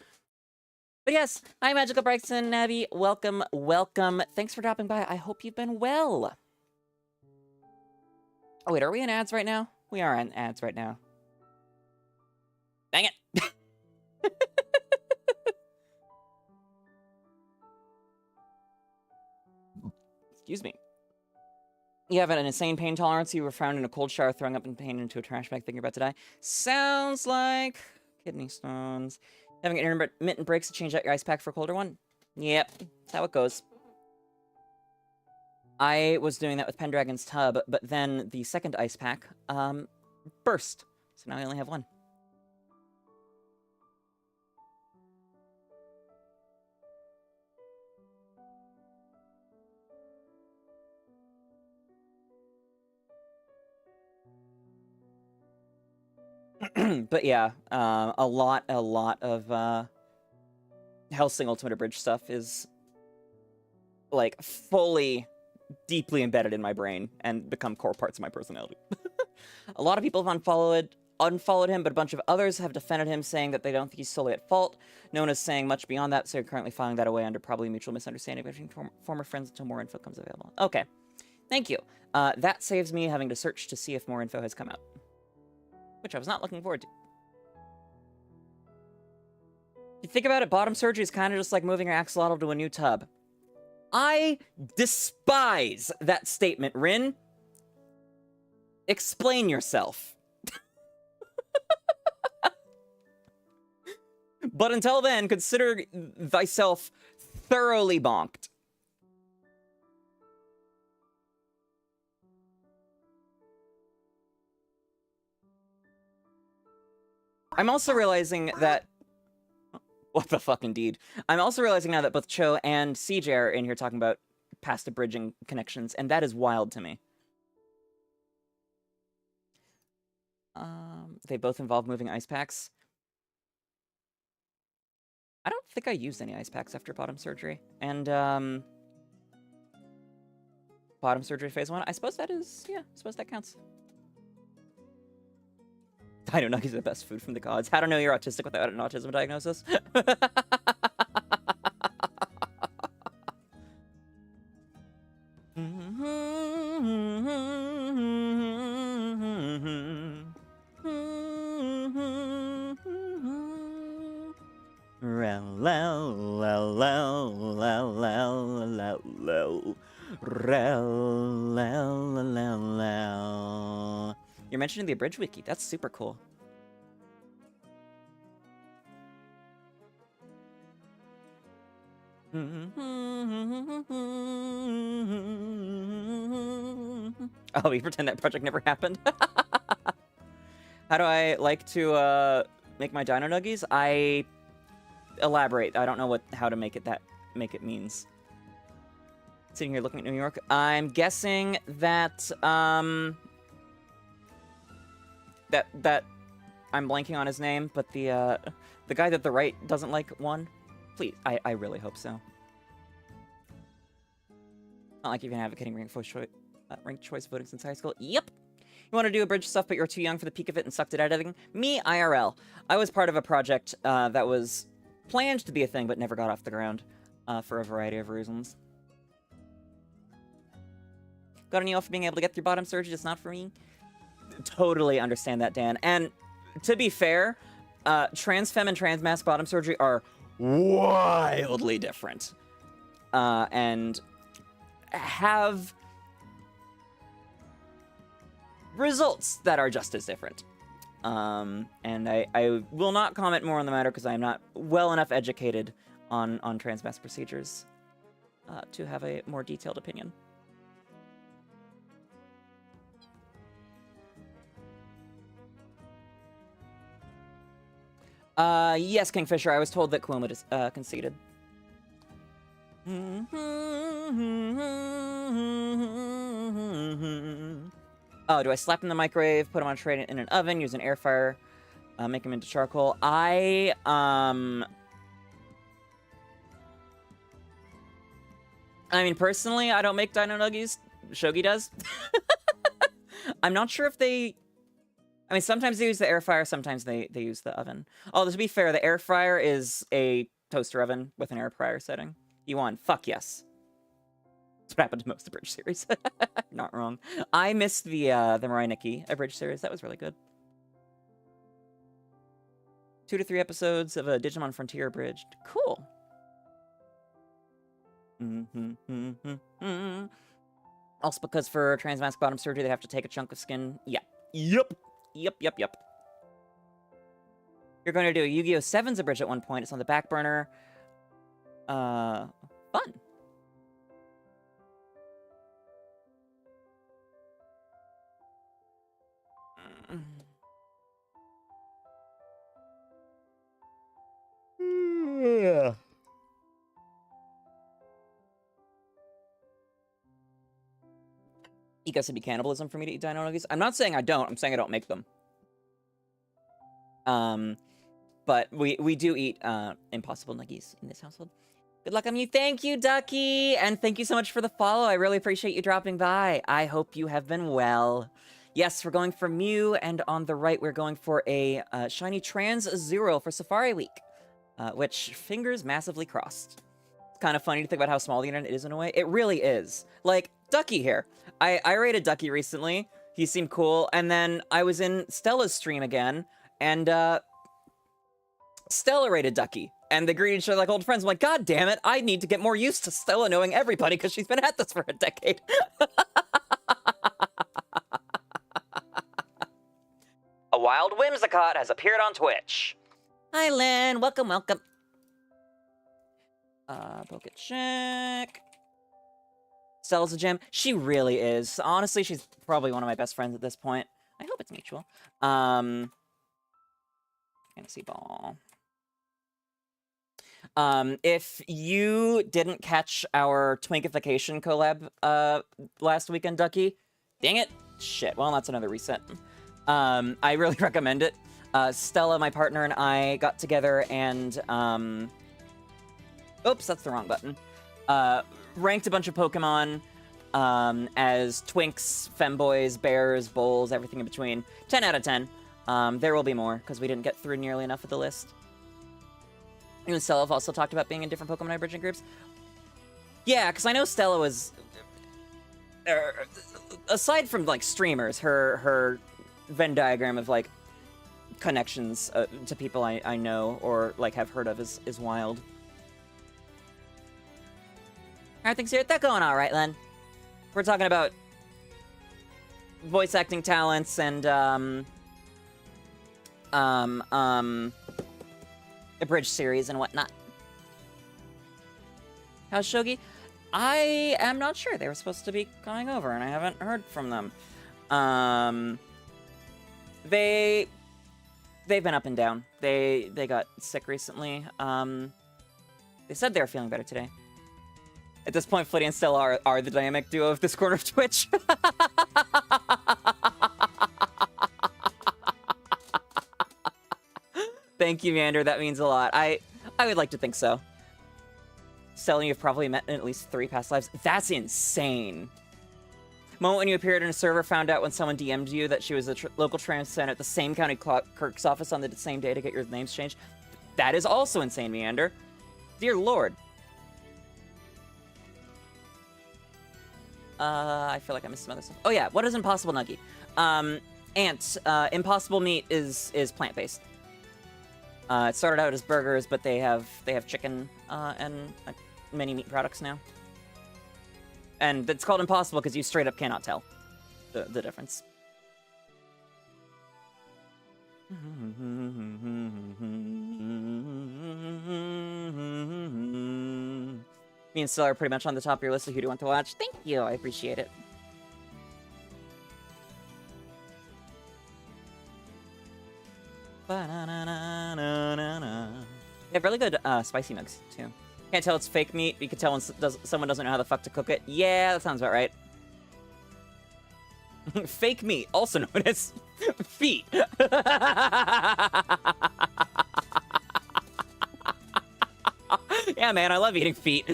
But yes, hi Magical Breaks and Navi. Welcome, welcome. Thanks for dropping by. I hope you've been well. Oh wait, are we in ads right now? We are in ads right now. Dang it. Excuse me. You have an insane pain tolerance. You were found in a cold shower, throwing up in pain into a trash bag, thinking you're about to die. Sounds like kidney stones. Having intermittent breaks to change out your ice pack for a colder one. Yep, that's how it goes. I was doing that with Pendragon's Tub, but then the second ice pack burst. So now I only have one. But yeah, a lot of Hellsing Ultimate Abridged stuff is like fully, deeply embedded in my brain and become core parts of my personality. A lot of people have unfollowed him, but a bunch of others have defended him, saying that they don't think he's solely at fault. No one is saying much beyond that, so you're currently filing that away under probably mutual misunderstanding between former friends until more info comes available. Okay, thank you. That saves me having to search to see if more info has come out, which I was not looking forward to. If you think about it, bottom surgery is kind of just like moving your axolotl to a new tub. I despise that statement, Rin. Explain yourself. But until then, consider thyself thoroughly bonked. I'm also realizing that... What the fuck, indeed. I'm also realizing now that both Cho and CJ are in here talking about past abridging connections, and that is wild to me. They both involve moving ice packs. I don't think I used any ice packs after bottom surgery. And, bottom surgery phase 1, I suppose that is... Yeah, I suppose that counts. I don't know, he's the best food from the gods. How to know you're autistic without an autism diagnosis? You're mentioning the Abridged Wiki. That's super cool. Oh, you pretend that project never happened? How do I like to make my dino nuggies? I elaborate. I don't know how to make it means. Sitting here looking at New York, I'm guessing that that I'm blanking on his name, but the guy that the right doesn't like won. Please, I really hope so. Not like you've been advocating ranked choice voting since high school. Yep. You want to do abridged stuff, but you're too young for the peak of it and sucked at editing? Me, IRL. I was part of a project that was planned to be a thing, but never got off the ground for a variety of reasons. Got any off for being able to get through bottom surgery, just not for me? Totally understand that, Dan. And to be fair, transfem and transmasc bottom surgery are wildly different. And have results that are just as different. And I will not comment more on the matter because I am not well enough educated on transmasc procedures to have a more detailed opinion. Yes, Kingfisher, I was told that Quilma is conceded. Oh, do I slap in the microwave, put them on a tray in an oven, use an air fryer, make them into charcoal? I mean, personally, I don't make dino nuggies. Shogi does. I'm not sure if they... I mean, sometimes they use the air fryer, sometimes they use the oven. Oh, to be fair, the air fryer is a toaster oven with an air fryer setting. You won. Fuck yes. That's what happened to most of the Abridged series. Not wrong. I missed the Mirai Nikki Abridged series. That was really good. 2 to 3 episodes of a Digimon Frontier Abridged. Cool. Also because for transmasc bottom surgery, they have to take a chunk of skin. Yeah. Yep. Yep. You're going to do a Yu-Gi-Oh! 7's Abridged at one point. It's on the back burner. Fun. Yeah. Ego would be cannibalism for me to eat dino nuggies. I'm not saying I don't. I'm saying I don't make them. But we do eat impossible nuggies in this household. Good luck on you. Thank you, Ducky. And thank you so much for the follow. I really appreciate you dropping by. I hope you have been well. Yes, we're going for Mew, and on the right, we're going for a shiny trans Azurill for Safari Week, which fingers massively crossed. It's kind of funny to think about how small the internet is in a way. It really is. Like, Ducky here. I rated Ducky recently. He seemed cool. And then I was in Stella's stream again, and Stella rated Ducky. And they greeted each other like old friends. I'm like, God damn it, I need to get more used to Stella knowing everybody because she's been at this for a decade. A wild whimsicott has appeared on Twitch. Hi, Lynn. Welcome, welcome. Pocket check. Stella's a gem. She really is. Honestly, she's probably one of my best friends at this point. I hope it's mutual. Fantasy ball. If you didn't catch our Twinkification collab last weekend, Ducky, dang it. Shit, well, that's another reset. I really recommend it. Stella, my partner, and I got together and, oops, that's the wrong button. Ranked a bunch of Pokemon as Twinks, Femboys, Bears, Bulls, everything in between. 10 out of 10. There will be more, because we didn't get through nearly enough of the list. You and Stella have also talked about being in different Pokemon bridging groups. Yeah, because I know Stella was... aside from, like, streamers, her Venn diagram of, like, connections to people I know or, like, have heard of is wild. How are things here? They're going all right, Len. We're talking about voice acting talents and, a bridge series and whatnot. How's Shogi? I am not sure. They were supposed to be coming over, and I haven't heard from them. They've been up and down. They got sick recently. They said they were feeling better today. At this point, Flittia and Stella are the dynamic duo of this corner of Twitch. Thank you, Mander. That means a lot. I would like to think so. Stella, you've probably met in at least 3 past lives. That's insane. Moment when you appeared in a server, found out when someone DM'd you that she was a local trans center at the same county clerk's office on the same day to get your names changed. That is also insane, Meander. Dear Lord. I feel like I missed some other stuff. Oh yeah, what is Impossible Nuggie? Ants. Impossible meat is plant-based. It started out as burgers, but they have chicken and many meat products now. And it's called Impossible because you straight up cannot tell the difference. Me and Stella are pretty much on the top of your list of who do you want to watch. Thank you, I appreciate it. They have really good spicy mugs, too. Can't tell it's fake meat, but you can tell when someone doesn't know how the fuck to cook it. Yeah, that sounds about right. Fake meat, also known as feet. Yeah, man, I love eating feet.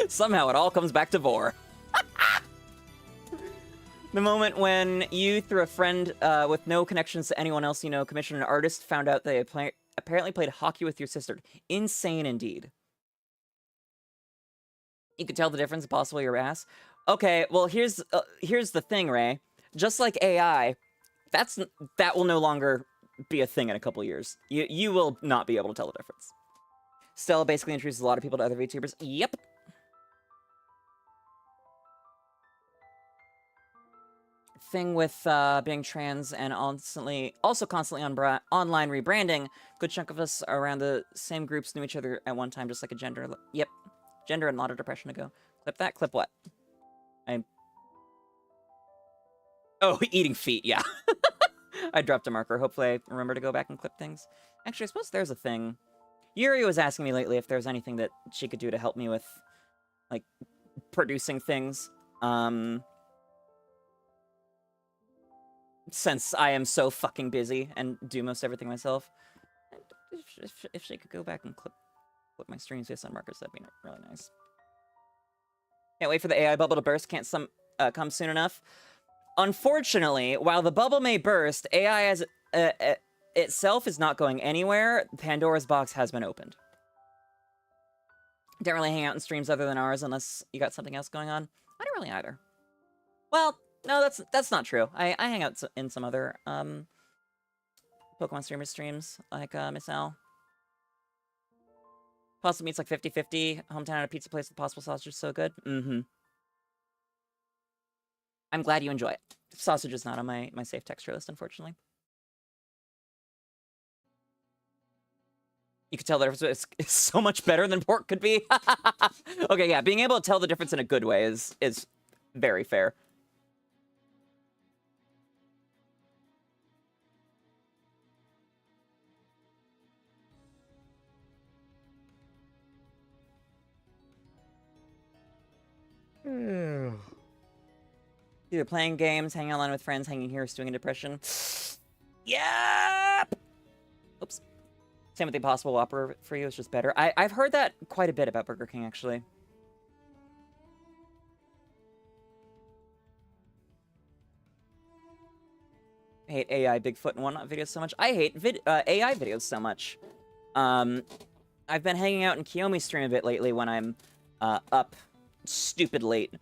Somehow it all comes back to Vor. The moment when you, through a friend with no connections to anyone else you know, commissioned an artist, found out they apparently played hockey with your sister. Insane indeed. You could tell the difference, possibly your ass. Okay, well, here's the thing, Ray. Just like AI, that will no longer be a thing in a couple years. You will not be able to tell the difference. Stella basically introduces a lot of people to other VTubers. Yep. Thing with being trans and also constantly on online rebranding, good chunk of us around the same groups knew each other at one time, just like a gender. Yep, gender and a lot of depression ago. Clip that. Clip what? Oh, eating feet, yeah. I dropped a marker. Hopefully I remember to go back and clip things. Actually, I suppose there's a thing. Yuri was asking me lately if there's anything that she could do to help me with, like, producing things. Since I am so fucking busy and do most everything myself. If she could go back and clip my streams based on markers, that'd be really nice. Can't wait for the AI bubble to burst. Can't come soon enough. Unfortunately, while the bubble may burst, AI as itself is not going anywhere. Pandora's box has been opened. Don't really hang out in streams other than ours unless you got something else going on. I don't really either. Well, no, that's not true. I hang out in some other Pokemon streamer streams, like Miss Al. Possible meets like 50-50. Hometown at a pizza place with possible sausage is so good. Mm-hmm. I'm glad you enjoy it. Sausage is not on my safe texture list, unfortunately. You could tell the difference is so much better than pork could be. Okay, yeah, being able to tell the difference in a good way is very fair. Either playing games, hanging online with friends, hanging here, stewing in depression. Yep! Oops. Same with the Impossible Whopper for you, it's just better. I've heard that quite a bit about Burger King, actually. I hate AI Bigfoot and whatnot videos so much. I hate AI videos so much. I've been hanging out in Kiyomi's stream a bit lately when I'm up stupid late.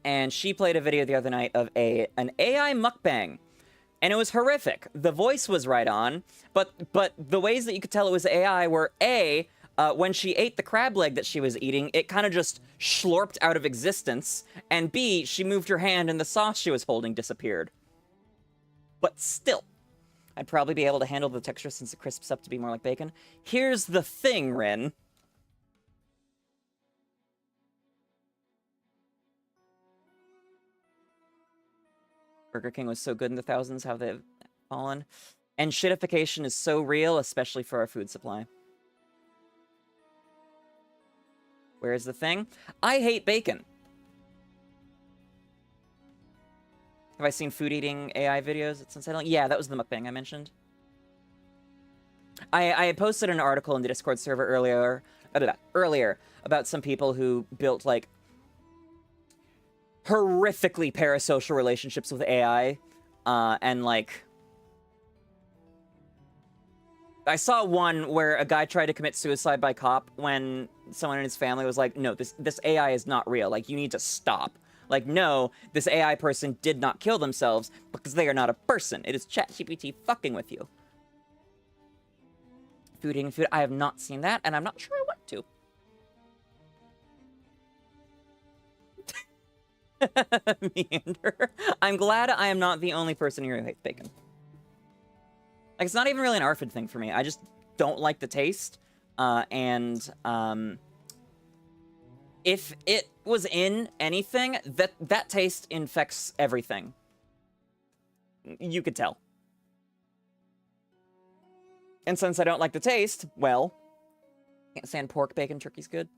And she played a video the other night of an AI mukbang. And it was horrific. The voice was right on, but the ways that you could tell it was AI were A, when she ate the crab leg that she was eating, it kind of just slurped out of existence, and B, she moved her hand and the sauce she was holding disappeared. But still, I'd probably be able to handle the texture since it crisps up to be more like bacon. Here's the thing, Rin. Burger King was so good in the thousands, how they've fallen. And shitification is so real, especially for our food supply. Where's the thing? I hate bacon. Have I seen food eating AI videos? It's unsettling. Yeah, that was the mukbang I mentioned. I had posted an article in the Discord server earlier about some people who built, like, horrifically parasocial relationships with AI, and, like... I saw one where a guy tried to commit suicide by cop when someone in his family was like, no, this AI is not real, like, you need to stop. Like, no, this AI person did not kill themselves because they are not a person. It is ChatGPT fucking with you. Food eating food, I have not seen that, and I'm not sure I want to. Meander. I'm glad I am not the only person here who hates bacon. Like, it's not even really an ARFID thing for me. I just don't like the taste. If it was in anything, that taste infects everything. You could tell. And since I don't like the taste, well, can't stand pork, bacon, turkey's good.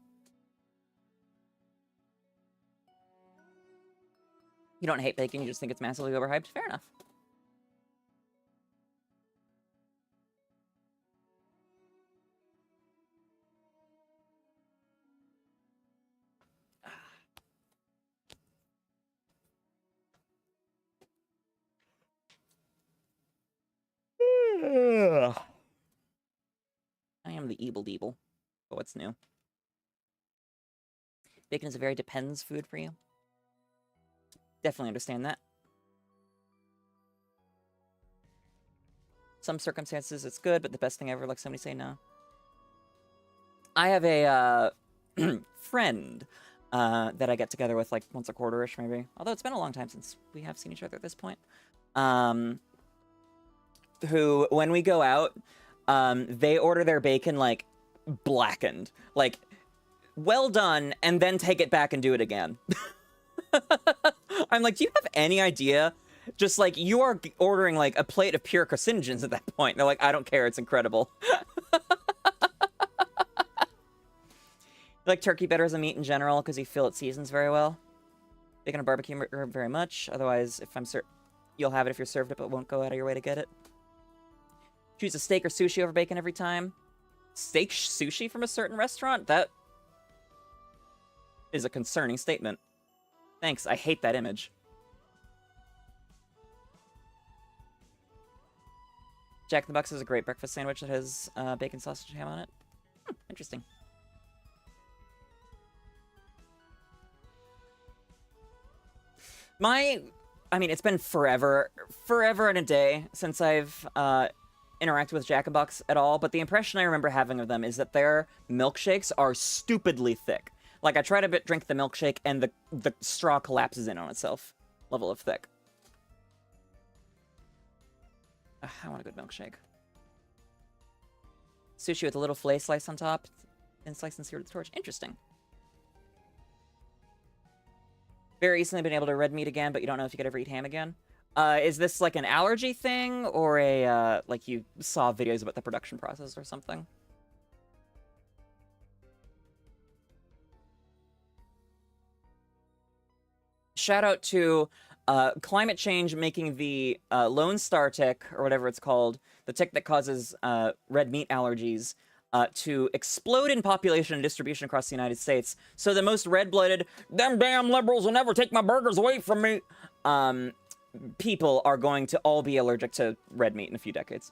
You don't hate bacon, you just think it's massively overhyped? Fair enough. I am the evil deeble. But what's new? Bacon is a very depends food for you. Definitely understand that. Some circumstances it's good, but the best thing ever, like somebody say no. I have a friend that I get together with like once a quarter-ish maybe. Although it's been a long time since we have seen each other at this point. Who, when we go out, they order their bacon like blackened. Like, well done, and then take it back and do it again. I'm like, do you have any idea? Just like, you are ordering like a plate of pure carcinogens at that point. They're like, I don't care, it's incredible. You like turkey better as a meat in general because you feel it seasons very well. Bacon and barbecue very much. Otherwise, if I'm certain, you'll have it if you're served it, but won't go out of your way to get it. Choose a steak or sushi over bacon every time. Steak sushi from a certain restaurant? That is a concerning statement. Thanks, I hate that image. Jack in the Box is a great breakfast sandwich that has bacon, sausage, and ham on it. Interesting. I mean, it's been forever and a day since I've interacted with Jack in the Box at all, but the impression I remember having of them is that their milkshakes are stupidly thick. Like, I try to drink the milkshake, and the straw collapses in on itself. Level of thick. I want a good milkshake. Sushi with a little filet slice on top, and sliced and seared with the torch. Interesting. Very recently been able to red meat again, but you don't know if you could ever eat ham again. Is this like an allergy thing, or a, like you saw videos about the production process or something? Shout out to climate change making the Lone Star tick, or whatever it's called, the tick that causes red meat allergies, to explode in population and distribution across the United States. So the most red-blooded, them damn liberals will never take my burgers away from me, people are going to all be allergic to red meat in a few decades.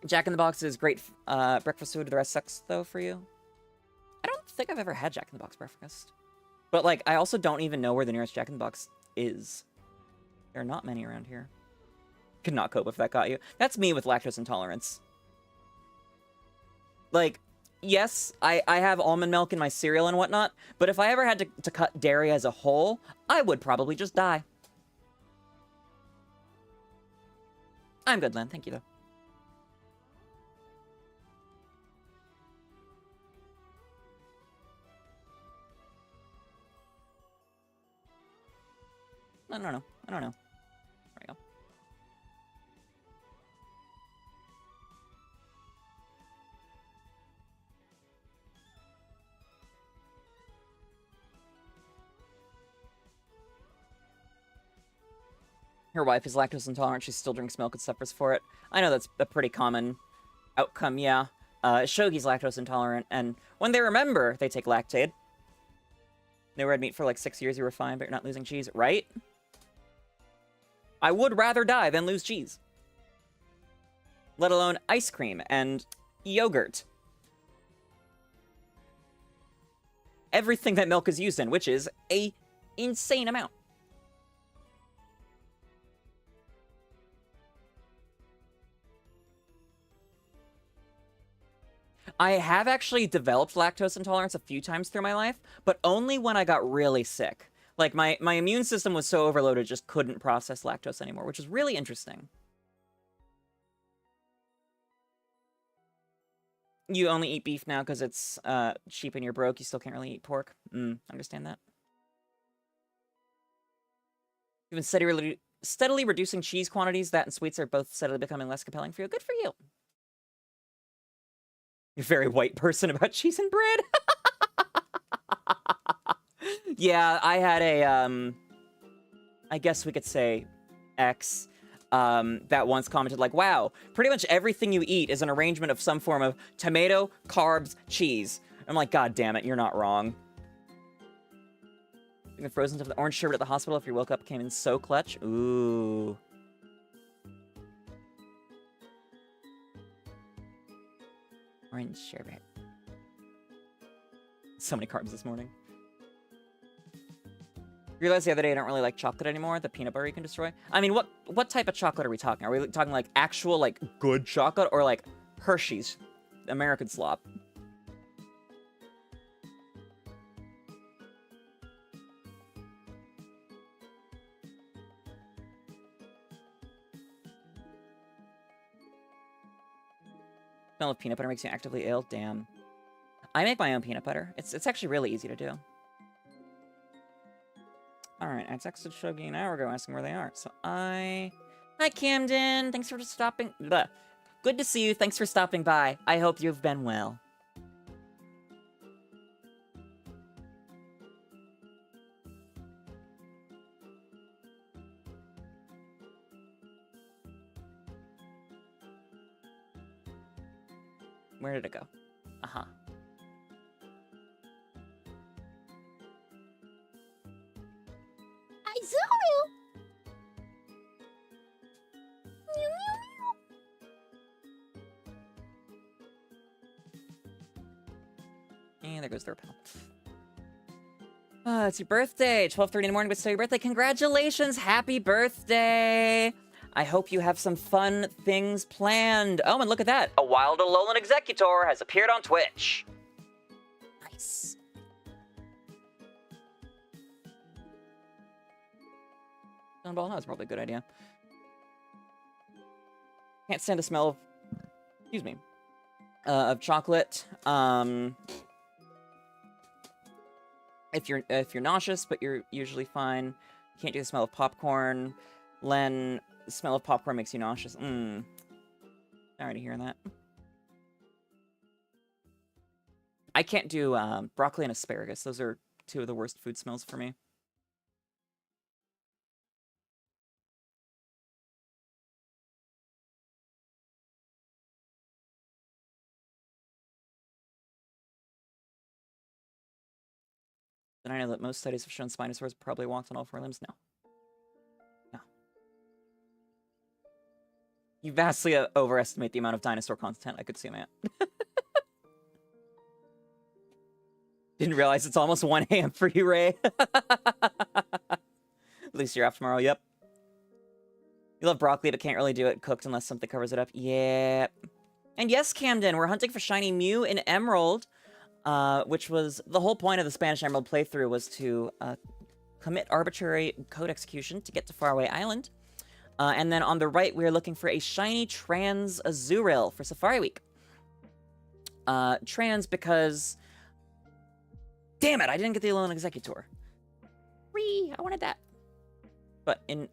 Jack in the Box is great breakfast food. The rest sucks, though, for you. I don't think I've ever had Jack in the Box breakfast. But, like, I also don't even know where the nearest Jack in the Box is. There are not many around here. Could not cope if that got you. That's me with lactose intolerance. Like, yes, I have almond milk in my cereal and whatnot, but if I ever had to cut dairy as a whole, I would probably just die. I'm good, Len. Thank you, though. I don't know. There we go. Her wife is lactose intolerant. She still drinks milk and suffers for it. I know that's a pretty common outcome, yeah. Shogi's lactose intolerant, and when they remember, they take Lactaid. No red meat for like 6 years, you were fine, but you're not losing cheese, right? I would rather die than lose cheese. Let alone ice cream and yogurt. Everything that milk is used in, which is a insane amount. I have actually developed lactose intolerance a few times through my life, but only when I got really sick. Like, my immune system was so overloaded, it just couldn't process lactose anymore, which is really interesting. You only eat beef now because it's cheap and you're broke. You still can't really eat pork. Understand that. You've been steadily reducing cheese quantities. That and sweets are both steadily becoming less compelling for you. Good for you. You're a very white person about cheese and bread. Yeah, I had a, I guess we could say ex, that once commented like, wow, pretty much everything you eat is an arrangement of some form of tomato, carbs, cheese. I'm like, God damn it, you're not wrong. The frozen stuff, the orange sherbet at the hospital if you woke up came in so clutch. Ooh. Orange sherbet. So many carbs this morning. Realized the other day I don't really like chocolate anymore. The peanut butter you can destroy. I mean, what type of chocolate are we talking? Are we talking like actual like good chocolate or like Hershey's American slop? Smell of peanut butter makes you actively ill. Damn. I make my own peanut butter. It's actually really easy to do. Alright, I texted Shuggy an hour ago asking where they are. So Hi, Camden. Thanks for stopping. Bleh. Good to see you. Thanks for stopping by. I hope you've been well. Where did it go? Uh-huh. Azurill! And there goes their pal. It's your birthday. 12:30 in the morning, but still your birthday. Congratulations. Happy birthday. I hope you have some fun things planned. Oh, and look at that. A wild Alolan Executor has appeared on Twitch. Nice. Gunball, that was probably a good idea. Can't stand the smell of, excuse me, of chocolate. If you're nauseous, but you're usually fine. Can't do the smell of popcorn. Len, the smell of popcorn makes you nauseous. Sorry to hear that. I can't do broccoli and asparagus. Those are two of the worst food smells for me. Did I know that most studies have shown Spinosaurs probably walked on all four limbs? No. No. You vastly overestimate the amount of dinosaur content I could see, man. Didn't realize it's almost 1 a.m. for you, Ray. At least you're off tomorrow, yep. You love broccoli, but can't really do it cooked unless something covers it up. Yeah. And yes, Camden, we're hunting for shiny Mew in Emerald. Which was the whole point of the Spanish Emerald playthrough, was to commit arbitrary code execution to get to Faraway Island. And then on the right, we're looking for a shiny trans Azurill for Safari Week. Trans because... Damn it, I didn't get the Alolan Executor. Whee! I wanted that. But in,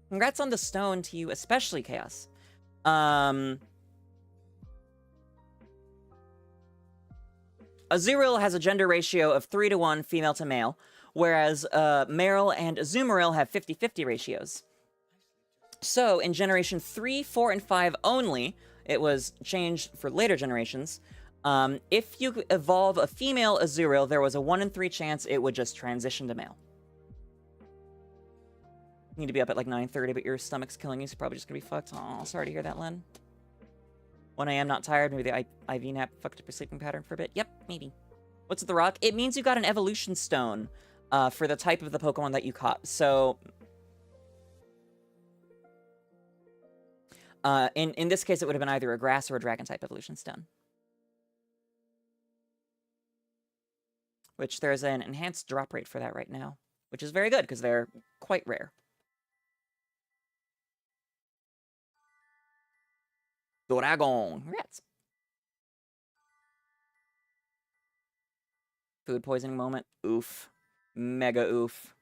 congrats on the stone to you, especially Chaos. Azurill has a gender ratio of 3:1 female to male, whereas Marill and Azumarill have 50-50 ratios. So in generation 3, 4, and 5 only, it was changed for later generations. If you evolve a female Azurill, there was a 1 in 3 chance it would just transition to male. You need to be up at like 9:30, but your stomach's killing you, so you're probably just gonna be fucked. Oh, sorry to hear that, Len. 1 a.m. not tired. Maybe the IV nap fucked up your sleeping pattern for a bit. Yep, maybe. What's with the rock? It means you got an evolution stone for the type of the Pokemon that you caught. So, in this case, it would have been either a grass or a dragon type evolution stone. Which there's an enhanced drop rate for that right now, which is very good because they're quite rare. Dragon. Congrats. Food poisoning moment. Oof. Mega oof.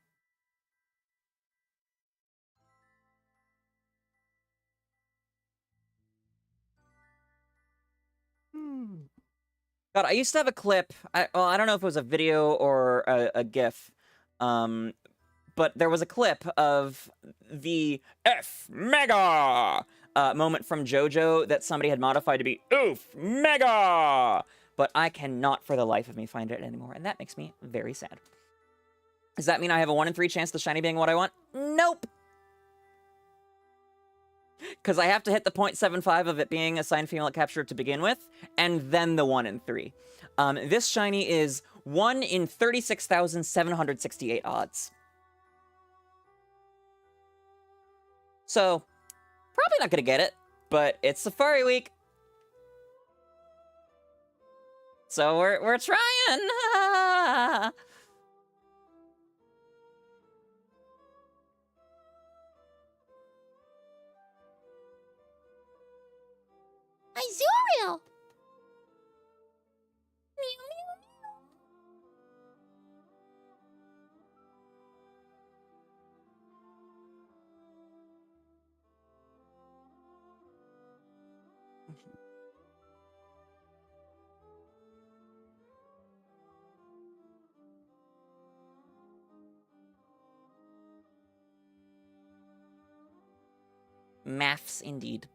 God, I used to have a clip. I don't know if it was a video or a GIF. But there was a clip of the F Mega moment from JoJo that somebody had modified to be Oof Mega! But I cannot for the life of me find it anymore, and that makes me very sad. Does that mean I have a 1 in 3 chance of the shiny being what I want? Nope! Because I have to hit the 0.75 of it being assigned female at capture to begin with, and then the 1 in 3. This shiny is 1 in 36,768 odds. So, probably not gonna get it, but it's Safari Week. So we're trying. Maths indeed.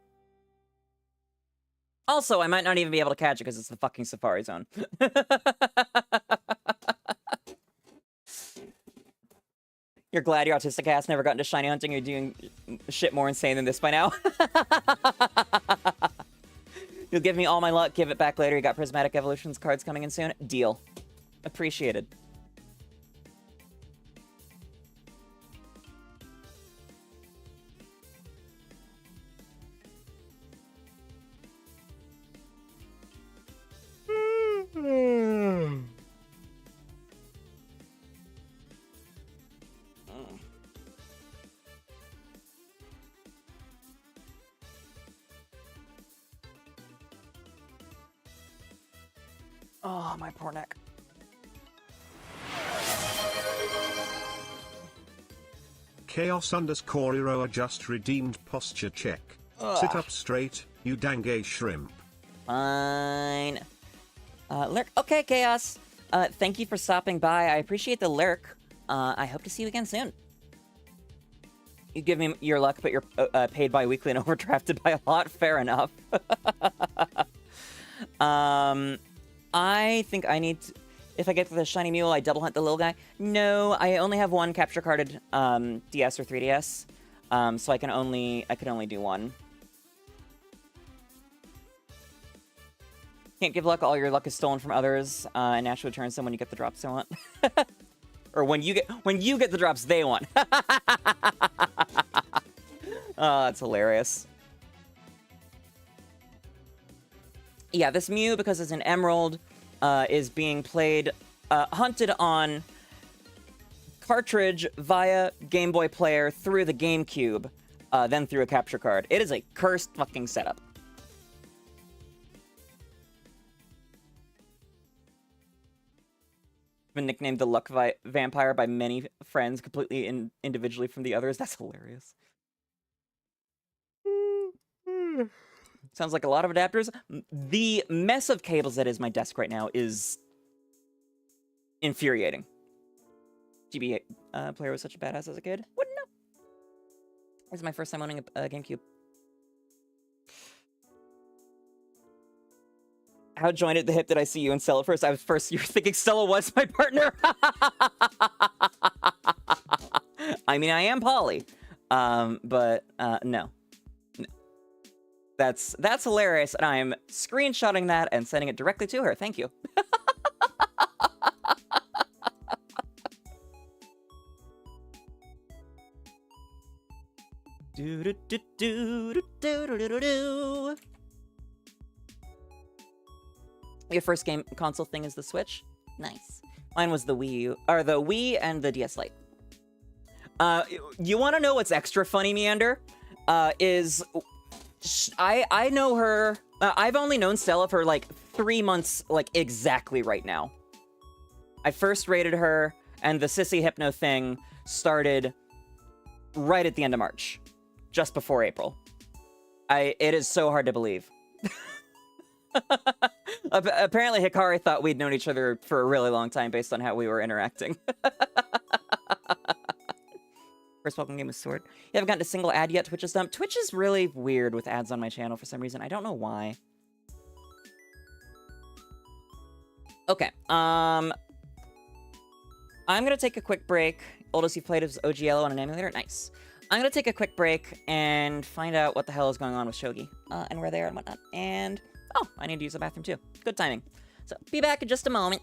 Also, I might not even be able to catch it because it's the fucking Safari Zone. You're glad your autistic ass never got into shiny hunting. You're doing shit more insane than this by now. You'll give me all my luck, give it back later. You got Prismatic Evolutions cards coming in soon. Deal. Appreciated. Oh, my poor neck. Chaos_Eroa just redeemed posture check. Sit up straight, you dange shrimp. Fine. Lurk. Okay, Chaos. Thank you for stopping by. I appreciate the lurk. I hope to see you again soon. You give me your luck, but you're paid bi-weekly and overdrafted by a lot. Fair enough. I think I need to... If I get to the shiny mule, I double hunt the little guy. No, I only have one capture carded DS or 3DS, so I can only do one. Can't give luck. All your luck is stolen from others, and naturally returns them when you get the drops they want. Or when you get the drops they want. Oh, that's hilarious. Yeah, this Mew, because it's an Emerald, is being played, hunted on cartridge via Game Boy Player through the GameCube, then through a capture card. It is a cursed fucking setup. Been nicknamed the Luck Vampire by many friends, completely individually from the others. That's hilarious. Sounds like a lot of adapters. The mess of cables that is my desk right now is infuriating. GB player was such a badass as a kid. Wouldn't know. This is my first time owning a GameCube. How joined at the hip did I see you and Stella first? I was first. You were thinking Stella was my partner. I mean, I am poly, but no. That's hilarious, and I'm screenshotting that and sending it directly to her. Thank you. Do do do do do do do do do. Your first game console thing is the Switch? Nice. Mine was the Wii U, or the Wii and the DS Lite. You want to know what's extra funny, Meander? I know her. I've only known Stella for like 3 months, like exactly right now. I first rated her, and the Sissy Hypno thing started right at the end of March, just before April. It is so hard to believe. Apparently, Hikari thought we'd known each other for a really long time based on how we were interacting. First welcome game was Sword. You haven't gotten a single ad yet, Twitch is dumped. Twitch is really weird with ads on my channel for some reason. I don't know why. Okay, I'm gonna take a quick break. Oldest you've played is OG Yellow on an emulator? Nice. I'm gonna take a quick break and find out what the hell is going on with Shogi, and where they are and whatnot. And, oh, I need to use the bathroom too. Good timing. So, be back in just a moment.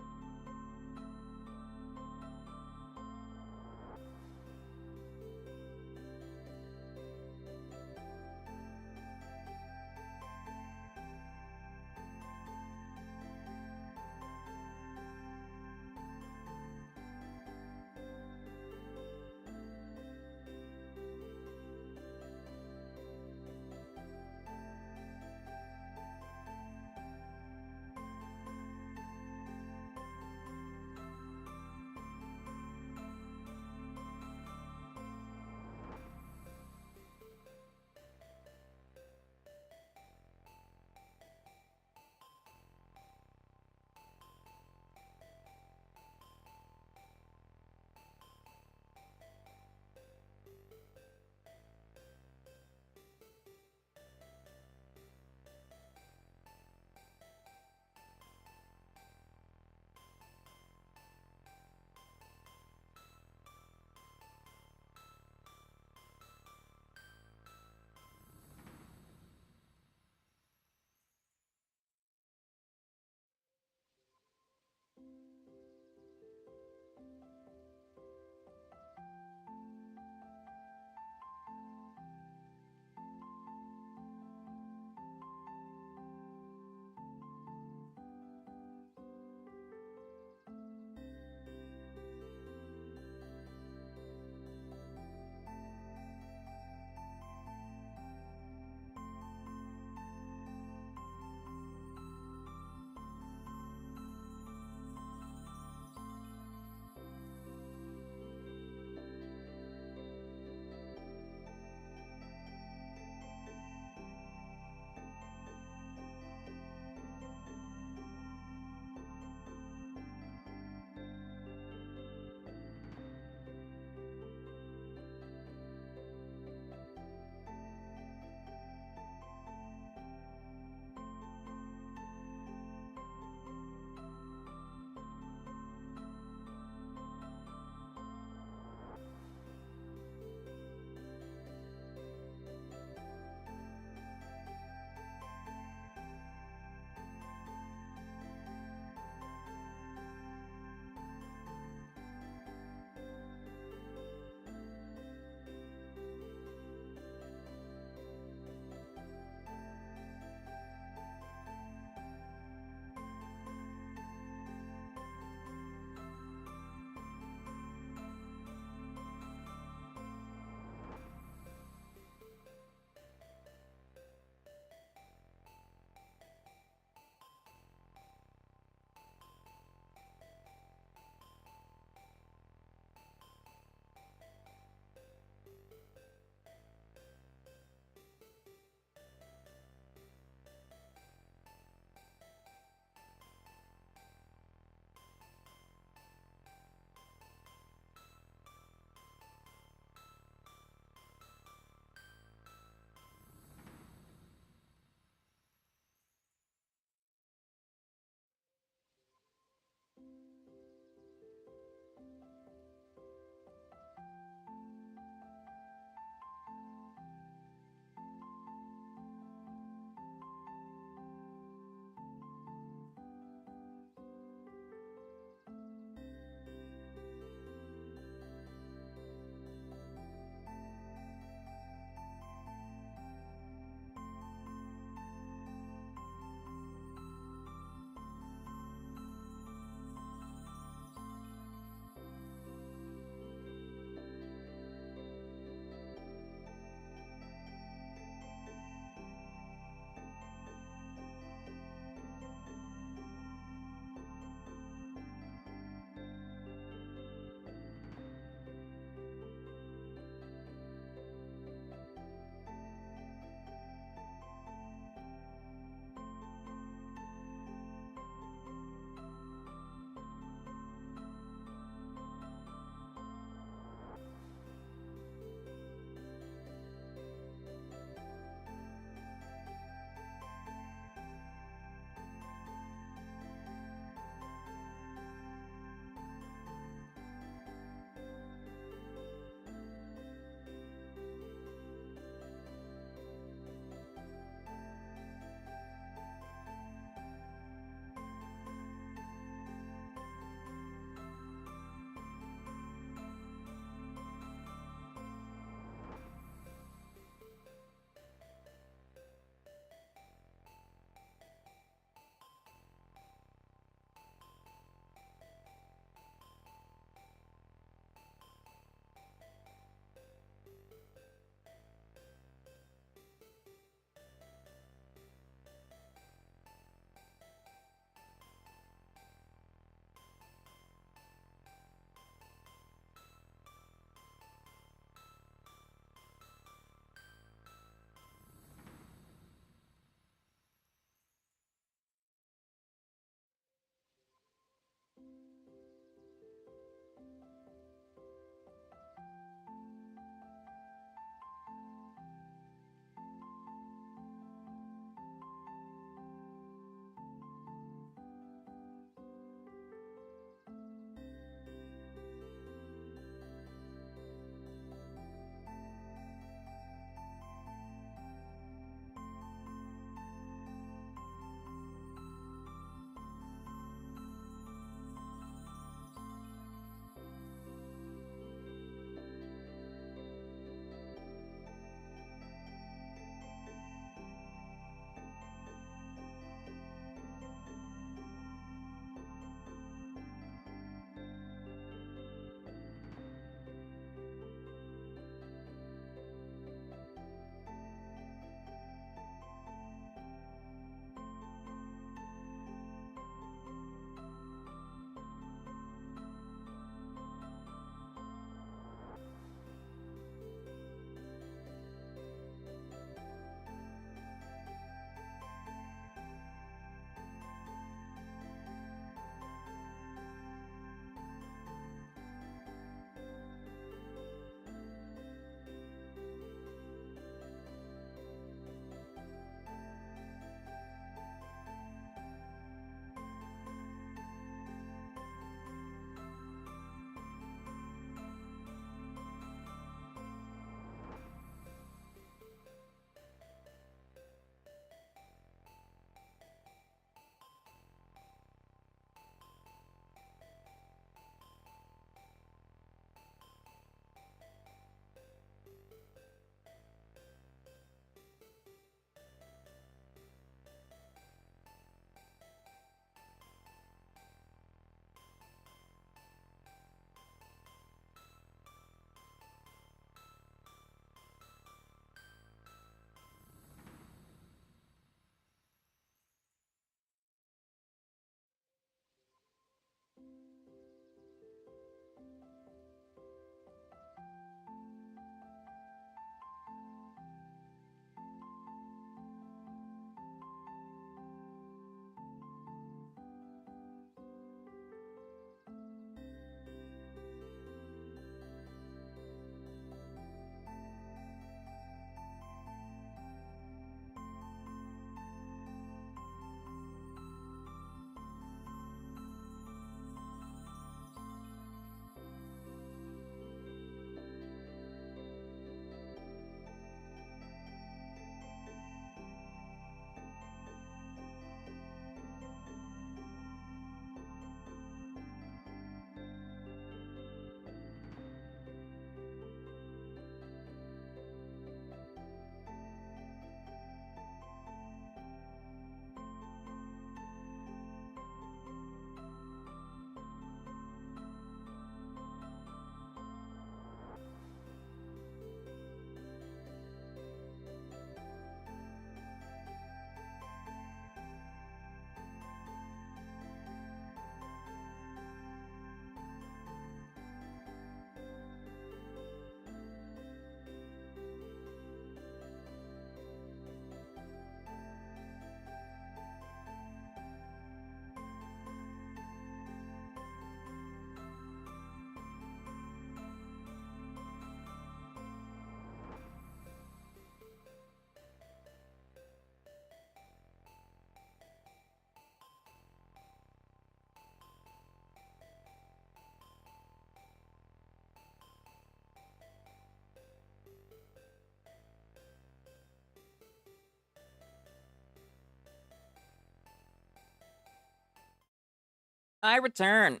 I return.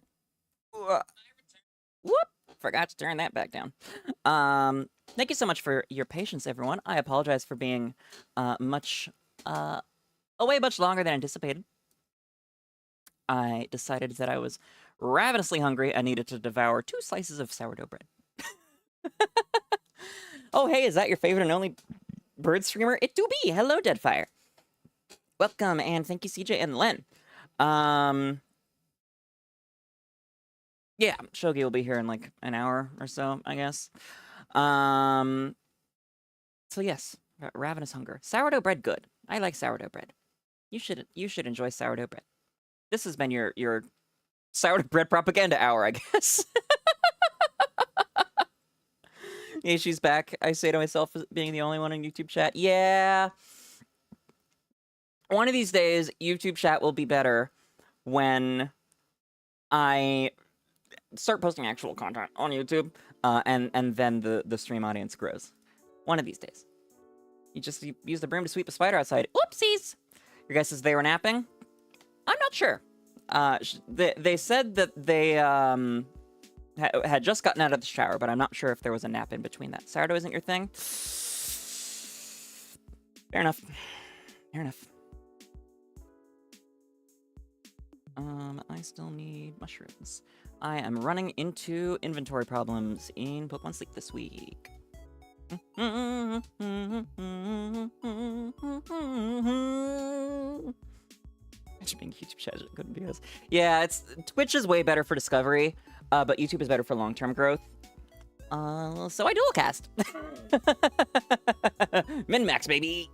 Whoop. Forgot to turn that back down. Thank you so much for your patience, everyone. I apologize for being away much longer than anticipated. I decided that I was ravenously hungry and needed to devour 2 slices of sourdough bread. Oh, hey, is that your favorite and only bird streamer? It do be. Hello, Deadfire. Welcome, and thank you, CJ and Len. Yeah, Shogi will be here in like an hour or so, I guess. So yes, ravenous hunger. Sourdough bread, good. I like sourdough bread. You should enjoy sourdough bread. This has been your sourdough bread propaganda hour, I guess. Yeah, she's back. I say to myself, being the only one in YouTube chat. Yeah. One of these days, YouTube chat will be better when I start posting actual content on YouTube, and then the stream audience grows. One of these days. You use the broom to sweep a spider outside. Oopsies! Your guess is they were napping? I'm not sure. They said that they had just gotten out of the shower, but I'm not sure if there was a nap in between that. Sourdough isn't your thing? Fair enough. Fair enough. I still need mushrooms. I am running into inventory problems in Pokemon Sleep this week. Being YouTube chat couldn't be us. Yeah, Twitch is way better for discovery, but YouTube is better for long-term growth. So I dual cast. Min-max, baby.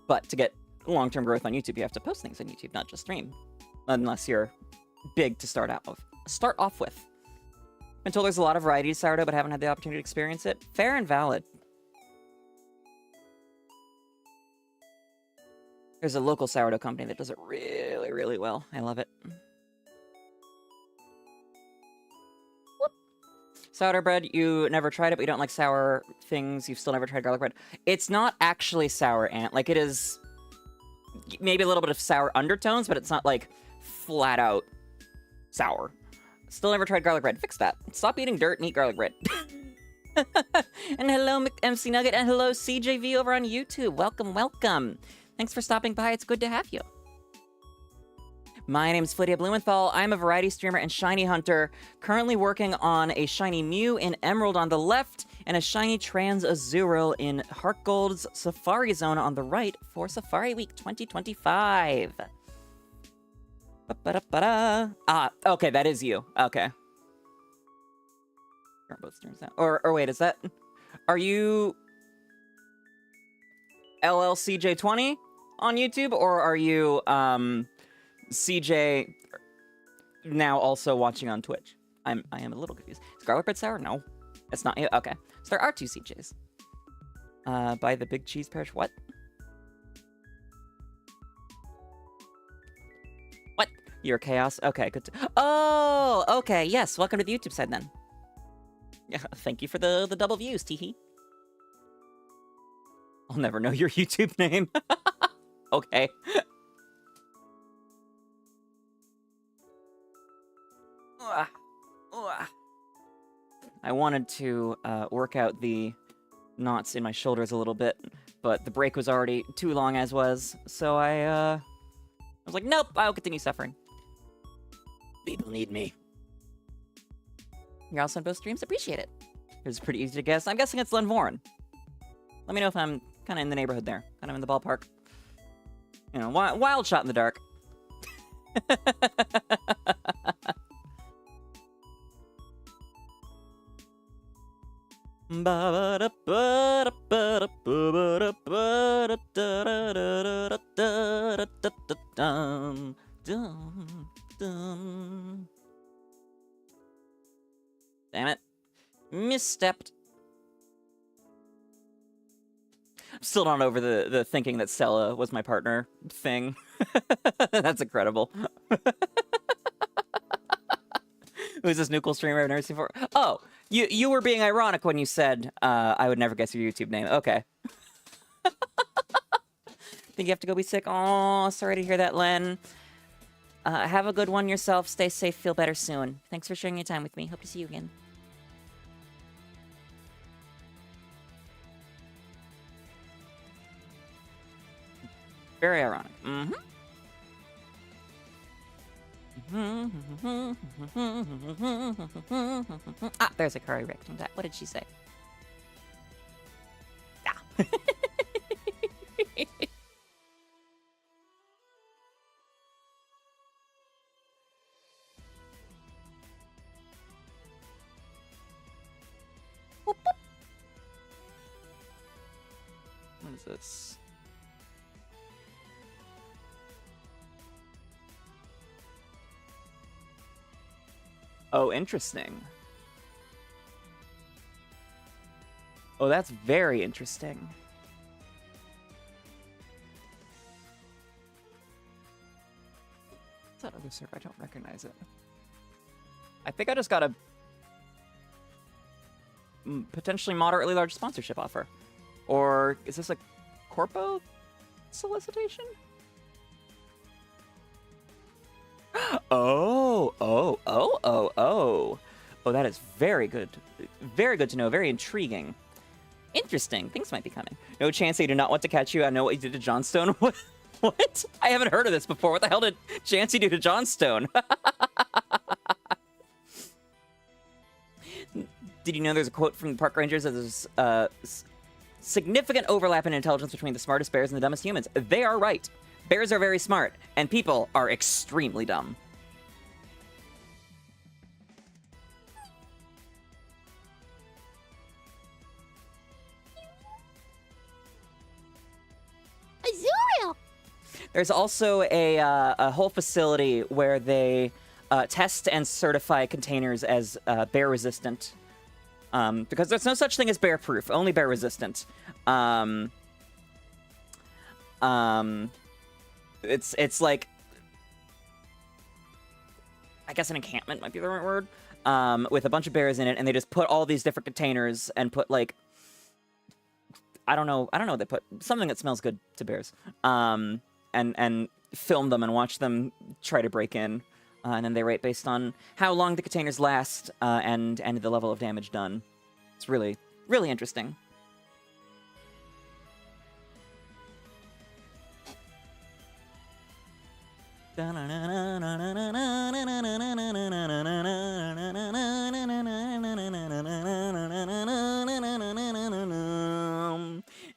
But to get long-term growth on YouTube, you have to post things on YouTube, not just stream. Unless you're big to start off with. Been told there's a lot of variety to sourdough, but haven't had the opportunity to experience it. Fair and valid. There's a local sourdough company that does it really, really well. I love it. Whoop. Sourdough bread, you never tried it, but you don't like sour things. You've still never tried garlic bread. It's not actually sour, Ant. Like, it is maybe a little bit of sour undertones, but it's not, like, flat out sour. Still never tried garlic bread. Fix that. Stop eating dirt and eat garlic bread. And hello, MC Nugget, and hello, CJV over on YouTube. Welcome, welcome. Thanks for stopping by. It's good to have you. My name's 𝑹𝒊𝒈𝒉𝒕. I'm a variety streamer and shiny hunter, currently working on a shiny Mew in Emerald on the left, and a shiny trans Azurill in HeartGold's Safari Zone on the right for Safari Week 2025. Okay, that is you. Okay. Both streams now. Or wait, is that... Are you... LLCJ20 on YouTube, or are you, CJ now also watching on Twitch? I am a little confused. Is garlic bread sour? No. It's not. Okay. So there are 2 CJs. By the Big Cheese Parish. What? What? You're chaos? Okay, good to... Oh! Okay, yes. Welcome to the YouTube side, then. Yeah, thank you for the double views, teehee. I'll never know your YouTube name. Okay. I wanted to work out the knots in my shoulders a little bit, but the break was already too long as was, so I was like, nope, I'll continue suffering. People need me. You're also on both streams? Appreciate it. It was pretty easy to guess. I'm guessing it's Len Warren. Let me know if I'm kind of in the neighborhood there. Kind of in the ballpark. You know, wild shot in the dark. Damn it. Misstepped. I'm still not over the thinking that Stella was my partner thing. That's incredible. Who's this new cool streamer I've never seen before? Oh, you were being ironic when you said I would never guess your YouTube name. Okay. think you have to go be sick. Oh, sorry to hear that, Len. Have a good one yourself. Stay safe. Feel better soon. Thanks for sharing your time with me. Hope to see you again. Very ironic. Mm-hmm. Ah, there's a curry reacting to that. What did she say? Ah. What is this? Oh, interesting. Oh, that's very interesting. What's that other server? I don't recognize it. I think I just got a potentially moderately large sponsorship offer. Or is this a corpo solicitation? Oh. Oh, that is very good. Very good to know. Very intriguing. Interesting. Things might be coming. No chance they do not want to catch you. I know what you did to Johnstone. What? I haven't heard of this before. What the hell did Chansey do to Johnstone? Did you know there's a quote from the park rangers that there's significant overlap in intelligence between the smartest bears and the dumbest humans? They are right. Bears are very smart, and people are extremely dumb. Azurill! There's also a whole facility where they test and certify containers as bear resistant. Because there's no such thing as bear proof, only bear resistant. It's like, I guess an encampment might be the right word, with a bunch of bears in it, and they just put all these different containers and put like, I don't know what they put, something that smells good to bears, and film them and watch them try to break in, and then they rate based on how long the containers last, and the level of damage done. It's really, really interesting.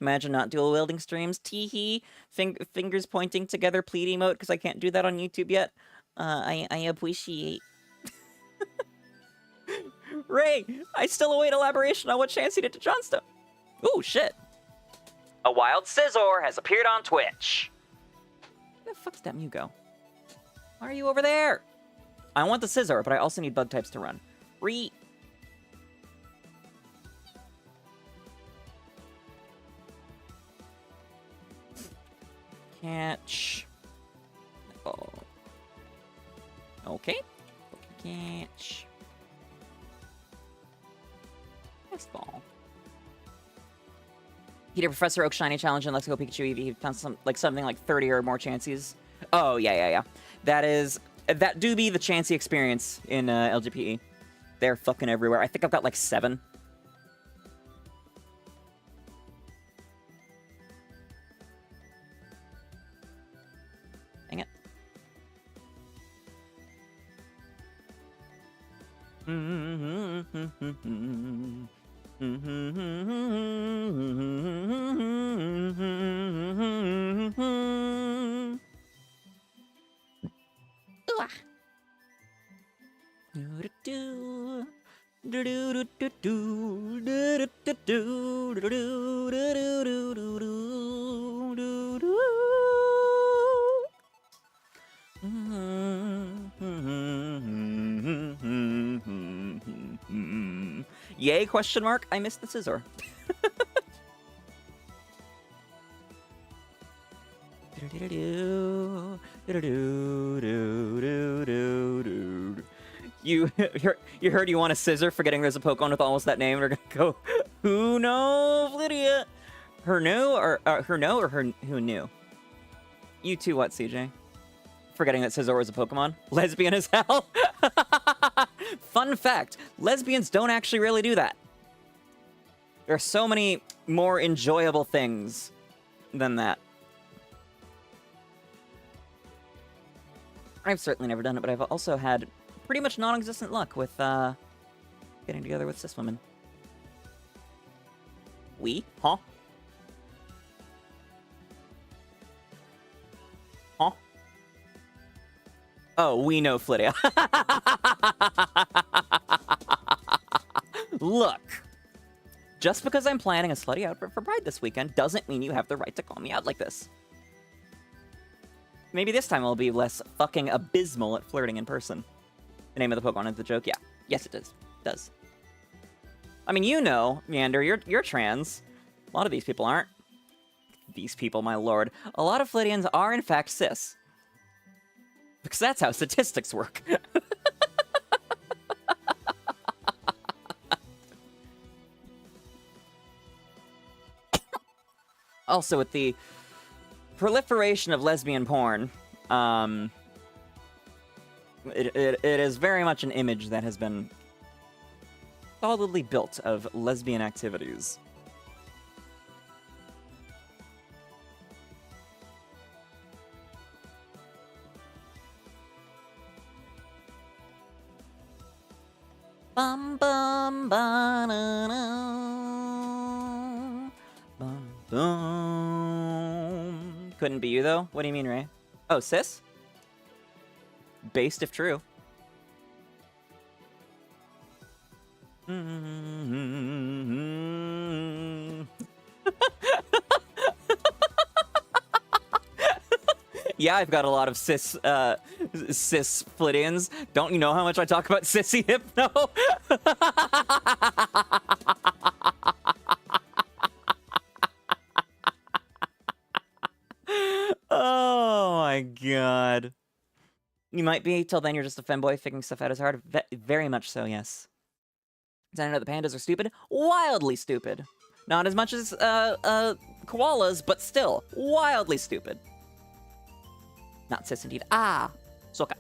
Imagine not dual wielding streams. Teehee. Fingers pointing together plead emote because I can't do that on YouTube yet. I appreciate. Ray, I still await elaboration on what Chansey did to Johnstone. Ooh, shit. A wild scissor has appeared on Twitch. Where the fuck did that Mew go? Why are you over there? I want the scissor, but I also need bug types to run. Catch. Oh. Okay. Catch. Next ball. He did Professor Oak Shiny Challenge and Let's Go Pikachu Eevee. He found something like 30 or more Chanseys. Oh, yeah. That do be the Chansey experience in LGPE. They're fucking everywhere. I think I've got like 7. Dang it. Yay, question mark? I missed the scissor. You heard you want a scissor, forgetting there's a Pokemon with almost that name. We're gonna go, who know Flittia? Her no or who knew? You too, what, CJ? Forgetting that Scizor is a Pokemon. Lesbian as hell. Fun fact, lesbians don't actually really do that. There are so many more enjoyable things than that. I've certainly never done it, but I've also had pretty much non-existent luck with getting together with cis women. We? Huh? Huh? Oh, we know Flittia. Look. Just because I'm planning a slutty outfit for Pride this weekend doesn't mean you have the right to call me out like this. Maybe this time I'll be less fucking abysmal at flirting in person. The name of the Pokemon is the joke? Yeah. Yes, it does. It does. I mean, you know, Meander, you're trans. A lot of these people aren't. These people, my lord. A lot of Flittians are, in fact, cis. Because that's how statistics work. Also, with the proliferation of lesbian porn, it is very much an image that has been solidly built of lesbian activities. Bum bum ba-na-na. Bum bum. Couldn't be you though? What do you mean, Ray? Oh, cis? Based if true. Yeah, I've got a lot of cis Flittians. Don't you know how much I talk about sissy hypno? Oh my god. You might be, till then you're just a femboy figuring stuff out as hard. Very much so, yes. Does I know the pandas are stupid? Wildly stupid. Not as much as koalas, but still, wildly stupid. Not cis indeed. Ah! Soka.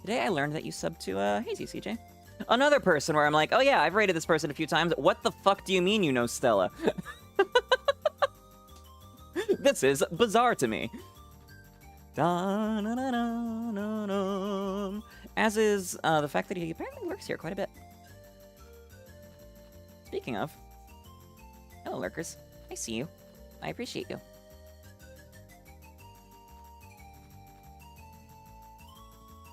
Today I learned that you sub to Hazy, CJ. Another person where I'm like, oh yeah, I've rated this person a few times. What the fuck do you mean you know Stella? This is bizarre to me. As is the fact that he apparently lurks here quite a bit. Speaking of, hello lurkers. I see you. I appreciate you.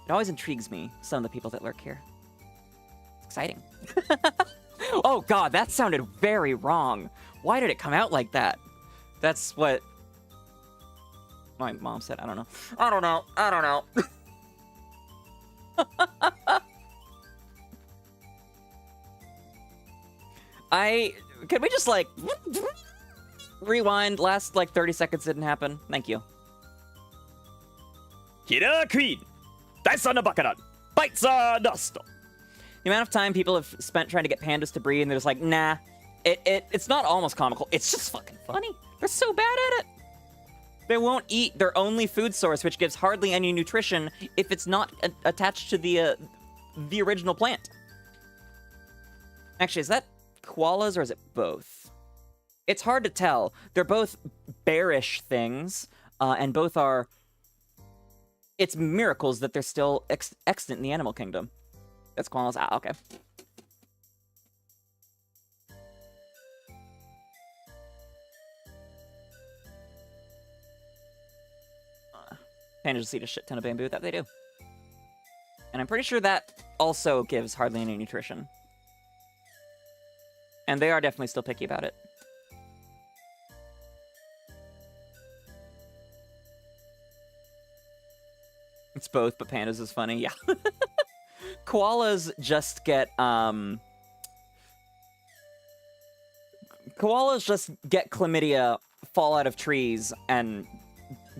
It always intrigues me, some of the people that lurk here. It's exciting. Oh god, that sounded very wrong. Why did it come out like that? That's what my mom said. I don't know. I don't know. I don't know. Could we just, like, rewind? Last, like, 30 seconds didn't happen. Thank you. Killer Queen! Dice on the bucket bites on dust. The amount of time people have spent trying to get pandas to breed, and they're just like, nah. It's not almost comical. It's just fucking funny. They're so bad at it. They won't eat their only food source, which gives hardly any nutrition, if it's not attached to the original plant. Actually, is that koalas or is it both? It's hard to tell. They're both bearish things, and both are... It's miracles that they're still extant in the animal kingdom. That's koalas. Ah, okay. Pandas just eat a shit ton of bamboo. That they do. And I'm pretty sure that also gives hardly any nutrition. And they are definitely still picky about it. It's both, but pandas is funny. Yeah. Koalas just get, Koalas just get chlamydia, fall out of trees, and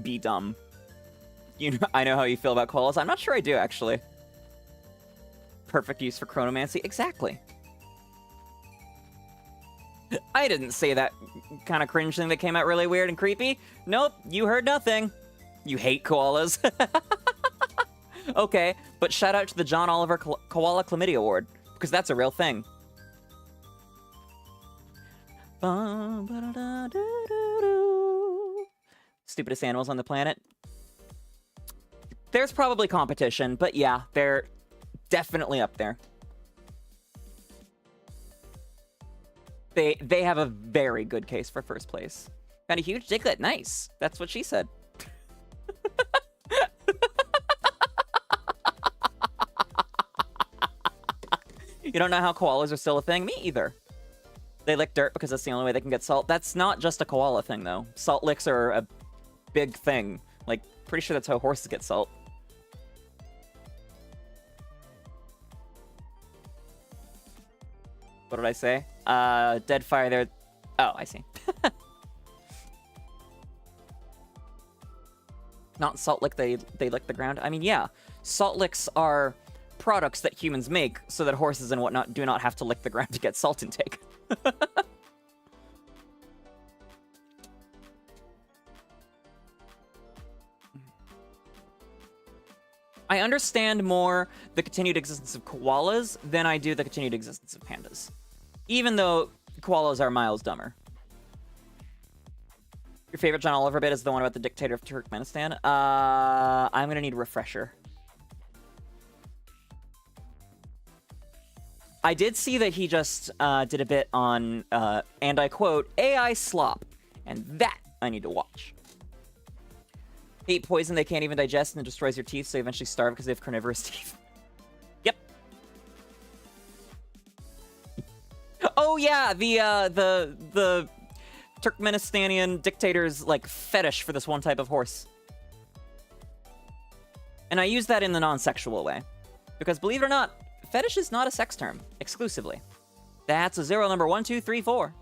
be dumb. You know, I know how you feel about koalas. I'm not sure I do, actually. Perfect use for chronomancy. Exactly. I didn't say that kind of cringe thing that came out really weird and creepy. Nope, you heard nothing. You hate koalas. Okay, but shout out to the John Oliver Koala Chlamydia Award, because that's a real thing. Stupidest animals on the planet. There's probably competition, but yeah, they're definitely up there. They have a very good case for first place. Got a huge dicklet. Nice. That's what she said. You don't know how koalas are still a thing? Me either. They lick dirt because that's the only way they can get salt. That's not just a koala thing, though. Salt licks are a big thing. Like, pretty sure that's how horses get salt. What did I say? Dead fire there. Oh, I see. Not salt lick, they lick the ground. I mean, yeah. Salt licks are products that humans make so that horses and whatnot do not have to lick the ground to get salt intake. I understand more the continued existence of koalas than I do the continued existence of pandas. Even though koalas are miles dumber. Your favorite John Oliver bit is the one about the dictator of Turkmenistan? I'm gonna need a refresher. I did see that he just did a bit on, and I quote, AI slop. And that I need to watch. Eat poison they can't even digest and it destroys your teeth, so you eventually starve because they have carnivorous teeth. Yep. Oh yeah, the Turkmenistanian dictator's like fetish for this one type of horse. And I use that in the non-sexual way. Because believe it or not, fetish is not a sex term, exclusively. That's Azurill number 1, 2, 3, 4.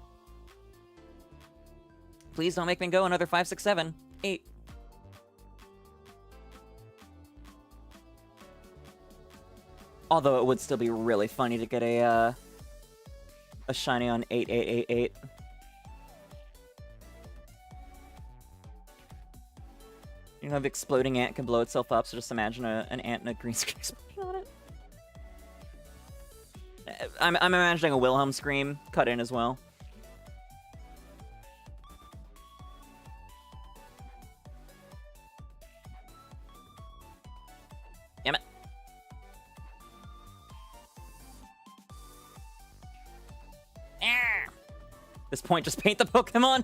Please don't make me go another 5, 6, 7, 8. Although it would still be really funny to get a shiny on 8888. You know, the exploding ant can blow itself up, so just imagine an ant in a green screen explosion on it. I'm imagining a Wilhelm scream cut in as well. Damn it. At this point, just paint the Pokemon.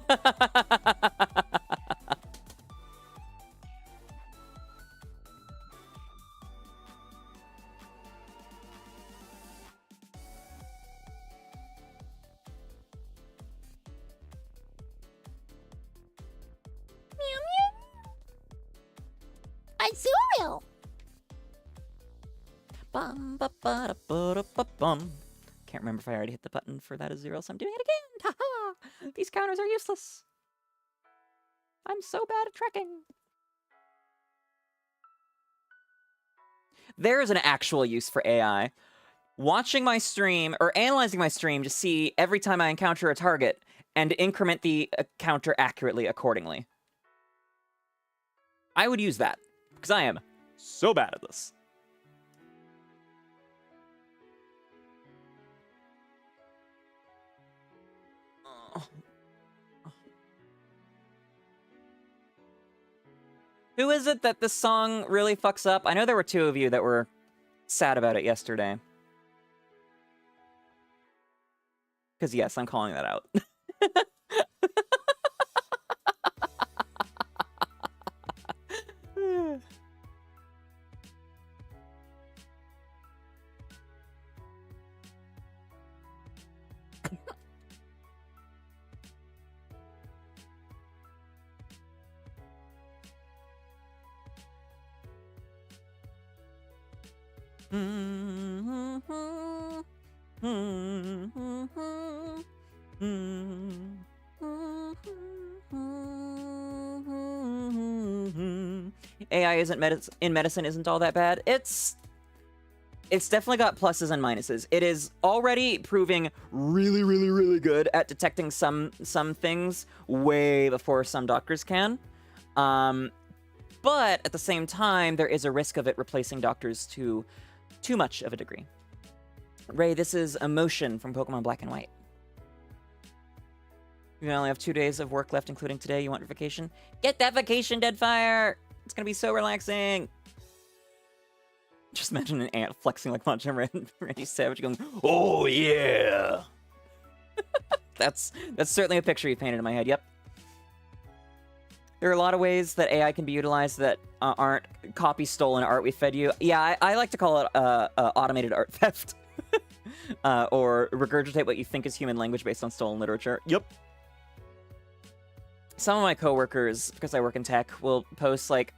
Azurill. Bum, ba, ba, da, ba, da, ba, bum. Can't remember if I already hit the button for that Azurill, so I'm doing it again. Haha! These counters are useless. I'm so bad at trekking. There is an actual use for AI. Watching my stream, or analyzing my stream to see every time I encounter a target, and increment the counter accurately accordingly. I would use that, because I am so bad at this. Who is it that this song really fucks up? I know there were 2 of you that were sad about it yesterday. Because yes, I'm calling that out. AI in medicine isn't all that bad. It's definitely got pluses and minuses. It is already proving really, really, really good at detecting some things way before some doctors can. But at the same time, there is a risk of it replacing doctors to too much of a degree. Ray, this is Emotion from Pokemon Black and White. You only have 2 days of work left, including today. You want vacation? Get that vacation, Deadfire! It's gonna be so relaxing. Just imagine an ant flexing like Macho Randy Savage going, "Oh yeah!" That's certainly a picture you painted in my head. Yep. There are a lot of ways that AI can be utilized that aren't copy stolen art we fed you. Yeah, I like to call it automated art theft. Or regurgitate what you think is human language based on stolen literature. Yep. Some of my coworkers, because I work in tech, will post like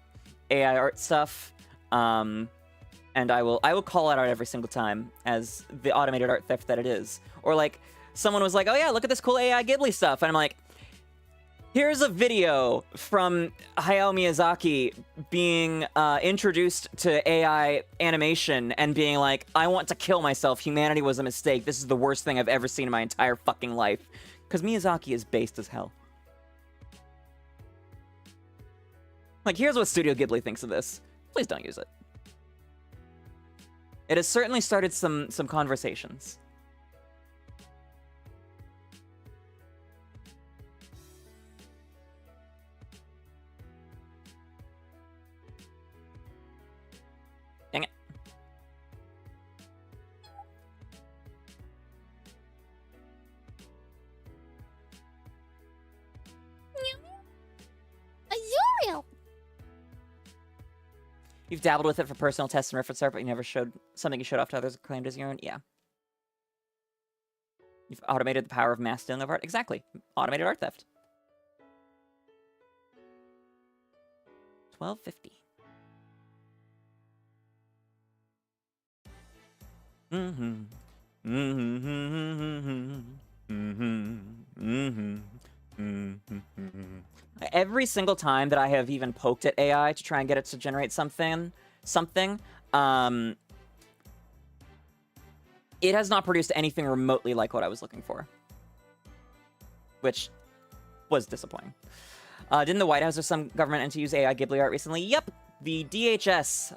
AI art stuff, and I will call it out every single time as the automated art theft that it is. Or like someone was like, "Oh yeah, look at this cool AI Ghibli stuff," and I'm like, here's a video from Hayao Miyazaki being introduced to AI animation and being like, "I want to kill myself. Humanity was a mistake. This is the worst thing I've ever seen in my entire fucking life." Because Miyazaki is based as hell. Like, here's what Studio Ghibli thinks of this. Please don't use it. It has certainly started some conversations. Dang it. Azurill! You've dabbled with it for personal tests and reference art, but you never showed something you showed off to others claimed as your own? Yeah. You've automated the power of mass stealing of art? Exactly. Automated art theft. 1250. Every single time that I have even poked at AI to try and get it to generate something, it has not produced anything remotely like what I was looking for, which was disappointing. Didn't the White House or some government entity use AI Ghibli art recently? Yep. The DHS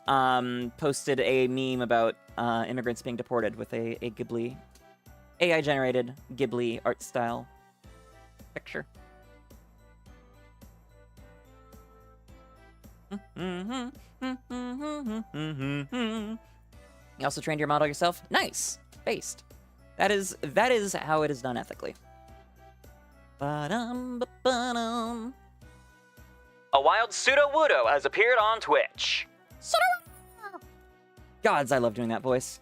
posted a meme about immigrants being deported with a Ghibli, AI-generated Ghibli art style picture. You also trained your model yourself? Nice. Based. That is how it is done ethically. Ba-dum-ba-ba-dum. A wild pseudo-wudo has appeared on Twitch. Gods, I love doing that voice.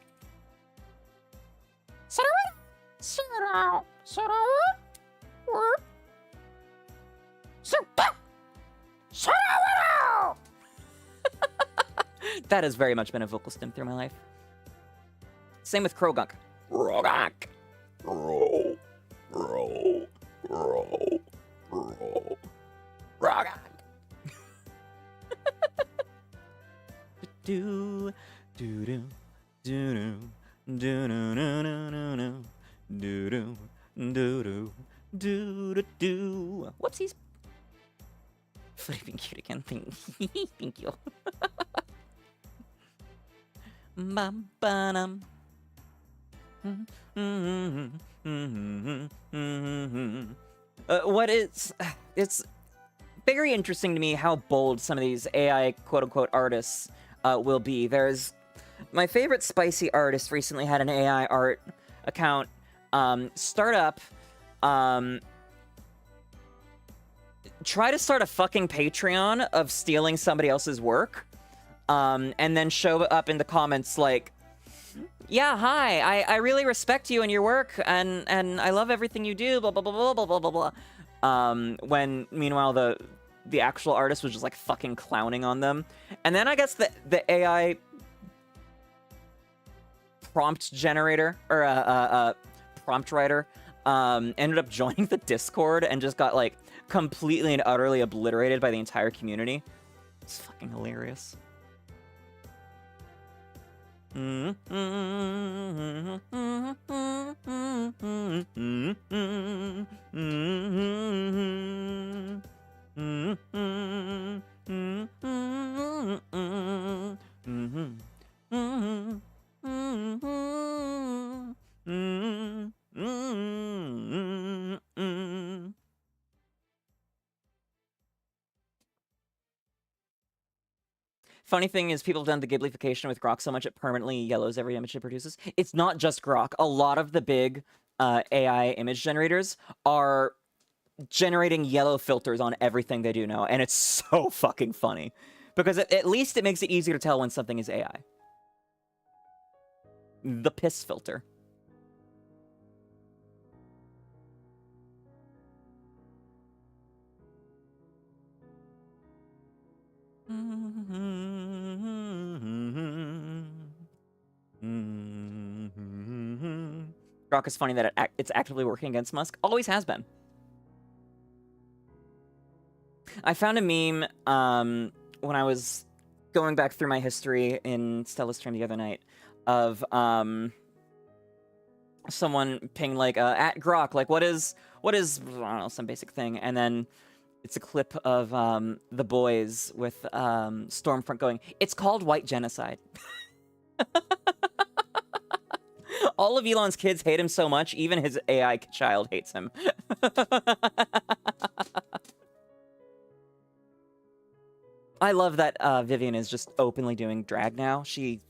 That has very much been a vocal stim through my life. Same with Krogunk. Krogunk. Krogunk. Do do do do do do do do do do do. Whoopsies. Flipping cute again. Thank you. Ba-ba-dum. It's very interesting to me how bold some of these AI quote-unquote artists will be. There's my favorite spicy artist recently had an AI art account start up, try to start a fucking Patreon of stealing somebody else's work, and then show up in the comments like, "Yeah, hi, I really respect you and your work, and I love everything you do, blah, blah, blah, blah, blah, blah, blah, blah." When, meanwhile, the actual artist was just, like, fucking clowning on them. And then I guess the AI prompt generator, or prompt writer, ended up joining the Discord and just got, like, completely and utterly obliterated by the entire community. It's fucking hilarious. Funny thing is, people have done the Ghiblification with Grok so much it permanently yellows every image it produces. It's not just Grok. A lot of the big AI image generators are generating yellow filters on everything they do now, and it's so fucking funny. Because at least it makes it easier to tell when something is AI. The piss filter. Grok is funny that it's actively working against Musk. Always has been. I found a meme when I was going back through my history in Stella's stream the other night of someone pinged like at Grok, like what is I don't know, some basic thing, and then it's a clip of the boys with Stormfront going, "It's called white genocide." All of Elon's kids hate him so much, even his AI child hates him. I love that Vivian is just openly doing drag now. She,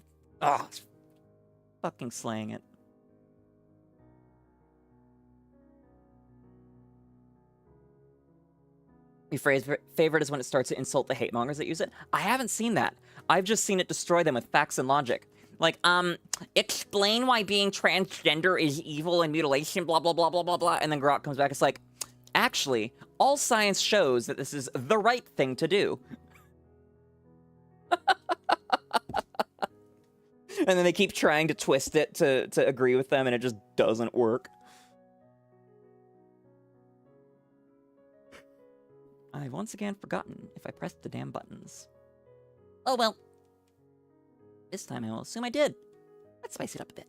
fucking slaying it. Your favorite is when it starts to insult the hate mongers that use it. I haven't seen that. I've just seen it destroy them with facts and logic. Like, explain why being transgender is evil and mutilation, blah, blah, blah, blah, blah, blah. And then Grok comes back, it's like, actually, all science shows that this is the right thing to do. And then they keep trying to twist it to agree with them, and it just doesn't work. I've once again forgotten if I pressed the damn buttons. Oh well. This time I will assume I did. Let's spice it up a bit.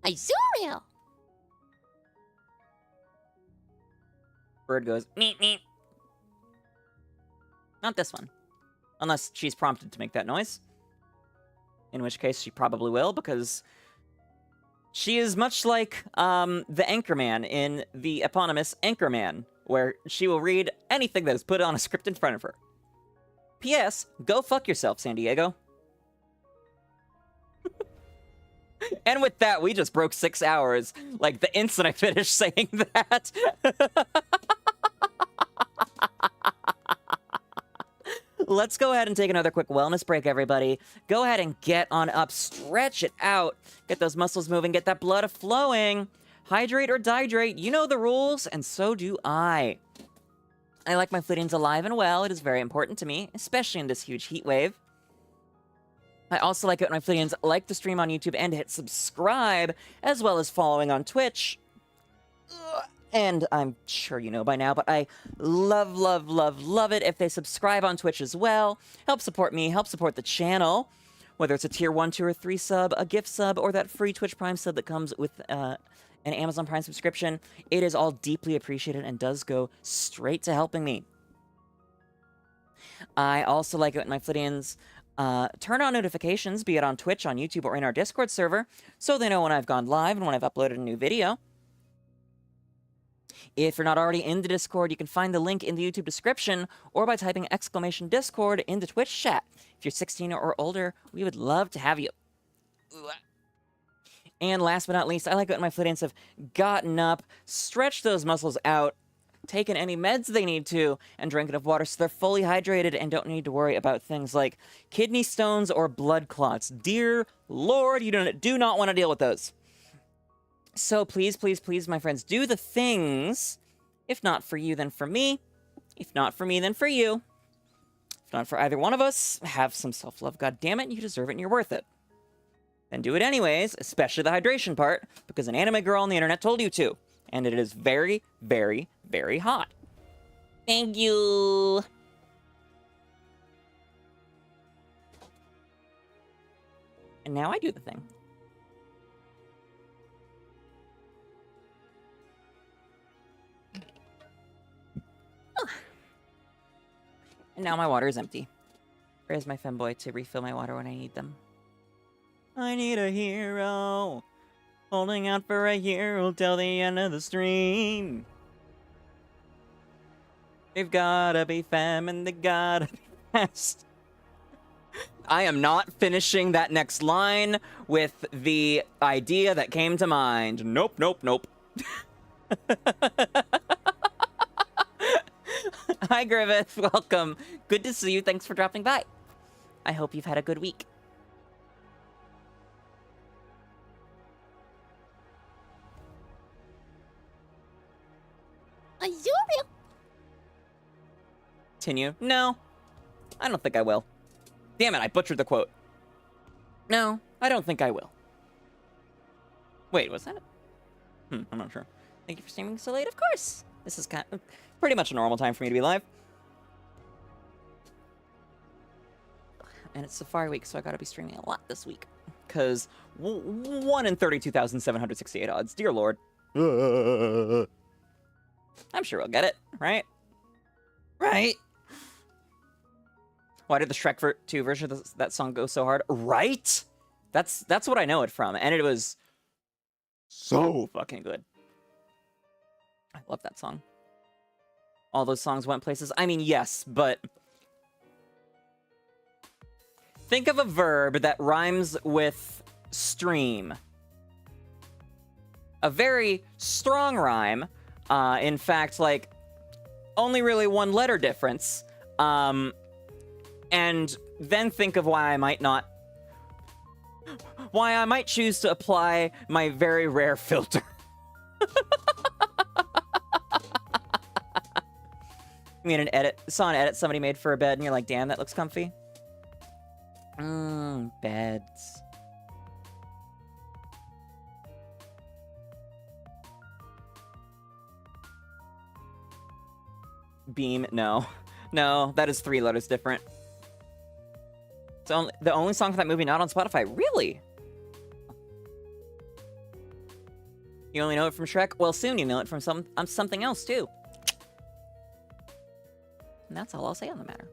Azurill! Bird goes, meep, meep. Not this one. Unless she's prompted to make that noise. In which case she probably will, because she is much like the Anchorman in the eponymous Anchorman, where she will read anything that is put on a script in front of her. P.S. Go fuck yourself, San Diego. And with that, we just broke 6 hours, like the instant I finished saying that. Let's go ahead and take another quick wellness break, everybody. Go ahead and get on up, stretch it out, get those muscles moving, get that blood flowing. Hydrate or dihydrate, you know the rules, and so do I. I like my Flittians alive and well. It is very important to me, especially in this huge heat wave. I also like it when my Flittians like to stream on YouTube and hit subscribe, as well as following on Twitch. And I'm sure you know by now, but I love, love, love, love it if they subscribe on Twitch as well. Help support me, help support the channel. Whether it's a tier 1, 2, or 3 sub, a gift sub, or that free Twitch Prime sub that comes with an Amazon Prime subscription, it is all deeply appreciated and does go straight to helping me. I also like it when my Flittians turn on notifications, be it on Twitch, on YouTube, or in our Discord server, so they know when I've gone live and when I've uploaded a new video. If you're not already in the Discord, you can find the link in the YouTube description, or by typing !Discord in the Twitch chat. If you're 16 or older, we would love to have you. And last but not least, I like it when my Flittians have gotten up, stretched those muscles out, taken any meds they need to, and drank enough water so they're fully hydrated and don't need to worry about things like kidney stones or blood clots. Dear Lord, you do not want to deal with those. So please, please, please, my friends, do the things, if not for you, then for me, If not for me, then for you. If not for either one of us, have some self-love, goddammit, you deserve it and you're worth it. Then do it anyways, especially the hydration part, because an anime girl on the internet told you to. And it is very, very, very hot. Thank you. And now I do the thing. And now my water is empty. Where's my femboy to refill my water when I need them? I need a hero. Holding out for a hero till the end of the stream. They've gotta be femme and they gotta be fast. I am not finishing that next line with the idea that came to mind. Nope, nope, nope. Hi, Griffith. Welcome. Good to see you. Thanks for dropping by. I hope you've had a good week. Azurill. Continue. No, I don't think I will. Damn it, I butchered the quote. No, I don't think I will. Wait, was that it? I'm not sure. Thank you for streaming so late. Of course. This is kind of pretty much a normal time for me to be live. And it's Safari week, so I gotta be streaming a lot this week. Because 1 in 32,768 odds. Dear Lord. I'm sure we'll get it, right? Right? Why did the Shrek 2 version of that song go so hard? Right? That's what I know it from, and it was so fucking good. I love that song. All those songs went places. I mean, yes, but think of a verb that rhymes with stream. A very strong rhyme. In fact, like, only really one letter difference. And then think of why I might choose to apply my very rare filter. I mean, saw an edit somebody made for a bed, and you're like, damn, that looks comfy. Beds. Beam, no. No, that is 3 letters different. It's the only song for that movie not on Spotify. Really? You only know it from Shrek? Well, soon you know it from something else, too. And that's all I'll say on the matter.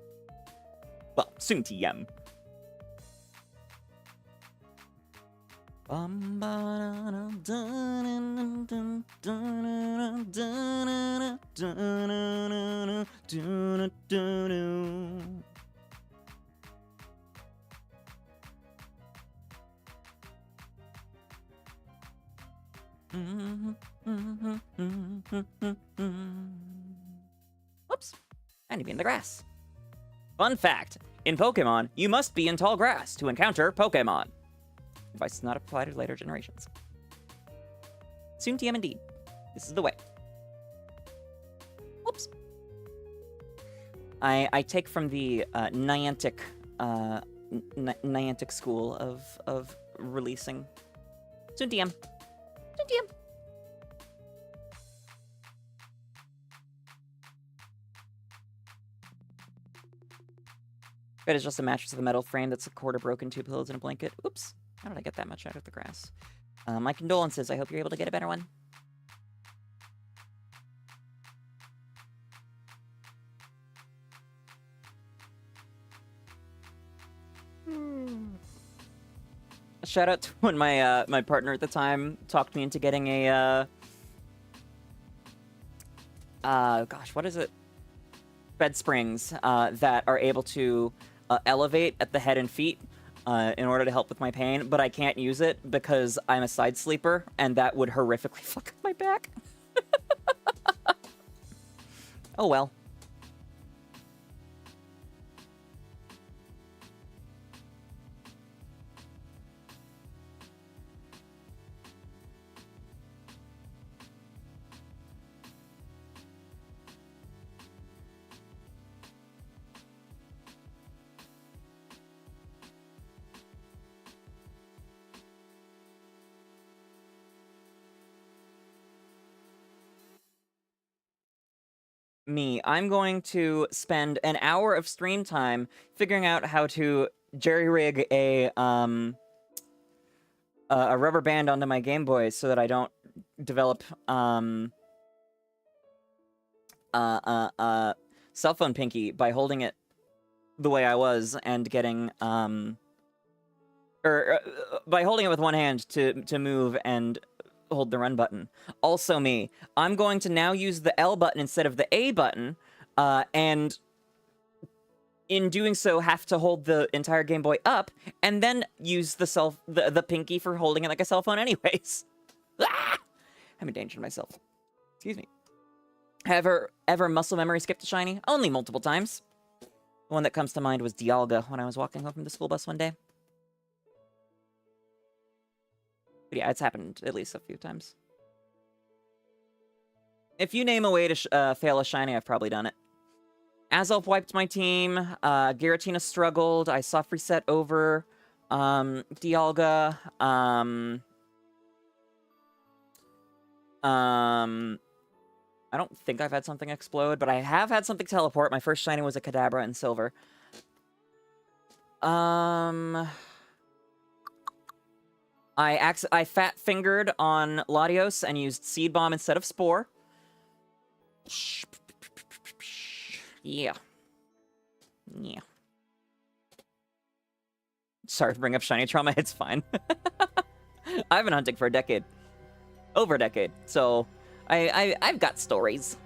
Well, soon TM. Whoops. I need to be in the grass. Fun fact. In Pokemon, you must be in tall grass to encounter Pokemon. Advice does not apply to later generations. Soon TM indeed. This is the way. Whoops. I take from the Niantic school of releasing. Soon TM. Soon TM. Bed is just a mattress with a metal frame that's a quarter broken, 2 pillows, and a blanket. Oops. How did I get that much out of the grass? My condolences. I hope you're able to get a better one. A shout out to when my partner at the time talked me into getting a gosh, what is it? Bed springs that are able to elevate at the head and feet in order to help with my pain, but I can't use it because I'm a side sleeper, and that would horrifically fuck up my back. Oh well. me, I'm going to spend an hour of stream time figuring out how to jerry-rig a rubber band onto my Game Boy so that I don't develop cell phone pinky by holding it the way I was and getting by holding it with one hand to move and hold the run button. Also me, I'm going to now use the L button instead of the A button, and in doing so have to hold the entire Game Boy up and then use the pinky for holding it like a cell phone anyways. Ah! I'm endangered myself. Excuse me. Ever muscle memory skipped a shiny? Only multiple times. The one that comes to mind was Dialga when I was walking home from the school bus one day. But yeah, it's happened at least a few times. If you name a way to fail a shiny, I've probably done it. Azurill wiped my team. Giratina struggled. I soft reset over Dialga. I don't think I've had something explode, but I have had something teleport. My first shiny was a Kadabra in silver. I fat-fingered on Latios and used Seed Bomb instead of Spore. Yeah. Yeah. Sorry to bring up shiny trauma, it's fine. I've been hunting for a decade. Over a decade, so I've got stories.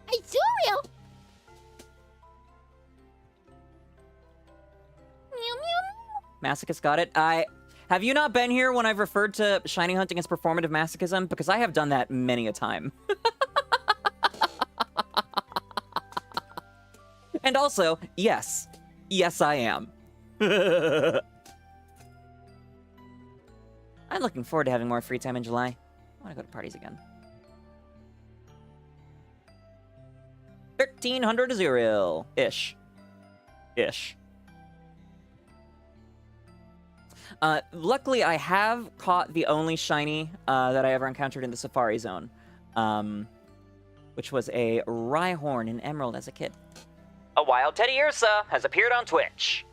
Azurill! Meow meow. Masochist got it. Have you not been here when I've referred to shiny hunting as performative masochism? Because I have done that many a time. And also, yes. Yes, I am. I'm looking forward to having more free time in July. I want to go to parties again. 1,300 Azurill. Ish. Luckily, I have caught the only shiny that I ever encountered in the Safari Zone, which was a Rhyhorn in Emerald as a kid. A wild Teddy Ursa has appeared on Twitch.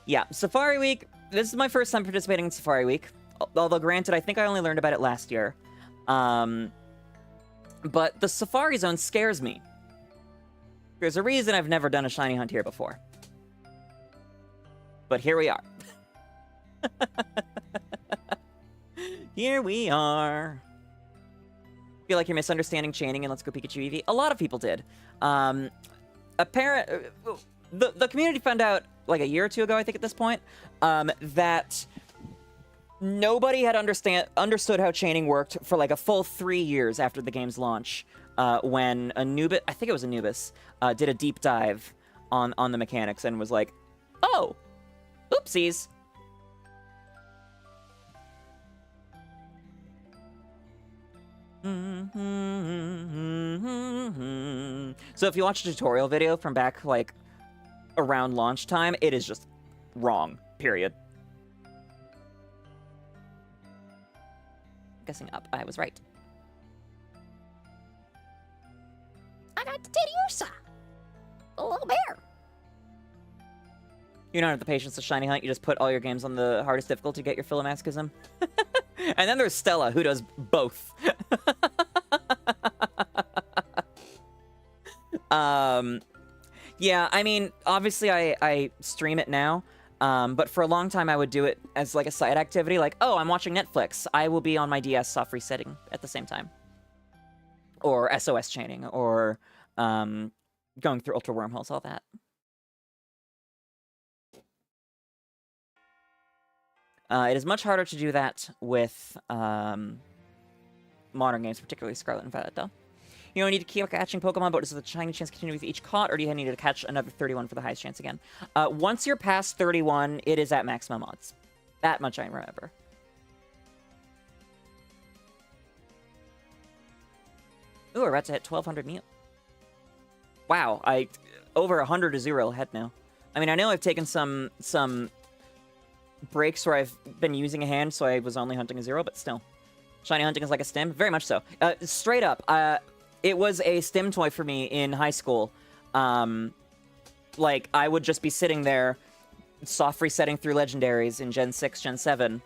Yeah, Safari Week. This is my first time participating in Safari Week. Although, granted, I think I only learned about it last year. But the Safari Zone scares me. There's a reason I've never done a shiny hunt here before. But here we are. Here we are. Feel like you're misunderstanding chaining and Let's Go Pikachu Eevee. A lot of people did. The community found out like a year or two ago, I think at this point, that nobody had understood how chaining worked for like a full 3 years after the game's launch, when Anubis, I think it was Anubis, did a deep dive on the mechanics and was like, oh, oopsies. So if you watch a tutorial video from back, like, around launch time, it is just wrong, period. Guessing up, I was right. I got the Teddy Ursa. The little bear. You don't have the patience to shiny hunt, you just put all your games on the hardest difficulty to get your fill of masochism. And then there's Stella, who does both. Yeah, I mean, obviously I stream it now, but for a long time I would do it as like a side activity, like, oh, I'm watching Netflix. I will be on my DS soft resetting at the same time. or SOS chaining, or going through ultra wormholes, all that. It is much harder to do that with modern games, particularly Scarlet and Violet, though. You don't need to keep catching Pokemon, but does the shiny chance continue with each caught, or do you need to catch another 31 for the highest chance again? Once you're past 31, it is at maximum odds. That much I remember. Ooh, we're about to hit 1200 Mew. Wow, over 100 Azurill ahead now. I mean, I know I've taken some breaks where I've been using a hand, so I was only hunting a 0, but still. Shiny hunting is like a stim? Very much so. Straight up, it was a stim toy for me in high school. Like, I would just be sitting there, soft resetting through legendaries in Gen 6, Gen 7,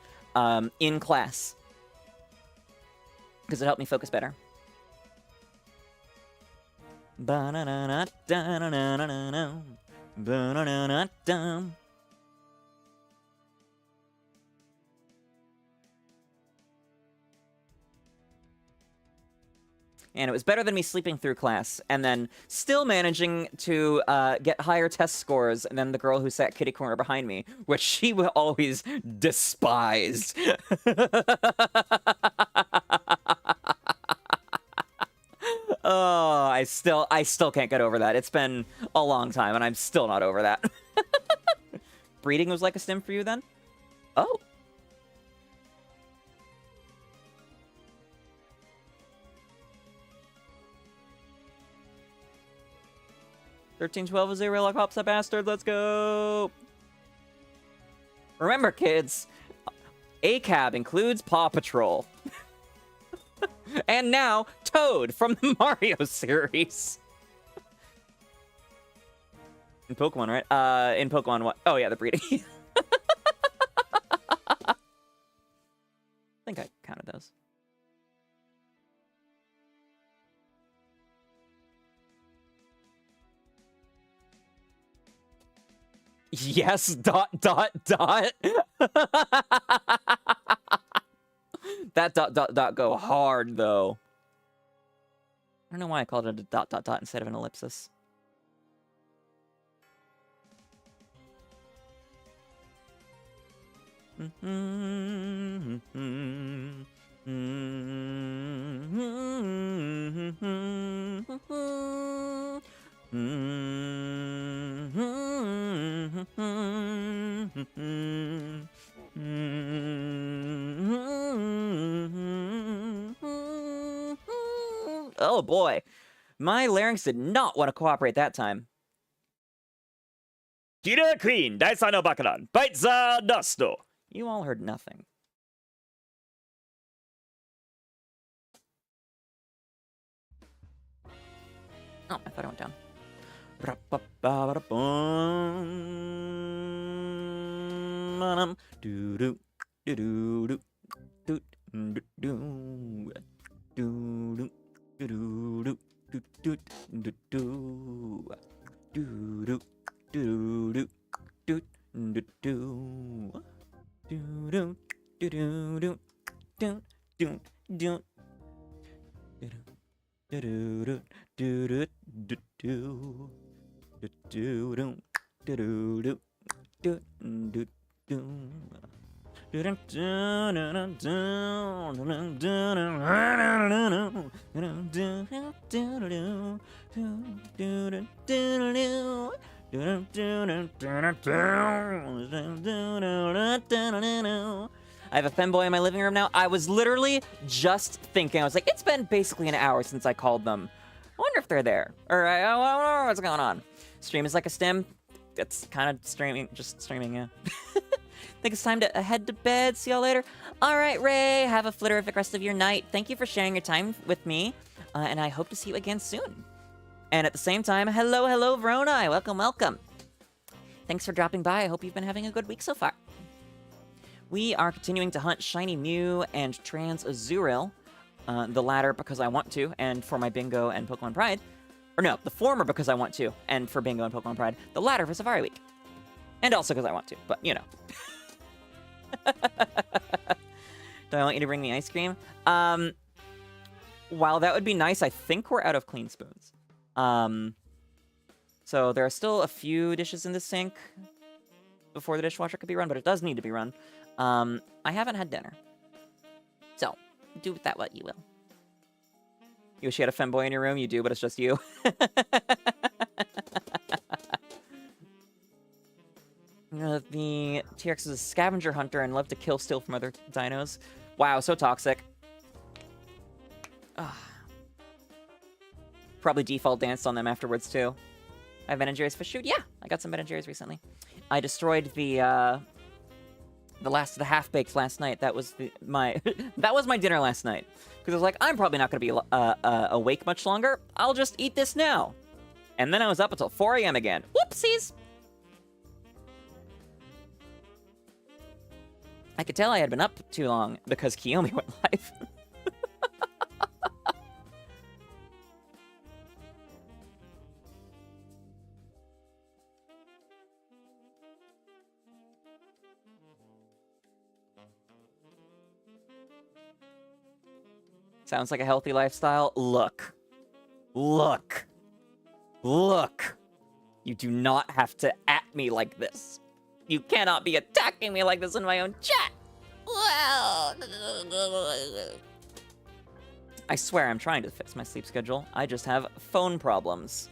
in class. Because it helped me focus better. And it was better than me sleeping through class, and then still managing to get higher test scores than the girl who sat kitty corner behind me, which she would always despised. Oh, I still can't get over that. It's been a long time, and I'm still not over that. Breeding was like a stim for you then? Oh. $13.12 is a real hops a bastard. Let's go. Remember, kids, ACAB includes Paw Patrol. And now Toad from the Mario series. In Pokemon, right? In Pokemon what? Oh yeah, the breeding. I think I counted those. Yes, ... That ... go hard, though. I don't know why I called it a ... instead of an ellipsis. Oh boy, my larynx did not want to cooperate that time. Killer Queen, Daisa no Bakaran, bite the dust. You all heard nothing. Oh, I thought it went down. I have a femboy in my living room now. I was literally just thinking, I was like, it's been basically an hour since I called them. I wonder if they're there. Or I don't know what's going on. Stream is like a stim. It's kind of streaming, just streaming, yeah. Think it's time to head to bed. See y'all later. All right, Ray, have a flitterific rest of your night. Thank you for sharing your time with me, and I hope to see you again soon. And at the same time, hello, hello, Verona. Welcome, welcome. Thanks for dropping by. I hope you've been having a good week so far. We are continuing to hunt Shiny Mew and Trans Azurill, the latter because I want to, and for my Bingo and Pokemon Pride. Or no, the former because I want to, and for Bingo and Pokemon Pride. The latter for Safari Week. And also because I want to, but you know. Do I want you to bring me ice cream? while that would be nice, I think we're out of clean spoons. So there are still a few dishes in the sink before the dishwasher could be run, but it does need to be run. I haven't had dinner. So, do with that what you will. You wish you had a femboy in your room? You do, but it's just you. The T-Rex is a scavenger hunter and love to kill steal from other dinos. Wow, so toxic. Ugh. Probably default danced on them afterwards, too. I have Ben & Jerry's fish shoot? Yeah, I got some Ben & Jerry's recently. I destroyed the last of the half-baked last night. That was my that was my dinner last night. Because I was like, I'm probably not going to be awake much longer. I'll just eat this now. And then I was up until 4 a.m. again. Whoopsies! I could tell I had been up too long because Kiyomi went live. Sounds like a healthy lifestyle. Look. Look. Look. You do not have to at me like this. You cannot be attacking me like this in my own chat. Well, I swear I'm trying to fix my sleep schedule. I just have phone problems.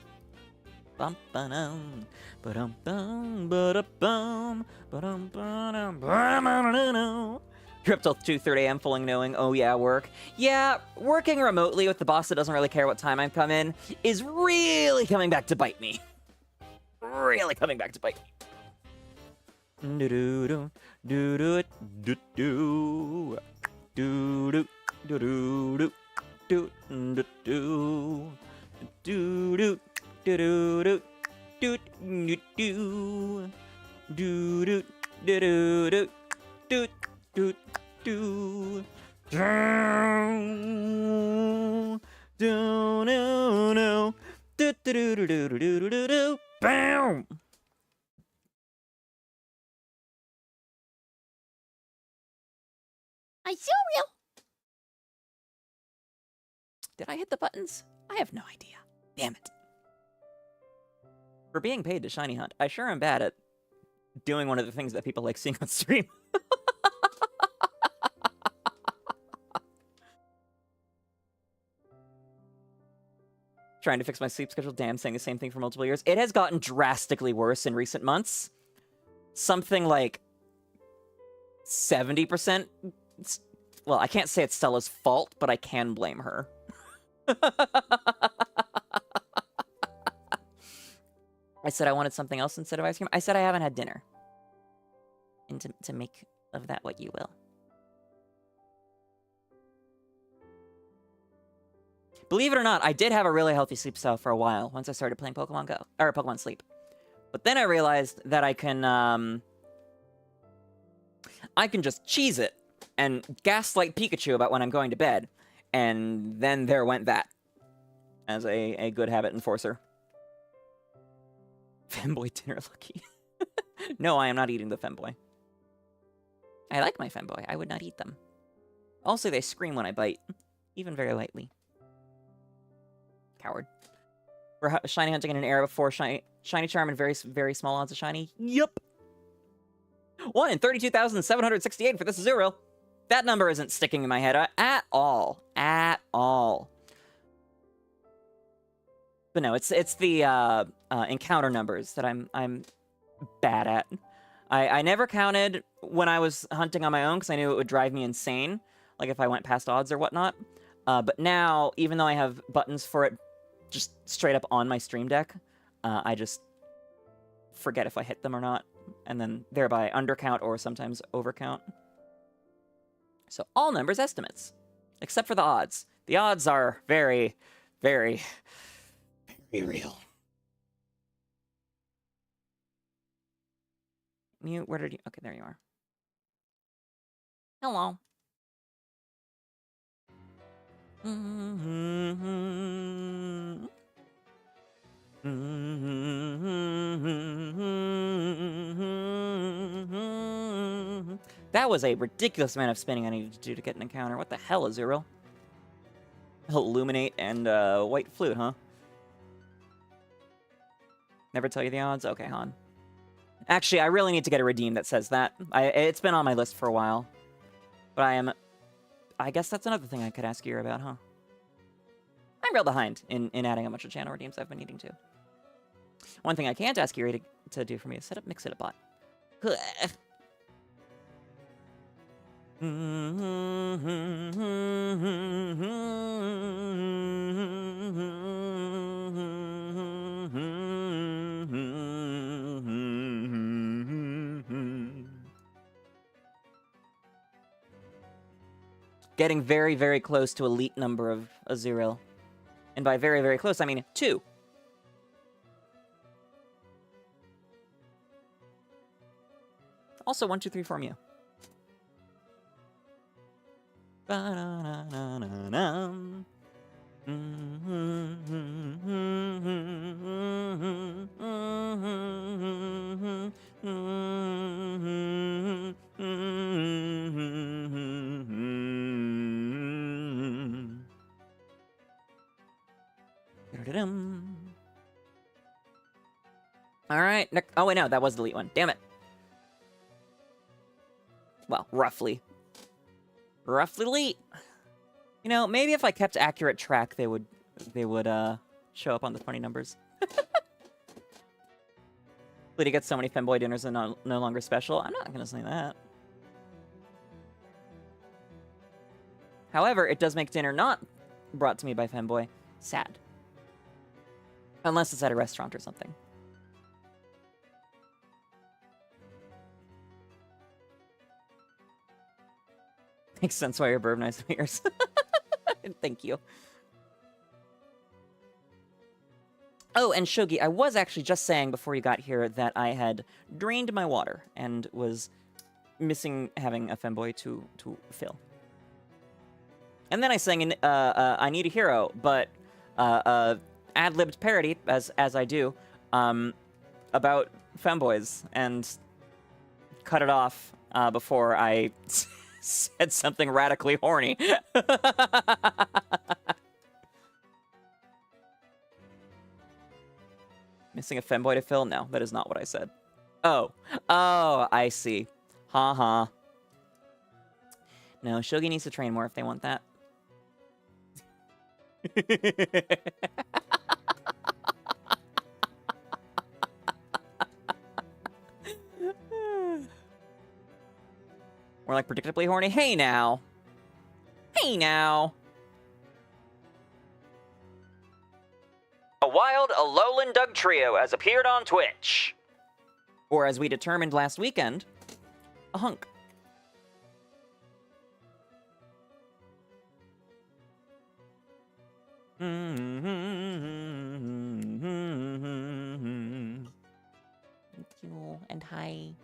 Bum ba-dum, ba-dum bum, ba-da-bum, ba-dum ba-dum, ba-dum. You're up till 2:30 a.m. fully knowing, oh yeah, work. Yeah, working remotely with the boss that doesn't really care what time I come in is really coming back to bite me. Really coming back to bite me. Do-do-do, do-do-do, do-do, do-do, do-do-do, do-do-do, do-do, do-do-do, do-do-do, do-do, do-do-do, do-do, do-do, do-do-do, do-do-do-do-do-do-do, bam! Azurill! Did I hit the buttons? I have no idea. Damn it. For being paid to shiny hunt, I sure am bad at doing one of the things that people like seeing on stream. Trying to fix my sleep schedule. Damn, saying the same thing for multiple years. It has gotten drastically worse in recent months. Something like 70%. Well, I can't say it's Stella's fault, but I can blame her. I said I wanted something else instead of ice cream. I said I haven't had dinner. And to make of that what you will. Believe it or not, I did have a really healthy sleep style for a while once I started playing Pokemon Go, or Pokemon Sleep. But then I realized that I can just cheese it and gaslight Pikachu about when I'm going to bed. And then there went that. As a good habit enforcer. Femboy dinner lucky. No, I am not eating the femboy. I like my femboy. I would not eat them. Also, they scream when I bite. Even very lightly. Coward. We're shiny hunting in an era before shiny charm and very, very small odds of shiny. Yup. 1 in 32,768 for this Azurill. That number isn't sticking in my head at all. At all. But no, it's the encounter numbers that I'm bad at. I never counted when I was hunting on my own because I knew it would drive me insane, like if I went past odds or whatnot. But now, even though I have buttons for it just straight up on my stream deck, I just forget if I hit them or not, and then thereby undercount or sometimes overcount. So all numbers estimates, except for the odds. The odds are very, very, very real. Mute, where did you... Okay, there you are. Hello. That was a ridiculous amount of spinning I needed to do to get an encounter. What the hell, Azurill? Illuminate and White Flute, huh? Never tell you the odds? Okay, Han. Actually, I really need to get a redeem that says that. It's been on my list for a while. But I guess that's another thing I could ask you about, huh? I'm real behind in adding a bunch of channel redeems I've been needing to. One thing I can't ask you to do for me is set up Mix-It Bot. Getting very, very close to elite number of Azurill. And by very, very close, I mean 2. Also, 1, 2, 3, 4 Mew. Ba-da-na-na-na-na. All right. Oh, wait, no. That was the elite one. Damn it. Well, roughly. Roughly elite. You know, maybe if I kept accurate track, they would show up on the 20 numbers. Flittia gets so many femboy dinners and no longer special. I'm not going to say that. However, it does make dinner not brought to me by femboy sad. Unless it's at a restaurant or something. Makes sense why you're Burb Nice Fingers. Thank you. Oh, and Shogi, I was actually just saying before you got here that I had drained my water and was missing having a femboy to fill. And then I sang I Need a Hero, but ad-libbed parody, as I do, about femboys, and cut it off before I said something radically horny. Missing a femboy to fill? No, that is not what I said. Oh, I see. Ha. No, Shogi needs to train more if they want that. More like predictably horny. Hey now. Hey now. A wild Alolan Doug trio has appeared on Twitch. Or as we determined last weekend, a hunk. Thank you, and hi.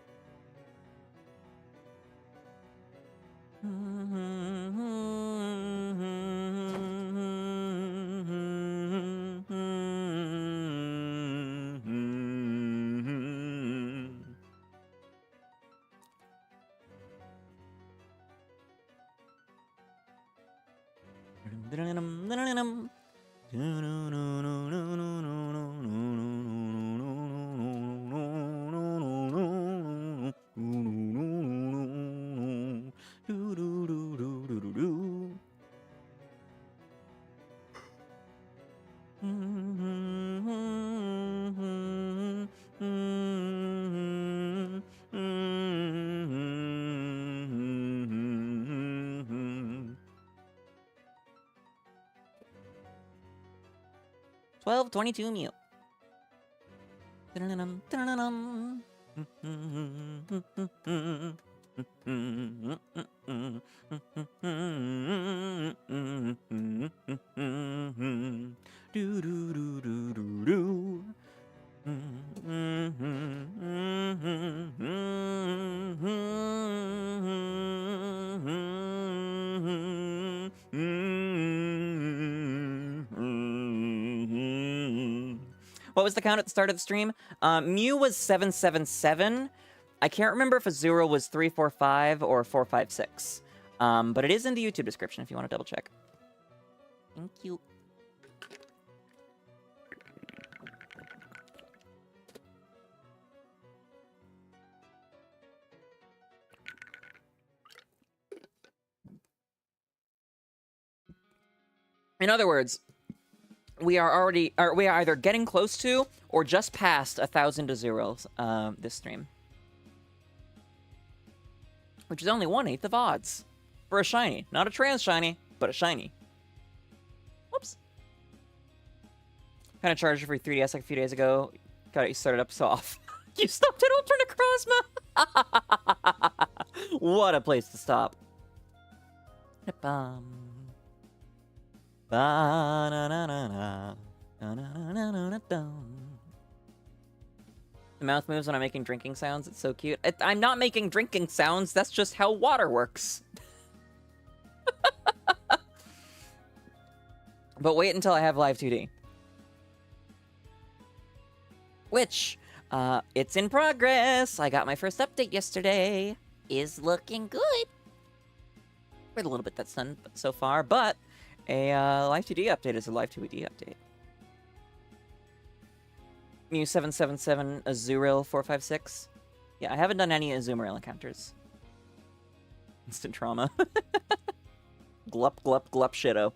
$12.22 Mew. What was the count at the start of the stream? Mew was 777. I can't remember if Azurill was 345 or 456. But it is in the YouTube description if you want to double check. Thank you. In other words, we are either getting close to or just past 1,000 Azurills this stream. Which is only 1/8 of odds. For a shiny. Not a trans shiny, but a shiny. Whoops. Kind of charged for 3DS like a few days ago. Got it, you started up so off. You stopped at Ultra Necrozma! What a place to stop. Ba-na-na-na. The mouth moves when I'm making drinking sounds. It's so cute. I'm not making drinking sounds. That's just how water works. But wait until I have live 2D. Which, it's in progress. I got my first update yesterday. Is looking good. For the little bit that's done so far, but a live 2D update is a live 2D update. Mew 777 Azurill 456. Yeah, I haven't done any Azurill encounters. Instant trauma. Glup, glup, glup, shitto.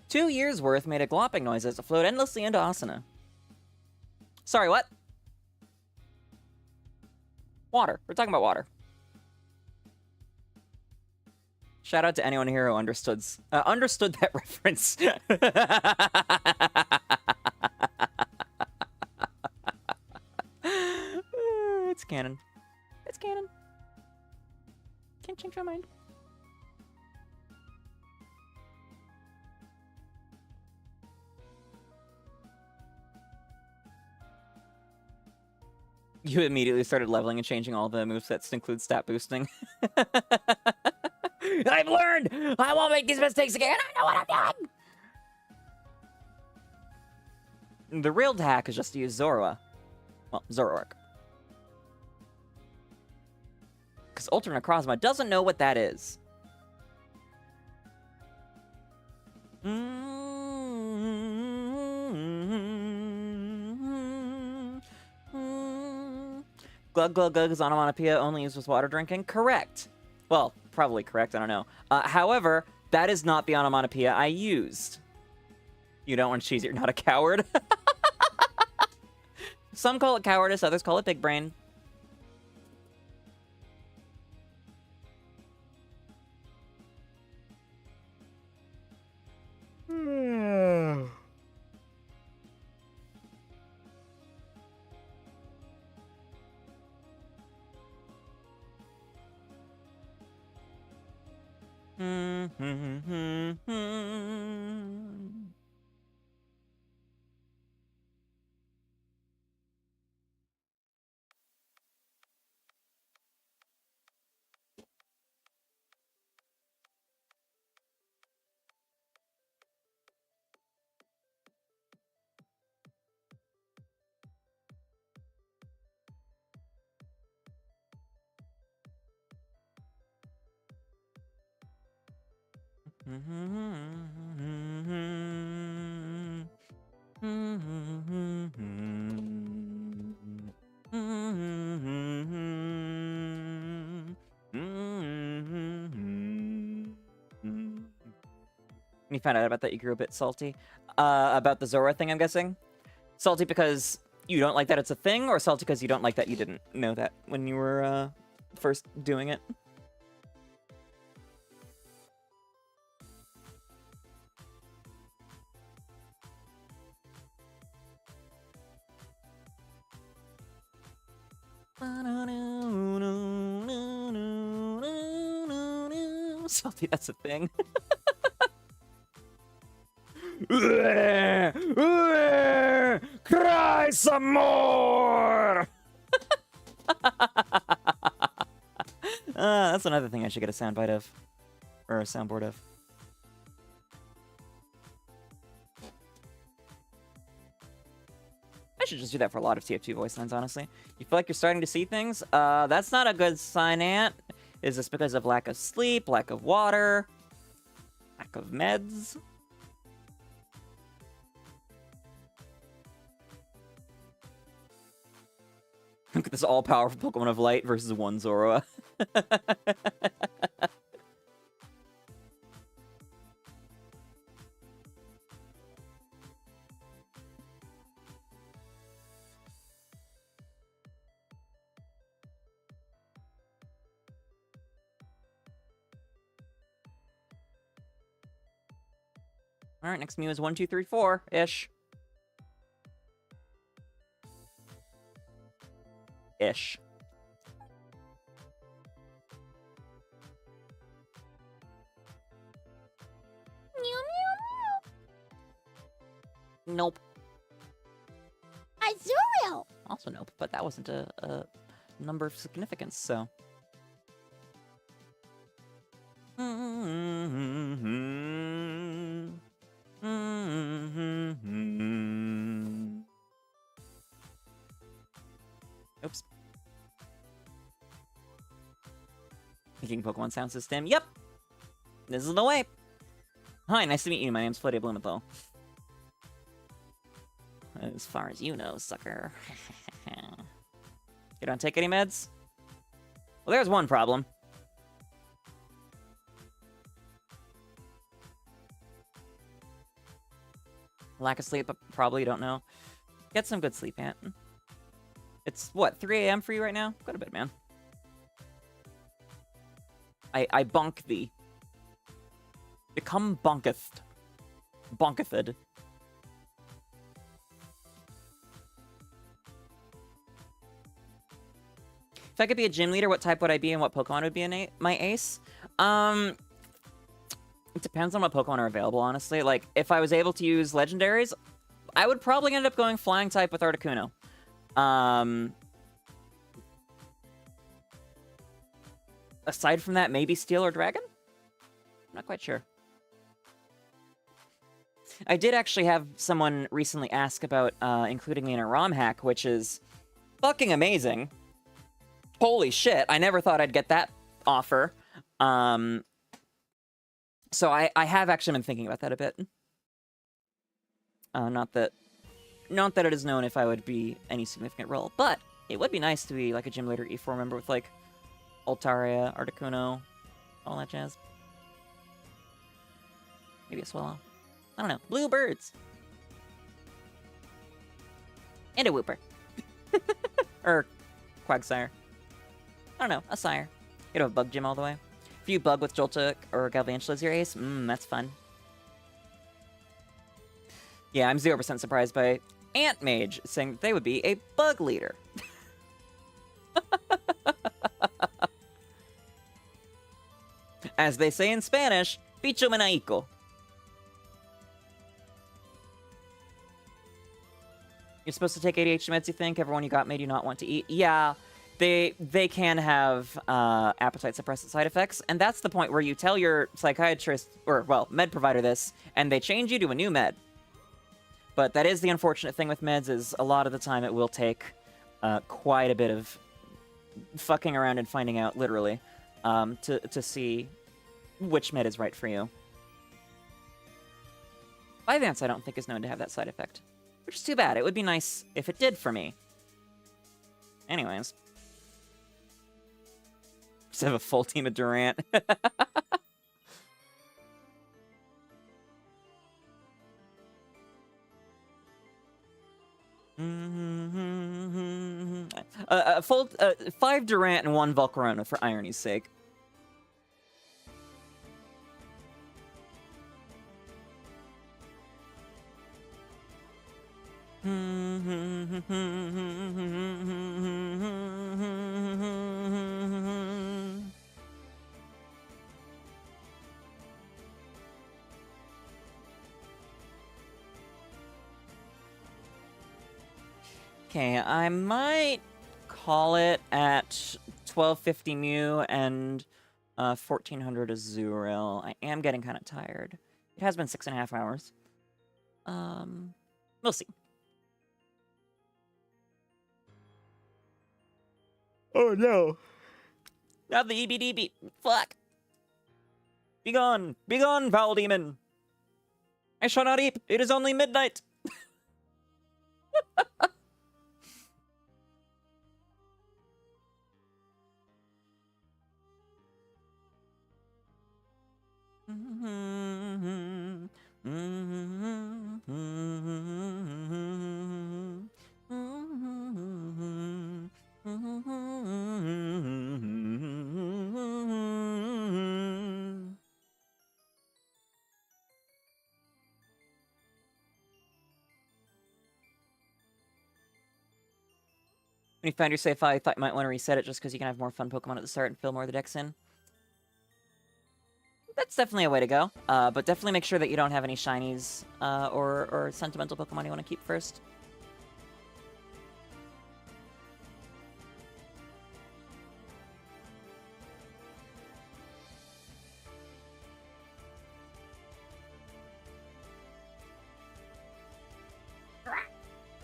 2 years worth made a glopping noise as it flowed endlessly into Asana. Sorry, what? Water. We're talking about water. Shout out to anyone here who understood that reference. It's canon. It's canon. Can't change my mind. You immediately started leveling and changing all the movesets to include stat boosting. I've learned! I won't make these mistakes again! I know what I'm doing! The real hack is just to use Zorua. Well, Zoroark. Because Ultra Necrozma doesn't know what that is. Glug Glug Glug's onomatopoeia only used with water drinking? Correct. Well, probably correct, I don't know. However, that is not the onomatopoeia I used. You don't want cheese, you're not a coward. Some call it cowardice, others call it big brain. You found out about that, you grew a bit salty. About the Zora thing, I'm guessing? Salty because you don't like that it's a thing, or salty because you don't like that you didn't know that when you were first doing it? Salty, that's a thing. Cry some more! That's another thing I should get a soundbite of. Or a soundboard of. I should just do that for a lot of TF2 voice lines, honestly. You feel like you're starting to see things? That's not a good sign, Ant. Is this because of lack of sleep, lack of water? of meds. Look at this all-powerful Pokemon of Light versus one Zoroa. Alright, next Mew is 1, 2, 3, 4-ish. Ish. Nope. Azurill! Also nope, but that wasn't a number of significance, so. Oops. Thinking Pokemon sound system. Yep! This is the way! Hi, nice to meet you. My name's 𝑹𝒊𝒈𝒉𝒕. As far as you know, sucker. You don't take any meds? Well, there's one problem. Lack of sleep, probably, don't know. Get some good sleep, Ant. It's, what, 3 a.m. for you right now? Go to bed, man. I bonk thee. Become bonketh. Bonkethed. If I could be a gym leader, what type would I be and what Pokemon would be my ace? It depends on what Pokemon are available, honestly. Like, if I was able to use legendaries, I would probably end up going flying type with Articuno. Aside from that, maybe Steel or Dragon? I'm not quite sure. I did actually have someone recently ask about including me in a ROM hack, which is fucking amazing. Holy shit, I never thought I'd get that offer. So I have actually been thinking about that a bit. Not that it is known if I would be any significant role, but it would be nice to be like a gym leader E4 member with like Altaria, Articuno, all that jazz. Maybe a Swallow. I don't know. Blue birds. And a Wooper. Or Quagsire. I don't know. A Sire. You have a Bug Gym all the way. If you bug with Joltik or Galvantula as your ace, that's fun. Yeah, I'm 0% surprised by Ant Mage saying that they would be a bug leader. As they say in Spanish, Picho Menaico. You're supposed to take ADHD meds, you think? Everyone you got made you not want to eat? Yeah, they can have appetite suppressant side effects, and that's the point where you tell your psychiatrist, or, well, med provider this, and they change you to a new med. But that is the unfortunate thing with meds, is a lot of the time it will take quite a bit of fucking around and finding out, literally, to see which med is right for you. Vyvanse, I don't think, is known to have that side effect. Which is too bad. It would be nice if it did for me. Anyways. Just have a full team of Durant. Full 5 Durant and 1 Volcarona for irony's sake. Okay, I might call it at 1250 Mew and 1400 Azurill. I am getting kind of tired. It has been 6.5 hours. We'll see. Oh no. Not the EBDB. Fuck. Begone! Begone, foul demon! I shall not eat! It is only midnight! When you find your save file, I thought you might want to reset it just because you can have more fun Pokemon at the start and fill more of the decks in. That's definitely a way to go, but definitely make sure that you don't have any shinies or sentimental Pokemon you want to keep first.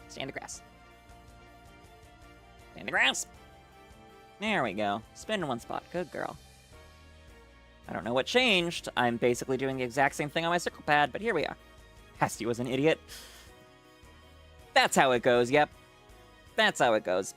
Stay in the grass. Stay in the grass! There we go. Spin in one spot. Good girl. I don't know what changed. I'm basically doing the exact same thing on my circle pad, but here we are. Hasty was an idiot. That's how it goes, yep. That's how it goes.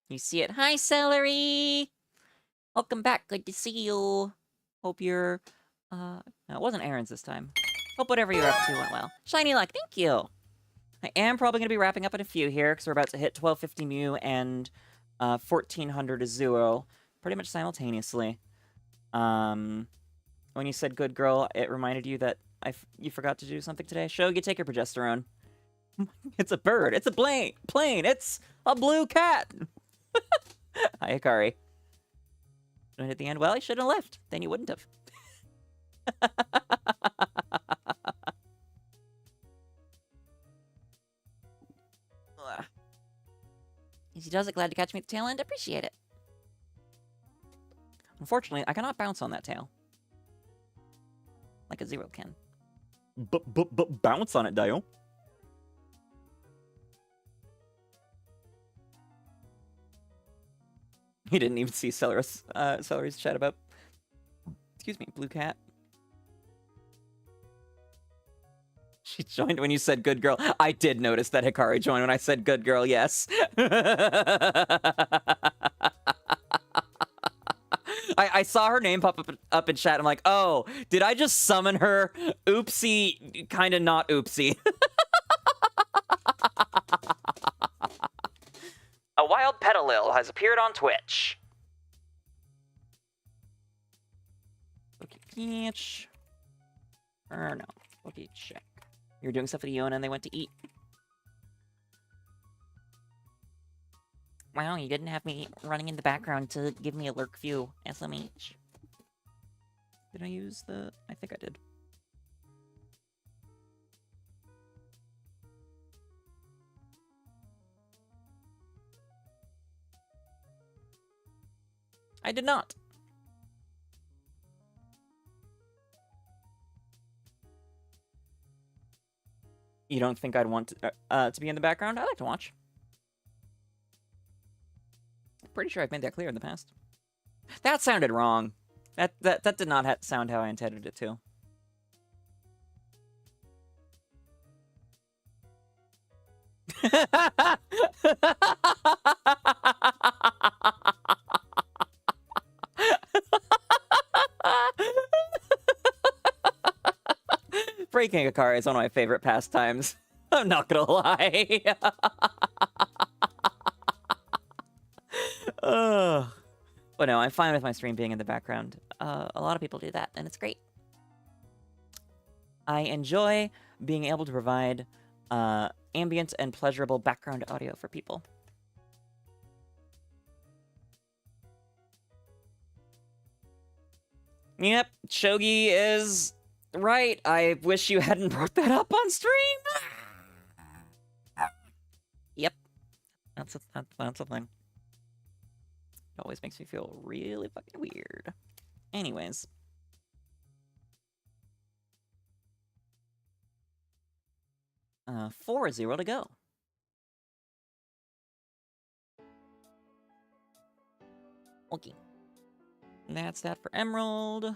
You see it. Hi, Celery! Welcome back. Good to see you. Hope you're... No, it wasn't errands this time. Hope whatever you're up to went well. Shiny luck. Thank you. I am probably going to be wrapping up in a few here, because we're about to hit 1250 Mew and 1400 Azurill pretty much simultaneously. When you said good girl, it reminded you that you forgot to do something today. Shogi, take your progesterone. It's a bird. It's a plane. It's a blue cat. Hi, Akari. And at the end, well, I should have left. Then you wouldn't have. Easy does it. Glad to catch me at the tail end. Appreciate it. Unfortunately, I cannot bounce on that tail. Like a zero can. Bounce on it, Dio. You didn't even see Celery's chat about... Excuse me, blue cat. She joined when you said good girl. I did notice that Hikari joined when I said good girl, yes. I saw her name pop up in chat. I'm like, oh, did I just summon her? Oopsie, kind of not oopsie. A wild Petalil has appeared on Twitch. Okay, Peach. Or no. Okay, check. You were doing stuff with Iona and they went to eat. Wow, you didn't have me running in the background to give me a lurk view, SMH. Did I use the... I think I did. I did not. You don't think I'd want to be in the background? I like to watch. Pretty sure I've made that clear in the past. That sounded wrong. That did not sound how I intended it to. Breaking a car is one of my favorite pastimes. I'm not gonna lie. But no, I'm fine with my stream being in the background. A lot of people do that, and it's great. I enjoy being able to provide ambient and pleasurable background audio for people. Yep, Shogi is right. I wish you hadn't brought that up on stream. Yep, that's a thing. It always makes me feel really fucking weird. Anyways. 4-0 to go. Okay. That's that for Emerald.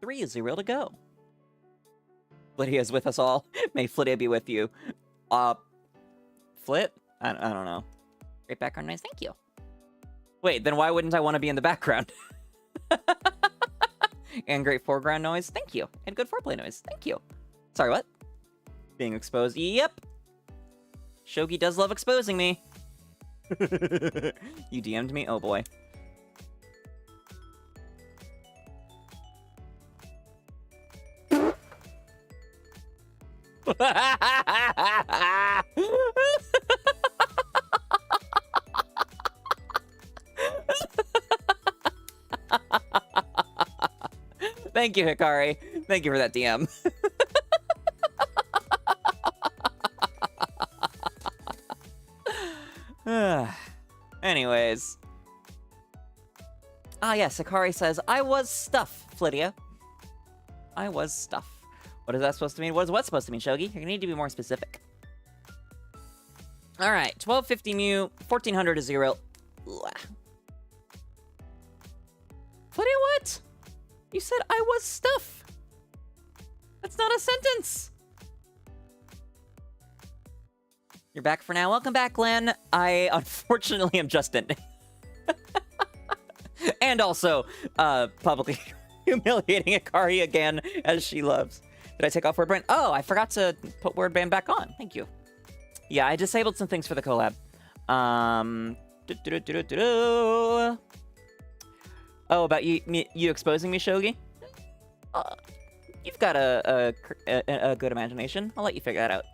3-0 to go. Flittia is with us all. May Flittia be with you. Flit? I don't know. Great background noise, thank you. Wait, then why wouldn't I want to be in the background? And great foreground noise, thank you. And good foreplay noise, thank you. Sorry, what? Being exposed, yep. Shogi does love exposing me. You DM'd me? Oh boy. Thank you, Hikari. Thank you for that DM. Anyways. Ah, yes, Hikari says, I was stuff, Flittia. I was stuff. What is that supposed to mean? What is what supposed to mean, Shogi? You're gonna need to be more specific. Alright, 1250 Mew, 1400 Azurill. Flittia, what? You said I was stuff. That's not a sentence. You're back for now. Welcome back, Glenn. I unfortunately am Justin. And also, publicly humiliating Akari again, as she loves. Did I take off word band? Oh, I forgot to put word band back on. Thank you. Yeah, I disabled some things for the collab. Oh, about you exposing me, Shogi? You've got a good imagination. I'll let you figure that out.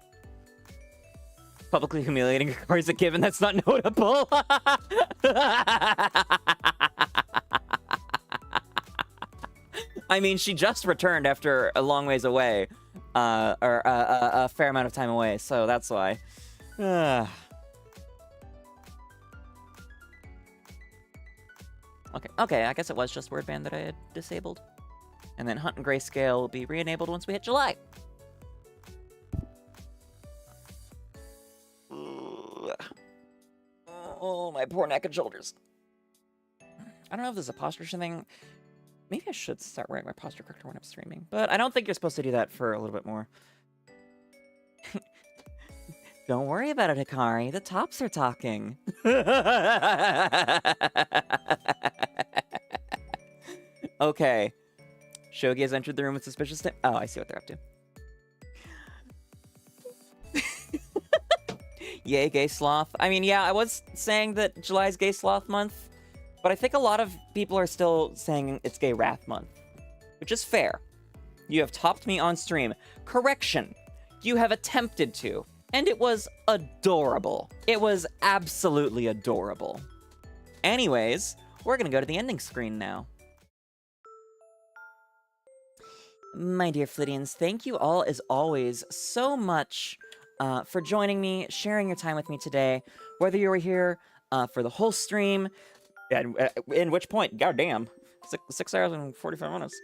Publicly humiliating Akari is a given. That's not notable. I mean, she just returned after a long ways away, or a fair amount of time away, so that's why. Okay, I guess it was just word band that I had disabled. And then Hunt and Grayscale will be re-enabled once we hit July. Oh, my poor neck and shoulders. I don't know if there's a posture thing. Maybe I should start wearing my posture corrector when I'm streaming. But I don't think you're supposed to do that for a little bit more. Don't worry about it, Hikari. The tops are talking. Okay. Shogi has entered the room with suspicious... Oh, I see what they're up to. Yay, gay sloth. I mean, yeah, I was saying that July's gay sloth month, but I think a lot of people are still saying it's gay wrath month, which is fair. You have topped me on stream. Correction. You have attempted to, and it was adorable. It was absolutely adorable. Anyways, we're gonna go to the ending screen now. My dear Flittians, thank you all, as always, so much for joining me, sharing your time with me today. Whether you were here for the whole stream, and in which point, goddamn, 6 hours and 45 minutes.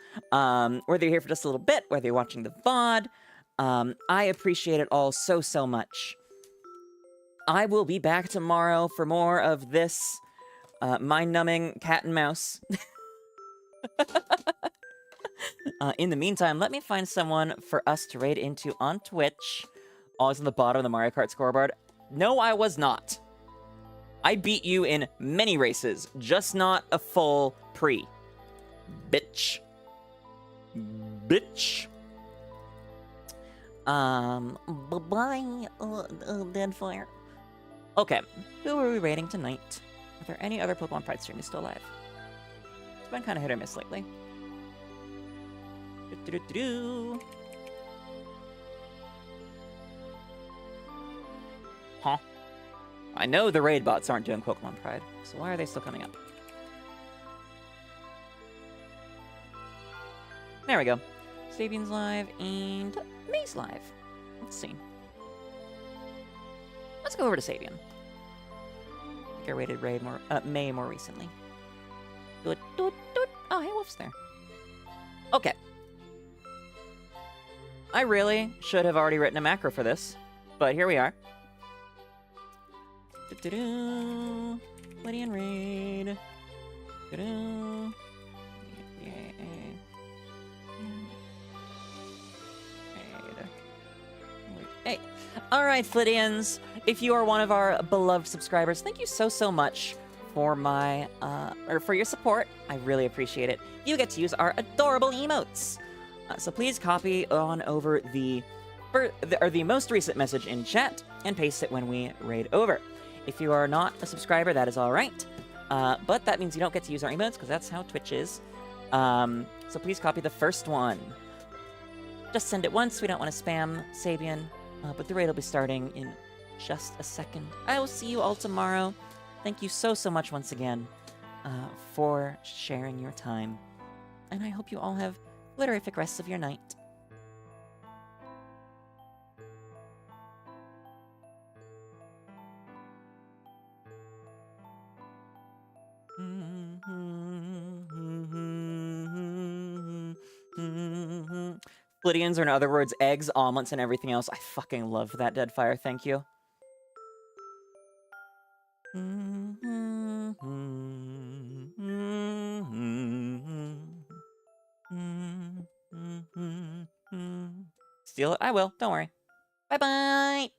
Whether you're here for just a little bit, whether you're watching the VOD, I appreciate it all so, so much. I will be back tomorrow for more of this mind-numbing cat and mouse. In the meantime, let me find someone for us to raid into on Twitch. Always on the bottom of the Mario Kart scoreboard. No, I was not. I beat you in many races, just not a full pre. Bitch. Bitch. Bye-bye, Deadfire. Okay, who are we raiding tonight? Are there any other Pokemon Pride streamers still alive? It's been kind of hit or miss lately. Do-do-do-do. Huh? I know the raid bots aren't doing Pokemon Pride, so why are they still coming up? There we go. Sabian's live and May's live. Let's see. Let's go over to Sabian. think I rated May more recently. Doot, doot, doot. Oh, hey, Wolf's there. Okay. I really should have already written a macro for this, but here we are. Do-do-do. Flittian raid. Do-do. Hey. Alright, Flittians. If you are one of our beloved subscribers, thank you so much for for your support. I really appreciate it. You get to use our adorable emotes. So please copy on over the most recent message in chat and paste it when we raid over. If you are not a subscriber, that is all right. But that means you don't get to use our emotes because that's how Twitch is. So please copy the first one. Just send it once. We don't want to spam Sabian. But the raid will be starting in just a second. I will see you all tomorrow. Thank you so much once again for sharing your time. And I hope you all have glitterific rest of your night. Flittians, or in other words, eggs, omelets, and everything else. I fucking love that, Deadfire. Thank you. Steal it? I will. Don't worry. Bye-bye!